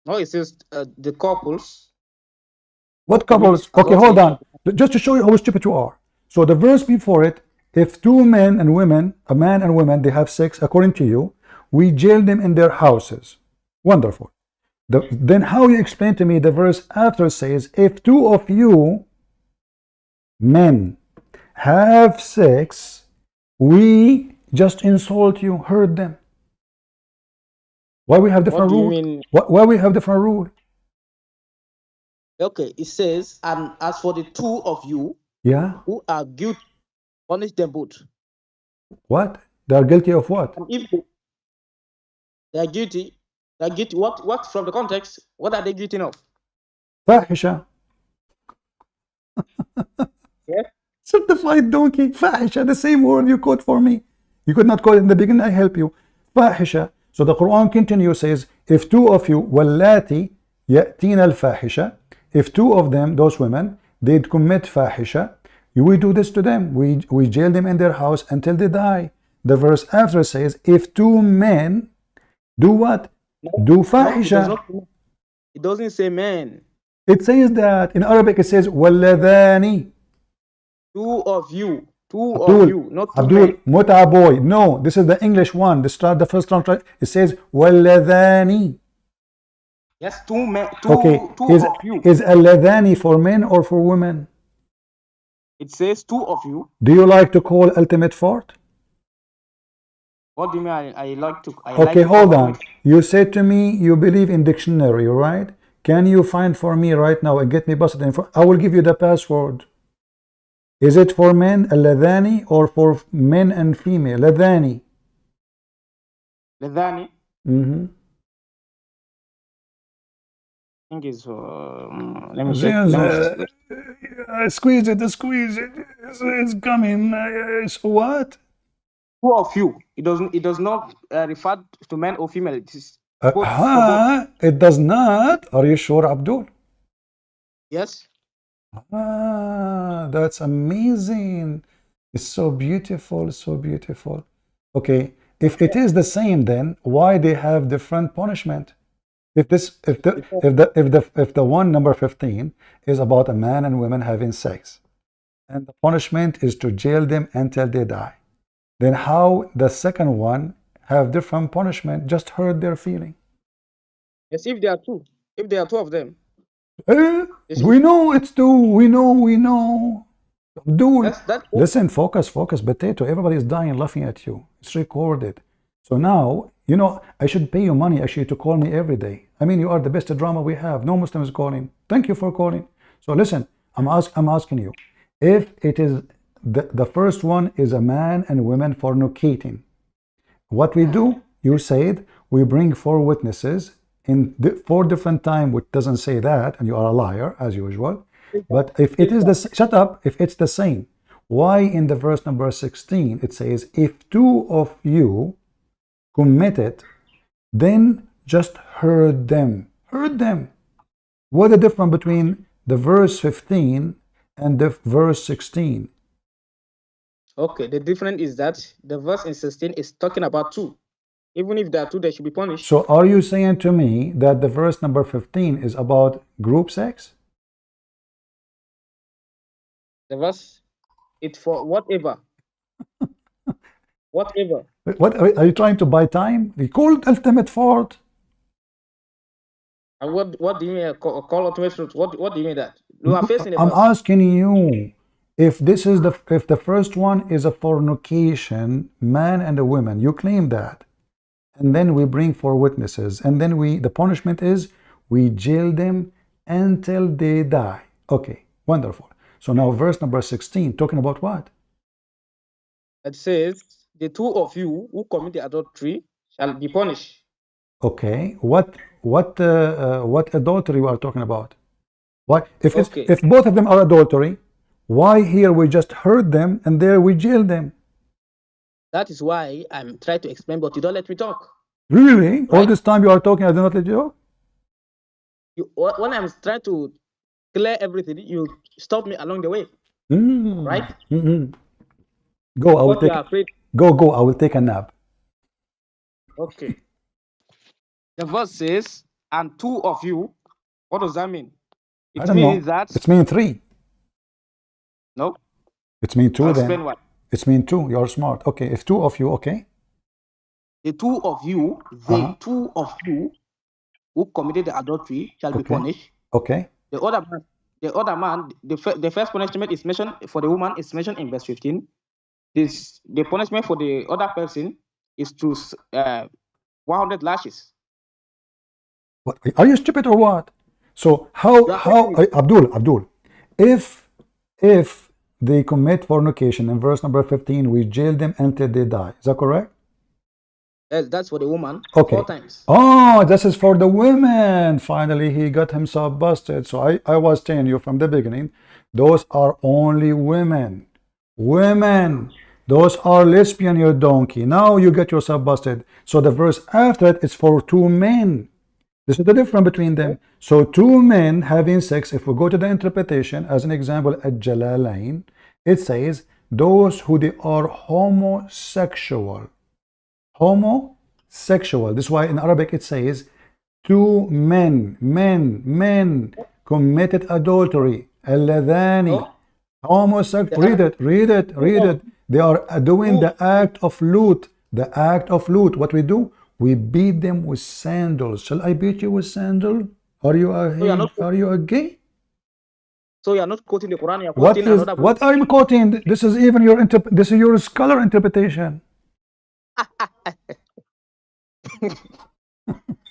No, it says the couples. What couples? Okay, hold on. Just to show you how stupid you are. So the verse before it, if 2 men and women, a man and women, they have sex, according to you, we jail them in their houses. Wonderful. Then how you explain to me the verse after says, if 2 of you men have sex, we just insult you, hurt them. Why we have different rule? Why we have different rule? Okay, it says, and as for the 2 of you, who are guilty, punish them both. What? They are guilty of what? And if they are guilty, what from the context? What are they guilty of? Fahisha. Yes. Certified donkey. Fahisha, the same word you quote for me. You could not quote it in the beginning, I help you. Fahisha. So the Quran continues, says, if 2 of you, wallati yatina al-fahisha, if 2 of them, those women, they commit fahisha, we do this to them. We jail them in their house until they die. The verse after says, if 2 men do what? Do fahisha. No, it doesn't say men. It says that in Arabic it says walladhani. 2 of you. 2 of you, not 2 Abdul, men. muta boy. No, this is the English one. The first translation. It says walladhani. Yes, 2 men. Okay, two of you. Is alladhani for men or for women? It says 2 of you. Do you like to call ultimate fart? What do you mean? I like to. Okay, hold on. You said to me you believe in dictionary, right? Can you find for me right now and get me busted in front? I will give you the password. Is it for men, alladhani, or for men and female? Ladhani. Ladhani. I think is let me check. Squeeze it. It's coming. So what? Two of you. It does not refer to men or female. It is both for both. It does not. Are you sure, Abdul? Yes. That's amazing. It's so beautiful, so beautiful. Okay, if it is the same, then why they have different punishment? If the one number 15 is about a man and women having sex, and the punishment is to jail them until they die, then how the second one have different punishment? Just hurt their feeling. Yes, if there are two of them. We know it's two. We know. Dude, That's listen, focus, potato. Everybody is dying laughing at you. It's recorded. So now, you know, I should pay you money actually to call me every day. I mean, you are the best drama we have. No Muslims calling. Thank you for calling. So listen, I'm asking you, if it is the first one is a man and women fornicating, what we do, you said, we bring 4 witnesses in 4 different time, which doesn't say that, and you are a liar as usual. But if it is the shut up, if it's the same, why in the verse number 16 it says, if 2 of you commit it, then just hurt them. Hurt them. What the difference between the verse 15 and the verse 16? Okay, the difference is that the verse in 16 is talking about 2. Even if there are 2, they should be punished. So are you saying to me that the verse number 15 is about group sex? The verse, it's for whatever. Whatever. What are you trying to buy time? We called ultimate fault. And what do you mean call ultimate truth? What do you mean that? You are facing the I'm verse. asking you, if this is if the first one is a fornication, man and a woman, you claim that, and then we bring 4 witnesses, and then the punishment is we jail them until they die. Okay, wonderful. So now verse number 16 talking about what? It says the 2 of you who commit the adultery shall be punished. Okay, what adultery we are talking about? Why, if Okay. if both of them are adultery, why here we just hurt them and there we jail them? That is why I'm trying to explain, but you don't let me talk. Really? All Right. this time you are talking, I do not let you talk? When I'm trying to clear everything, you stop me along the way. Right? Go, I will What you take are afraid. go, I will take a nap. Okay. The verse says, and 2 of you. What does that mean? I It don't know. means that It's mean 3. no. It's mean 2 I'll then. explain why. It's mean 2. You're smart. Okay, if 2 of you, okay. The 2 of you, the 2 of you who committed the adultery shall be Okay. punished. Okay. The other man, the first punishment is mentioned for the woman is mentioned in verse 15. The punishment for the other person is to 100 lashes. What, are you stupid or what? So how Abdul, if they commit fornication in verse number 15, we jail them until they die. Is that correct? Yes, that's for the woman. Okay. 4 times. Oh, this is for the women. Finally, he got himself busted. So I was telling you from the beginning, those are only women. Women. Those are lesbian, you donkey. Now you get yourself busted. So the verse after it is for 2 men. This is the difference between them. So 2 men having sex, if we go to the interpretation, as an example at Jalalain, it says, those who they are homosexual. Homosexual. This is why in Arabic it says, 2 men committed adultery. Alladhani. Homosexual. Read it. They are doing the act of loot. The act of loot. What we do? We beat them with sandals. Shall I beat you with sandal? Are you a gay? So you are not quoting the Quran. You are quoting another book. What are you quoting? This is even your scholar interpretation.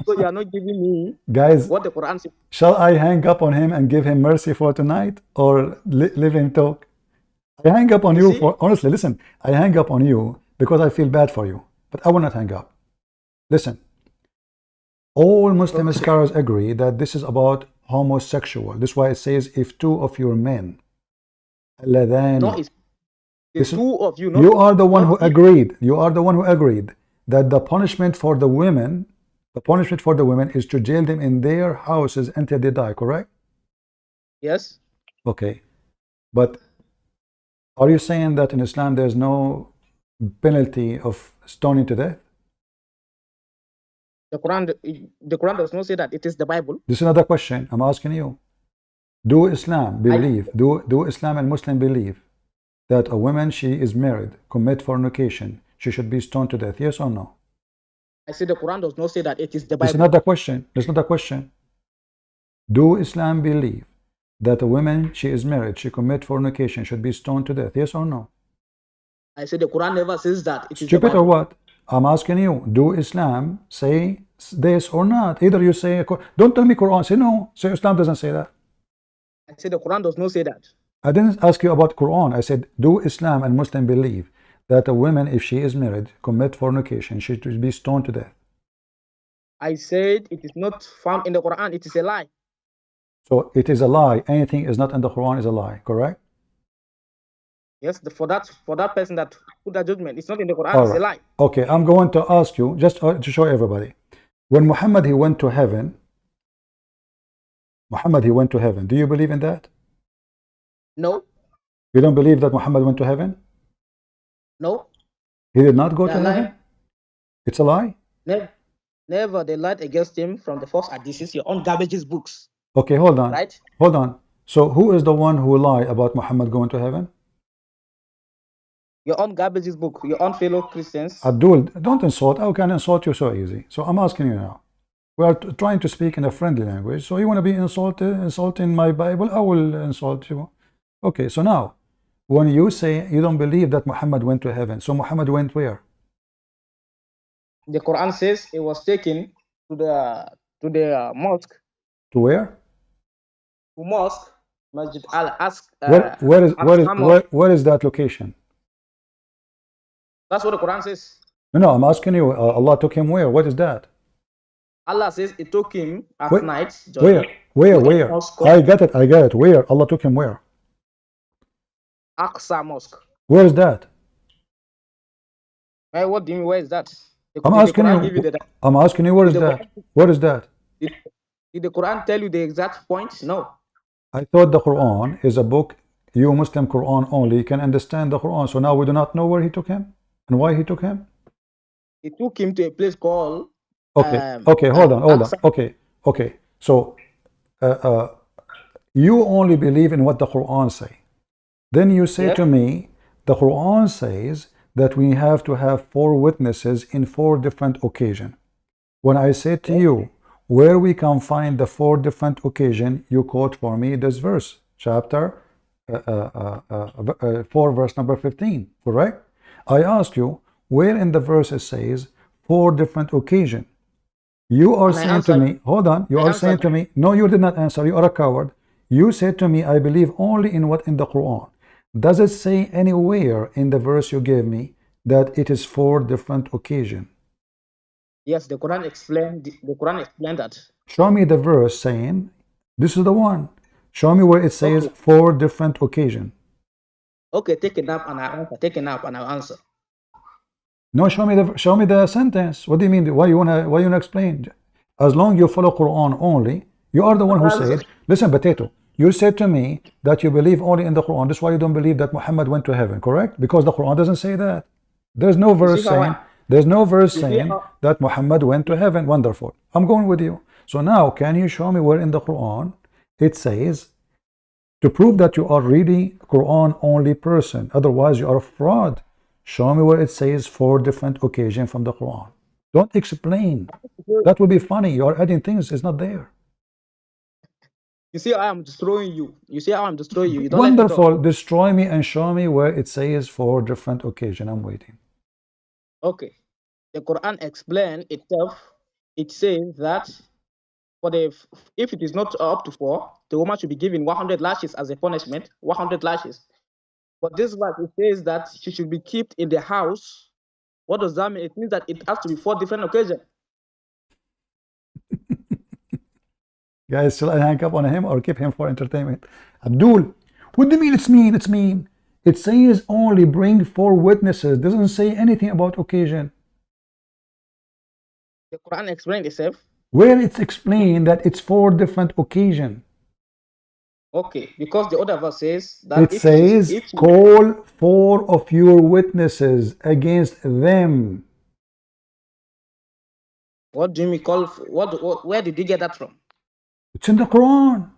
So you are not giving me Guys, what the Quran says. Shall I hang up on him and give him mercy for tonight, or leave him talk? I hang up on you for, honestly, listen, I hang up on you because I feel bad for you, but I will not hang up. Listen, all Muslim scholars agree that this is about homosexual. This is why it says, if 2 of your men, No, The two of you, you are the one who not agreed. You are the one who agreed that the punishment for the women, is to jail them in their houses until they die, correct? yes. Okay. But are you saying that in Islam there's no penalty of stoning to death? The Quran does not say that. It is the Bible. This is another question I'm asking you. Do Islam believe, do Islam and Muslim believe that a woman, she is married, commit fornication, she should be stoned to death? Yes or no? I say the Quran does not say that. It is the Bible. That's not the question. That's not the question. Do Islam believe that a woman, she is married, she commit fornication, should be stoned to death? Yes or no? I say the Quran never says that. It is the Stupid Bible. or what? I'm asking you. Do Islam say this or not? Either you say, don't tell me Quran. Say no. Say Islam doesn't say that. I say the Quran does not say that. I didn't ask you about Quran. I said, do Islam and Muslim believe that a woman, if she is married, commit fornication, she should be stoned to death? I said it is not found in the Quran. It is a lie. So it is a lie. Anything is not in the Quran is a lie, correct? Yes, for that person that put that judgment, it's not in the Quran. All It's a right. lie. Okay, I'm going to ask you, just to show everybody. When Muhammad, he went to heaven, do you believe in that? No. You don't believe that Muhammad went to heaven? No. He did not go They to are heaven? lying. It's a lie? Never. They lied against him from the first hadiths, your own garbage's books. Okay, hold on. Right? Hold on. So who is the one who lied about Muhammad going to heaven? Your own garbage's book, your own fellow Christians. Abdul, don't insult. How can I insult you so easy? So I'm asking you now. We are trying to speak in a friendly language. So you want to be insulting my Bible? I will insult you. Okay, so now, when you say you don't believe that Muhammad went to heaven, so Muhammad went where? The Quran says it was taken to the mosque. To where? To mosque, Masjid al-Aqsa. Where is that location? That's what the Quran says. No, I'm asking you. Allah took him where? What is that? Allah says it took him at night. Where? I got it. Where? Allah took him where? Aqsa Mosque. Where is that? Hey, what do you mean? Where is that? I'm asking you. Where is that? What is that? Did the Quran tell you the exact point? No. I thought the Quran is a book. You Muslim Quran only can understand the Quran. So now we do not know where he took him and why he took him. He took him to a place called. Okay. Hold on. Okay. So you only believe in what the Quran say. Then you say to me, the Quran says that we have to have 4 witnesses in 4 different occasions. When I say to you, where we can find the 4 different occasions, you quote for me this verse, chapter 4, verse number 15, correct? I ask you, where in the verse it says 4 different occasions? You are saying to me, hold on, you are saying to me, no, you did not answer, you are a coward. You said to me, I believe only in what in the Quran. Does it say anywhere in the verse you gave me that it is 4 different occasions? Yes, the Quran explained that. Show me the verse saying, this is the one. Show me where it says 4 different occasions. Okay, take a nap and I'll answer. Take a nap and I'll answer. No, show me the sentence. What do you mean? Why you wanna explain? As long you follow Quran only, you are the one who said, listen, Potato, you said to me that you believe only in the Quran. That's why you don't believe that Muhammad went to heaven, correct? Because the Quran doesn't say that. There's no verse saying that Muhammad went to heaven. Wonderful. I'm going with you. So now, can you show me where in the Quran it says, to prove that you are really Quran only person, otherwise you are a fraud, show me where it says 4 different occasions from the Quran. Don't explain. That would be funny. You are adding things. It's not there. You see how I'm destroying you. You see how I'm destroying you. You don't Wonderful. Destroy me and show me where it says 4 different occasions. I'm waiting. Okay. The Quran explains itself. It says that if it is not up to 4, the woman should be given 100 lashes as a punishment. 100 lashes. But this verse, it says that she should be kept in the house. What does that mean? It means that it has to be 4 different occasions. Guys, shall I hang up on him or keep him for entertainment? Abdul, what do you mean it's mean? It's mean. It says only bring 4 witnesses. Doesn't say anything about occasion. The Quran explained itself. Where it's explained that it's 4 different occasions. Okay, because the other verse says that It says, call 4 of your witnesses against them. What do you mean call? Where did you get that from? It's in the Quran.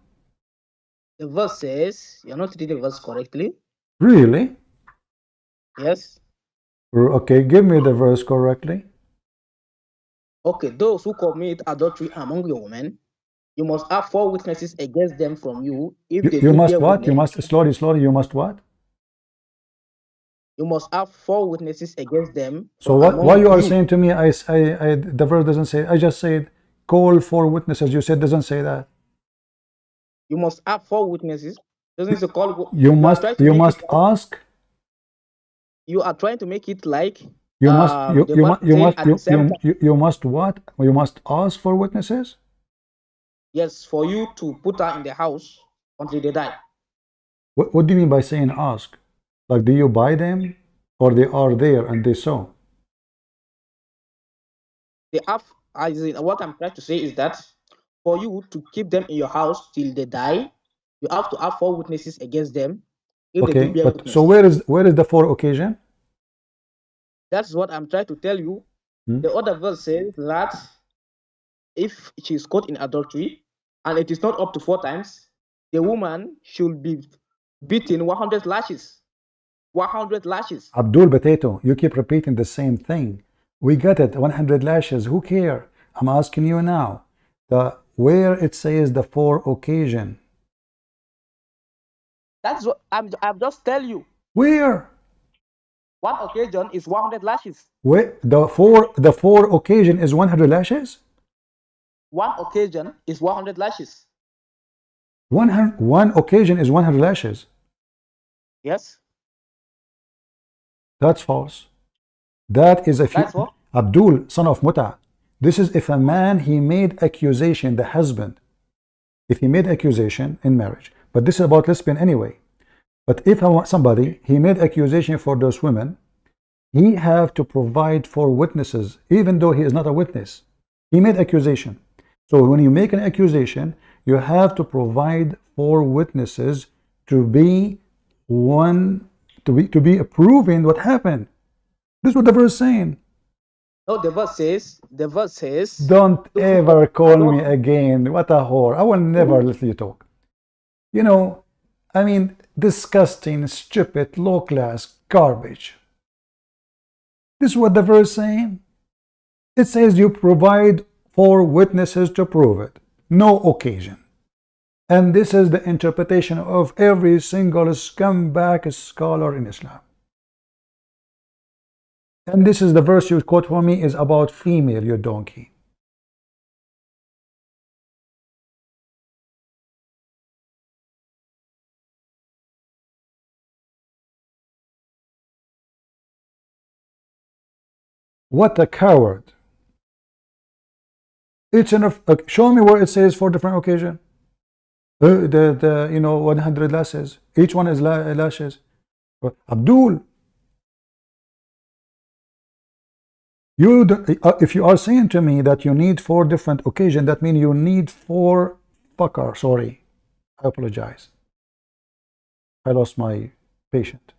The verse says, you're not reading the verse correctly. Really? Yes. Okay, give me the verse correctly. Okay, those who commit adultery among your women, you must have 4 witnesses against them from you. If they You do must bear what? witness, You must, slowly, you must what? you must have 4 witnesses against them. So what you are saying to me, the verse doesn't say, I just said, call 4 witnesses. You said doesn't say that. You must have 4 witnesses. Doesn't say call. You must ask. You are trying to make it like You must what? You must ask for witnesses? Yes, for you to put her in the house until they die. What do you mean by saying ask? Like, do you buy them, or they are there and they saw? They have. What I'm trying to say is that for you to keep them in your house till they die, you have to have 4 witnesses against them. If Okay, they do bear but witness. so where is the 4 occasion? That's what I'm trying to tell you. The other verse says that if she is caught in adultery and it is not up to 4 times, the woman should be beaten 100 lashes. 100 lashes. Abdul Potato, you keep repeating the same thing. We got it, 100 lashes. Who care? I'm asking you now. Where it says the 4 occasion. That's what I'm just tell you. Where? 1 occasion is 100 lashes. Where the 4 occasion is 100 lashes? 1 occasion is 100 lashes. 1 occasion is 100 lashes. Yes. That's false. That is if you, Abdul, son of Muta. This is if a man, he made accusation, the husband, if he made accusation in marriage. But this is about lesbian anyway. But if somebody, he made accusation for those women, he have to provide 4 witnesses, even though he is not a witness. He made accusation. So when you make an accusation, you have to provide 4 witnesses to be approving what happened. This is what the verse is saying. No, the verse says, don't ever call me again. What a whore. I will never let you talk. You know, I mean, disgusting, stupid, low class garbage. This is what the verse is saying. It says you provide 4 witnesses to prove it. No occasion. And this is the interpretation of every single scumbag scholar in Islam. And this is the verse you quote for me is about female, you donkey. What a coward. It's enough. Show me where it says 4 different occasions. You know, 100 lashes. Each one is lashes. Abdul, if you are saying to me that you need 4 different occasions, that means you need 4 fucker. Sorry, I apologize. I lost my patient.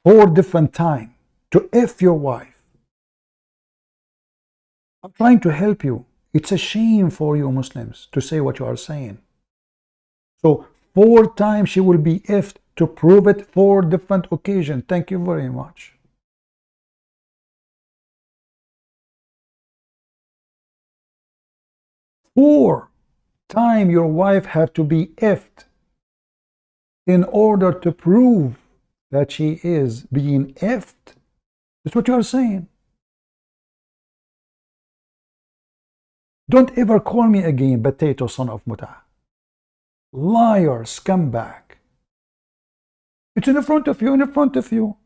4 different times to F your wife. I'm trying to help you. It's a shame for you Muslims to say what you are saying. So 4 times she will be F'd to prove it, 4 different occasions. Thank you very much. Four times your wife have to be F'd in order to prove that she is being F'd. That's what you are saying. Don't ever call me again, potato son of Muta. Liar, scumbag. It's in front of you, in front of you.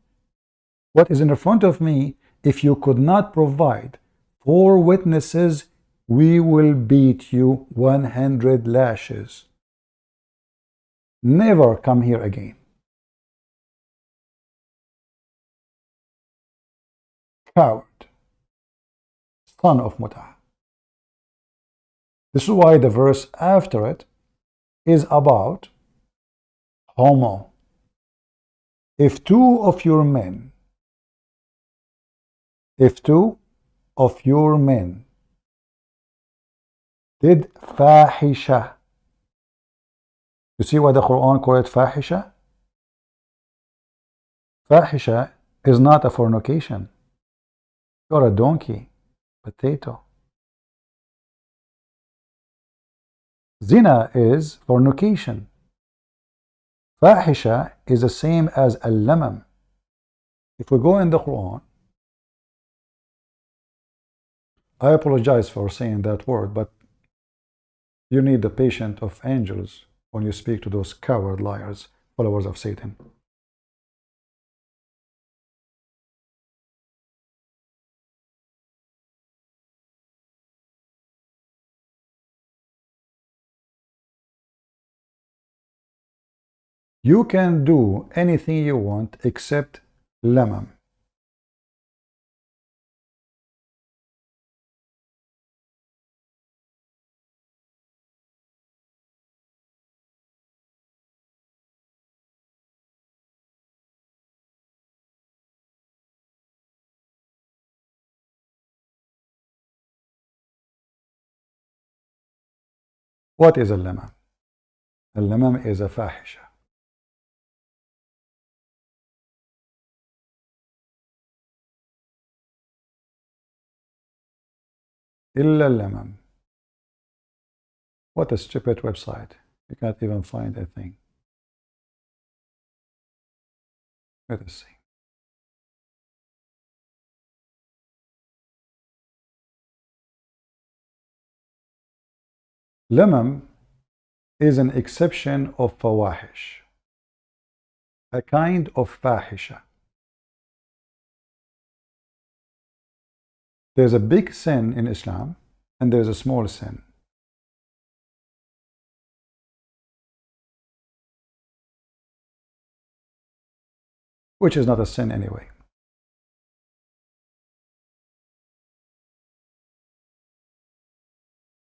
What is in front of me? If you could not provide 4 witnesses, we will beat you 100 lashes. never come here again. Coward, son of Mut'ah. This is why the verse after it is about homo. If two of your men did fahisha. You see why the Quran called it fahisha? Fahisha is not a fornication. You're a donkey, potato. Zina is fornication. Fahisha is the same as al-lamam. If we go in the Quran, I apologize for saying that word, but you need the patience of angels when you speak to those coward liars, followers of Satan. You can do anything you want except lamam. What is a lamam? A lamam is a fahisha. Illa lamam. What a stupid website. You can't even find a thing. Let us see. Lamam is an exception of fawahish, a kind of fahisha. There's a big sin in Islam and there's a small sin. Which is not a sin anyway.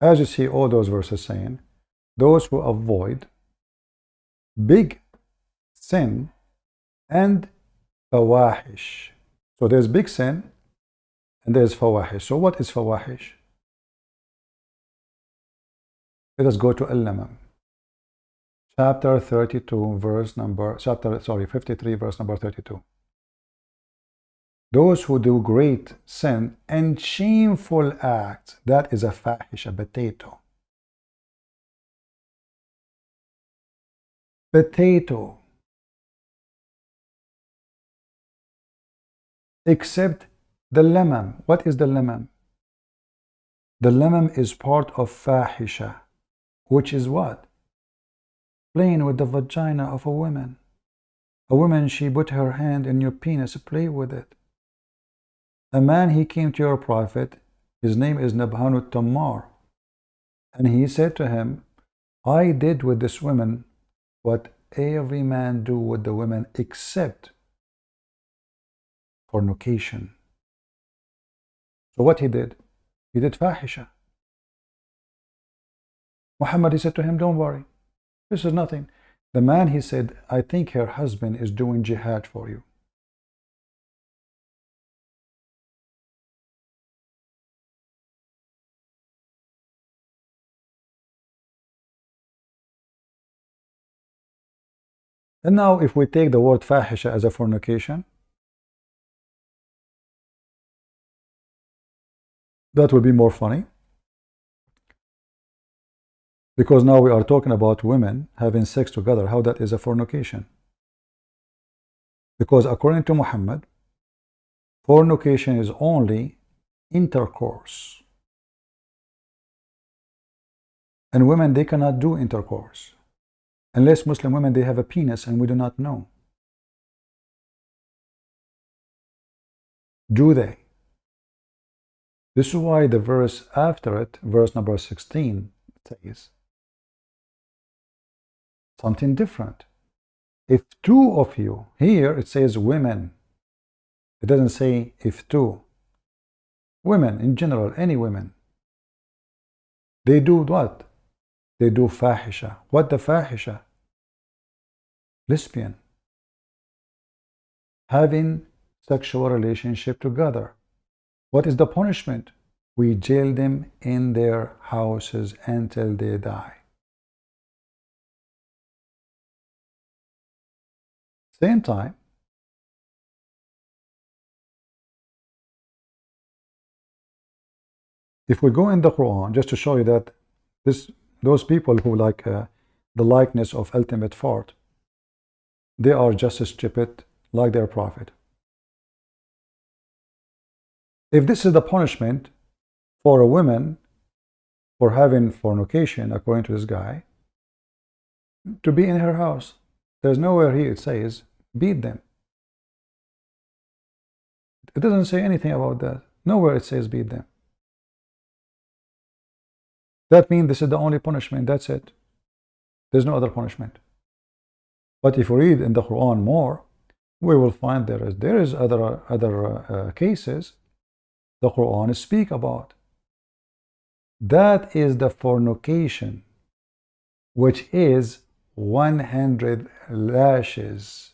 As you see all those verses saying, those who avoid big sin and fawahish. So there's big sin and there's fawahish. So what is fawahish? Let us go to Al-Lamam. Chapter 32, verse number, 53, verse number 32. Those who do great sin and shameful acts, that is a fahish, a potato. Potato. Except the lamam. What is the lamam? The lamam is part of fahisha, which is what? Playing with the vagina of a woman. A woman, she put her hand in your penis, play with it. A man, he came to your prophet, his name is Nabhanut Tammar, and he said to him, I did with this woman what every man do with the women except fornication. So what he did fahisha. Muhammad, he said to him, don't worry, this is nothing. The man, he said, I think her husband is doing jihad for you. And now if we take the word fahisha as a fornication, that will be more funny. Because now we are talking about women having sex together, how that is a fornication. Because according to Muhammad, fornication is only intercourse. And women, they cannot do intercourse. Unless Muslim women, they have a penis and we do not know. Do they? This is why the verse after it, verse number 16, says, something different. If two of you, here it says women. It doesn't say if two. Women in general, any women. They do what? They do fahisha. What the fahisha? Lesbian. Having sexual relationship together. What is the punishment? We jail them in their houses until they die. Same time, if we go in the Quran, just to show you that those people who like the likeness of ultimate fart, they are just as stupid like their prophet. If this is the punishment for a woman for having fornication, according to this guy, to be in her house, there's nowhere here it says beat them. It doesn't say anything about that. Nowhere it says beat them. That means this is the only punishment. That's it. There's no other punishment. But if we read in the Quran more, we will find there is other cases the Quran speak about. That is the fornication, which is 100 lashes.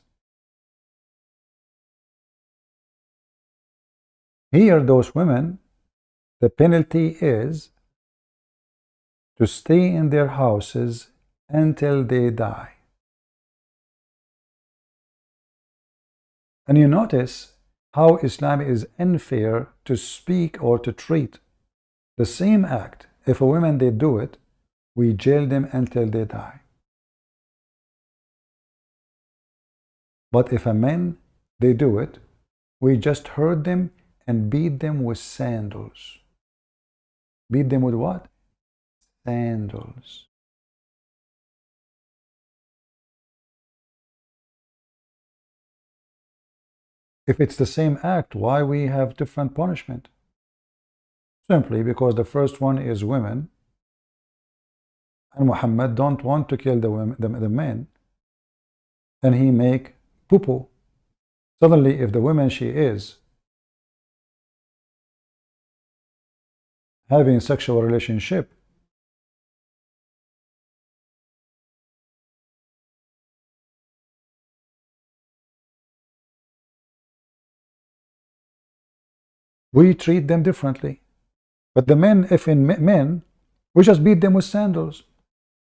Here, those women, the penalty is to stay in their houses until they die. And you notice how Islam is unfair to speak or to treat the same act. If a woman they do it, we jail them until they die. But if a man they do it, we just hurt them and beat them with sandals. Beat them with what? Sandals. If it's the same act, why we have different punishment? Simply because the first one is women, and Muhammad don't want to kill the women, the men, and he make poo-poo. Suddenly, if the woman she is having sexual relationship, we treat them differently. But the men, if in men, we just beat them with sandals.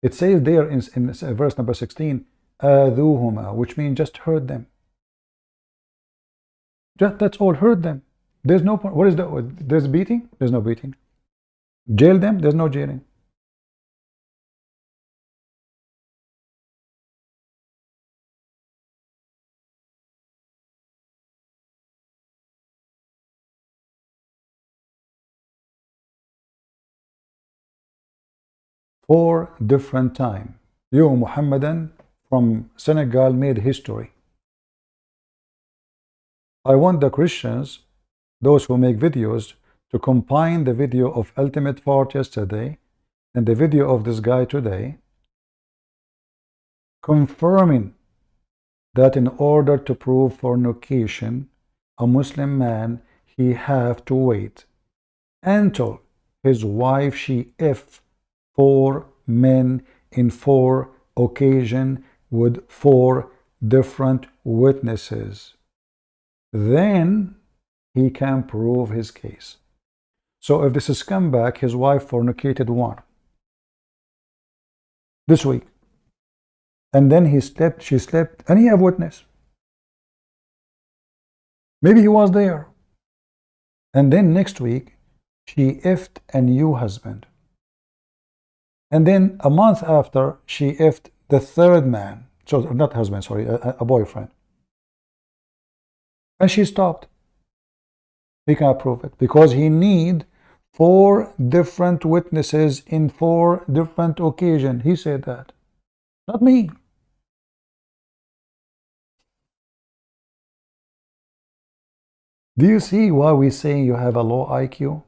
It says there in verse number 16, "Adhuhuma," which means just hurt them. That's all, hurt them. There's no, what is there's beating? There's no beating. Jail them? There's no jailing. Four different times. You, Muhammadan from Senegal, made history. I want the Christians, those who make videos, to combine the video of Ultimate Fart yesterday and the video of this guy today, confirming that in order to prove fornication, a Muslim man, he have to wait until his wife she if 4 men in 4 occasions with 4 different witnesses. Then he can prove his case. So if this is come back, his wife fornicated 1 this week, and then she slept, and he have witness. Maybe he was there. And then next week, she effed a new husband. And then a month after, she effed the 3rd man. So not husband, sorry, a boyfriend. And she stopped. He cannot prove it because he need 4 different witnesses in 4 different occasions. He said that, not me. Do you see why we say you have a low IQ?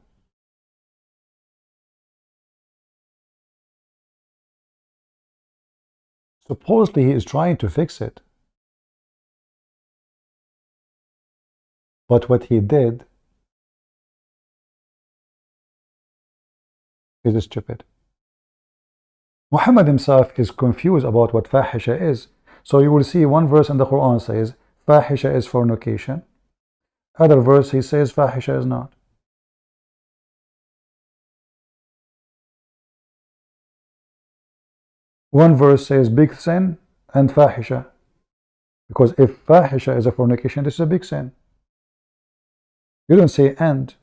Supposedly he is trying to fix it. But what he did is stupid. Muhammad himself is confused about what fahisha is. So you will see one verse in the Quran says fahisha is fornication. Other verse he says fahisha is not. One verse says big sin and fahisha. Because if fahisha is a fornication, this is a big sin. You don't say and.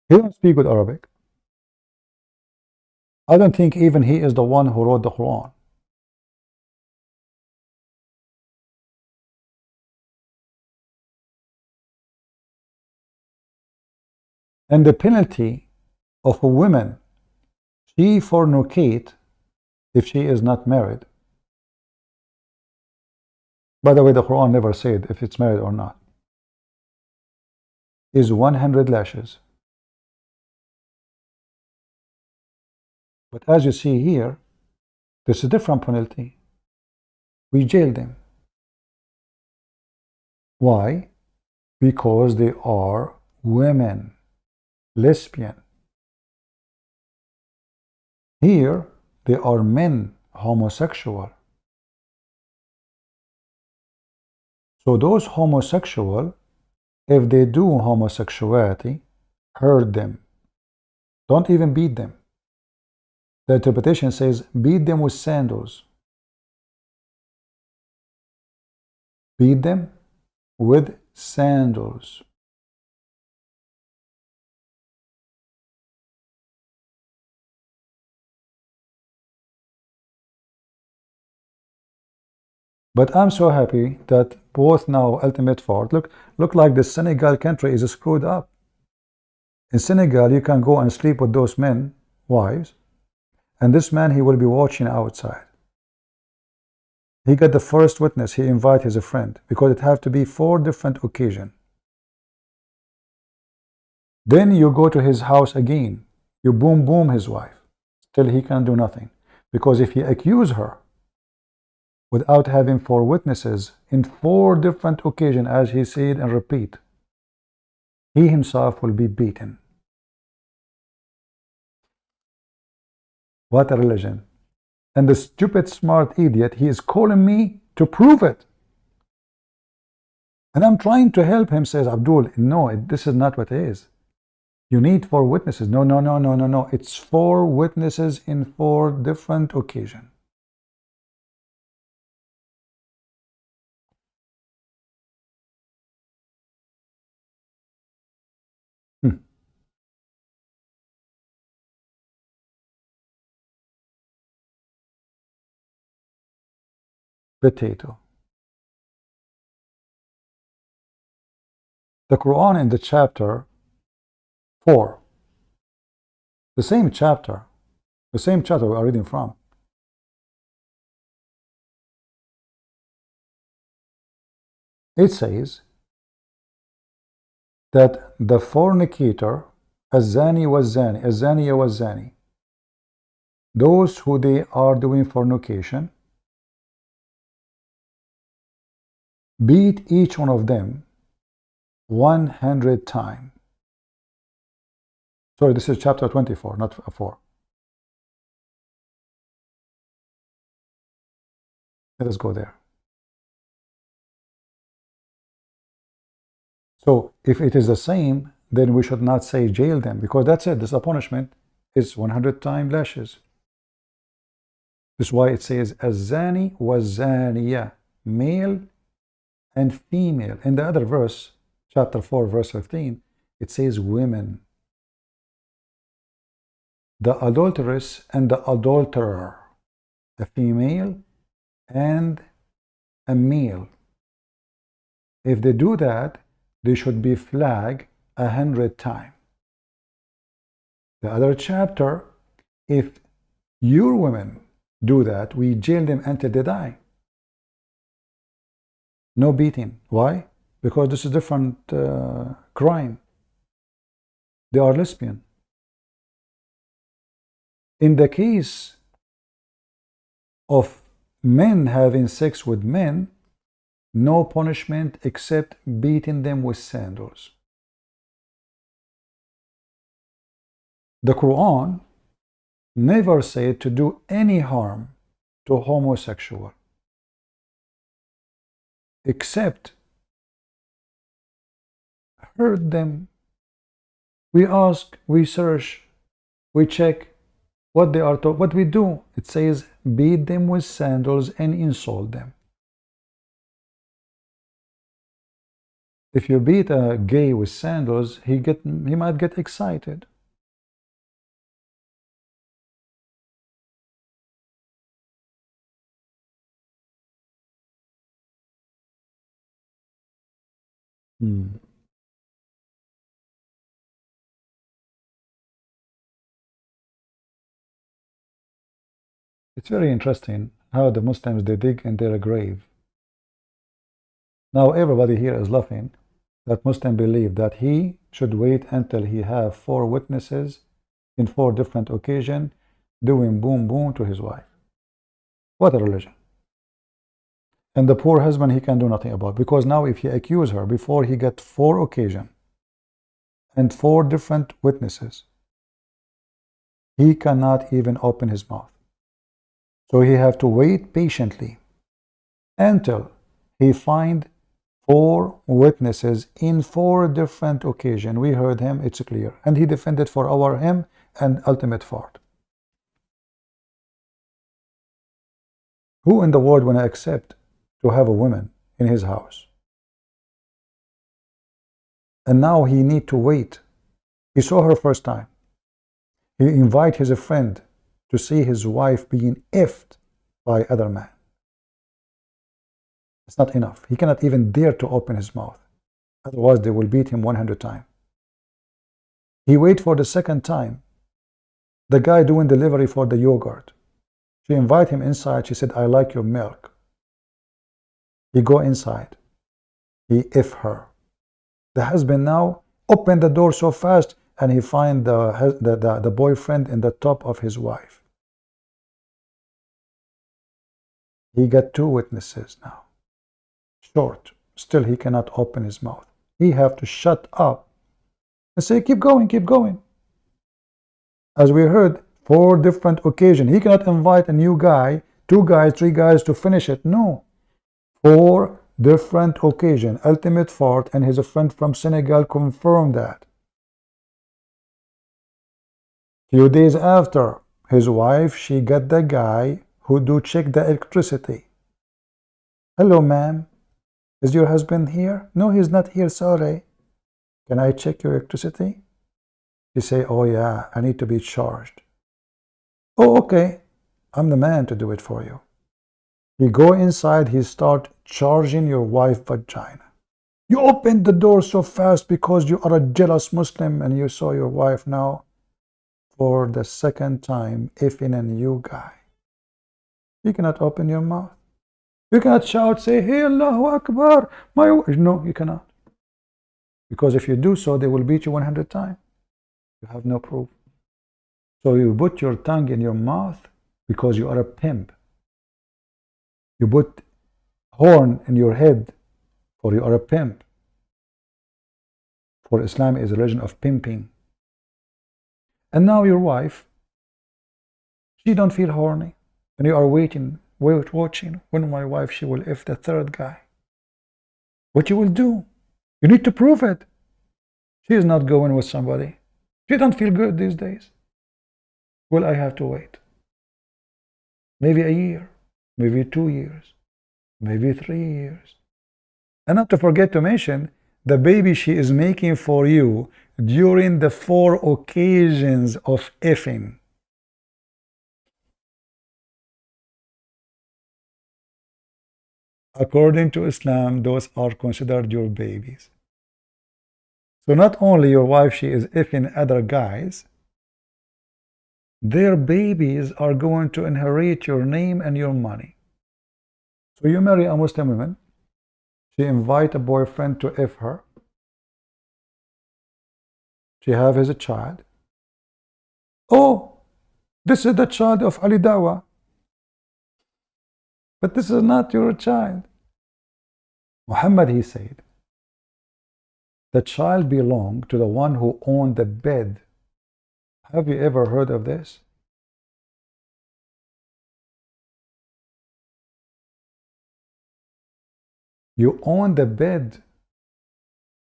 He don't speak good Arabic. I don't think even he is the one who wrote the Quran. And the penalty of a woman, she fornicate if she is not married. By the way, the Quran never said if it's married or not. Is 100 lashes. But as you see here, there's a different penalty. We jail them. Why? Because they are women, lesbian. Here, they are men, homosexual. So those homosexual, if they do homosexuality, hurt them. Don't even beat them. The interpretation says beat them with sandals. Beat them with sandals. But I'm so happy that both now ultimate fort look like the Senegal country is screwed up. In Senegal, you can go and sleep with those men, wives, and this man, he will be watching outside. He got the first witness. He invited his friend because it have to be 4 different occasions. Then you go to his house again. You boom his wife. Still he can do nothing. Because if he accuse her without having 4 witnesses in 4 different occasions, as he said and repeat, he himself will be beaten. What a religion. And the stupid smart idiot, he is calling me to prove it. And I'm trying to help him, says Abdul, no, this is not what it is. You need 4 witnesses. No. It's 4 witnesses in 4 different occasions. Potato. The Quran in the chapter 4, the same chapter we are reading from, it says that the fornicator, الزاني والزاني, الزانية والزاني, those who they are doing fornication, beat each one of them 100 times. Sorry, this is chapter 24, not 4. Let us go there. So if it is the same, then we should not say jail them, because that's it. This is a punishment. It's 100 times lashes. This is why it says الزاني والزانية, male and female. In the other verse, chapter 4, verse 15, it says women. The adulteress and the adulterer, a female and a male. If they do that, they should be flagged 100 times. The other chapter, if your women do that, we jail them until they die. No beating. Why? Because this is different crime. they are lesbian. In the case of men having sex with men, no punishment except beating them with sandals. The Quran never said to do any harm to homosexual, except hurt them. We ask, we search, we check what they are taught. What we do, it says beat them with sandals and insult them. If you beat a gay with sandals, he might get excited. It's very interesting how the Muslims, they dig in their grave. Now everybody here is laughing that Muslims believe that he should wait until he have 4 witnesses in 4 different occasions doing boom boom to his wife. What a religion. And the poor husband, he can do nothing about, because now if he accuse her before he get 4 occasions and 4 different witnesses, he cannot even open his mouth. So he have to wait patiently until he find 4 witnesses in 4 different occasions. We heard him, it's clear. And he defended for our him and ultimate fault. Who in the world will accept to have a woman in his house? And now he need to wait. He saw her first time. He invite his friend to see his wife being effed by other man. It's not enough. He cannot even dare to open his mouth. Otherwise, they will beat him 100 times. He wait for the second time. The guy doing delivery for the yogurt. She invite him inside. She said, I like your milk. He go inside. He F her. The husband now open the door so fast, and he find the boyfriend in the top of his wife. He got 2 witnesses now. Short. Still he cannot open his mouth. He have to shut up and say, keep going, keep going. As we heard, 4 different occasions. He cannot invite a new guy, 2 guys, 3 guys to finish it. No. 4 different occasions. Ultimate fault, and his friend from Senegal confirmed that. Few days after, his wife, she got the guy who do check the electricity. Hello, ma'am. Is your husband here? No, he's not here, sorry. Can I check your electricity? He say, oh yeah, I need to be charged. Oh, okay. I'm the man to do it for you. He go inside, he start charging your wife vagina. You opened the door so fast because you are a jealous Muslim and you saw your wife now for the second time effing a new guy. You cannot open your mouth. You cannot shout, say, hey, Allahu Akbar. No, you cannot. Because if you do so, they will beat you 100 times. You have no proof. So you put your tongue in your mouth because you are a pimp. You put horn in your head for you are a pimp. For Islam is a religion of pimping. And now your wife, she don't feel horny. And you are watching when my wife, she will F the 3rd guy. What you will do? You need to prove it. She is not going with somebody. She don't feel good these days. Well, I have to wait. Maybe a year, maybe 2 years, maybe 3 years. And not to forget to mention the baby she is making for you during the 4 occasions of effing. According to Islam, those are considered your babies. So not only your wife, she is effing other guys, their babies are going to inherit your name and your money. So you marry a Muslim woman, she invite a boyfriend to F her, She have his child. Oh, this is the child of Ali Dawah. But this is not your child. Muhammad, he said, the child belonged to the one who owned the bed. Have you ever heard of this? You own the bed.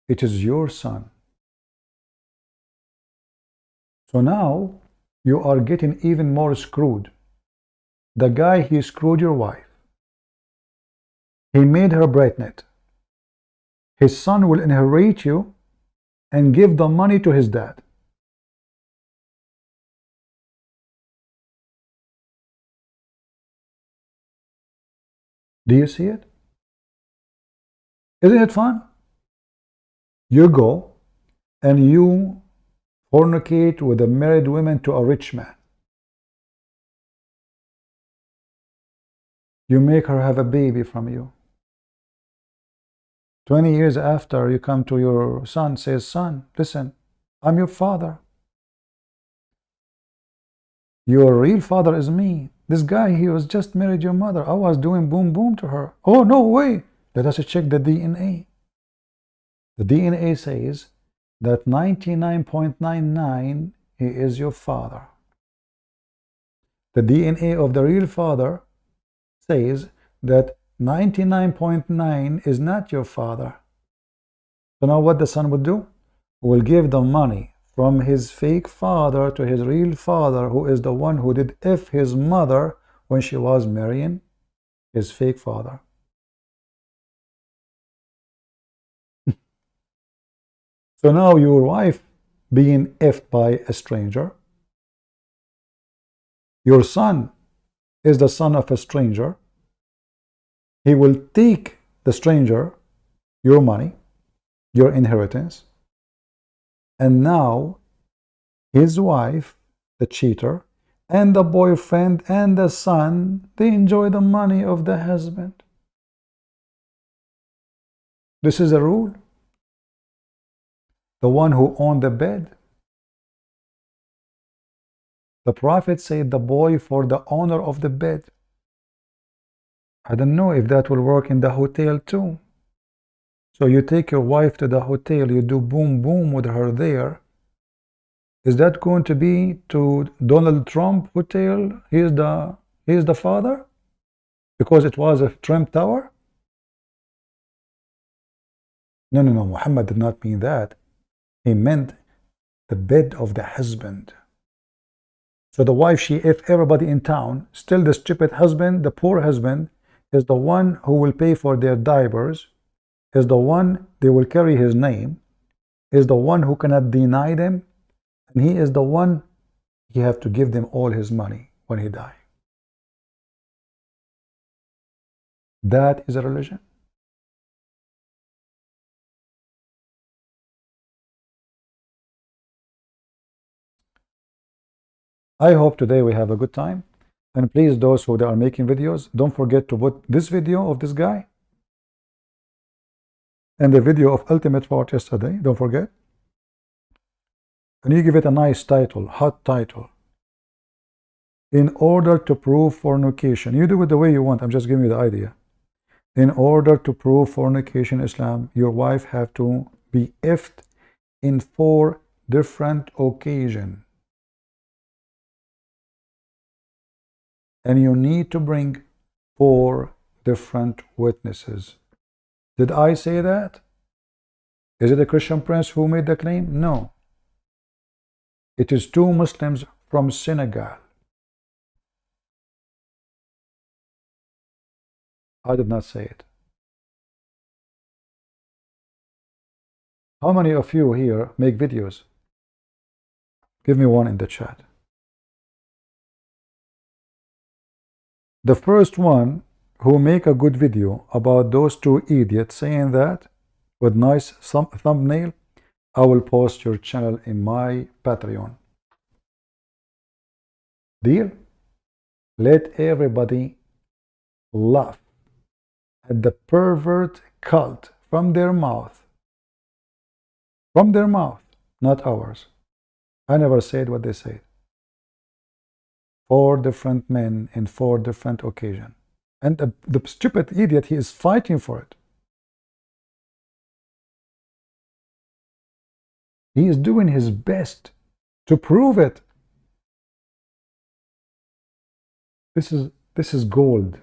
It is your son. So now you are getting even more screwed. The guy, he screwed your wife. He made her pregnant. His son will inherit you and give the money to his dad. Do you see it? Isn't it fun? You go and you fornicate with a married woman to a rich man. You make her have a baby from you. 20 years after, you come to your son, says, son, listen, I'm your father. Your real father is me. This guy, he was just married your mother. I was doing boom boom to her. Oh, no way. Let us check the DNA. The DNA says that 99.99 he is your father. The DNA of the real father says that 99.9 is not your father. So now what the son would do? Will give the money from his fake father to his real father, who is the one who did F his mother when she was marrying his fake father. So now your wife being F'd by a stranger. Your son is the son of a stranger. He will take the stranger your money, your inheritance, and now his wife, the cheater, and the boyfriend and the son, they enjoy the money of the husband. This is a rule. The one who owned the bed. The Prophet said the boy for the owner of the bed. I don't know if that will work in the hotel too. So you take your wife to the hotel, you do boom boom with her there. Is that going to be to Donald Trump hotel? He is the father? Because it was a Trump Tower? No, no, no. Muhammad did not mean that. He meant the bed of the husband. So the wife, she F everybody in town. Still the stupid husband, the poor husband, is the one who will pay for their diapers, is the one they will carry his name, is the one who cannot deny them, and he is the one he have to give them all his money when he die. That is a religion. I hope today we have a good time. And please, those who are making videos, don't forget to put this video of this guy and the video of Ultimate Part yesterday. Don't forget. And you give it a nice title, hot title. In order to prove fornication. You do it the way you want. I'm just giving you the idea. In order to prove fornication in Islam, your wife have to be F'd in 4 different occasions. And you need to bring 4 different witnesses. Did I say that? Is it a Christian prince who made the claim? No. It is 2 Muslims from Senegal. I did not say it. How many of you here make videos? Give me one in the chat. The first one who make a good video about those 2 idiots saying that with nice thumbnail, I will post your channel in my Patreon. Deal? Let everybody laugh at the pervert cult from their mouth. From their mouth. not ours. I never said what they said. 4 different men in 4 different occasions. And the stupid idiot, he is fighting for it. He is doing his best to prove it. This is gold.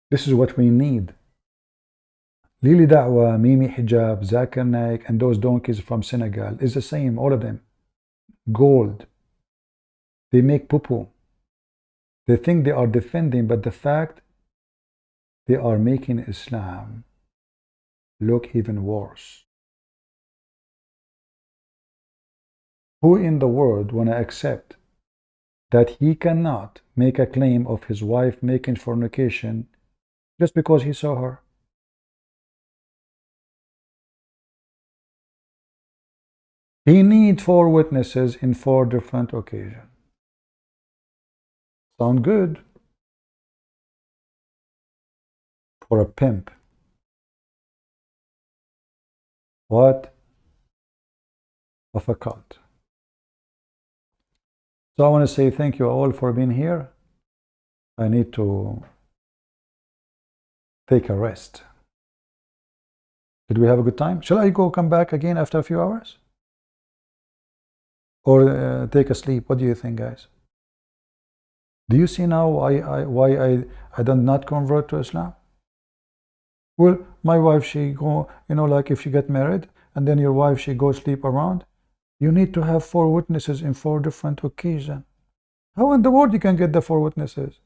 This is what we need. Lili Dawah, Mimi Hijab, Zakir Naik, and those donkeys from Senegal is the same, all of them. Gold. They make poo-poo. They think they are defending, but the fact they are making Islam look even worse. Who in the world want to accept that he cannot make a claim of his wife making fornication just because he saw her? He needs 4 witnesses in 4 different occasions. Sound good? For a pimp. What of a cult? So I want to say thank you all for being here. I need to take a rest. Did we have a good time? Shall I go come back again after a few hours? Or take a sleep? What do you think, guys? Do you see now why I did not convert to Islam? Well, my wife, she go, like if you get married and then your wife, she go sleep around, you need to have 4 witnesses in 4 different occasions. How in the world you can get the 4 witnesses?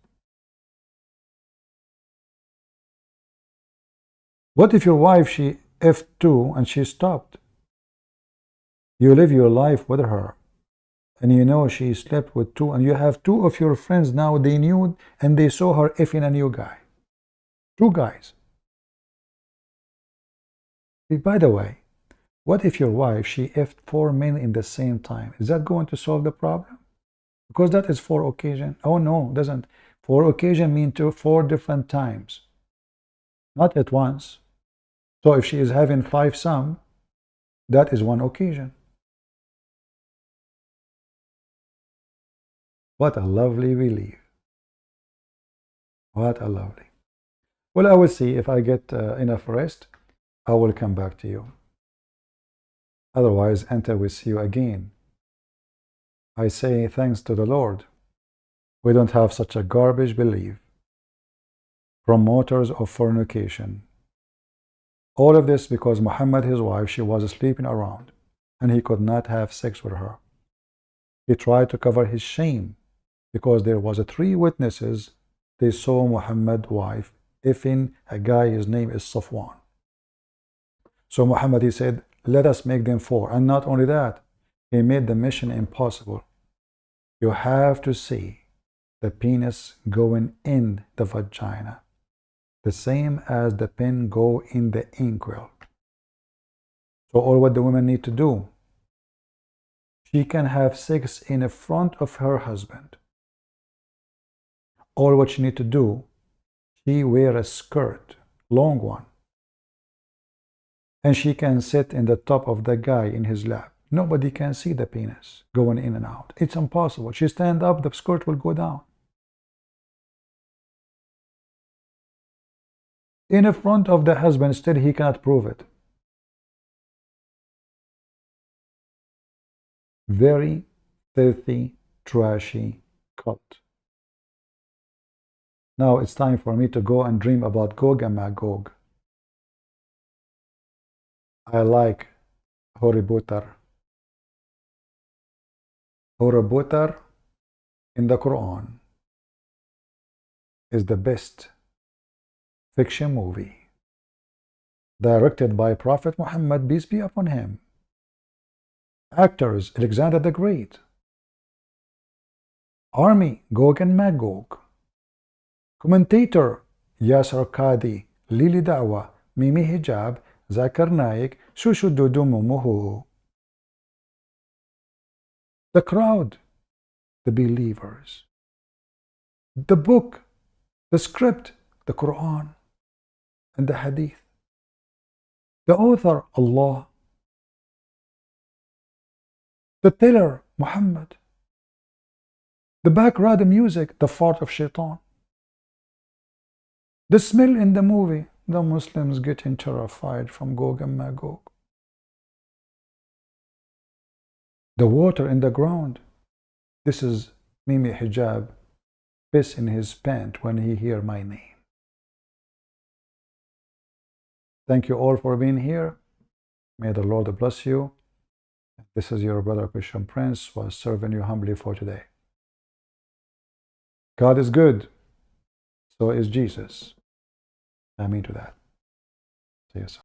What if your wife, she F2 and she stopped? You live your life with her, and she slept with 2, and you have 2 of your friends now, they knew and they saw her effing a new guy. 2 guys. By the way, what if your wife, she effed 4 men in the same time? Is that going to solve the problem? Because that is 4 occasions. Oh no, it doesn't. 4 occasions mean 4 different times, not at once. So if she is having 5 some, that is 1 occasion. What a lovely belief. What a lovely. Well, I will see if I get enough rest. I will come back to you. Otherwise, until we see you again, I say thanks to the Lord. We don't have such a garbage belief. Promoters of fornication. All of this because Muhammad, his wife, she was sleeping around and he could not have sex with her. He tried to cover his shame because there was 3 witnesses. They saw Muhammad's wife effing a guy, his name is Safwan. So Muhammad, he said, let us make them 4. And not only that, he made the mission impossible. You have to see the penis going in the vagina, the same as the pen go in the inkwell. So all what the women need to do, she can have sex in the front of her husband. All what she need to do, she wear a skirt, long one, and she can sit in the top of the guy in his lap. Nobody can see the penis going in and out. It's impossible. She stand up, the skirt will go down. In the front of the husband, still he cannot prove it. Very filthy, trashy cult. Now it's time for me to go and dream about Gog and Magog. I like Hoributar. Hoributar in the Quran is the best fiction movie directed by Prophet Muhammad, peace be upon him. Actors, Alexander the Great. Army, Gog and Magog. Commentator, Yasir Qadhi, Lili Dawah, Mimi Hijab, Zakir Naik, Shushuddudumumuhu. The crowd, the believers. The book, the script, the Quran and the Hadith. The author, Allah. The tiller, Muhammad. The background music, the fart of shaitan. The smell in the movie, the Muslims getting terrified from Gog and Magog. The water in the ground. This is Mimi Hijab, piss in his pant when he hear my name. Thank you all for being here. May the Lord bless you. This is your brother Christian Prince, was serving you humbly for today. God is good. So is Jesus. Amen to that. See you soon.